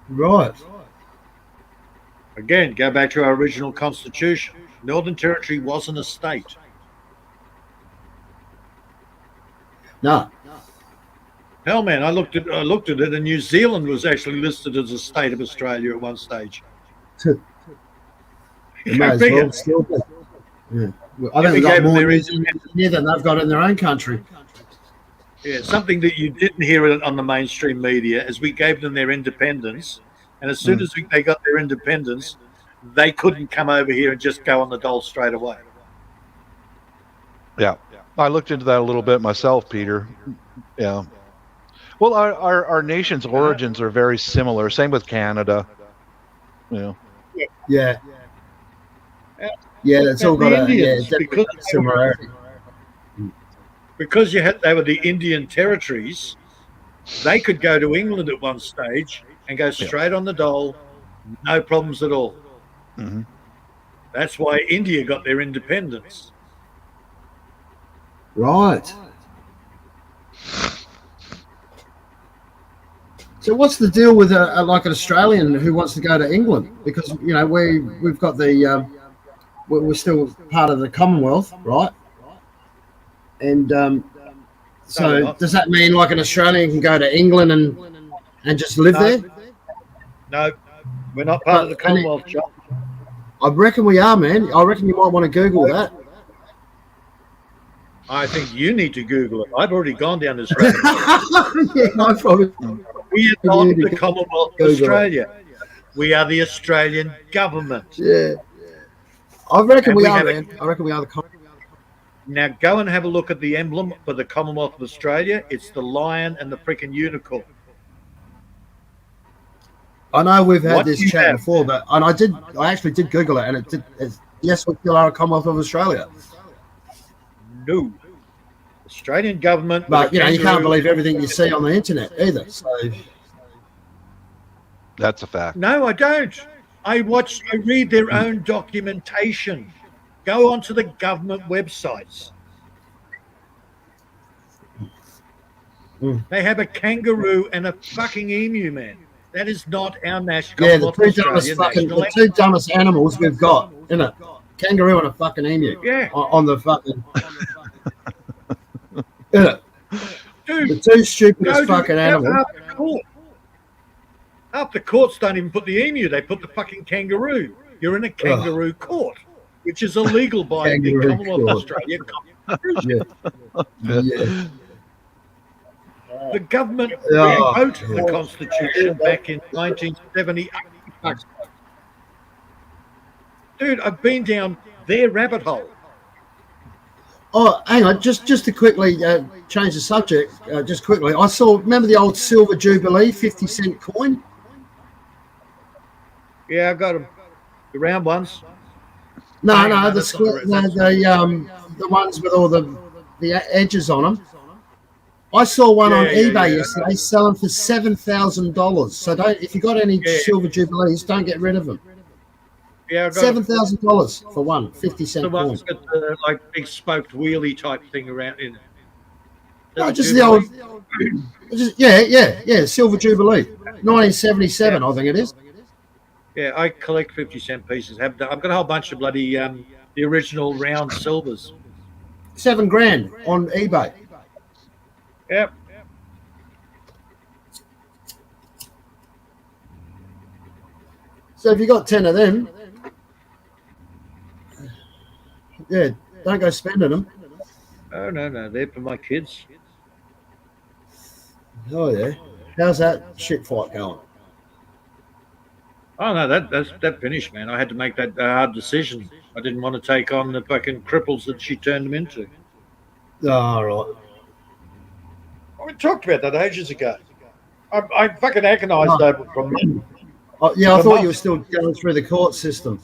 Right. Again, go back to our original constitution. Northern Territory wasn't a state. No. Hell, man, I looked at it, and New Zealand was actually listed as a state of Australia at one stage. It may as well still be. Yeah. Well, I think we they've got gave them more their New Zealand here than they've got in their own country. Yeah, something that you didn't hear on the mainstream media is we gave them their independence, and as soon as they got their independence, they couldn't come over here and just go on the dole straight away. Yeah, I looked into that a little bit myself, Peter. Yeah. Well, our nation's origins are very similar. Same with Canada. Yeah. Yeah. Yeah, it's all got a because similarity. Because they were the Indian territories, they could go to England at one stage and go straight on the dole, no problems at all. Mm-hmm. That's why India got their independence. Right. So what's the deal with like an Australian who wants to go to England? Because we've got the we're still part of the Commonwealth, right? And so does that mean like an Australian can go to England and just live there? No, we're not part of the Commonwealth, John. I reckon we are, man. I reckon you might want to Google that. I think you need to Google it. I've already gone down this road. Yeah, I probably. We are not the Commonwealth of Australia. We are the Australian government. Yeah. I reckon we are, man. I reckon we are the Commonwealth. Now go and have a look at the emblem for the Commonwealth of Australia. It's the lion and the freaking unicorn. I know we've had this chat before, but I actually did Google it, and yes, we still are a Commonwealth of Australia. No. Australian government. But you can't believe everything you see on the internet either. So that's a fact. No, I don't. I read their own documentation. Go onto the government websites. They have a kangaroo and a fucking emu, man. That is not our national. Yeah, the two dumbest animals we've got, isn't it? Kangaroo and a fucking emu. Yeah. On the fucking. Isn't it? Dude, the two stupidest fucking animals. Half the courts don't even put the emu; they put the fucking kangaroo. You're in a kangaroo court, which is illegal by the Commonwealth of Australia. Yeah. The government wrote the Constitution back in 1978. Dude, I've been down their rabbit hole. Oh, hang on, just to quickly change the subject, just quickly. Remember the old Silver Jubilee 50-cent coin? Yeah, I got them. The round ones. No, the ones with all the edges on them. I saw one on eBay yesterday selling for $7,000. So if you got any Silver Jubilees, don't get rid of them. Yeah, $7,000 for one 50-cent coin. The ones with the big spoked wheelie type thing around in it. No, just the old. Silver Jubilee, 1977, I think it is. Yeah, I collect 50-cent pieces. I've got a whole bunch of bloody the original round silvers. $7,000 on eBay. Yep. So if you got 10 of them, don't go spending them. Oh no, they're for my kids. Oh yeah, how's that shit fight going? Oh no, that finished, man. I had to make that hard decision. I didn't want to take on the fucking cripples that she turned them into. Oh right. We talked about that ages ago. I fucking agonised over it from them. Oh, yeah, I thought you were still going through the court system.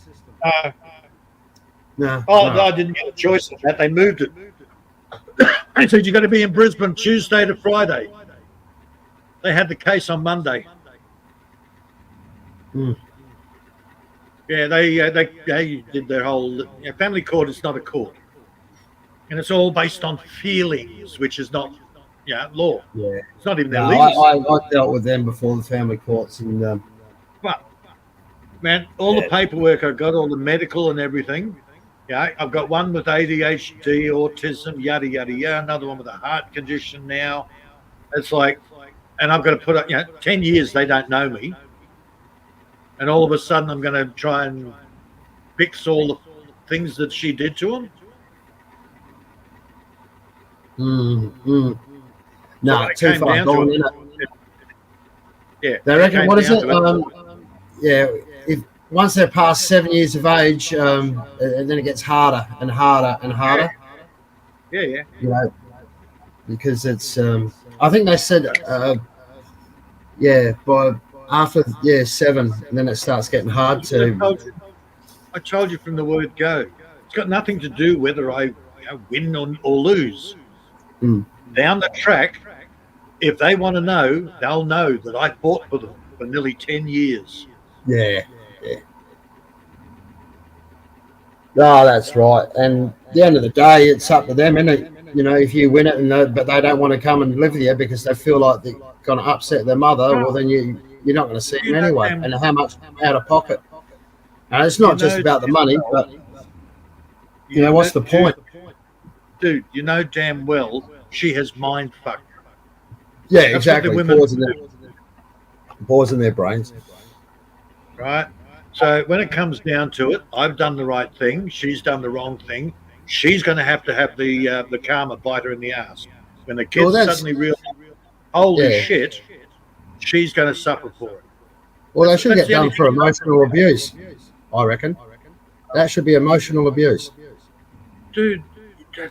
No. I didn't get a choice of that. They moved it. They said you got to be in Brisbane Tuesday to Friday. They had the case on Monday. Yeah, they did their whole family court. Is not a court, and it's all based on feelings, which is not law. Yeah, it's not even their legal. I dealt with them before the family courts, and but Man, all the paperwork I got, all the medical and everything. Yeah, I've got one with ADHD, autism, yada yada yada. Another one with a heart condition now. It's like, and I've got to put up. 10 years they don't know me, and all of a sudden I'm going to try and fix all the things that she did to them. No, when it too came far down to gone, it, innit? Yeah, They when it reckon, came what is down it? to Yeah, if once they're past 7 years of age, and then it gets harder and harder and harder. Yeah. You know, because it's. I think they said, by after 7, and then it starts getting hard to. I told you from the word go. It's got nothing to do whether I win or lose. Down the track, if they want to know, they'll know that I fought for them for nearly 10 years. Yeah. No, that's right. And at the end of the day, it's up to them, isn't it? You know, if you win it, but they don't want to come and live with you because they feel like they're going to upset their mother, well, then you're not going to see them anyway. And how much out of pocket? And it's not just about the money, but what's the point? Dude, you know damn well she has mind fucked. Yeah, That's exactly. Poison their brains. Right? So when it comes down to it, I've done the right thing. She's done the wrong thing. She's going to have the karma bite her in the ass. When the kids suddenly realize, holy shit, she's going to suffer for it. Well, they should get done for emotional abuse, I reckon. That should be emotional abuse. Dude,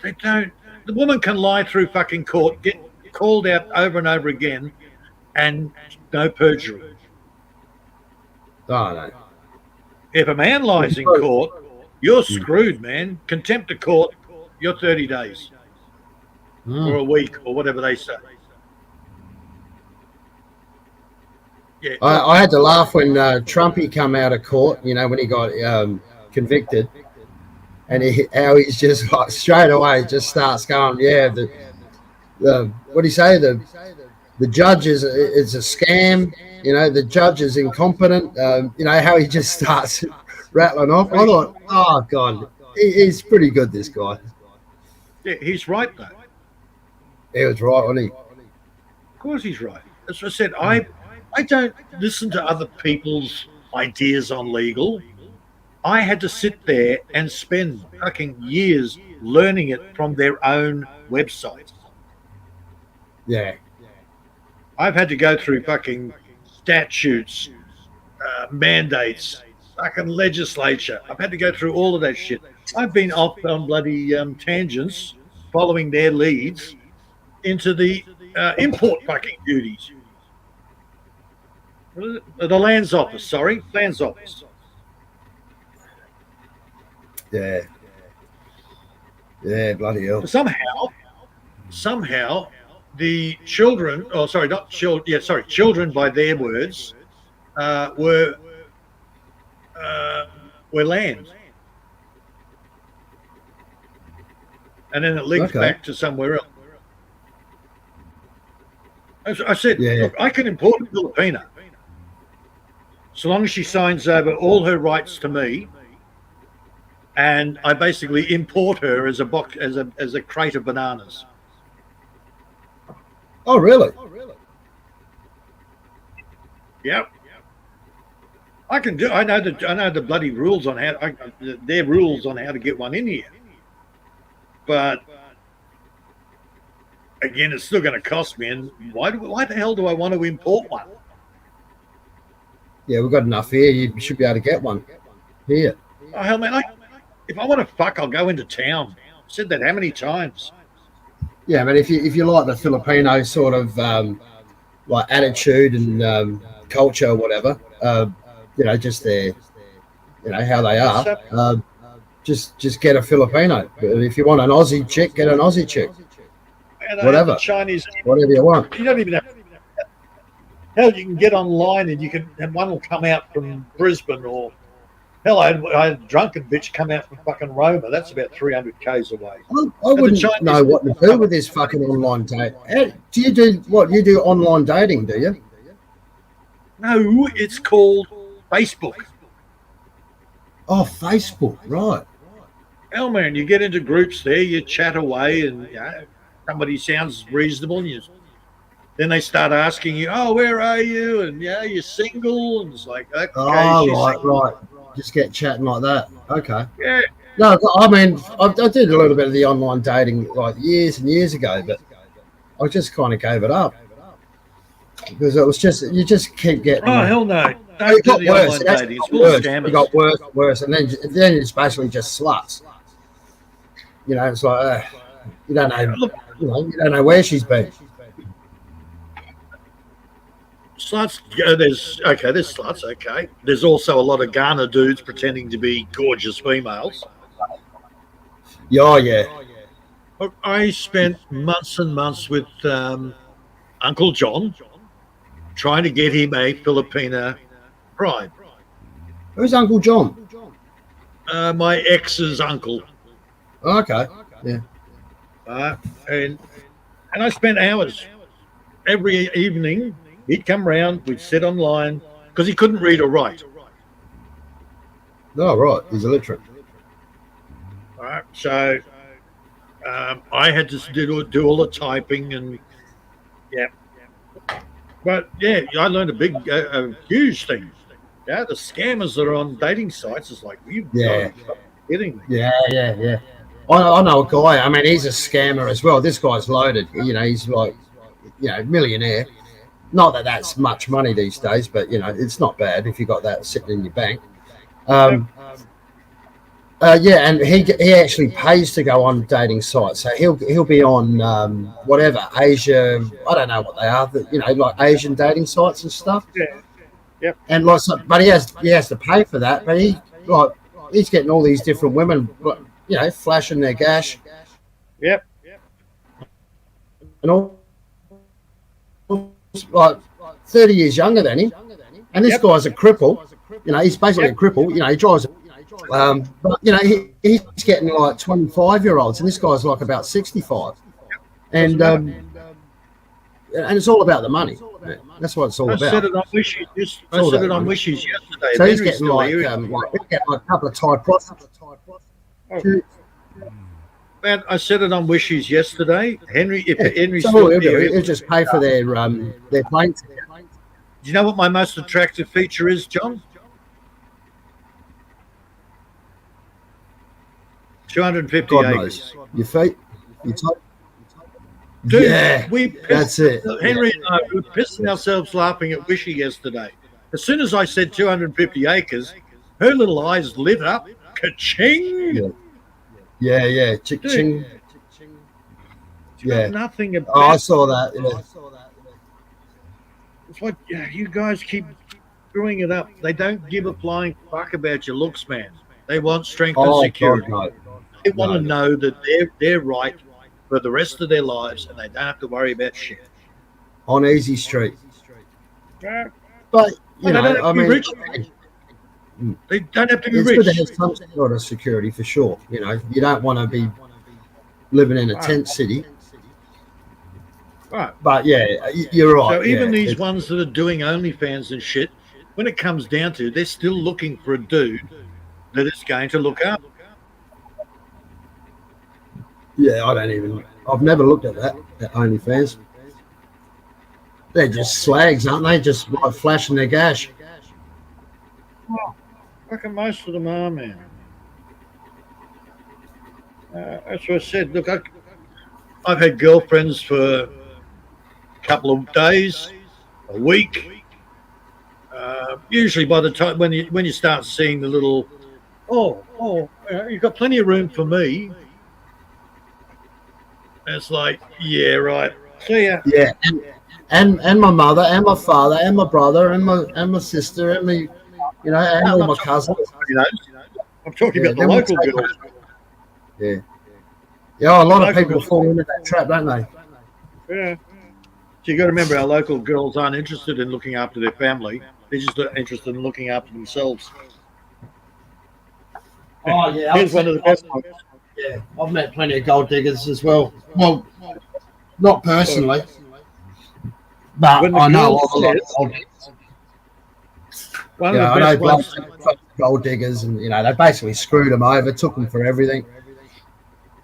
they don't. The woman can lie through fucking court, get called out over and over again, and no perjury. Oh, no. If a man lies in court, you're screwed, man. Contempt of court, you're 30 days or a week or whatever they say. Yeah. I had to laugh when Trumpy come out of court, when he got convicted, and how he's just like straight away just starts going, the what do you say? The judge is a scam. The judge is incompetent. How he just starts rattling off. I thought, oh God, he's pretty good, this guy. Yeah, he's right though. He was right, wasn't he? Of course he's right. As I said, I don't listen to other people's ideas on legal. I had to sit there and spend fucking years learning it from their own website. Yeah. I've had to go through fucking statutes, mandates, fucking legislature. I've had to go through all of that shit. I've been off on bloody tangents, following their leads into the import fucking duties. What is it? The Lands Office, Lands Office. Yeah. Yeah, bloody hell. Somehow, the children, children by their words, were land. And then it linked back to somewhere else. As I said, look, I can import a Filipina so long as she signs over all her rights to me, and I basically import her as a crate of bananas. Oh, really? Yep. I can do. I know the bloody rules on how. Their rules on how to get one in here. But again, it's still going to cost me. And why the hell do I want to import one? Yeah, we've got enough here. You should be able to get one here. Oh hell, man! If I want to fuck, I'll go into town. I've said that how many times? Yeah, but if you like the Filipino sort of like attitude and culture or whatever, just their, how they are, just get a Filipino. But if you want an Aussie chick, get an Aussie chick. Whatever. Chinese, whatever you want. You don't even have. Hell, you can get online and one will come out from Brisbane or. Hell, I had a drunken bitch come out from fucking Roma. That's about 300 k's away. I wouldn't know what to do with this fucking online date. Do you do what? You do online dating, do you? No, it's called Facebook. Oh, Facebook, right. Hell, man, you get into groups there, you chat away, and somebody sounds reasonable, and then they start asking you, "Oh, where are you?" And you're single, and it's like, okay, Oh, she's right, single. right. Just get chatting like that. Okay. Yeah. No, I mean, I did a little bit of the online dating like years and years ago, but I just kind of gave it up because it was just you just keep getting. Oh, hell no! It Don't do got the worse. online It dating. It's got full of worse. scammers. It got worse, and then it's basically just sluts. You know, it's like you don't know, you don't know where she's been. Sluts. There's sluts. Okay. There's also a lot of Ghana dudes pretending to be gorgeous females. Yeah, yeah. Look, I spent months and months with Uncle John trying to get him a Filipina bride. Who's Uncle John? My ex's uncle. Oh, okay. Yeah. And I spent hours every evening. He'd come round, we'd sit online because he couldn't read or write. Oh, right. He's illiterate. All right, so I had to do all the typing and but I learned a huge thing. Yeah, the scammers that are on dating sites is like, you kidding me? Yeah. I know a guy. I mean, he's a scammer as well. This guy's loaded. You know, he's like, millionaire. Not that that's much money these days, but it's not bad if you got that sitting in your bank. And he actually pays to go on dating sites. So he'll be on whatever Asia. I don't know what they are. Like Asian dating sites and stuff. Yeah. Yep. And but he has to pay for that. But he's getting all these different women, flashing their gash. Yep. And all like 30 years younger than him, and this guy's a cripple. He's basically a cripple. He drives. But he's getting like 25-year-olds, and this guy's like about 65. And it's all about the money. That's what it's all I about. said it on Wishes. I said it on Wishes yesterday. So he's Henry's getting still like here. a couple of Thai prostitutes. Man, I said it on Wishes yesterday. Henry's So still he'll do. here. He'll just pay for their plane ticket. Do you know what my most attractive feature is, John? 250 God acres. knows. Your feet. Your toe. Dude, Yeah, that's it. Henry and I were pissing ourselves laughing at Wishy yesterday. As soon as I said 250 acres, her little eyes lit up. Ka-ching! Yeah. Ching. Yeah. Nothing about Oh, I saw that. Yeah. It's like you guys keep screwing it up. They don't give a flying fuck about your looks, man. They want strength and security. God, They want to know that they're right for the rest of their lives, and they don't have to worry about shit. On Easy Street. Yeah. But They don't have to be rich. They don't have to be it's rich. good to have some sort of security for sure. You don't want to be living in a tent city. Right. But yeah, you're right. So even yeah, these ones that are doing OnlyFans and shit, when it comes down to, they're still looking for a dude that is going to look up. Yeah, I've never looked at that at OnlyFans. They're just slags, aren't they? Just like flashing their gash. Fucking most of them are, man. That's what I said. Look, I've had girlfriends for a couple of days, a week. Usually, by the time when you start seeing the little, you've got plenty of room for me. It's like, yeah, right. See ya. Yeah, and my mother, and my father, and my brother, and my sister, and me, and all my cousins. I'm talking about the then we local take girls. Yeah, a lot of people fall into that trap, don't they? Yeah. So you got to remember, our local girls aren't interested in looking after their family. They're just interested in looking after themselves. Oh yeah, Here's one of the best ones. Yeah, I've met plenty of gold diggers as well. Well, not personally, but When the I know girl of a lot of says- gold diggers. One You of know, the I best know ones. blokes, gold diggers, and they basically screwed them over, took them for everything,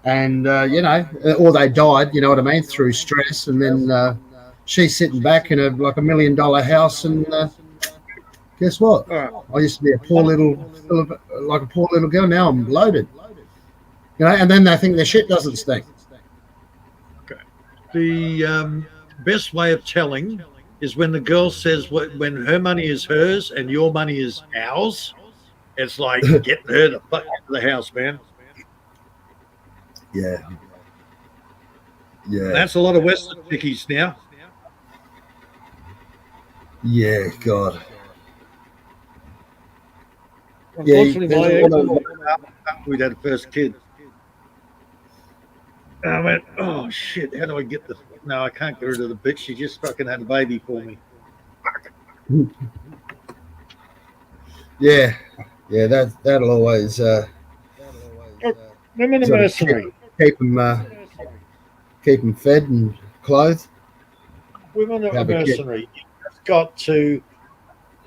and or they died. You know what I mean, through stress, and then she's sitting back in like $1 million house, and guess what? All right. I used to be a poor little girl. Now I'm loaded. And then they think their shit doesn't stink. The best way of telling is when the girl says when her money is hers and your money is ours. It's like getting her the fuck out of the house, man. Yeah. Yeah. That's a lot of Western chickies now. Yeah, God. Unfortunately, there's my a ex, lot we'd had a first kid. And I went, oh shit, how do I get this? No, I can't get rid of the bitch. She just fucking had a baby for me. Yeah, that'll always Women are sort of mercenary. keep them fed and clothed. Women are Have a kid. mercenary. You've got to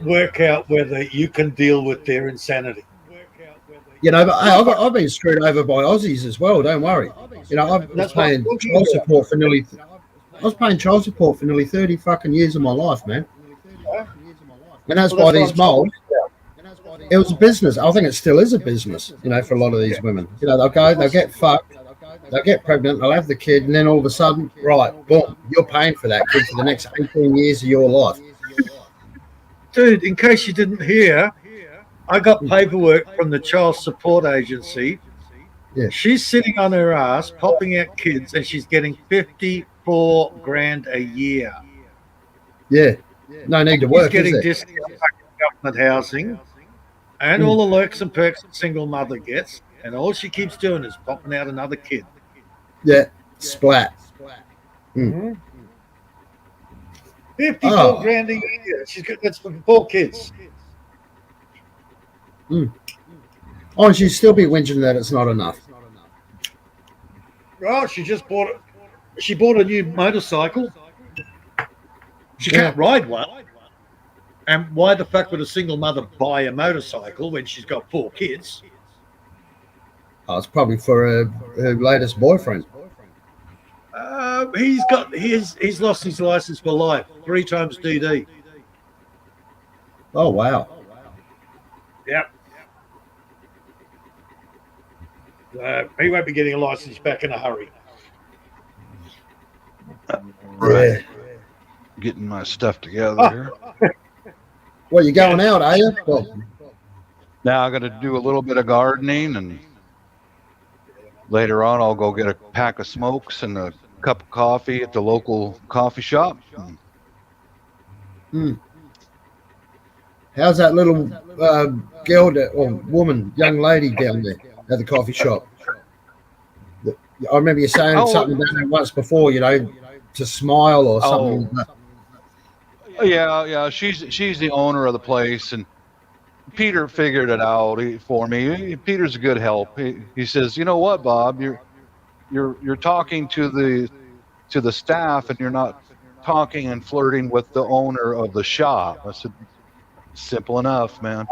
work out whether you can deal with their insanity. But hey, I've been screwed over by Aussies as well. Don't worry. I was That's what paying I'm talking child about. support for nearly. I was paying child support for nearly 30 fucking years of my life, man. And that's Well, by that's these what I'm moles. It was a business. I think it still is a business, for a lot of these women. They'll go, they'll get fucked, they'll get pregnant, they'll have the kid, and then all of a sudden, right, boom, you're paying for that kid for the next 18 years of your life. Dude, in case you didn't hear, I got paperwork from the child support agency. Yeah. She's sitting on her ass, popping out kids, and she's getting 54 grand a year. Yeah. No need to She's work, is getting there? discounted government housing and all the lurks and perks a single mother gets, and all she keeps doing is popping out another kid. Yeah. Splat. 54 Oh. grand a year. She's got that's for 4 kids. Oh, and she'd still be whinging that it's not enough. Oh, she just bought it. She bought a new motorcycle. She Yeah. can't ride one. And why the fuck would a single mother buy a motorcycle when she's got 4 kids? Oh, it's probably for her latest boyfriend. He's lost his license for life 3 times DD. Oh, wow. Yep. He won't be getting a license back in a hurry. Yeah. Getting my stuff together here. Well, you going out, are you? Well, Now I got to do a little bit of gardening, and later on I'll go get a pack of smokes and a cup of coffee at the local coffee shop. how's that little girl or woman, young lady down there at the coffee shop? I remember you saying something about her once before, to smile or something like that. Yeah, she's the owner of the place, and Peter figured it out for me. Peter's a good help. He says, "You know what, Bob? You're talking to the staff, and you're not talking and flirting with the owner of the shop." I said, "Simple enough, man."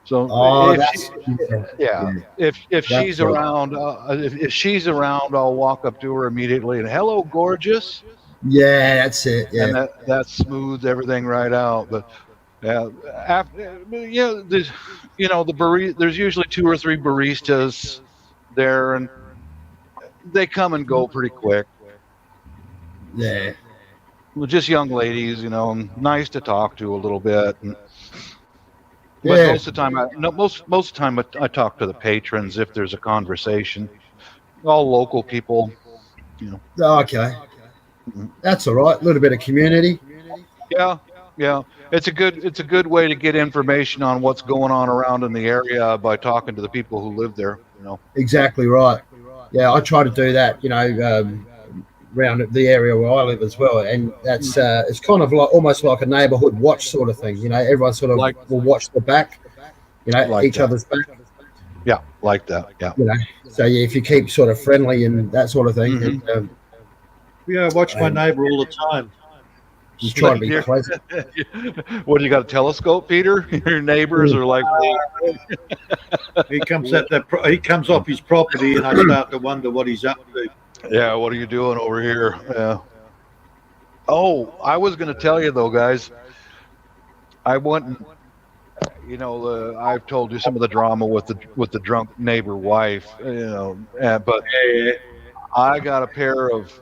So if she's right. around, if she's around, I'll walk up to her immediately and, "Hello, gorgeous." Yeah, that's it. Yeah. And that smooths everything right out. But there's there's usually 2 or 3 baristas there, and they come and go pretty quick. Yeah. Well, just young ladies, nice to talk to a little bit. But Yeah. most of the time, most of the time I talk to the patrons if there's a conversation. All local people, Okay. That's all right. A little bit of community. Yeah. It's a good way to get information on what's going on around in the area by talking to the people who live there. Exactly right. Yeah, I try to do that, around the area where I live as well. And that's it's kind of like almost like a neighborhood watch sort of thing. Everyone sort of will watch the back, Like each that. other's back. Yeah, like that. Yeah. So yeah, if you keep sort of friendly and that sort of thing, Mhm. and, Yeah, I watch my neighbour all the time. He's trying to be You're- pleasant. What do you got a telescope, Peter? Your neighbors are like, He comes he comes off his property, and I start to wonder what he's up to. yeah, what are you doing over here? Yeah. Oh, I was going to tell you though, guys. I went, and, I've told you some of the drama with the drunk neighbor wife, but I got a pair of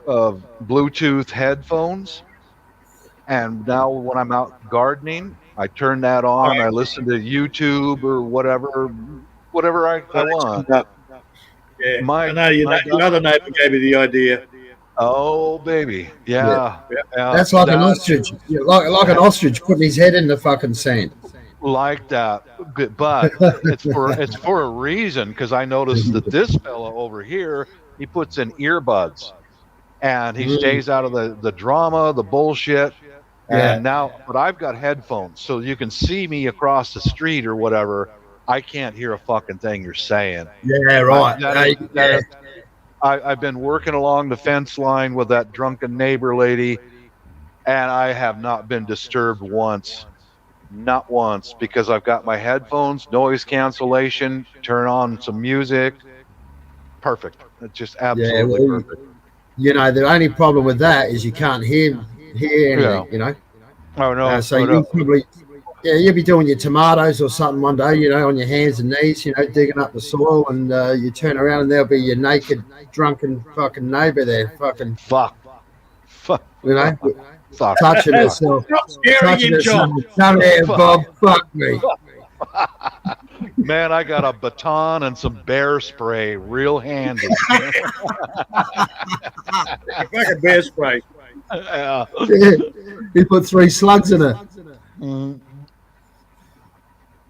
Bluetooth headphones, and now when I'm out gardening, I turn that on. I listen to YouTube or whatever I want. Yeah, My- I know your other neighbour gave you the idea. Oh, baby, yeah. That's like an ostrich. Yeah, like an ostrich putting his head in the fucking sand. Like that, but it's for a reason, because I noticed that this fella over here, he puts in earbuds, and he stays out of the drama, the bullshit. Yeah. And now, but I've got headphones, so you can see me across the street or whatever. I can't hear a fucking thing you're saying. Yeah, right. I've been working along the fence line with that drunken neighbor lady, and I have not been disturbed once. Not once, because I've got my headphones, noise cancellation, turn on some music. Perfect. It's just absolutely perfect. The only problem with that is you can't hear anything, Oh, no. So you probably, you'll be doing your tomatoes or something one day, on your hands and knees, digging up the soil, and you turn around and there'll be your naked, drunken fucking neighbour there, fucking, Fuck. Fuck. Stop Touching herself. scaring him, John. Come here, Bob. Fuck me. Man, I got a baton and some bear spray, real handy. Like a bear spray. Yeah. He put 3 slugs in it. Mm.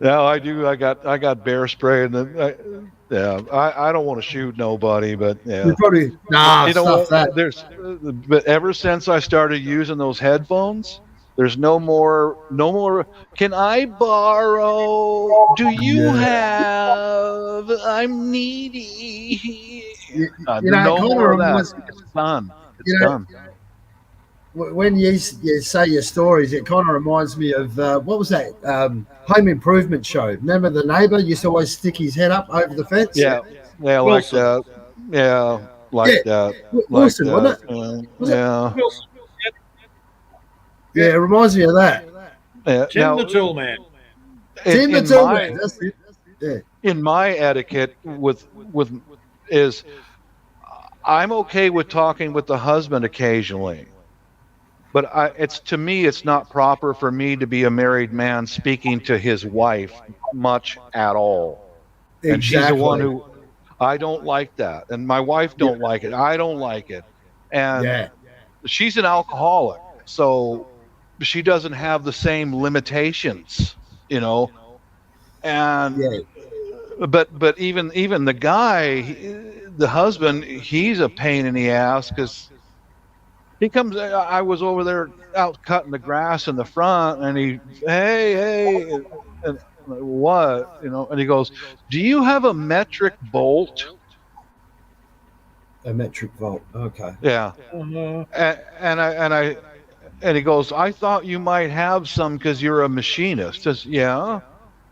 Yeah, I do. I got bear spray, and then I don't want to shoot nobody, but yeah. You probably stuff that. But ever since I started using those headphones, there's no more. Can I borrow? Do you have? I'm needy. No more of that. It's done. It's done. When you say your stories, it kind of reminds me of what was that Home Improvement show? Remember the neighbour used to always stick his head up over the fence? Yeah, like that. Yeah, like that. Wilson, like wasn't it? Yeah. Yeah, it reminds me of that. Yeah. Tim the Tool Man. Tim the Tool Man. That's it. Yeah. In my etiquette with is I'm okay with talking with the husband occasionally. But to me, it's not proper for me to be a married man speaking to his wife much at all. Exactly. And she's the one who, I don't like that. And my wife don't like it. I don't like it. And she's an alcoholic. So she doesn't have the same limitations, And, but even the guy, the husband, he's a pain in the ass, because he comes. I was over there out cutting the grass in the front, and hey, and what, And he goes, "Do you have a metric bolt?" A metric volt. Okay. Yeah. And he goes, "I thought you might have some because you're a machinist." Says, "Yeah,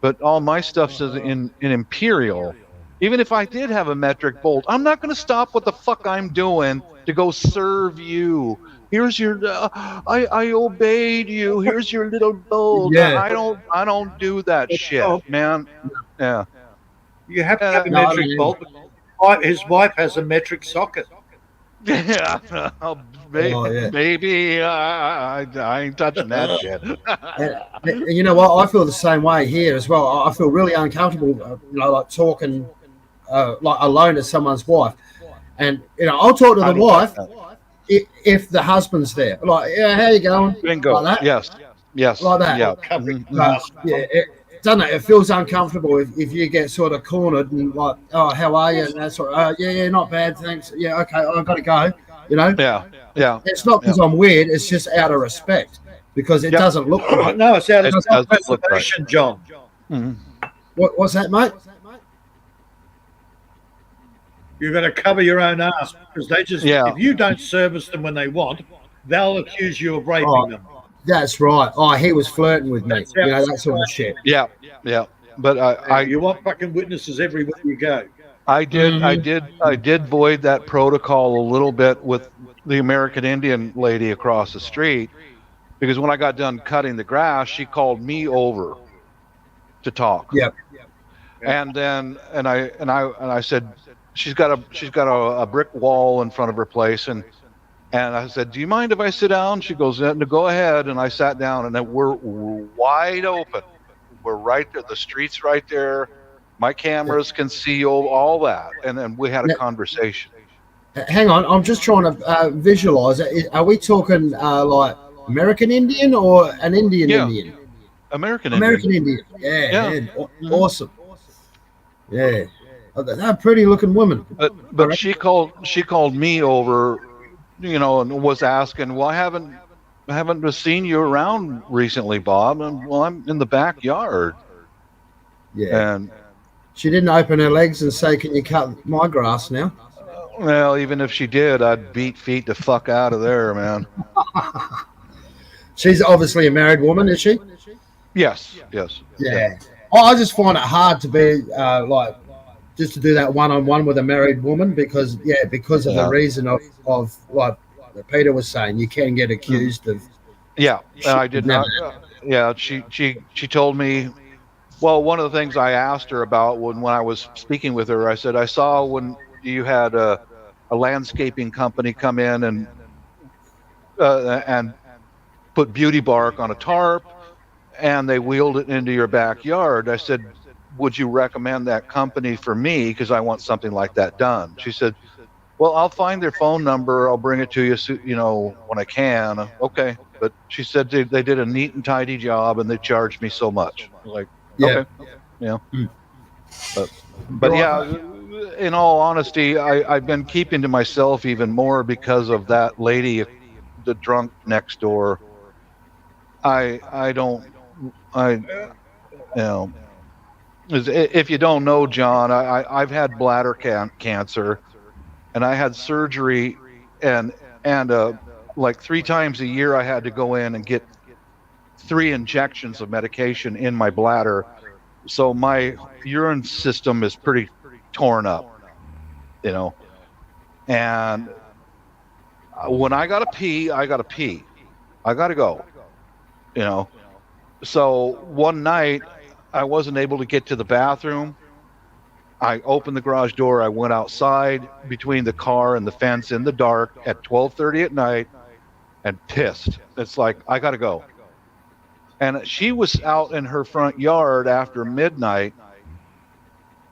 but all my stuff's in Imperial. Even if I did have a metric bolt, I'm not going to stop what the fuck I'm doing to go serve you. Here's your, I obeyed you. Here's your little bolt. Yeah. I don't do that shit, man. Yeah. You have to have a metric bolt. His wife has a metric socket. Yeah. Maybe I ain't touching that shit. And you know what? I feel the same way here as well. I feel really uncomfortable, like talking like alone to someone's wife. And I'll talk to the wife if the husband's there. Like, how you going? Bingo. Like that. Yes. Like that. Yeah. Doesn't it? It feels uncomfortable if you get sort of cornered and like, oh, how are you? And that sort of, yeah, not bad, thanks. Yeah, okay, I've got to go. Yeah. It's not because I'm weird. It's just out of respect, because it doesn't look right. No, it's out of look right. self-preservation, John. Mm-hmm. What's that, mate? You've got to cover your own ass, because they just, if you don't service them when they want, they'll accuse you of raping them. That's right. Oh, he was flirting with me. That's how You know, it's that sort of shit. Yeah, yeah. But You want fucking witnesses everywhere you go. I did void that protocol a little bit with the American Indian lady across the street, because when I got done cutting the grass, she called me over to talk. Yep. And then I said, she's got a brick wall in front of her place, and I said, do you mind if I sit down? She goes, no, go ahead. And I sat down, and then we're wide open. We're right there. The street's right there. My cameras can see all that. And then we had a conversation. Hang on, I'm just trying to visualize it. Are we talking like American Indian or an Indian Indian? American Indian. Yeah. Awesome. Yeah, they're pretty looking women. But she called me over, you know, and was asking, well, I haven't seen you around recently, Bob. And well, I'm in the backyard. Yeah. And she didn't open her legs and say, "Can you cut my grass now?" Well, even if she did, I'd beat feet the fuck out of there, man. She's obviously a married woman, is she? Yes. Yeah. I just find it hard to be like just to do that one-on-one with a married woman because of the reason of like Peter was saying, you can get accused of. Yeah, I did not. Yeah, she told me. Well, one of the things I asked her about when I was speaking with her, I said, I saw when you had a landscaping company come in and put beauty bark on a tarp, and they wheeled it into your backyard. I said, would you recommend that company for me? Because I want something like that done. She said, well, I'll find their phone number. I'll bring it to you, you know, when I can. Okay. But she said they did a neat and tidy job, and they charged me so much. Like, okay. Yeah. But yeah, in all honesty, I've been keeping to myself even more because of that lady, the drunk next door. If you don't know, John, I've had bladder cancer, and I had surgery, and like 3 times a year I had to go in and get 3 injections of medication in my bladder, so my urine system is pretty torn up, you know. And when I gotta pee, I gotta go, you know. So one night I wasn't able to get to the bathroom. I opened the garage door. I went outside between the car and the fence in the dark at 12:30 at night and pissed. It's like, I got to go. And she was out in her front yard after midnight,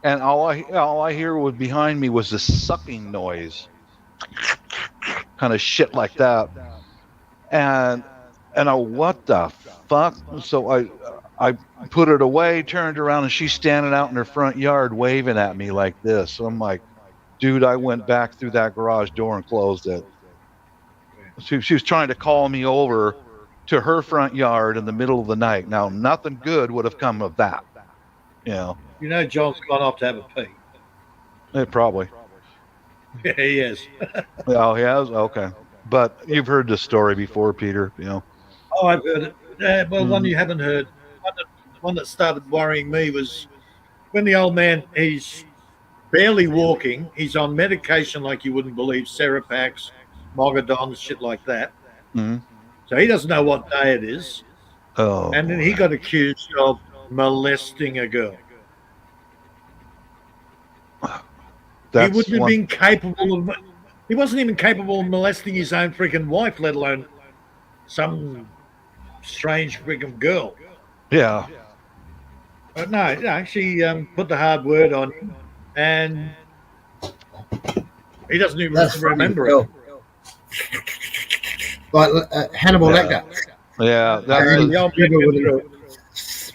and all I hear was behind me was this sucking noise, kind of shit like that. And what the fuck? So I put it away, turned around, and she's standing out in her front yard waving at me like this. So I'm like, dude, I went back through that garage door and closed it. She was trying to call me over to her front yard in the middle of the night. Now, nothing good would have come of that. You know. You know, John's gone off to have a pee. Probably. Yeah, he is. Oh, he has? Okay. But you've heard this story before, Peter, you know. Oh, I've heard it. Well, one you haven't heard. One that started worrying me was when the old man, he's barely walking. He's on medication like you wouldn't believe, Serapax, Mogadon, shit like that. Mm-hmm. So he doesn't know what day it is. Oh. And then he got accused of molesting a girl. He wouldn't have been capable of. He wasn't even capable of molesting his own freaking wife, let alone some strange freaking girl. Yeah. But no, she put the hard word on him, and he doesn't even remember it. Like Hannibal Lecter. Yeah,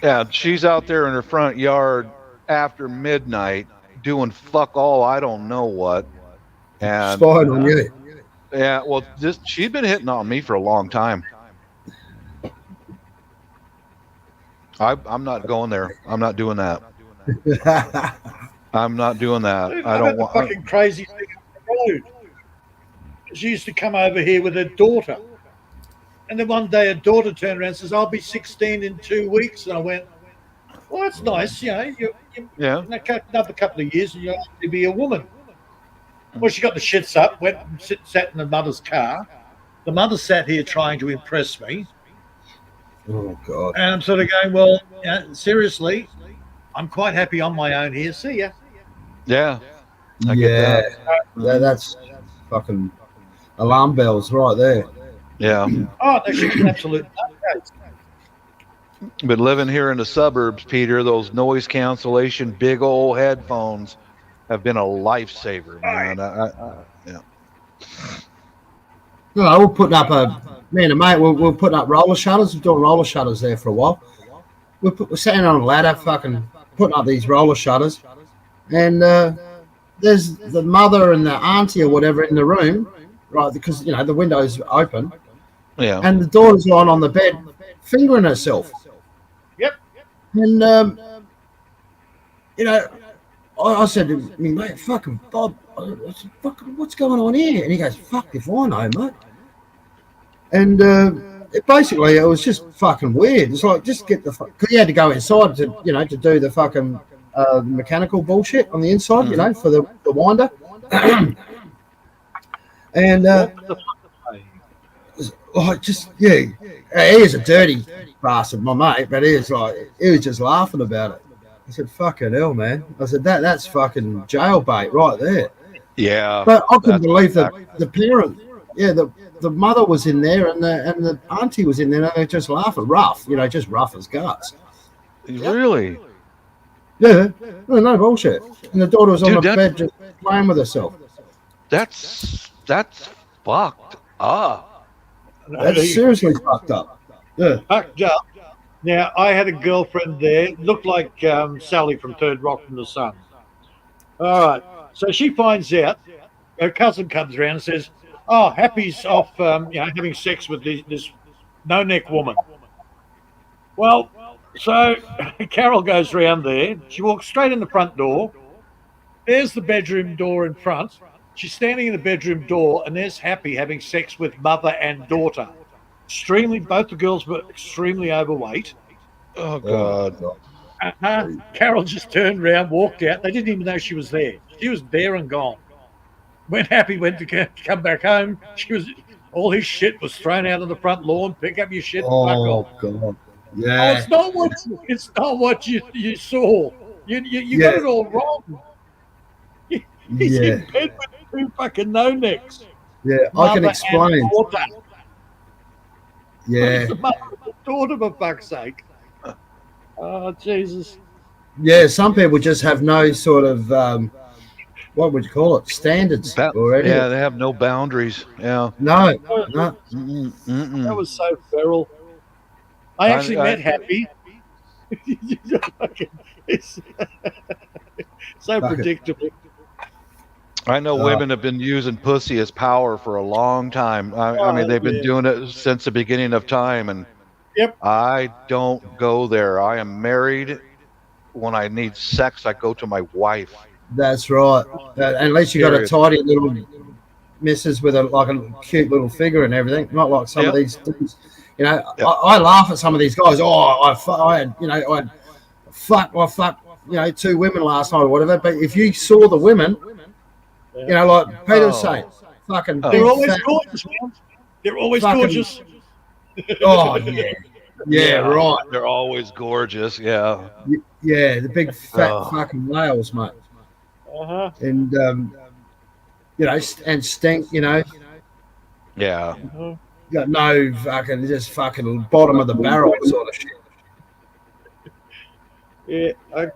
yeah. She's out there in her front yard after midnight doing fuck all. I don't know what. And spying on you. Yeah, well, she'd been hitting on me for a long time. I'm not going there. I'm not doing that. I'm not doing that. I don't want. Fucking crazy thing on the road. She used to come over here with her daughter, And then one day her daughter turned around and says, I'll be 16 in 2 weeks. And I went, well, that's nice. You know, Yeah. in another couple of years and you'll actually be a woman. Well, she got the shits up, went and sat in the mother's car. The mother sat here trying to impress me. Oh God. And I'm sort of going, well, you know, seriously, I'm quite happy on my own here. See ya. Yeah. I get that. That's fucking alarm bells right there. Yeah. Oh, no, she's an absolute nutcase. But living here in the suburbs, Peter, those noise cancellation, big old headphones have been a lifesaver, man. Yeah. No, we're putting up me and a mate, we're putting up roller shutters. We're doing roller shutters there for a while. We're sitting on a ladder, fucking putting up these roller shutters. And there's the mother and the auntie or whatever in the room, right? Because, you know, the window's open. Yeah. And the daughter's lying on the bed, fingering herself. Yep. And, you know, I said to me, mate, fucking Bob, I said, fucking, what's going on here? And he goes, fuck if I know, mate. And it was just fucking weird. It's like, just get the fuck, because he had to go inside to, you know, to do the fucking mechanical bullshit on the inside, you know, for the winder. And like, just, yeah, he is a dirty bastard, my mate, but he was just laughing about it. I said, fucking hell, man. I said, that's fucking jailbait right there. Yeah. But I couldn't believe the parent, the mother was in there and the auntie was in there and they were just laughing, rough, you know, just rough as guts. Really? Yeah, no bullshit. And the daughter was on the bed just playing with herself. That's fucked up. That's seriously fucked up. Yeah. Fucked up. Now, I had a girlfriend there, looked like Sally from Third Rock from the Sun. All right. So she finds out, her cousin comes around and says, oh, Happy's off having sex with this no-neck woman. Well, so Carol goes round there. She walks straight in the front door. There's the bedroom door in front. She's standing in the bedroom door, and there's Happy having sex with mother and daughter. Both the girls were extremely overweight. Oh, God. Carol just turned around, walked out. They didn't even know she was there. She was there and gone. When Happy went to come back home, all his shit was thrown out on the front lawn. Pick up your shit and fuck off. God. Yeah. Oh, it's not what you saw. You got it all wrong. He's in bed with two fucking no-necks. Yeah, I can explain. Yeah. The mother and the daughter, for fuck's sake. Oh, Jesus. Yeah, some people just have no sort of, what would you call it, standards already. Yeah, they have no boundaries. Yeah. No. That was so feral. I actually met Happy. It's so predictable. I know women have been using pussy as power for a long time. I mean, they've been doing it since the beginning of time, and I don't go there. I am married. When I need sex, I go to my wife. That's right. At least you got a tidy little missus with a cute little figure and everything. Not like some of these dudes. You know, I laugh at some of these guys. Oh, I had fuck, you know, 2 women last night or whatever. But if you saw the women, you know, like Peter was saying, fucking. They're always gorgeous, man. They're always gorgeous. Oh yeah, yeah, right. They're always gorgeous. Yeah. Yeah, the big fat fucking whales, mate. And you know, and stink. You know. Yeah. Got no fucking, just fucking bottom of the barrel sort of shit. Yeah, I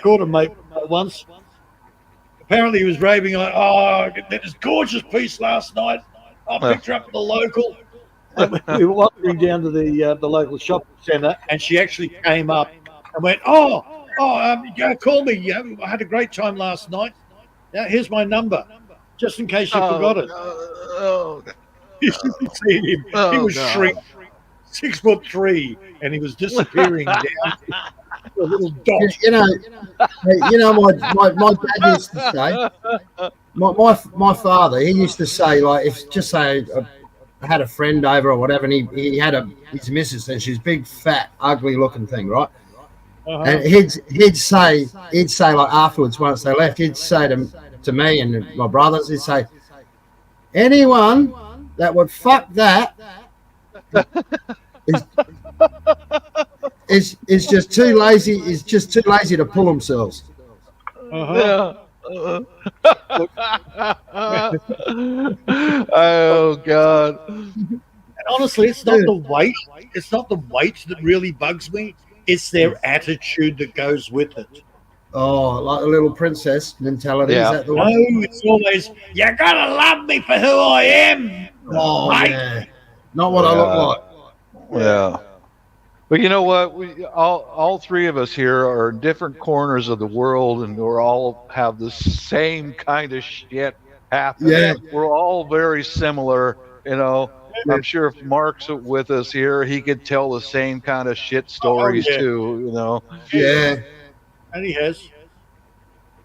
caught a mate once. Apparently he was raving like, oh, that is gorgeous piece last night. I picked her up at the local. We were wandering down to the local shopping centre, and she actually came up and went, call me. I had a great time last night. Here's my number, just in case you forgot it. You should have seen him. He was shrinking, 6'3", and he was disappearing down to a little dot. You know, my dad used to say, my father, he used to say, like, if just say had a friend over or whatever, and he had his missus, and she's big, fat, ugly looking thing, right? And he'd say like afterwards, once they left, he'd say to me and my brothers, he'd say, anyone that would fuck that is just too lazy. Is just too lazy to pull themselves. Yeah. Oh God. And honestly, it's not the weight. It's not the weight that really bugs me. It's their attitude that goes with it. Oh, like a little princess mentality. Yeah. Is that the No, one? it's always you gotta love me for who I am. Oh, mate. yeah. Not what I look like. Yeah. But you know what? We all three of us here are in different corners of the world, and we're all have the same kind of shit happen. Yeah. We're all very similar, you know. I'm sure if Mark's with us here, he could tell the same kind of shit stories yeah. too, you know. Yeah. And he has.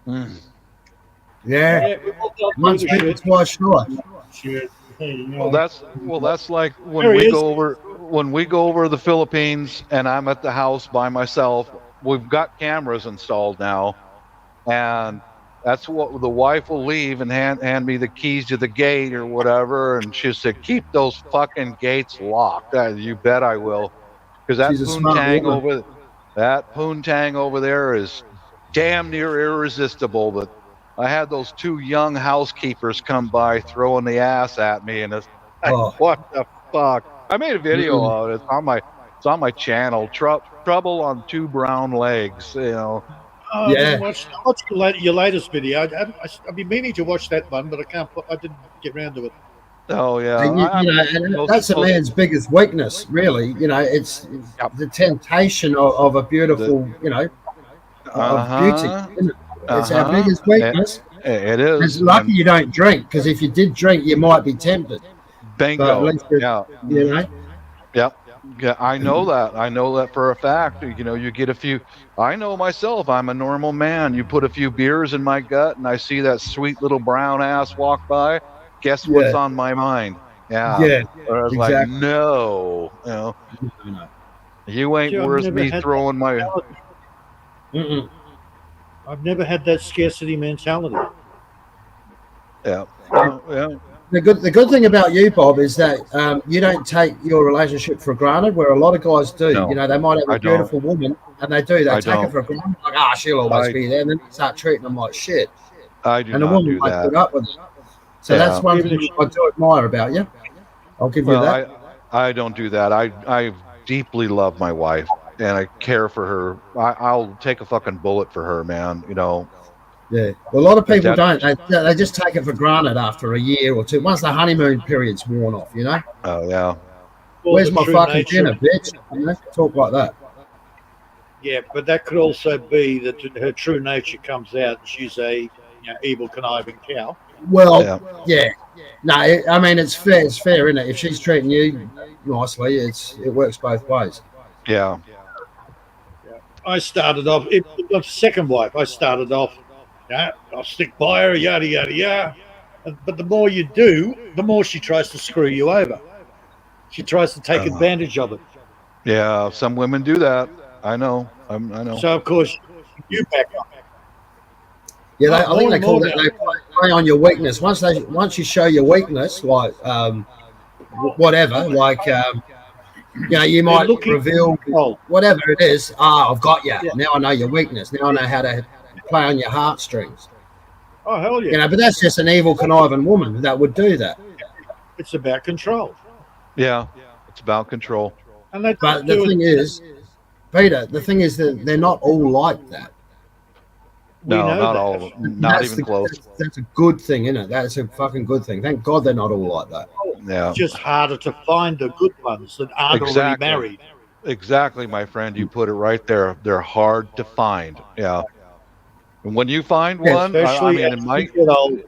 Mm. Yeah. we've all gone through Once the bitten, shit. twice shy. Shit. Hey, you know, Well, that's like when There he we is. go over to the Philippines and I'm at the house by myself. We've got cameras installed now, and that's what the wife will leave and hand me the keys to the gate or whatever, and she said, "Keep those fucking gates locked." You bet I will, because She's a smart woman. that poontang over there is damn near irresistible. But I had those two young housekeepers come by throwing the ass at me, and it's like, Oh. what the fuck? I made a video of it. It's on my channel. Trouble on Two Brown Legs. You know. Oh, I Yeah. didn't watch your latest video. I've been meaning to watch that one, but I didn't get around to it. Oh yeah. And and that's a man's biggest weakness, really. You know, it's the temptation of a beautiful, of beauty. Isn't it? It's our biggest weakness. It is. It's lucky you don't drink, because if you did drink, you might be tempted. Bingo. But at least Yeah. you know. Yep. Yeah, I know that. I know that for a fact. You know, you get a few. I know myself. I'm a normal man. You put a few beers in my gut, and I see that sweet little brown ass walk by. Guess what's on my mind? Yeah. Yeah. I was like, Exactly. no, you ain't Yeah, I've worth never me had throwing my. Mm-mm. I've never had that scarcity mentality. Yeah. Yeah. The good thing about you, Bob, is that you don't take your relationship for granted, where a lot of guys do. No, You know, they might have a I don't. beautiful woman, and they do. They I take don't. it for granted, like, she'll always I- be there, and then they start treating them like shit. I do And the not woman do might that. put up with it. So Yeah. that's one thing I do admire about you. I'll give you Well, that. I don't do that. I deeply love my wife, and I care for her. I'll take a fucking bullet for her, man. You know. Yeah. Well, a lot of people That- don't. They just take it for granted after a year or two. Once the honeymoon period's worn off, you know. Oh yeah. Well, Where's the my true fucking nature- dinner, bitch? You know, talk like that. Yeah, but that could also be that her true nature comes out. She's a evil, conniving cow. Well, Yeah. yeah. No, I mean it's fair. It's fair, isn't it? If she's treating you nicely, it works both ways. Yeah. I started off, the second wife, I started off, I'll stick by her, yada, yada, yada. But the more you do, the more she tries to screw you over. She tries to take advantage of it. Yeah. Some women do that. I know. I know. So, of course, you back up. Yeah, I think more they and call more that they play on your weakness. Once you show your weakness, like whatever, like you might looking reveal for control. whatever it is. I've got you. Yeah. Now I know your weakness. Now I know how to play on your heartstrings. Oh, hell yeah. You know, but that's just an evil, conniving woman that would do that. It's about control. Yeah. It's about control. And they But do the it- thing is, Peter, the thing is that they're not all like that. we No, know not that. all of them. Not even close. That's a good thing, isn't it? That's a fucking good thing. Thank God they're not all like that. Yeah. It's just harder to find the good ones that aren't Exactly. already married. Exactly, my friend. You put it right there. They're hard to find. Yeah. And when you find Yeah, one, I Especially mean, as in you get older.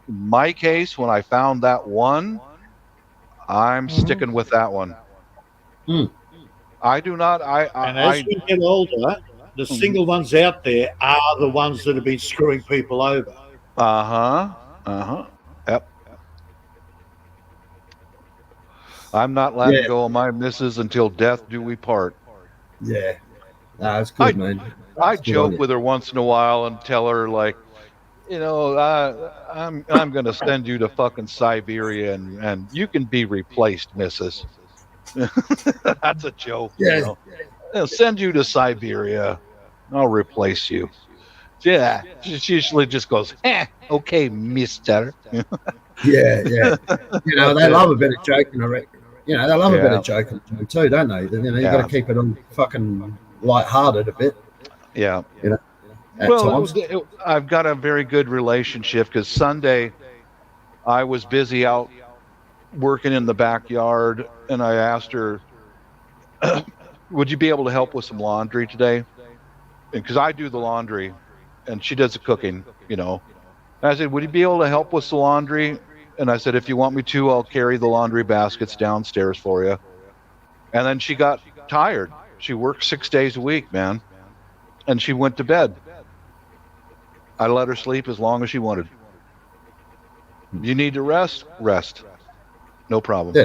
my case, when I found that one, I'm sticking with that one. Hmm. I do not. And as we get older, the single ones out there are the ones that have been screwing people over. Uh huh. Yep. I'm not letting Yeah. go of my missus until death do we part. Yeah. No, that's good, man. I That's good on joke you. with her once in a while and tell her like, I'm gonna send you to fucking Siberia and you can be replaced, missus. That's a joke, Yeah. I'll send you to Siberia. I'll replace you. Yeah, she usually just goes, okay, mister. Yeah, yeah. You know, they love a bit of joking, I reckon. You know, they love a bit of joking too, don't they? You know, you got to keep it on fucking light-hearted a bit. Yeah. You know, at Well, times. I've got a very good relationship because Sunday I was busy out working in the backyard and I asked her, would you be able to help with some laundry today? Because I do the laundry and she does the cooking, And I said, would you be able to help with the laundry? And I said, if you want me to, I'll carry the laundry baskets downstairs for you. And then she got tired. She worked 6 days a week, man. And she went to bed. I let her sleep as long as she wanted. You need to rest? Rest. No problem.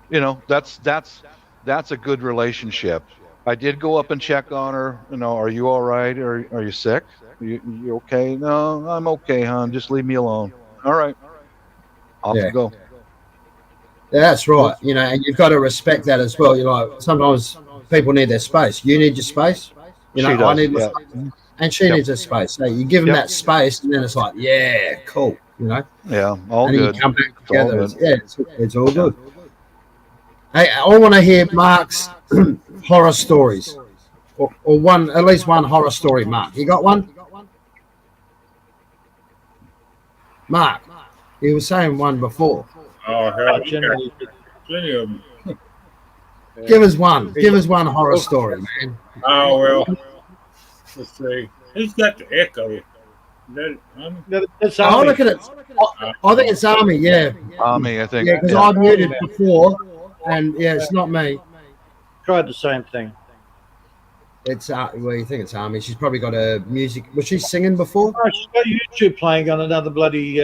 Yeah. That's a good relationship. I did go up and check on her. Are you all right? Are you sick? You okay? No, I'm okay, hon. Just leave me alone. All right. Off you go. Yeah, that's right. You know, and you've got to respect that as well. Sometimes people need their space. You need your space. She I does, need my yeah. space. And she needs her space. So you give them that space, and then it's like, yeah, cool. Yeah, all and good. then you come back It's all together. good. It's all good. Hey, I want to hear Mark's horror stories, or one, at least one horror story. Mark, you got one? Mark, you were saying one before. Oh, hell, you got plenty of them. Give us one. Give us one horror story, man. Oh, well, let's see. Who's got the echo? That's I look at it. I think it's Army. Yeah. Army, I think. Yeah, because I muted before, and yeah, it's not me. Tried the same thing. It's well, you think it's Army? She's probably got a music. Was she singing before? Oh, she's got YouTube playing on another bloody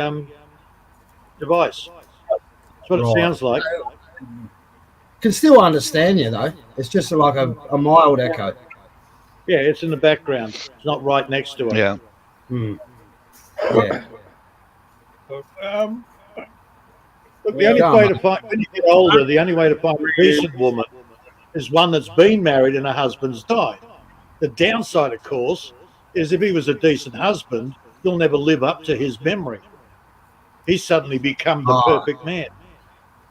device. That's what it sounds like. Can still understand you though. It's just like a mild echo. Yeah, it's in the background. It's not right next to it. Yeah. Yeah. Look, the only way to find, when you get older, the only way to find a decent woman is one that's been married and her husband's died. The downside, of course, is if he was a decent husband, he'll never live up to his memory. He's suddenly become the perfect man.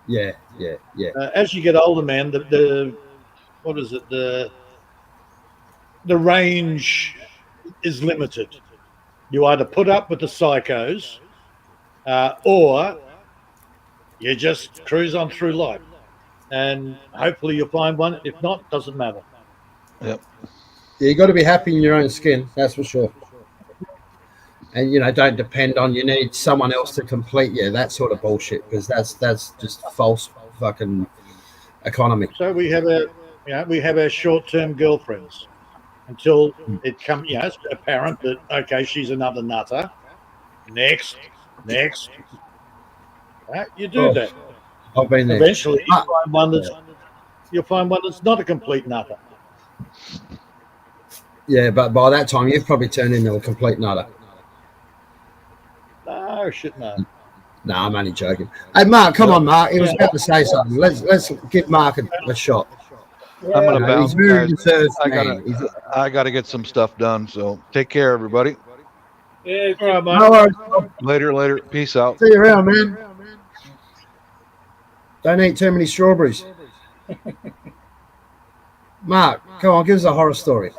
Yeah. As you get older, man, the range is limited. You either put up with the psychos, or you just cruise on through life, and hopefully you'll find one. If not, it doesn't matter. Yep. Yeah, you got to be happy in your own skin. That's for sure. And don't depend on you need someone else to complete you. That sort of bullshit, because that's just false fucking economy. So we have our short-term girlfriends until it comes. It's apparent that okay, she's another nutter. Next. You do that. I've been there. Eventually, you'll find one that's not a complete nutter. Yeah, but by that time, you've probably turned into a complete nutter. No, shit, no. No, I'm only joking. Hey, Mark, come on, Mark. He was about to say something. Let's give Mark a shot. I'm gonna bounce, he's very guys. reserved, I gotta get some stuff done. So take care, everybody. Yeah, All right, mate. No worries. Later. Peace out. See you around, man. Don't eat too many strawberries. Mark, come on, give us a horror story.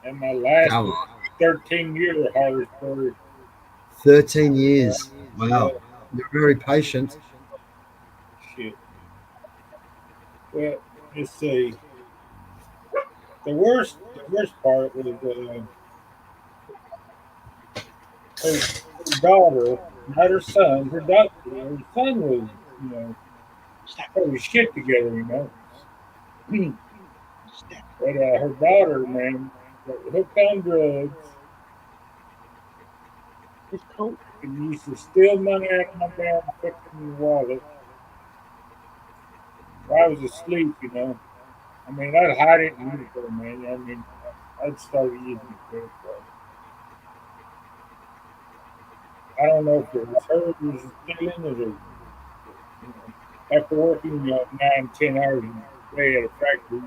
and my last Come on. 13-year horror story. 13 years. Wow. You're very patient. Shit. Well, let's see. The worst part was her daughter, not her son. Her son was, put his shit together, But her daughter, man, got hooked on drugs. And used to steal money out of my damn fucking wallet. I was asleep, you know. I mean, I'd hide it in uniform, man. I mean, I'd start using it quick, but I don't know if it was her who was stealing or the, after working 9, 10 hours a day at a factory,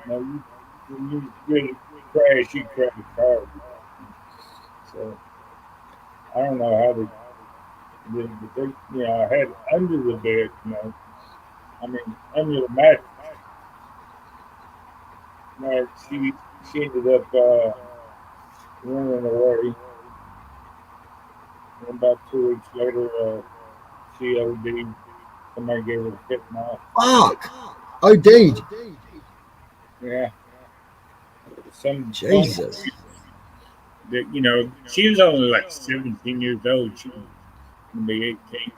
you really crash, you crash hard. So I don't know how they I had it under the bed, I mean, under the mattress. But she ended up running away. And about 2 weeks later, she OD'd. Somebody gave her fentanyl. Fuck. OD'd. Yeah. Some Jesus. That she was only like 17 years old. She was gonna be 18.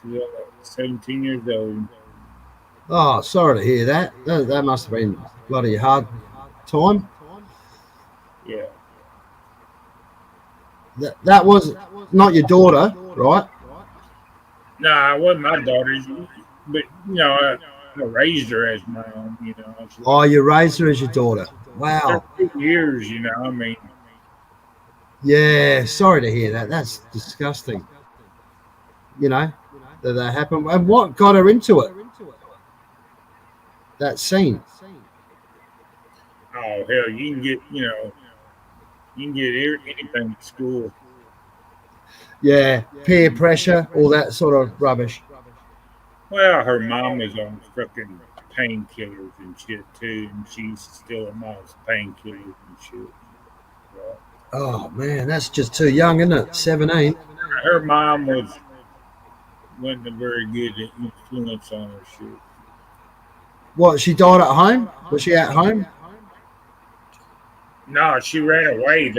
She was like 17 years old. Oh, sorry to hear that. That must have been a bloody hard time. Yeah. That was not your daughter, right? Nah, it wasn't my daughter's, but I raised her as my own. Oh, you raised her as your daughter. Wow. 13 years, I mean. Yeah, sorry to hear that. That's disgusting. That happened. And what got her into it? That scene. Oh hell, you can get anything at school. Yeah, peer pressure, all that sort of rubbish. Well, her mom was on fucking painkillers and shit too, and she's still on mom's painkillers and shit. Yeah. Oh man, that's just too young, isn't it? 17. Her mom wasn't a very good influence on her shit. What? She died at home? Was she at home? No, she ran away.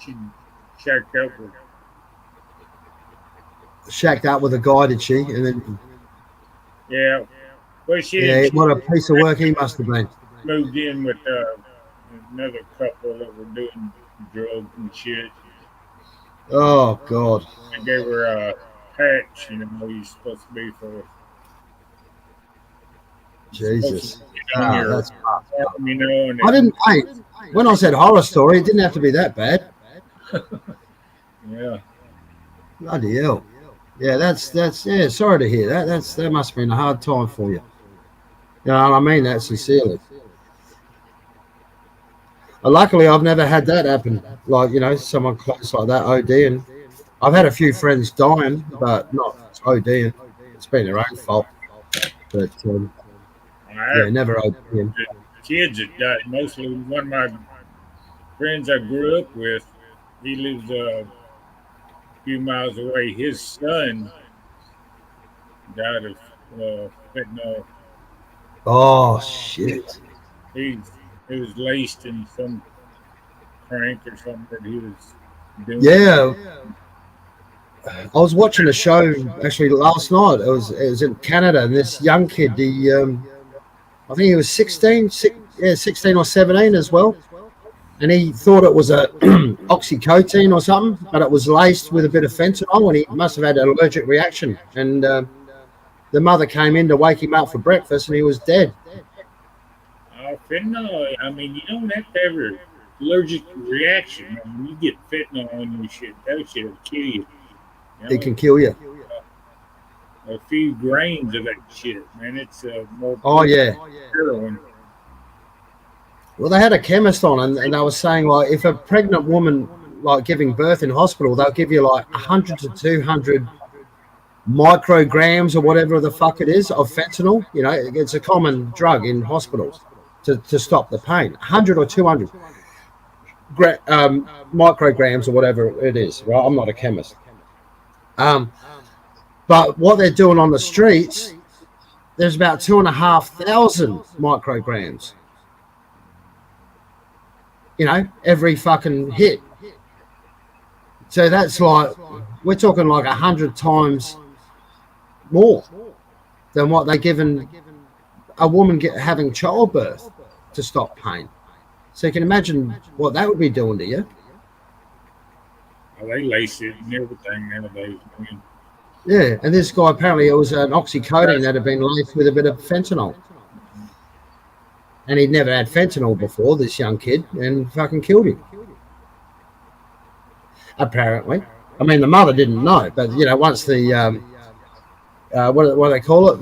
She shacked up with a guy, did she? And then yeah, well, yeah, what a piece of work he must have been. Moved in with another couple that were doing drugs and shit. Oh God! I gave her a patch. He's supposed to be for. Jesus. That's I didn't. Hey, when I said horror story, it didn't have to be that bad. Yeah. Bloody hell. Yeah, that's yeah. Sorry to hear that. That must have been a hard time for you. You know, and I mean that sincerely. Luckily, I've never had that happen. Like someone close like that ODing. I've had a few friends dying, but not ODing. It's been their own fault. But yeah, never ODing. Kids that died. Mostly one of my friends I grew up with. He lives a few miles away. His son died of fentanyl. Oh shit! It was laced in some crank or something that he was doing. Yeah, I was watching a show actually last night. It was in Canada, and this young kid, I think he was 16 or 17 as well. And he thought it was a oxycodone or something, but it was laced with a bit of fentanyl, and he must have had an allergic reaction. And the mother came in to wake him up for breakfast, and he was dead. Fentanyl, I mean, you don't have to have an allergic reaction. When you get fentanyl on your shit, that shit will kill you. It can kill you. A few grains of that shit, man. It's more. Oh, yeah. Heroin. Well, they had a chemist on, and they were saying, like, if a pregnant woman, like, giving birth in hospital, they'll give you, like, 100 to 200 micrograms or whatever the fuck it is of fentanyl. It's a common drug in hospitals to stop the pain. 100 or 200 micrograms or whatever it is, right? I'm not a chemist. But what they're doing on the streets, there's about 2,500 micrograms. Every fucking hit. So that's like, we're talking like 100 times more than what they're giving a woman having childbirth to stop pain. So you can imagine what that would be doing to you. Well, they lace it and everything nowadays. Yeah, and this guy apparently it was an oxycodone that had been laced with a bit of fentanyl. And he'd never had fentanyl before, this young kid, and fucking killed him. Apparently. I mean, the mother didn't know, but, you know, once the, what do they call it?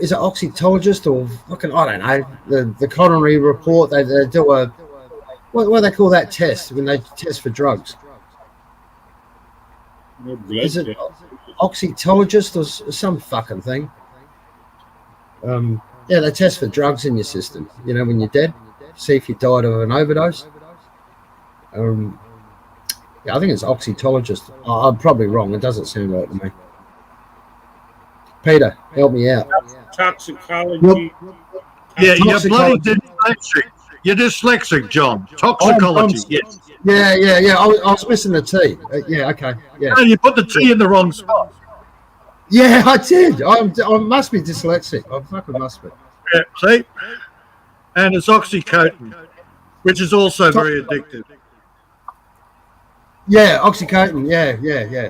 Is it oxytologist or fucking, I don't know. The coronary report, they do a, what do they call that test when they test for drugs? Is it oxytologist or some fucking thing? Yeah, they test for drugs in your system. You know, when you're dead, see if you died of an overdose. Yeah, I think it's oxytologist. I'm probably wrong. It doesn't sound right to me. Peter, help me out. Toxicology. Yeah, you're bloody dyslexic. You're dyslexic, John. Toxicology, yes. Yeah. I was missing the T. Yeah, okay. Yeah. No, you put the T in the wrong spot. Yeah, I did. I must be dyslexic. I fucking must be. Yeah, see? And it's oxycodone, which is also very addictive. Yeah, oxycodone. Yeah.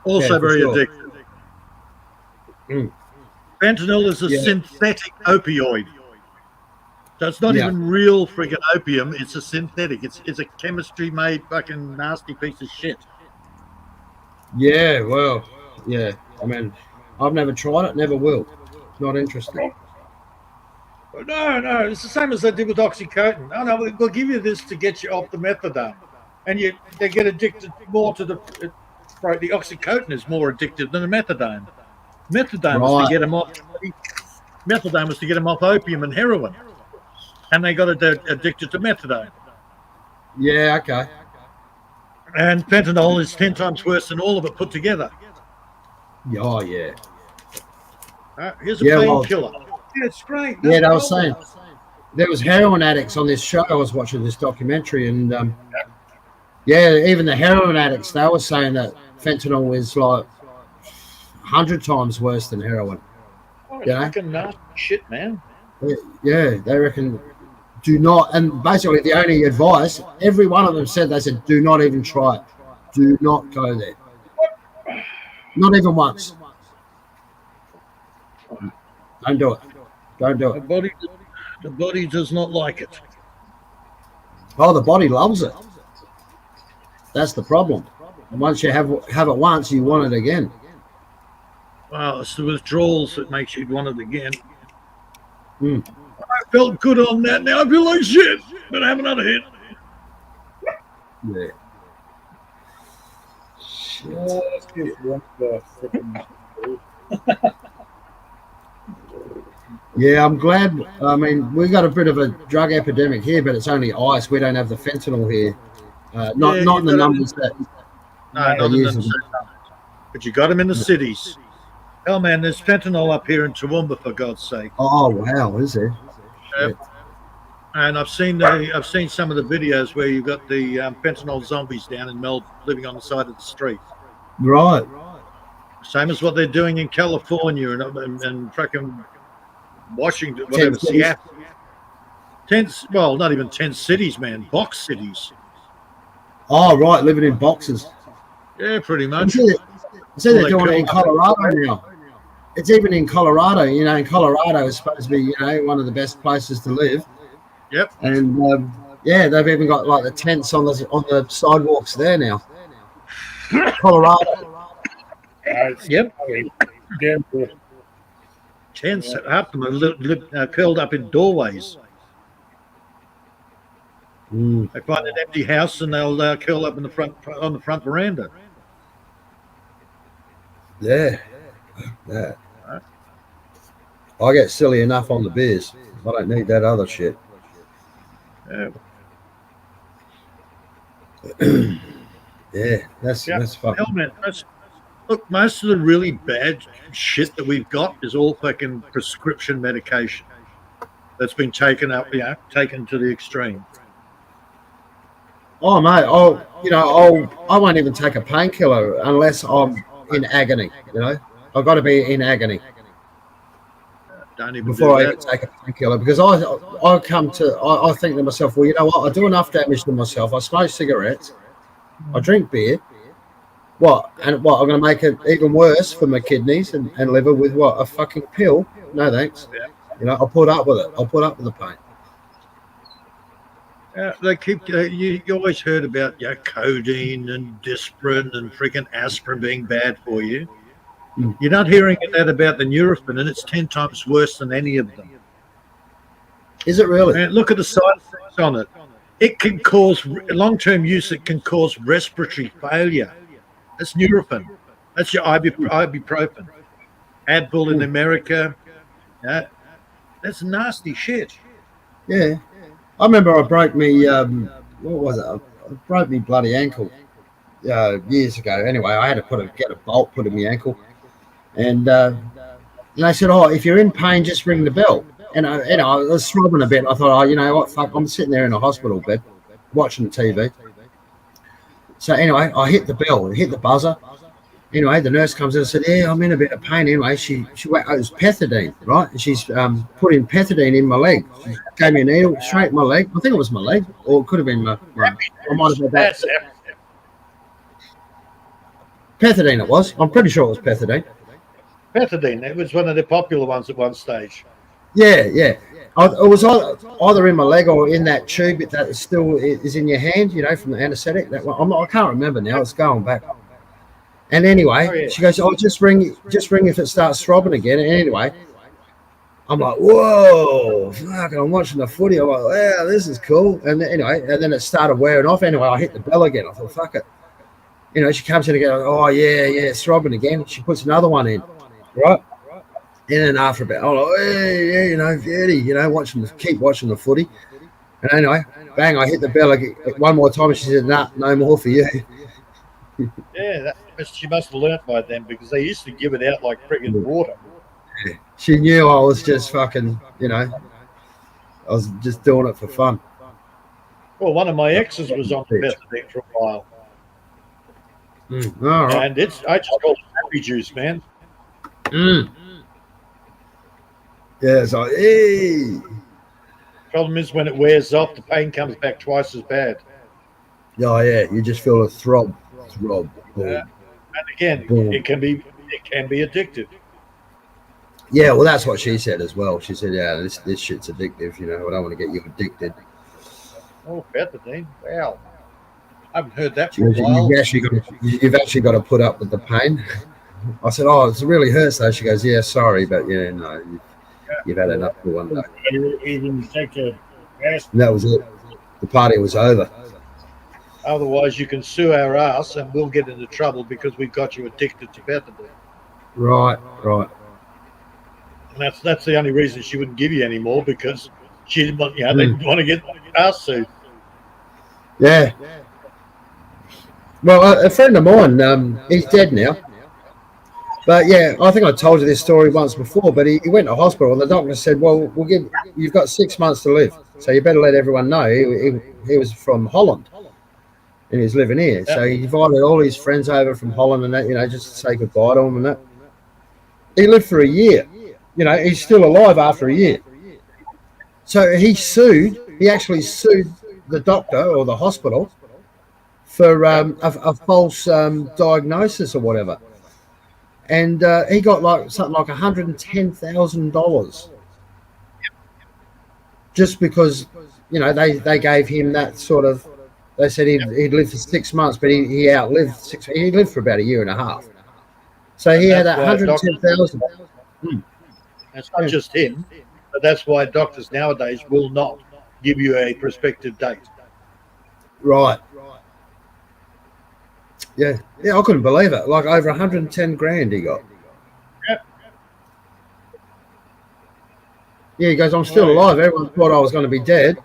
Also very sure. addictive. Fentanyl is a synthetic opioid. So it's not even real friggin' opium. It's a synthetic. It's a chemistry-made fucking nasty piece of shit. Yeah, well, yeah. I mean, I've never tried it, never will. Not interested. No, it's the same as they did with oxycodone. Oh, no, we'll give you this to get you off the methadone. And they get addicted more to the oxycodone is more addictive than the methadone. Methadone was to get them off. Methadone was to get them off opium and heroin. And they got addicted to methadone. Yeah, okay. And fentanyl is 10 times worse than all of it put together. Oh, yeah. Here's a painkiller. Yeah, it's great. Yeah, I was saying. There was heroin addicts on this show. I was watching this documentary, and even the heroin addicts, they were saying that fentanyl is like 100 times worse than heroin. Oh, it's fucking nasty shit, man. Yeah, they reckon do not, and basically the only advice, every one of them said, they said, do not even try it. Do not go there. Not even once. Don't do it. Don't do it. The body does not like it. Oh, the body loves it. That's the problem. And once you have it once, you want it again. Well, it's the withdrawals that makes you want it again. Mm. I felt good on that. Now I feel like shit, but I have another hit. Yeah. Yeah, I'm glad. I mean, we've got a bit of a drug epidemic here, but it's only ice. We don't have the fentanyl here. Not in the numbers that. No, not in the numbers. But you got them in the cities. Hell, man, there's fentanyl up here in Toowoomba, for God's sake. Oh wow, is there? And I've seen some of the videos where you've got the fentanyl zombies down in Melbourne living on the side of the street. Right. Same as what they're doing in California and fucking Washington, whatever, Seattle. Well, not even 10 cities, man. Box cities. Oh, right, living in boxes. Yeah, pretty much. So they're doing it in Colorado now. It's even in Colorado. You know, in Colorado is supposed to be, one of the best places to live. Yep. And they've even got like the tents on the sidewalks there now. Colorado. Yep. Tents, half of them are curled up in doorways. Mm. They find an empty house and they'll curl up on the front veranda. Yeah. I get silly enough on the beers. I don't need that other shit. Yeah, that's fucking. Hell, man, look, most of the really bad shit that we've got is all fucking prescription medication that's been taken to the extreme. Oh mate, I won't even take a painkiller unless I'm in agony. I've got to be in agony Don't even before do I that. even take a painkiller, because I think to myself, well, you know what? I do enough damage to myself. I smoke cigarettes. I drink beer. What? And what? I'm going to make it even worse for my kidneys and liver with what? A fucking pill? No thanks. You know, I'll put up with it. I'll put up with the pain. They keep. You always heard about codeine and Disprin and freaking aspirin being bad for you. You're not hearing that about the Nurofen, and it's 10 times worse than any of them. Is it really? And look at the side effects on it. It can cause long-term use. It can cause respiratory failure. That's Nurofen. That's your ibuprofen. Advil in America. That's nasty shit. Yeah. I remember I broke me, what was it? I broke me bloody ankle years ago. Anyway, I had to get a bolt put in my ankle. And they said, oh, if you're in pain, just ring the bell. And I was throbbing a bit. I thought, oh, you know what? Fuck, I'm sitting there in a hospital bed watching TV. So anyway, I hit the bell, hit the buzzer. Anyway, the nurse comes in and said, yeah, I'm in a bit of pain. Anyway, she went, it was pethidine, right? And she's putting pethidine in my leg. She gave me a needle straight in my leg. I think it was my leg, or it could have been my I might have been that. Pethidine it was. I'm pretty sure it was pethidine. Pethidine, it was one of the popular ones at one stage. Yeah. It was either in my leg or in that tube that still is in your hand, you know, from the anaesthetic. That one, I can't remember now. It's going back. And anyway, she goes, "Oh, just ring if it starts throbbing again." And anyway, I'm like, "Whoa, fuck!" And I'm watching the footy. I'm like, "Wow, this is cool." And anyway, and then it started wearing off. Anyway, I hit the bell again. I thought, "Fuck it." You know, she comes in again. Oh yeah, it's throbbing again. She puts another one in, right? And then after a bit, I'm like, "Hey, yeah, you know, Eddie, you know, keep watching the footy." And anyway, bang! I hit the bell again, one more time, and she said, "Nah, no more for you." Yeah, she must have learnt by then because they used to give it out like friggin' water. Yeah. She knew I was just fucking, you know, I was just doing it for fun. Well, one of my exes was on pethidine for a while. All right. And I just call it happy juice, man. Yeah, it's like, hey. Problem is when it wears off, the pain comes back twice as bad. Oh, yeah, you just feel a throb. And again, it can be addictive. Yeah, well, that's what she said as well. She said, "Yeah, this shit's addictive. You know, I don't want to get you addicted." Oh, pethidine! Wow, I haven't heard that for a while. You've actually got to put up with the pain. I said, "Oh, it really hurts though." She goes, "Yeah, sorry, but yeah, no, you've had enough for one day." Even take a And that was it. The party was over. Otherwise, you can sue our ass and we'll get into trouble because we've got you addicted to pethidine. Right. And that's the only reason she wouldn't give you any more because she didn't want, they didn't want to get us sued. Yeah. Well, a friend of mine, he's dead now. But yeah, I think I told you this story once before. But he went to hospital and the doctor said, "Well, you've got 6 months to live, so you better let everyone know." He was from Holland. And he's living here. Yeah. So he invited all his friends over from Holland and that, you know, just to say goodbye to him and that. He lived for a year. You know, he's still alive after a year. So he actually sued the doctor or the hospital for a false diagnosis or whatever. And he got something like $110,000 just because, you know, they gave him that sort of. They said he'd lived for 6 months, but he outlived he lived for about a year and a half. So he had 110,000. It's not just him, but that's why doctors nowadays will not give you a prospective date. Right. Yeah, I couldn't believe it. Like over 110 grand he got. Yep. Yeah, he goes, "I'm still alive. Everyone thought I was going to be dead.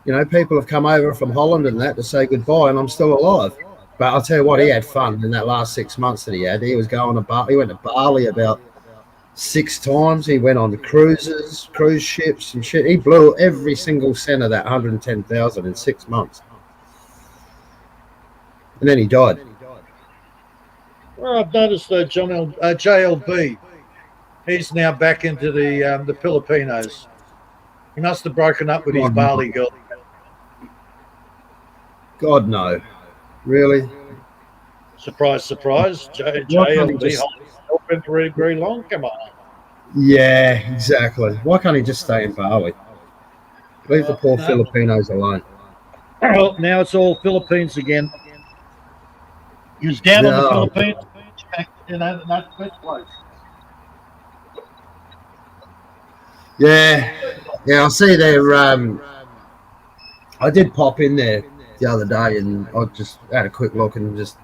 You know, people have come over from Holland and that to say goodbye, and I'm still alive." But I'll tell you what, he had fun in that last 6 months that he had. He was going to he went to Bali about 6 times. He went on the cruise ships and shit. He blew every single cent of that 110,000 in 6 months. And then he died. Well, I've noticed that JLB, he's now back into the Filipinos. He must have broken up with his Bali girl. God, no. Really? Surprise, surprise. Why can't he JLB just- holding been very, very long. Come on. Yeah, exactly. Why can't he just stay in Bali? Leave the poor No. Filipinos alone. Well, now it's all Philippines again. He was down on the No. Philippines, back in that place. Yeah, I see there. I did pop in there the other day, and I just had a quick look and just.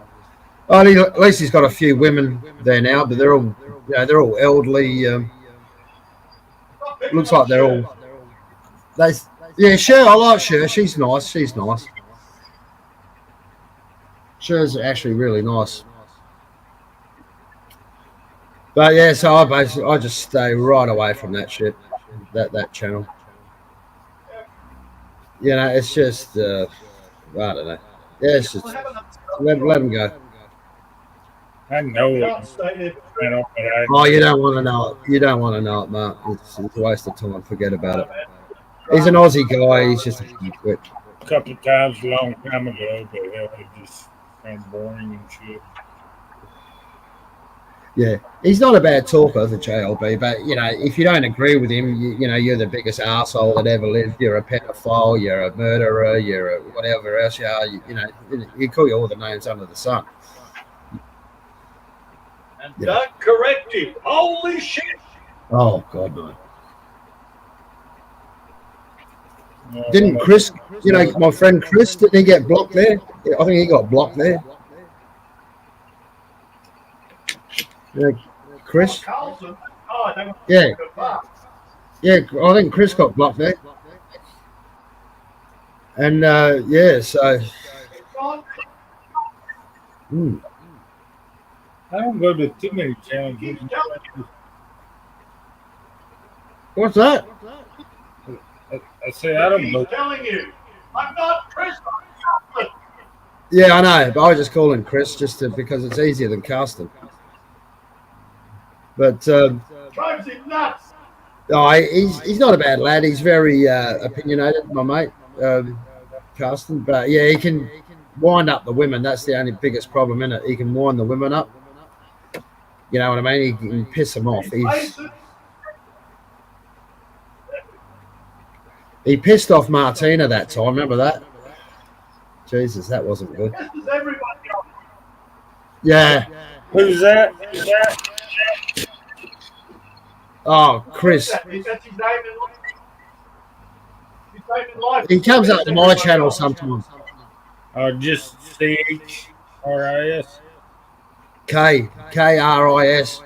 Oh, at least he's got a few women there now, but they're all, they're all elderly. Looks like they're all. Yeah, Cher. I like Cher. She's nice. Cher's actually really nice. But yeah, so I just stay right away from that shit, that channel. You know, it's just I don't know. Yeah, it's just let them go. I know it. Oh, you don't want to know it. You don't want to know it, Mark. It's a waste of time. Forget about it. He's an Aussie guy. He's just a quit. A couple of times a long time ago, but hell, it just sounds boring and shit. Yeah, he's not a bad talker, the JLB, but you know, if you don't agree with him, you know, you're the biggest arsehole that ever lived. You're a pedophile, you're a murderer, you're a whatever else you are. You know, he call you all the names under the sun. And Doug corrected. Holy shit. Oh God, no. Didn't Chris? You know, my friend Chris, didn't he get blocked there? Yeah, I think he got blocked there. Yeah, Chris. Carlson. Oh, they were Yeah. goodbye. Yeah, I think Chris got blocked there. And yeah, so. I don't go to too many challenges. Keep telling you. What's that? I say I don't go. Keep telling you. I'm not Chris. I'm Carlson. Yeah, I know, but I just call him Chris because it's easier than Carsten. But Drives him nuts. no, he's not a bad lad. He's very opinionated, my mate, Carsten. But yeah, he can wind up the women. That's the only biggest problem in it. He can wind the women up. You know what I mean? He can piss them off. He pissed off Martina that time. Remember that? Jesus, that wasn't good. This is everybody else. Yeah. Who's that? Who's that? Oh, Chris. That's his name in life. His name in life. He comes up to my channel sometimes. Just CHRIS. KRIS.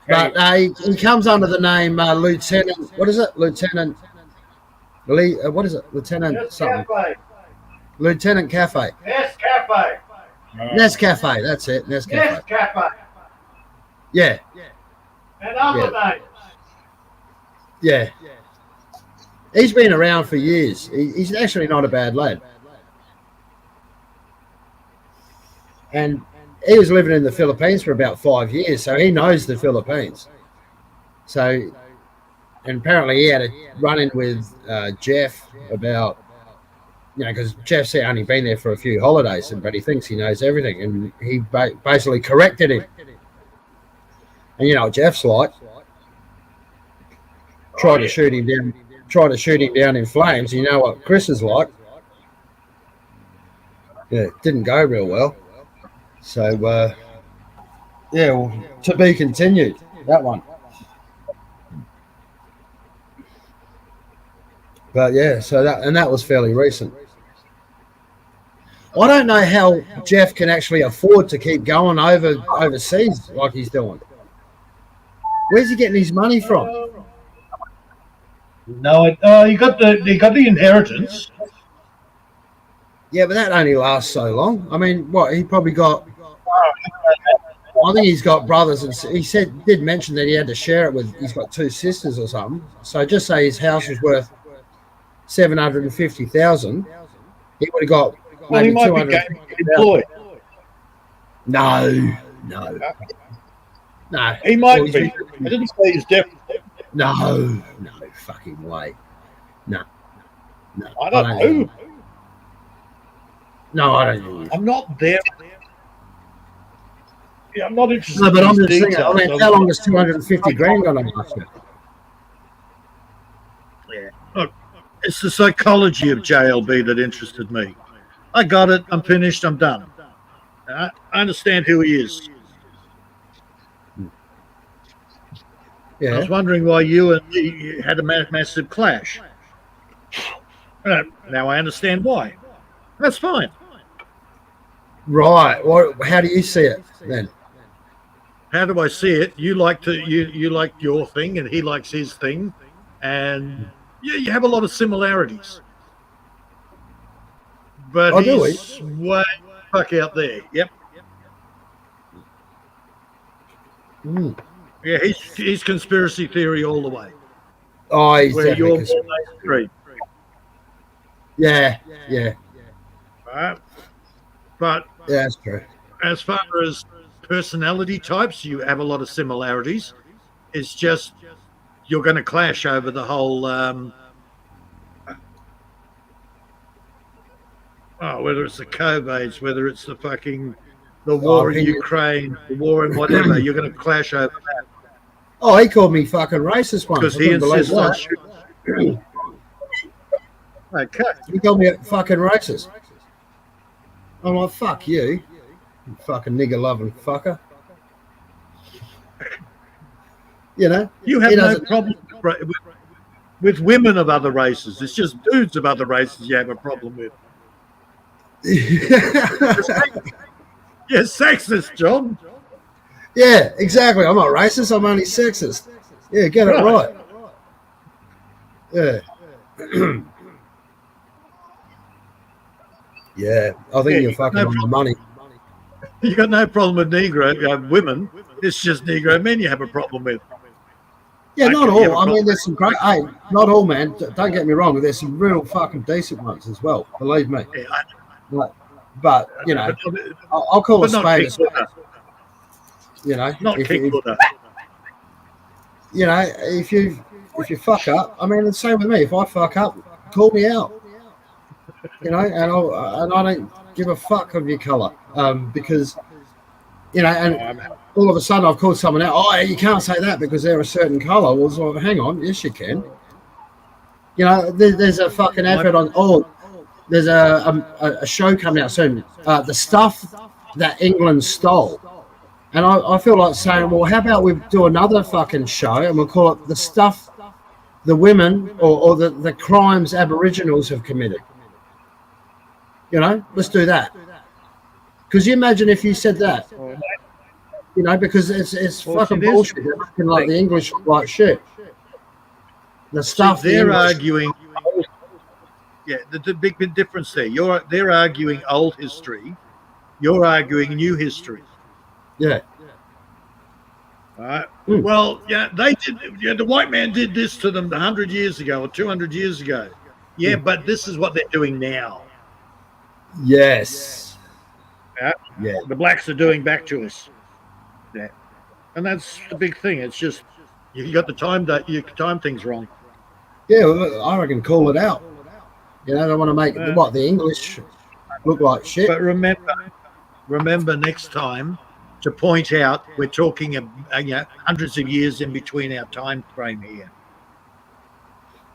But he comes under the name Lieutenant. What is it? Lieutenant Lee. What is it? Lieutenant something. Nescafe. Lieutenant Cafe. Nescafe. Nescafe. That's it. Nescafe. Nescafe. Yeah. And other names. Yeah. He's been around for years. He's actually not a bad lad. And he was living in the Philippines for about 5 years, so he knows the Philippines. So, and apparently he had a run-in with Jeff about, you know, because Jeff's only been there for a few holidays, but he thinks he knows everything, and he basically corrected him. And you know what Jeff's like. Tried to shoot him down in flames. You know what Chris is like. Yeah, it didn't go real well. So, yeah, well, to be continued, that one. But yeah, so that was fairly recent. I don't know how Jeff can actually afford to keep going overseas like he's doing. Where's he getting his money from? No, he got the inheritance. Yeah, but that only lasts so long. I mean, what he probably got. I think he's got brothers, and he did mention that he had to share it with. He's got 2 sisters or something. So just say his house was worth $750,000. He would have got Well, he maybe might be 200. employed. No. He might Well, be. I didn't say he's definitely. No fucking way. No. I don't know. No, I don't use. I'm not there. Yeah, I'm not interested. No, but in I'm these just thinking. I details. mean, how long is 250 grand going to last you? Yeah. Look, it's the psychology of JLB that interested me. I got it. I'm finished. I'm done. I understand who he is. I Yeah. was wondering why you and me had a massive clash. Now I understand why. That's fine. Right. What? How do you see it then? How do I see it? You like your thing, and he likes his thing, and yeah, you have a lot of similarities. But Oh, do we? he's way fuck out there. Yep. Mm. Yeah, he's conspiracy theory all the way. Oh, he's Where you're definitely. more mainstream. Yeah. Yeah. Right? But Yeah, that's true. as far as personality types, you have a lot of similarities. It's just you're going to clash over the whole whether it's the COVIDs, whether it's the war in Ukraine, the war in whatever, you're going to clash over that. Oh, he called me fucking racist once. Because I he couldn't believe insists on that. shooting. Okay. He called me a fucking racist. I'm like, fuck you fucking nigger loving fucker. You know? You have no problem with women of other races. It's just dudes of other races you have a problem with. You're sexist, John. Yeah, exactly. I'm not racist. I'm only sexist. Yeah, get it right. Yeah. Yeah, I think you're fucking on the money. You got no problem with Negro women. It's just Negro men you have a problem with. Yeah, not Okay, you have a all. I mean, problem. there's some great. Hey, not all, man. Don't get me wrong. There's some real fucking decent ones as well. Believe me. Yeah, But you know, I'll call a but not spade a King spade. Buddha. You know, Not King Buddha. you know, if you fuck up, I mean, the same with me. If I fuck up, call me out. You know, and I don't give a fuck of your colour, because you know, and all of a sudden I've called someone out. Oh, you can't say that because they're a certain colour. Well, so hang on, yes you can. You know, there's a fucking advert on. Oh, there's a show coming out soon. The stuff that England stole. And I feel like saying, well, how about we do another fucking show and we'll call it the stuff the women or the crimes Aboriginals have committed. You know, let's do that. Because you imagine if you said that, you know, because it's fucking bullshit. They're looking like the English like shit. The stuff they're arguing. Yeah, the big difference there. They're arguing old history. You're arguing new history. Yeah. All right. Well, yeah, they did. Yeah, the white man did this to them 100 years ago or 200 years ago. Yeah, but this is what they're doing now. Yes. Yeah. The blacks are doing back to us. Yeah. And that's the big thing. It's just you got the time things wrong. Yeah, well, I reckon call it out. You know, they want to make the English look like shit. But remember next time to point out we're talking hundreds of years in between our time frame here.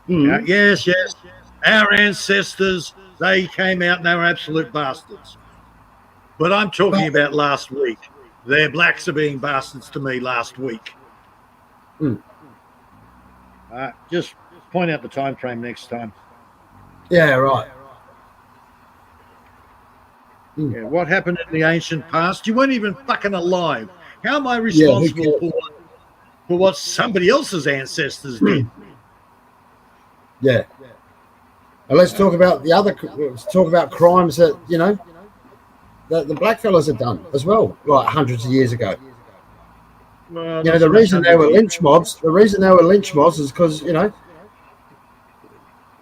Yes. Our ancestors, they came out and they were absolute bastards. But I'm talking about last week. Their blacks are being bastards to me last week. Just point out the time frame next time. Yeah, right. Yeah, what happened in the ancient past? You weren't even fucking alive. How am I responsible for what somebody else's ancestors did? Yeah. And let's talk about let's talk about crimes that, you know, that the blackfellas have done as well, like hundreds of years ago. Well, you know, the reason they were lynch mobs is because, you know,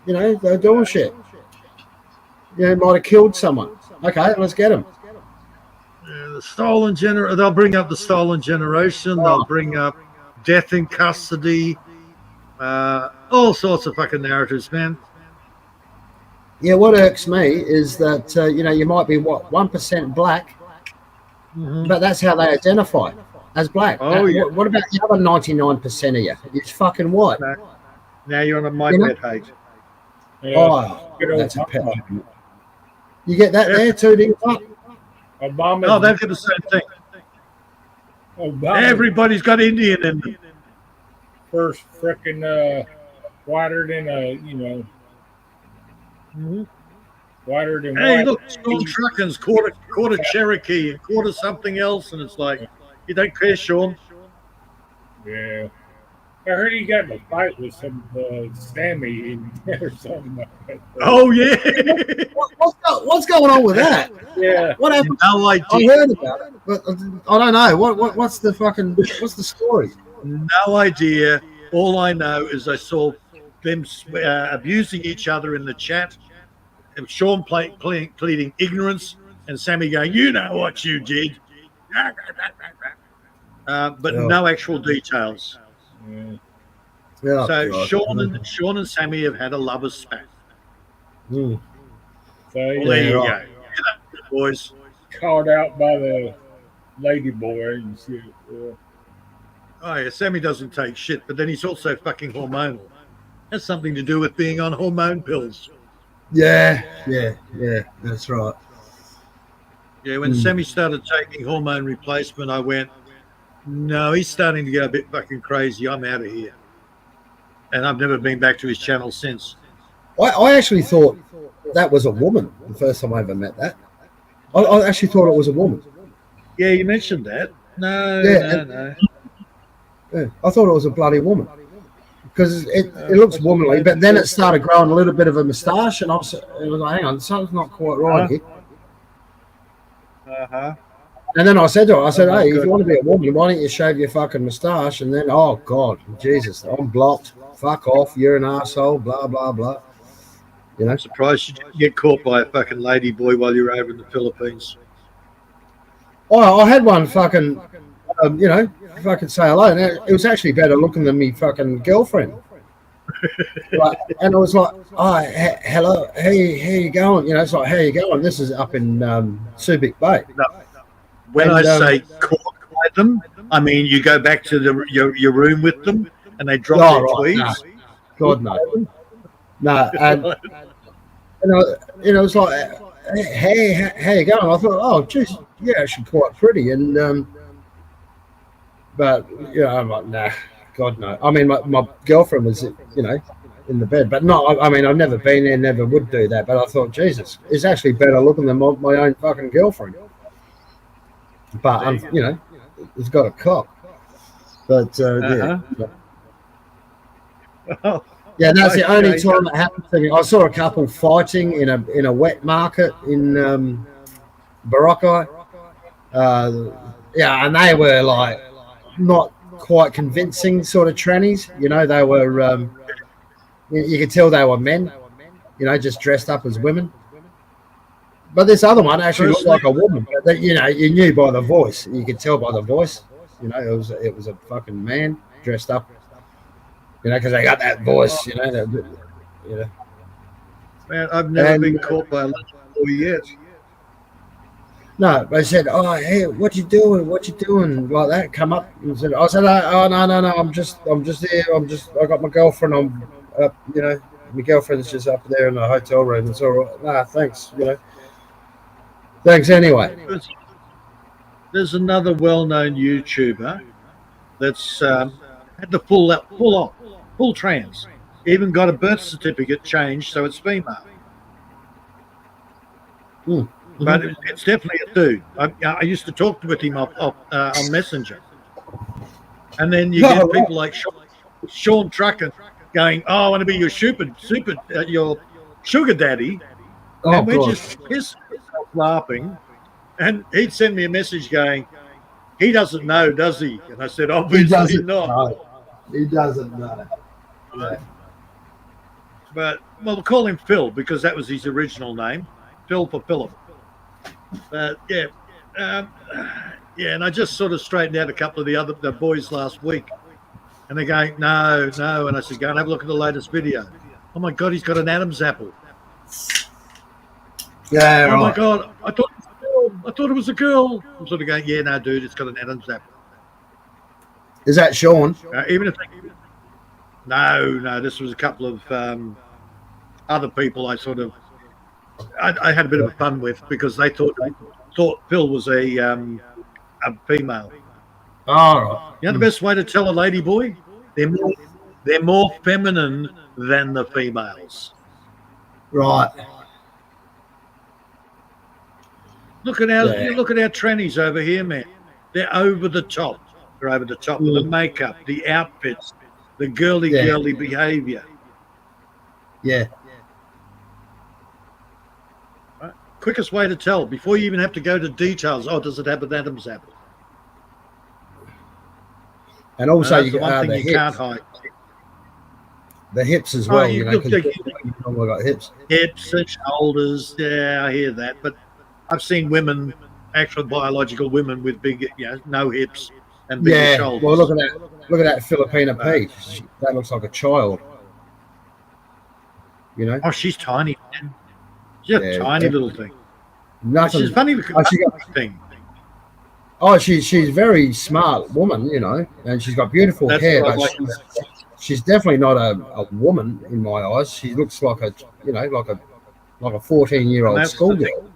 they're doing shit. You know, might have killed someone. Okay, let's get them. The stolen they'll bring up the stolen generation. They'll bring up death in custody. All sorts of fucking narratives, man. Yeah, what irks me is that you might be 1% black, but that's how they identify as black. Oh, yeah. What about the other 99% of you? It's fucking white. Now you're on a my You know? pet hate. Yeah. Oh, Good old that's a pet. Obama. You get that there too, do you? Obama. Oh, they've got the same thing. Obama. Everybody's got Indian in them. First frickin' whiter than whiter than Hey, white. look, Sean Truckins, quarter Cherokee and quarter something else, and it's like, you don't care, Sean. Yeah. I heard he got in a fight with some Sammy or something like that. Oh, yeah. What's going on with that? Yeah. What happened? No I idea. heard about it, but I don't know. What's the story? No idea. All I know is I saw them abusing each other in the chat. And Sean pleading ignorance, and Sammy going, "You know what you did," but Yeah. no actual details. Yeah. Yeah, So God. Sean and Sammy have had a lovers spat. Hmm. So Well, he there you right. go, you know, boys. called out by the lady boy and shit. Yeah. Oh yeah, Sammy doesn't take shit, but then he's also fucking hormonal. Has something to do with being on hormone pills. Yeah, that's right. Yeah, when Sammy started taking hormone replacement, I went, no, he's starting to get a bit fucking crazy. I'm out of here. And I've never been back to his channel since. I actually thought that was a woman the first time I ever met that. I actually thought it was a woman. Yeah, you mentioned that. No, Yeah, no. Yeah, I thought it was a bloody woman because it looks womanly, but then it started growing a little bit of a moustache, and it was like, hang on, something's not quite right here. Uh-huh. And then I said to her, Oh, my hey, if God. you want to be a woman, why don't you shave your fucking moustache? And then, oh God, Jesus, I'm blocked. Fuck off, you're an asshole. Blah blah blah. You know. I'm surprised you didn't get caught by a fucking lady boy while you were over in the Philippines. Oh, I had one fucking, fucking say hello. And it was actually better looking than me fucking girlfriend. And I was like, oh, hello, hey, how you going? You know, it's like, how you going? This is up in Subic Bay. When And, I say caught by them, I mean you go back to your room with them and they drop their tweeds. No. God, no. No, and it's like, hey, how you going? I thought, oh, geez, yeah, actually quite pretty. And, but, I'm like, nah, God, no. I mean, my girlfriend was, in the bed, but no, I mean, I've never been there, never would do that. But I thought, Jesus, it's actually better looking than my own fucking girlfriend. But, it's got a cock. But, yeah. Oh, Yeah, that's the only okay. time it happened to me. I saw a couple fighting in a wet market in Boracay. Yeah, and they were like not quite convincing sort of trannies. They were. You could tell they were men. Just dressed up as women. But this other one actually looked like a woman. But you knew by the voice. You could tell by the voice. It was a fucking man dressed up. Because they got that voice. Man, I've never And- been caught by a lady boy yet. No, they said, "Oh, hey, what you doing? What you doing?" Like that. Come up and said, "I said, oh no, I'm just here. I got my girlfriend. I'm up. My girlfriend's just up there in the hotel room. It's all right. Nah, thanks. Thanks anyway." There's another well-known YouTuber that's had the full trans. Even got a birth certificate changed so it's female. But it's definitely a dude. I used to talk with him on Messenger, and then you get people like Sean Trucker going, "Oh, I want to be your your sugar daddy," and we're just pissed off laughing. And he'd send me a message going, "He doesn't know, does he?" And I said, "Obviously not." know. He doesn't know. Yeah. But we'll call him Phil because that was his original name, Phil for Philip. But yeah, and I just sort of straightened out a couple of the boys last week, and they're going, no, and I said, go and have a look at the latest video. Oh my God, he's got an Adam's apple. Yeah, Oh my right. God, I thought it was a girl. I thought it was a girl. I'm sort of going, yeah, no, dude, it's got an Adam's apple. Is that Sean? Even if no, this was a couple of other people I had a bit of fun with because they thought Phil was a female. All right. You know the best way to tell a lady boy? They're more feminine than the females. Right. Look at our trannies over here, man. They're over the top. They're over the top with the makeup, the outfits, the girly behaviour. Yeah. Right? Quickest way to tell before you even have to go to details. Oh, does it have an Adam's apple? And also, That's you the got one the thing you hips. can't hide. The hips as well, you you know, look because like- you've normally got hips. Hips and shoulders. Yeah, I hear that. But I've seen women, actual biological women with big, no hips and bigger Yeah. shoulders. Well, look at that. Look at that Filipina P. That looks like a child. You know, Oh, she's tiny, man. She's a Yeah, tiny yeah. little thing. nothing. She's funny because Oh, she got- thing. Oh, she's a very smart woman, you know, and she's got beautiful That's hair, what I but like. she's definitely not a woman in my eyes. She looks like a 14-year-old That's the schoolgirl. thing.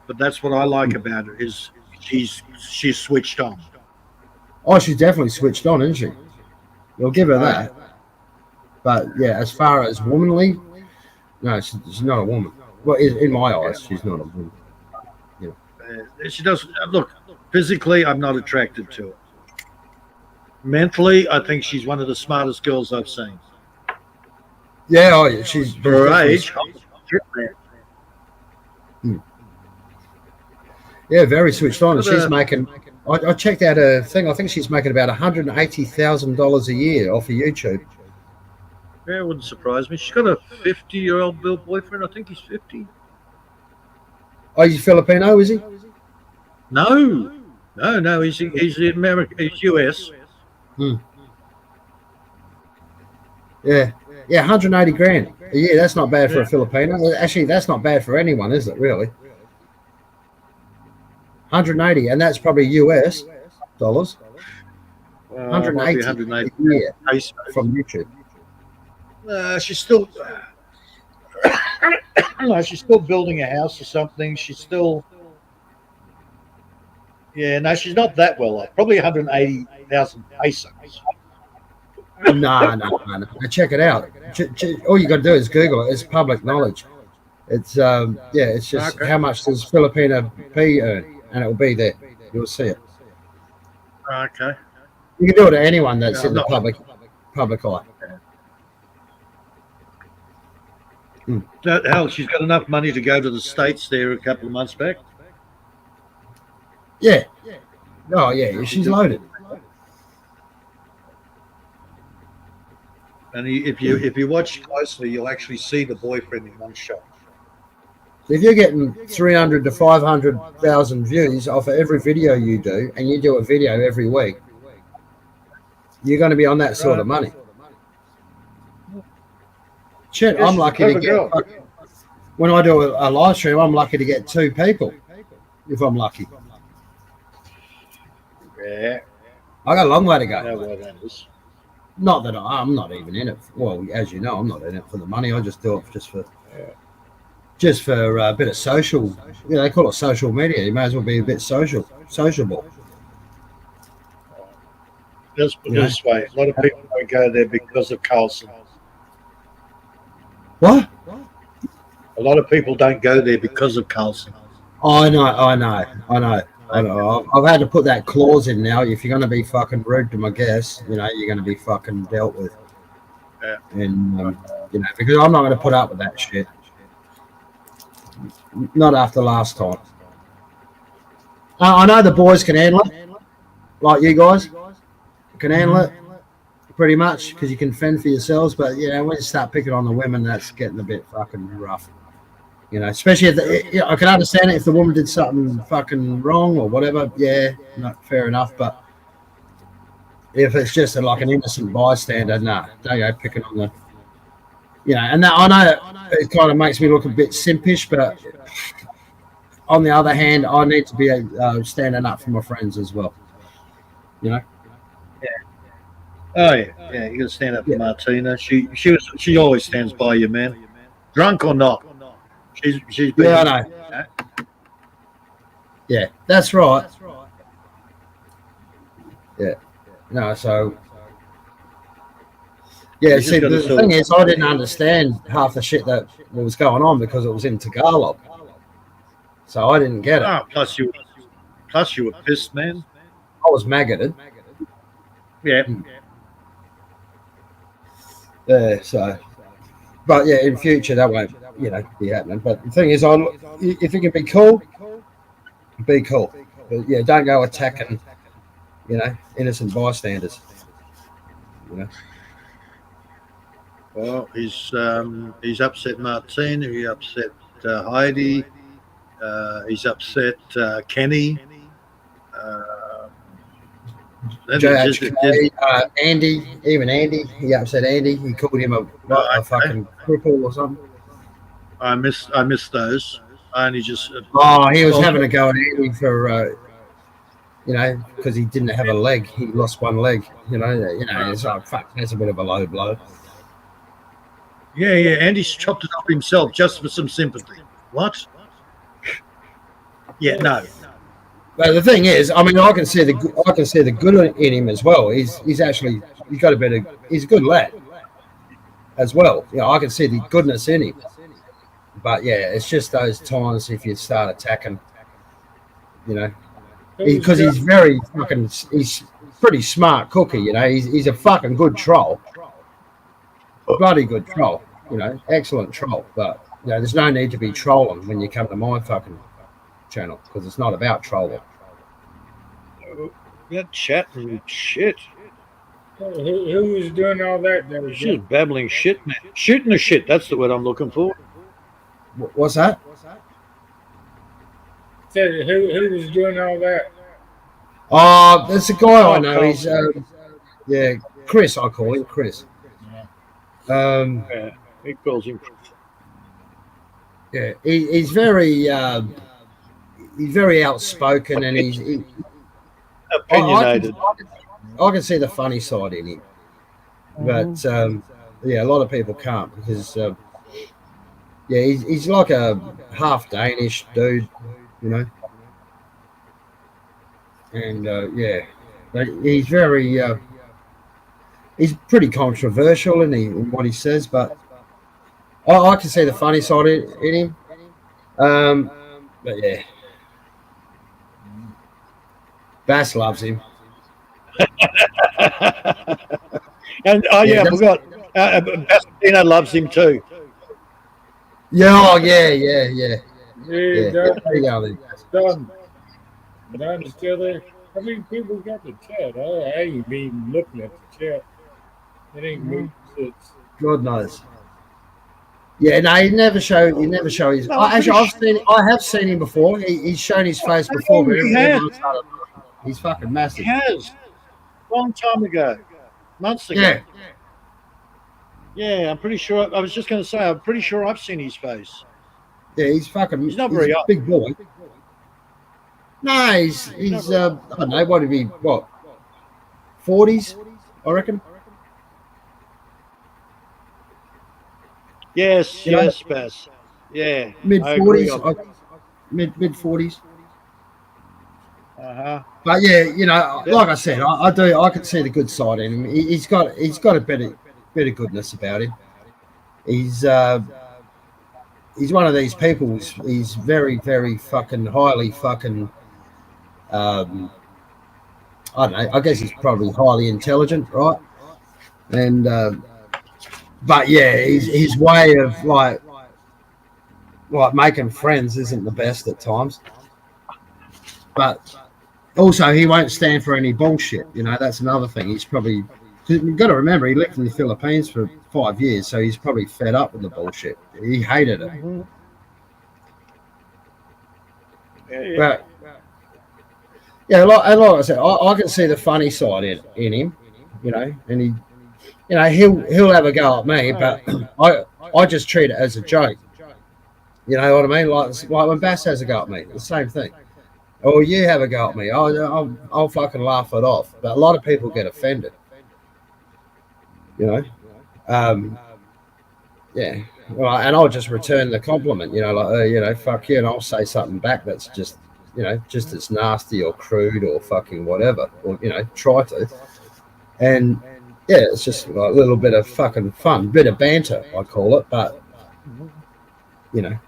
But that's what I like about her is she's switched on. Oh, she's definitely switched on, isn't she? We'll give her Oh, that. But yeah, as far as womanly, no, she's not a woman. Well, in my eyes, she's not a woman. She does look physically. I'm not attracted to her. Mentally, I think she's one of the smartest girls I've seen. Yeah, oh, yeah, she's For her definitely- age, Yeah, very switched on. But, She's making. I checked out her thing. I think she's making about $180,000 a year off of YouTube. yeah, it wouldn't surprise me. She's got a 50-year-old boyfriend. I think he's 50. Oh, he's Filipino, is he? No. He's American. He's US. Yeah, 180 grand a year. That's not bad for a Filipino. Actually, that's not bad for anyone, is it? Really? 180, and that's probably US dollars. Might be 180 180. a year Pesos. from YouTube. She's still. No, she's still building a house or something. She's still. Yeah, no, she's not that well off. Probably 180,000 pesos. No. Check it out. All you got to do is Google it. It's public knowledge. It's it's just Okay. how much does Filipina P earn, and it will be there. You'll see it. Okay. You can do it to anyone that's Yeah, in the no. public eye. Hell, she's got enough money to go to the States there a couple of months back. Yeah. Oh yeah, she's loaded. And if you watch closely, you'll actually see the boyfriend in one shot. If you're getting 300 to 500,000 views off of every video you do, and you do a video every week, you're going to be on that sort of money. Shit, Yeah, I'm she's a lucky to clever get. girl. When I do a live stream, I'm lucky to get 2 people, if I'm lucky. Yeah, I got a long way to I go. know where that is. Not that I'm not even in it. Well, as you know, I'm not in it for the money. I just do it just for a bit of social. You know, they call it social media. You may as well be a bit sociable. Let's put it Yeah. this way: a lot of people don't go there because of Carlson. What? A lot of people don't go there because of Carlson. I know. I've had to put that clause in now. If you're going to be fucking rude to my guests, you know, you're going to be fucking dealt with. Yeah. And, you know, because I'm not going to put up with that shit. Not after last time. I know the boys can handle it, like you guys can handle it pretty much because you can fend for yourselves. But, you know, when you start picking on the women, that's getting a bit fucking rough. You know, especially if I can understand it if the woman did something fucking wrong or whatever. Yeah, not fair enough. But if it's just like an innocent bystander, nah, don't go picking on you know, and that I know it kind of makes me look a bit simpish, but on the other hand, I need to be standing up for my friends as well. You know. Oh yeah. You got to stand up for Martina. She always stands by you, man. Drunk or not, she's been. Yeah, I know. Yeah, that's right. Yeah. No, so. Yeah, see, the thing is, I didn't understand half the shit that was going on because it was in Tagalog. So I didn't get it. Oh, plus you were pissed, man. I was maggoted. Yeah. So, but yeah, in future that won't, you know, be happening. But the thing is, if you can be cool, be cool. But yeah, don't go attacking, you know, innocent bystanders. You know. Well, he's upset Martine. He upset Heidi. He's upset Kenny. JHK, Andy, even Andy, he upset Andy. He called him a fucking cripple or something. I missed those. I only just. He was having a go at Andy for, you know, because he didn't have a leg. He lost one leg. You know, it's like fuck. That's a bit of a low blow. Yeah. Andy's chopped it up himself just for some sympathy. What? Yeah, no. But the thing is, I mean, I can see the good in him as well. He's got a bit of, he's a good lad as well. You know, I can see the goodness in him. But yeah, it's just those times if you start attacking, you know, because he's very fucking, he's pretty smart cookie. You know, he's a fucking good troll, bloody good troll. You know, excellent troll. But you know, there's no need to be trolling when you come to my fucking channel because it's not about trolling. That chatting shit. Who was doing all that? She's babbling shit, man. Shooting the shit. That's the word I'm looking for. What's that? Said who was doing all that? There's a guy I know. He's Chris. I call him Chris. Yeah, he calls him. Yeah, he's very outspoken and he's opinionated. I can see the funny side in him, but yeah, a lot of people can't because yeah, he's like a half Danish dude, you know, and yeah, but he's very he's pretty controversial in what he says, but I can see the funny side in him. But yeah, Bass loves him. And I forgot. Bastina loves him too. Yeah, yeah. Yeah, Don's still there. How many people got the chat? I ain't been looking at the chat. It ain't moved since. God knows. Yeah, no, he never show his. Actually, I have seen him before. He's shown his face before. But he's fucking massive. He has. Long time ago, months ago. Yeah. Yeah, I'm pretty sure. I was just going to say, I'm pretty sure I've seen his face. Yeah, he's fucking. He's not very a up. Big boy. No, he's I don't know, what would he be, 40s, I reckon. Yes, yes, Bass. Yeah. Mid-40s. Mid-40s. Uh-huh. But yeah, you know, like I said, I can see the good side in him. He's got a bit of goodness about him. He's one of these people. He's very, very fucking highly fucking. I don't know. I guess he's probably highly intelligent, right? And but yeah, his way of like making friends isn't the best at times. But also, he won't stand for any bullshit. You know, that's another thing. He's probably. You've got to remember, he lived in the Philippines for 5 years, so he's probably fed up with the bullshit. He hated it. Mm-hmm. Yeah. But yeah, like I said, I can see the funny side in him, you know, and You know, he'll have a go at me, but I just treat it as a joke. You know what I mean? Like when Bass has a go at me, the same thing. Or you have a go at me, I'll fucking laugh it off. But a lot of people get offended. You know, yeah. Well, and I'll just return the compliment. You know, like you know, fuck you, and I'll say something back that's just you know just as nasty or crude or fucking whatever, or you know, try to. And yeah, it's just like a little bit of fucking fun, bit of banter, I call it. But you know.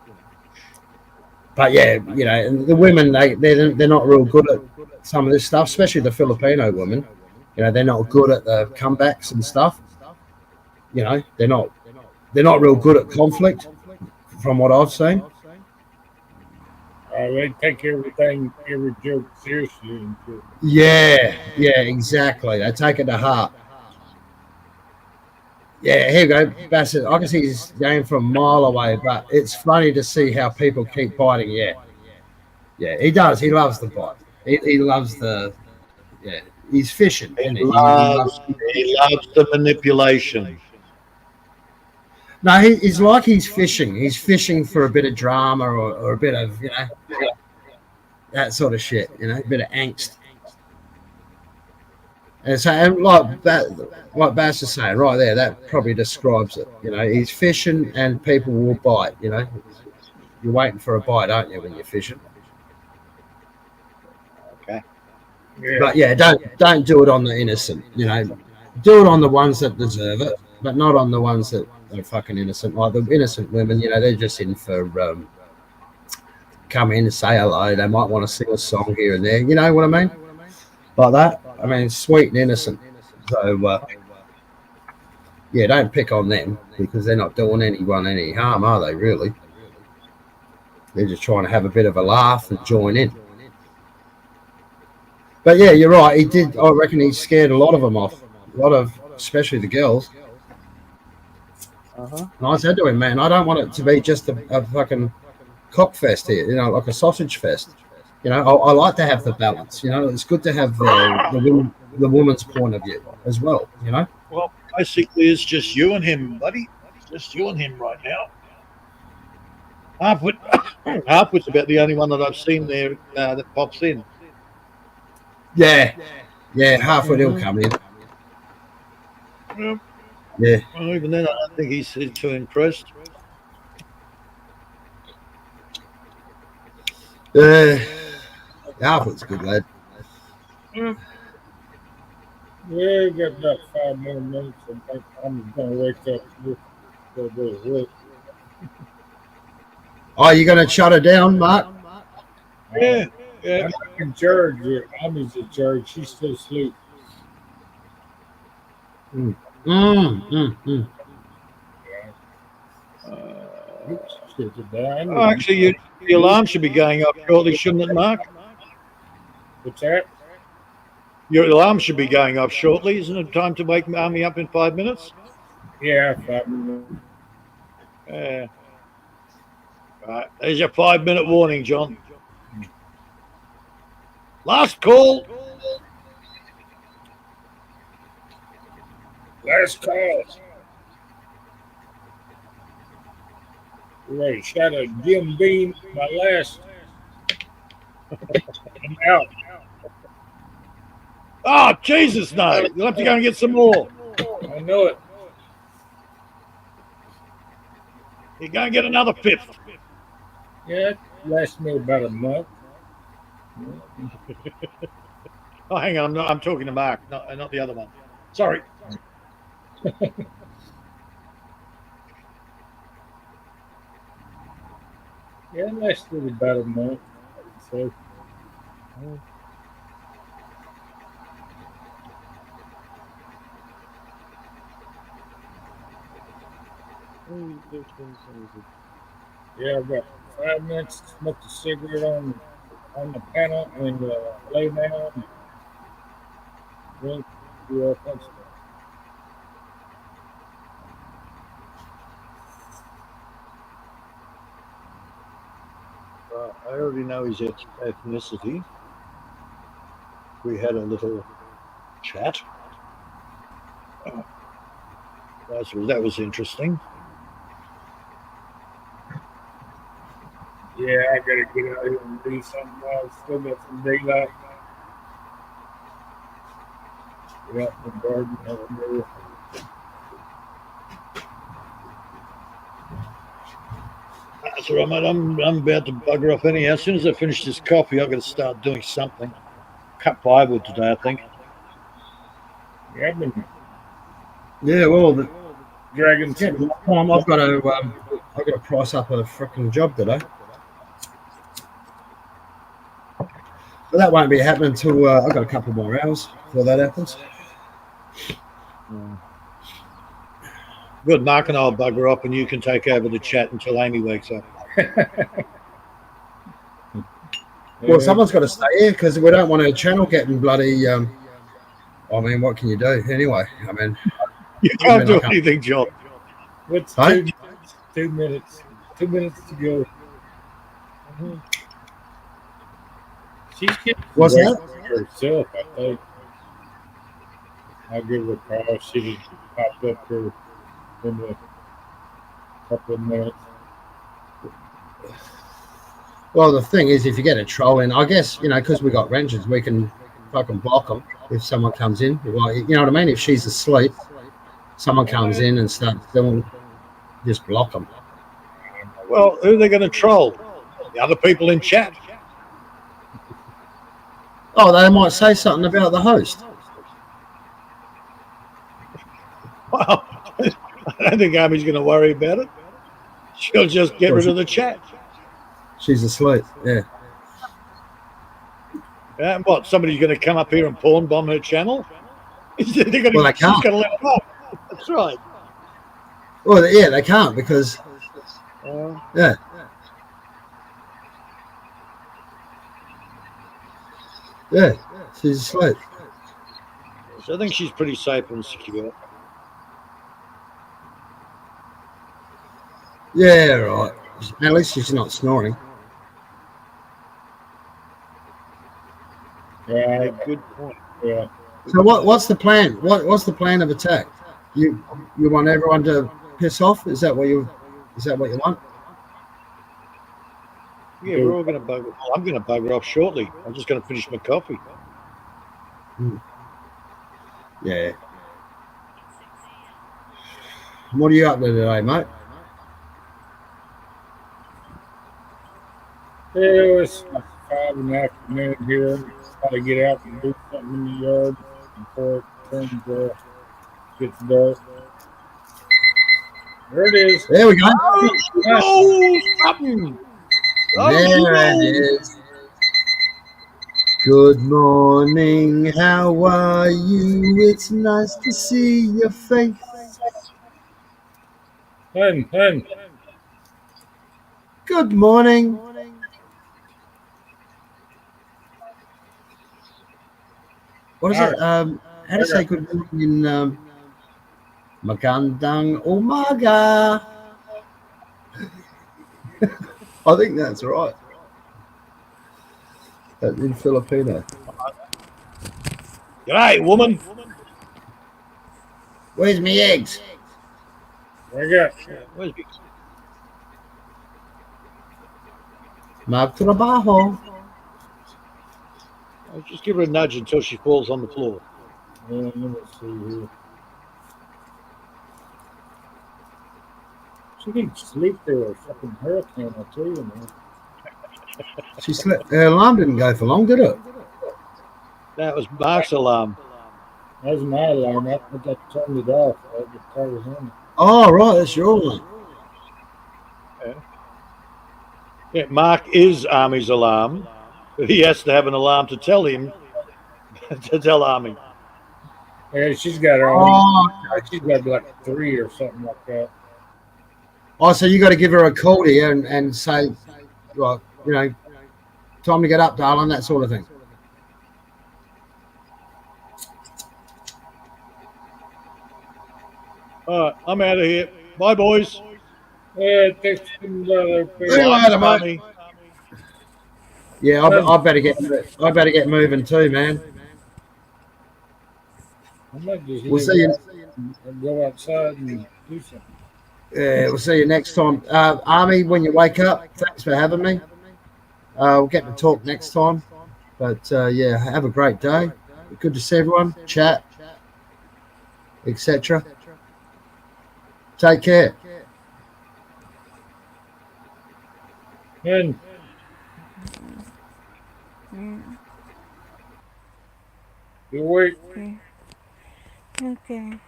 But yeah, you know, and the women they're not real good at some of this stuff, especially the Filipino women. You know, they're not good at the comebacks and stuff. You know, they're not real good at conflict, from what I've seen. They take every joke seriously. And shit. Yeah, exactly. They take it to heart. Yeah, here we go, Bassett. I can see he's going from a mile away, but it's funny to see how people keep biting. Yeah, he does. He loves the bite. He loves the. Yeah, he's fishing. Isn't he? He loves the manipulation. No, he's like he's fishing. He's fishing for a bit of drama or a bit of you know that sort of shit. You know, a bit of angst. And so, and like Bass is saying right there, that probably describes it. You know, he's fishing and people will bite. You know, you're waiting for a bite, aren't you, when you're fishing? Okay. Yeah. But yeah, don't do it on the innocent. You know, do it on the ones that deserve it, but not on the ones that are fucking innocent. Like the innocent women, you know, they're just in for come in and say hello. They might want to sing a song here and there. You know what I mean? Like that. I mean, sweet and innocent. So yeah, don't pick on them because they're not doing anyone any harm, are they? Really? They're just trying to have a bit of a laugh and join in. But yeah, you're right. He did. I reckon he scared a lot of them off. A lot of, especially the girls. And I said to him, man, I don't want it to be just a fucking cock fest here. You know, like a sausage fest. You know, I like to have the balance. You know, it's good to have the woman's point of view as well. You know. Well, basically, it's just you and him, buddy. It's just you and him right now. Harpwood's about the only one that I've seen there that pops in. Yeah, Hartwood will come in. Yeah. Well, even then, I don't think he's too impressed. Hartwood's a good lad. Yeah, you got about 5 more minutes. I think I'm going to wake up for a bit of work. Oh, you going to shut her down, Mark? Yeah. I'm in charge. Ammy's in charge. She's still asleep. Oh, actually, the alarm should be going off shortly, shouldn't it, Mark? What's that? Your alarm should be going off shortly. Isn't it time to wake Army up in 5 minutes? Yeah, 5 minutes. Right. There's your 5-minute warning, John. Last call. Last call. Right, shot a Jim Beam. My last. I'm out. Oh, Jesus, no. You'll have to go and get some more. I know it. You go and get another fifth. Yeah, it lasts me about a month. Oh, hang on. I'm talking to Mark, not the other one. Sorry. Yeah, it lasted about a month. So. Yeah, I've got 5 minutes to smoke a cigarette on the panel and lay down and drink your attention. I already know his ethnicity. We had a little chat. That was interesting. Yeah, I gotta get out here and do something else. Still got some daylight. Get out in the garden. Have a meal. That's all right, mate. I'm about to bugger off anyhow. As soon as I finish this coffee, I've got to start doing something. Cut plywood today, I think. Yeah, I've been Yeah, well, dragging yeah, some. I've got to price up a freaking job today. But that won't be happening until I've got a couple more hours before that happens. Good, Mark and I'll bugger up and you can take over the chat until Amy wakes up. Well, someone's got to stay here because we don't want our channel getting bloody. I mean, what can you do anyway? I mean, You can't do anything, John. What's Huh? 2 minutes? 2 minutes to go. She's getting What's ready that? herself, I think. I'll give her a call. She just popped up here in a couple of minutes. Well, the thing is, if you get a troll in, I guess, because we got rangers, we can fucking block them if someone comes in. Well, you know what I mean? If she's asleep, someone comes in and starts doing, just block them. Well, who are they going to troll? The other people in chat. Oh, they might say something about the host. Well, I don't think Amy's going to worry about it. She'll just get rid of the chat. She's asleep, yeah. And what, somebody's going to come up here and porn bomb her channel? They're gonna, Well, they she's can't. going to let them off. That's right. Well, yeah, they can't because, yeah. Yeah, she's asleep. So I think she's pretty safe and secure. Yeah, right. At least she's not snoring. Yeah, Good point. yeah. So what's the plan? What's the plan of attack? You want everyone to piss off? Is that what you want? Yeah, we're all going to bugger. Well, I'm going to bugger off shortly. I'm just going to finish my coffee. Yeah. What are you up to today, mate? Yeah, it's 5 in the afternoon here. Got to get out and do something in the yard before it gets dark. There it is. There we go. Oh, something. There it is. Good morning. How are you? It's nice to see your face. Hun. Good morning. What is it? How do you say good morning in Magandang Umaga? I think that's right. In Filipino. G'day, woman. Where's me eggs? I got Where's me? Magtrabaho. I'll just give her a nudge until she falls on the floor. let me see here. She can sleep through a fucking hurricane, I tell you, man. She slept. Her alarm didn't go for long, did it? That was Mark's alarm. That was my alarm. I turned it off. I just turned it on. Oh, right, that's your one. Yeah, Mark is Army's alarm, but he has to have an alarm to tell him to tell Army. Yeah, she's got her own. Oh, She's got like 3 or something like that. oh, so you got to give her a call here and say, well, time to get up, darling, that sort of thing. All right, I'm out of here. Bye, boys. Yeah, thanks for the See you later, mate. Army. Yeah, I better get moving too, man. I might just We'll see you. go outside and do something. Yeah, we'll see you next time. Army, when you wake up, thanks for having me. We'll get to talk next time. But yeah, have a great day. Good to see everyone. Chat, etc. Take care. And you wait. Okay. Okay.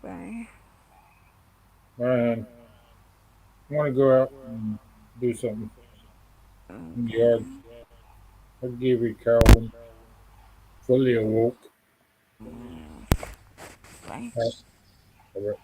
Bye. Man, I want to go out and do something in the yard. I'll give you Calvin. Fully awoke. Bye. All right.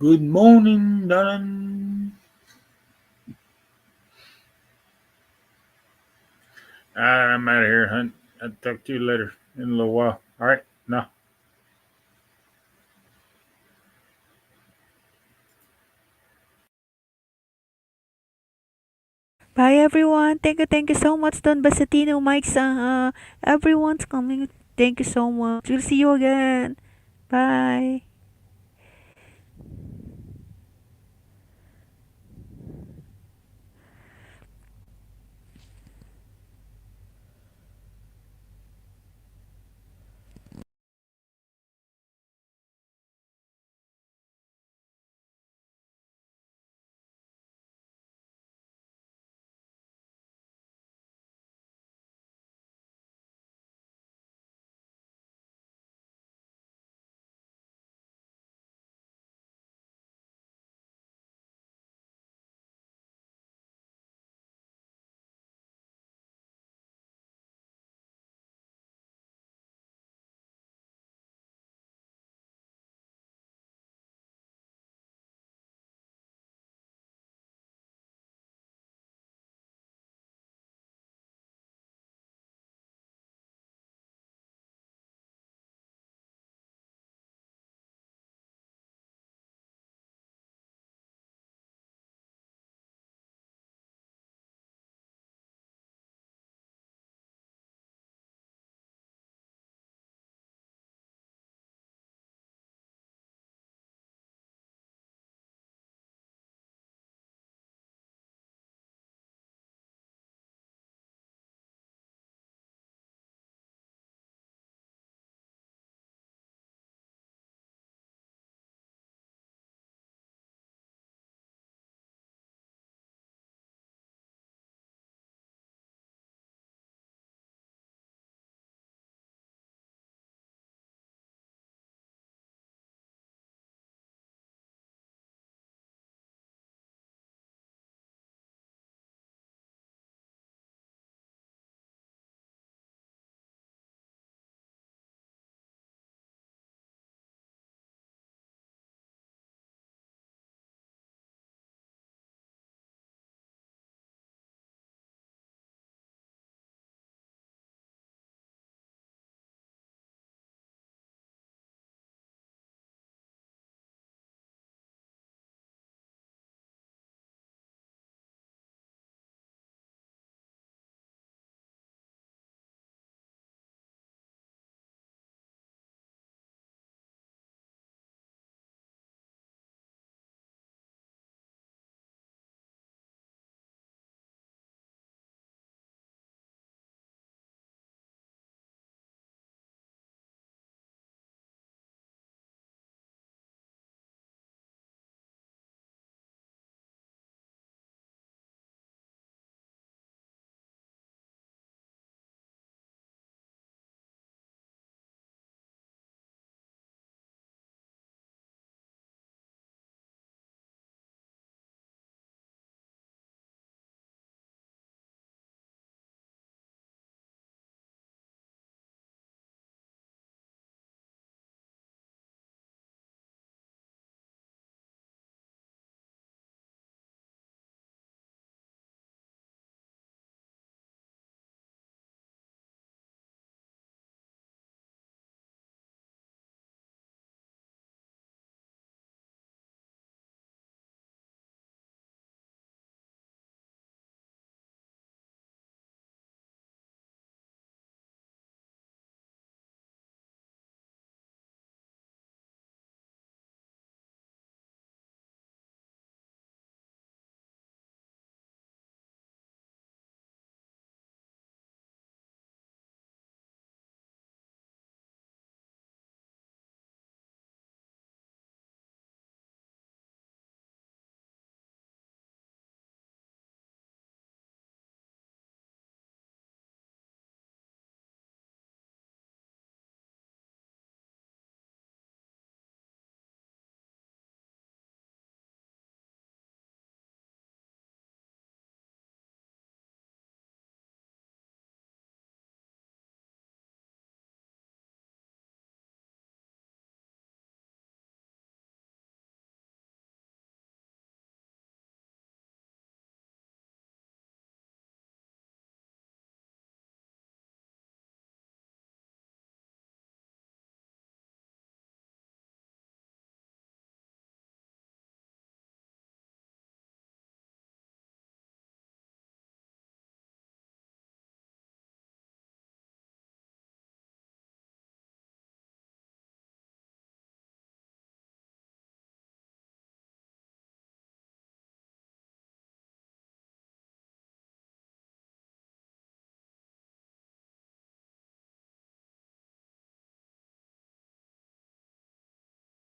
Good morning, darling. I'm out of here, Hunt. I'll talk to you later in a little while. All right, now. Bye everyone. Thank you so much, Don Basatino, Mike everyone's coming. Thank you so much. We'll see you again. Bye.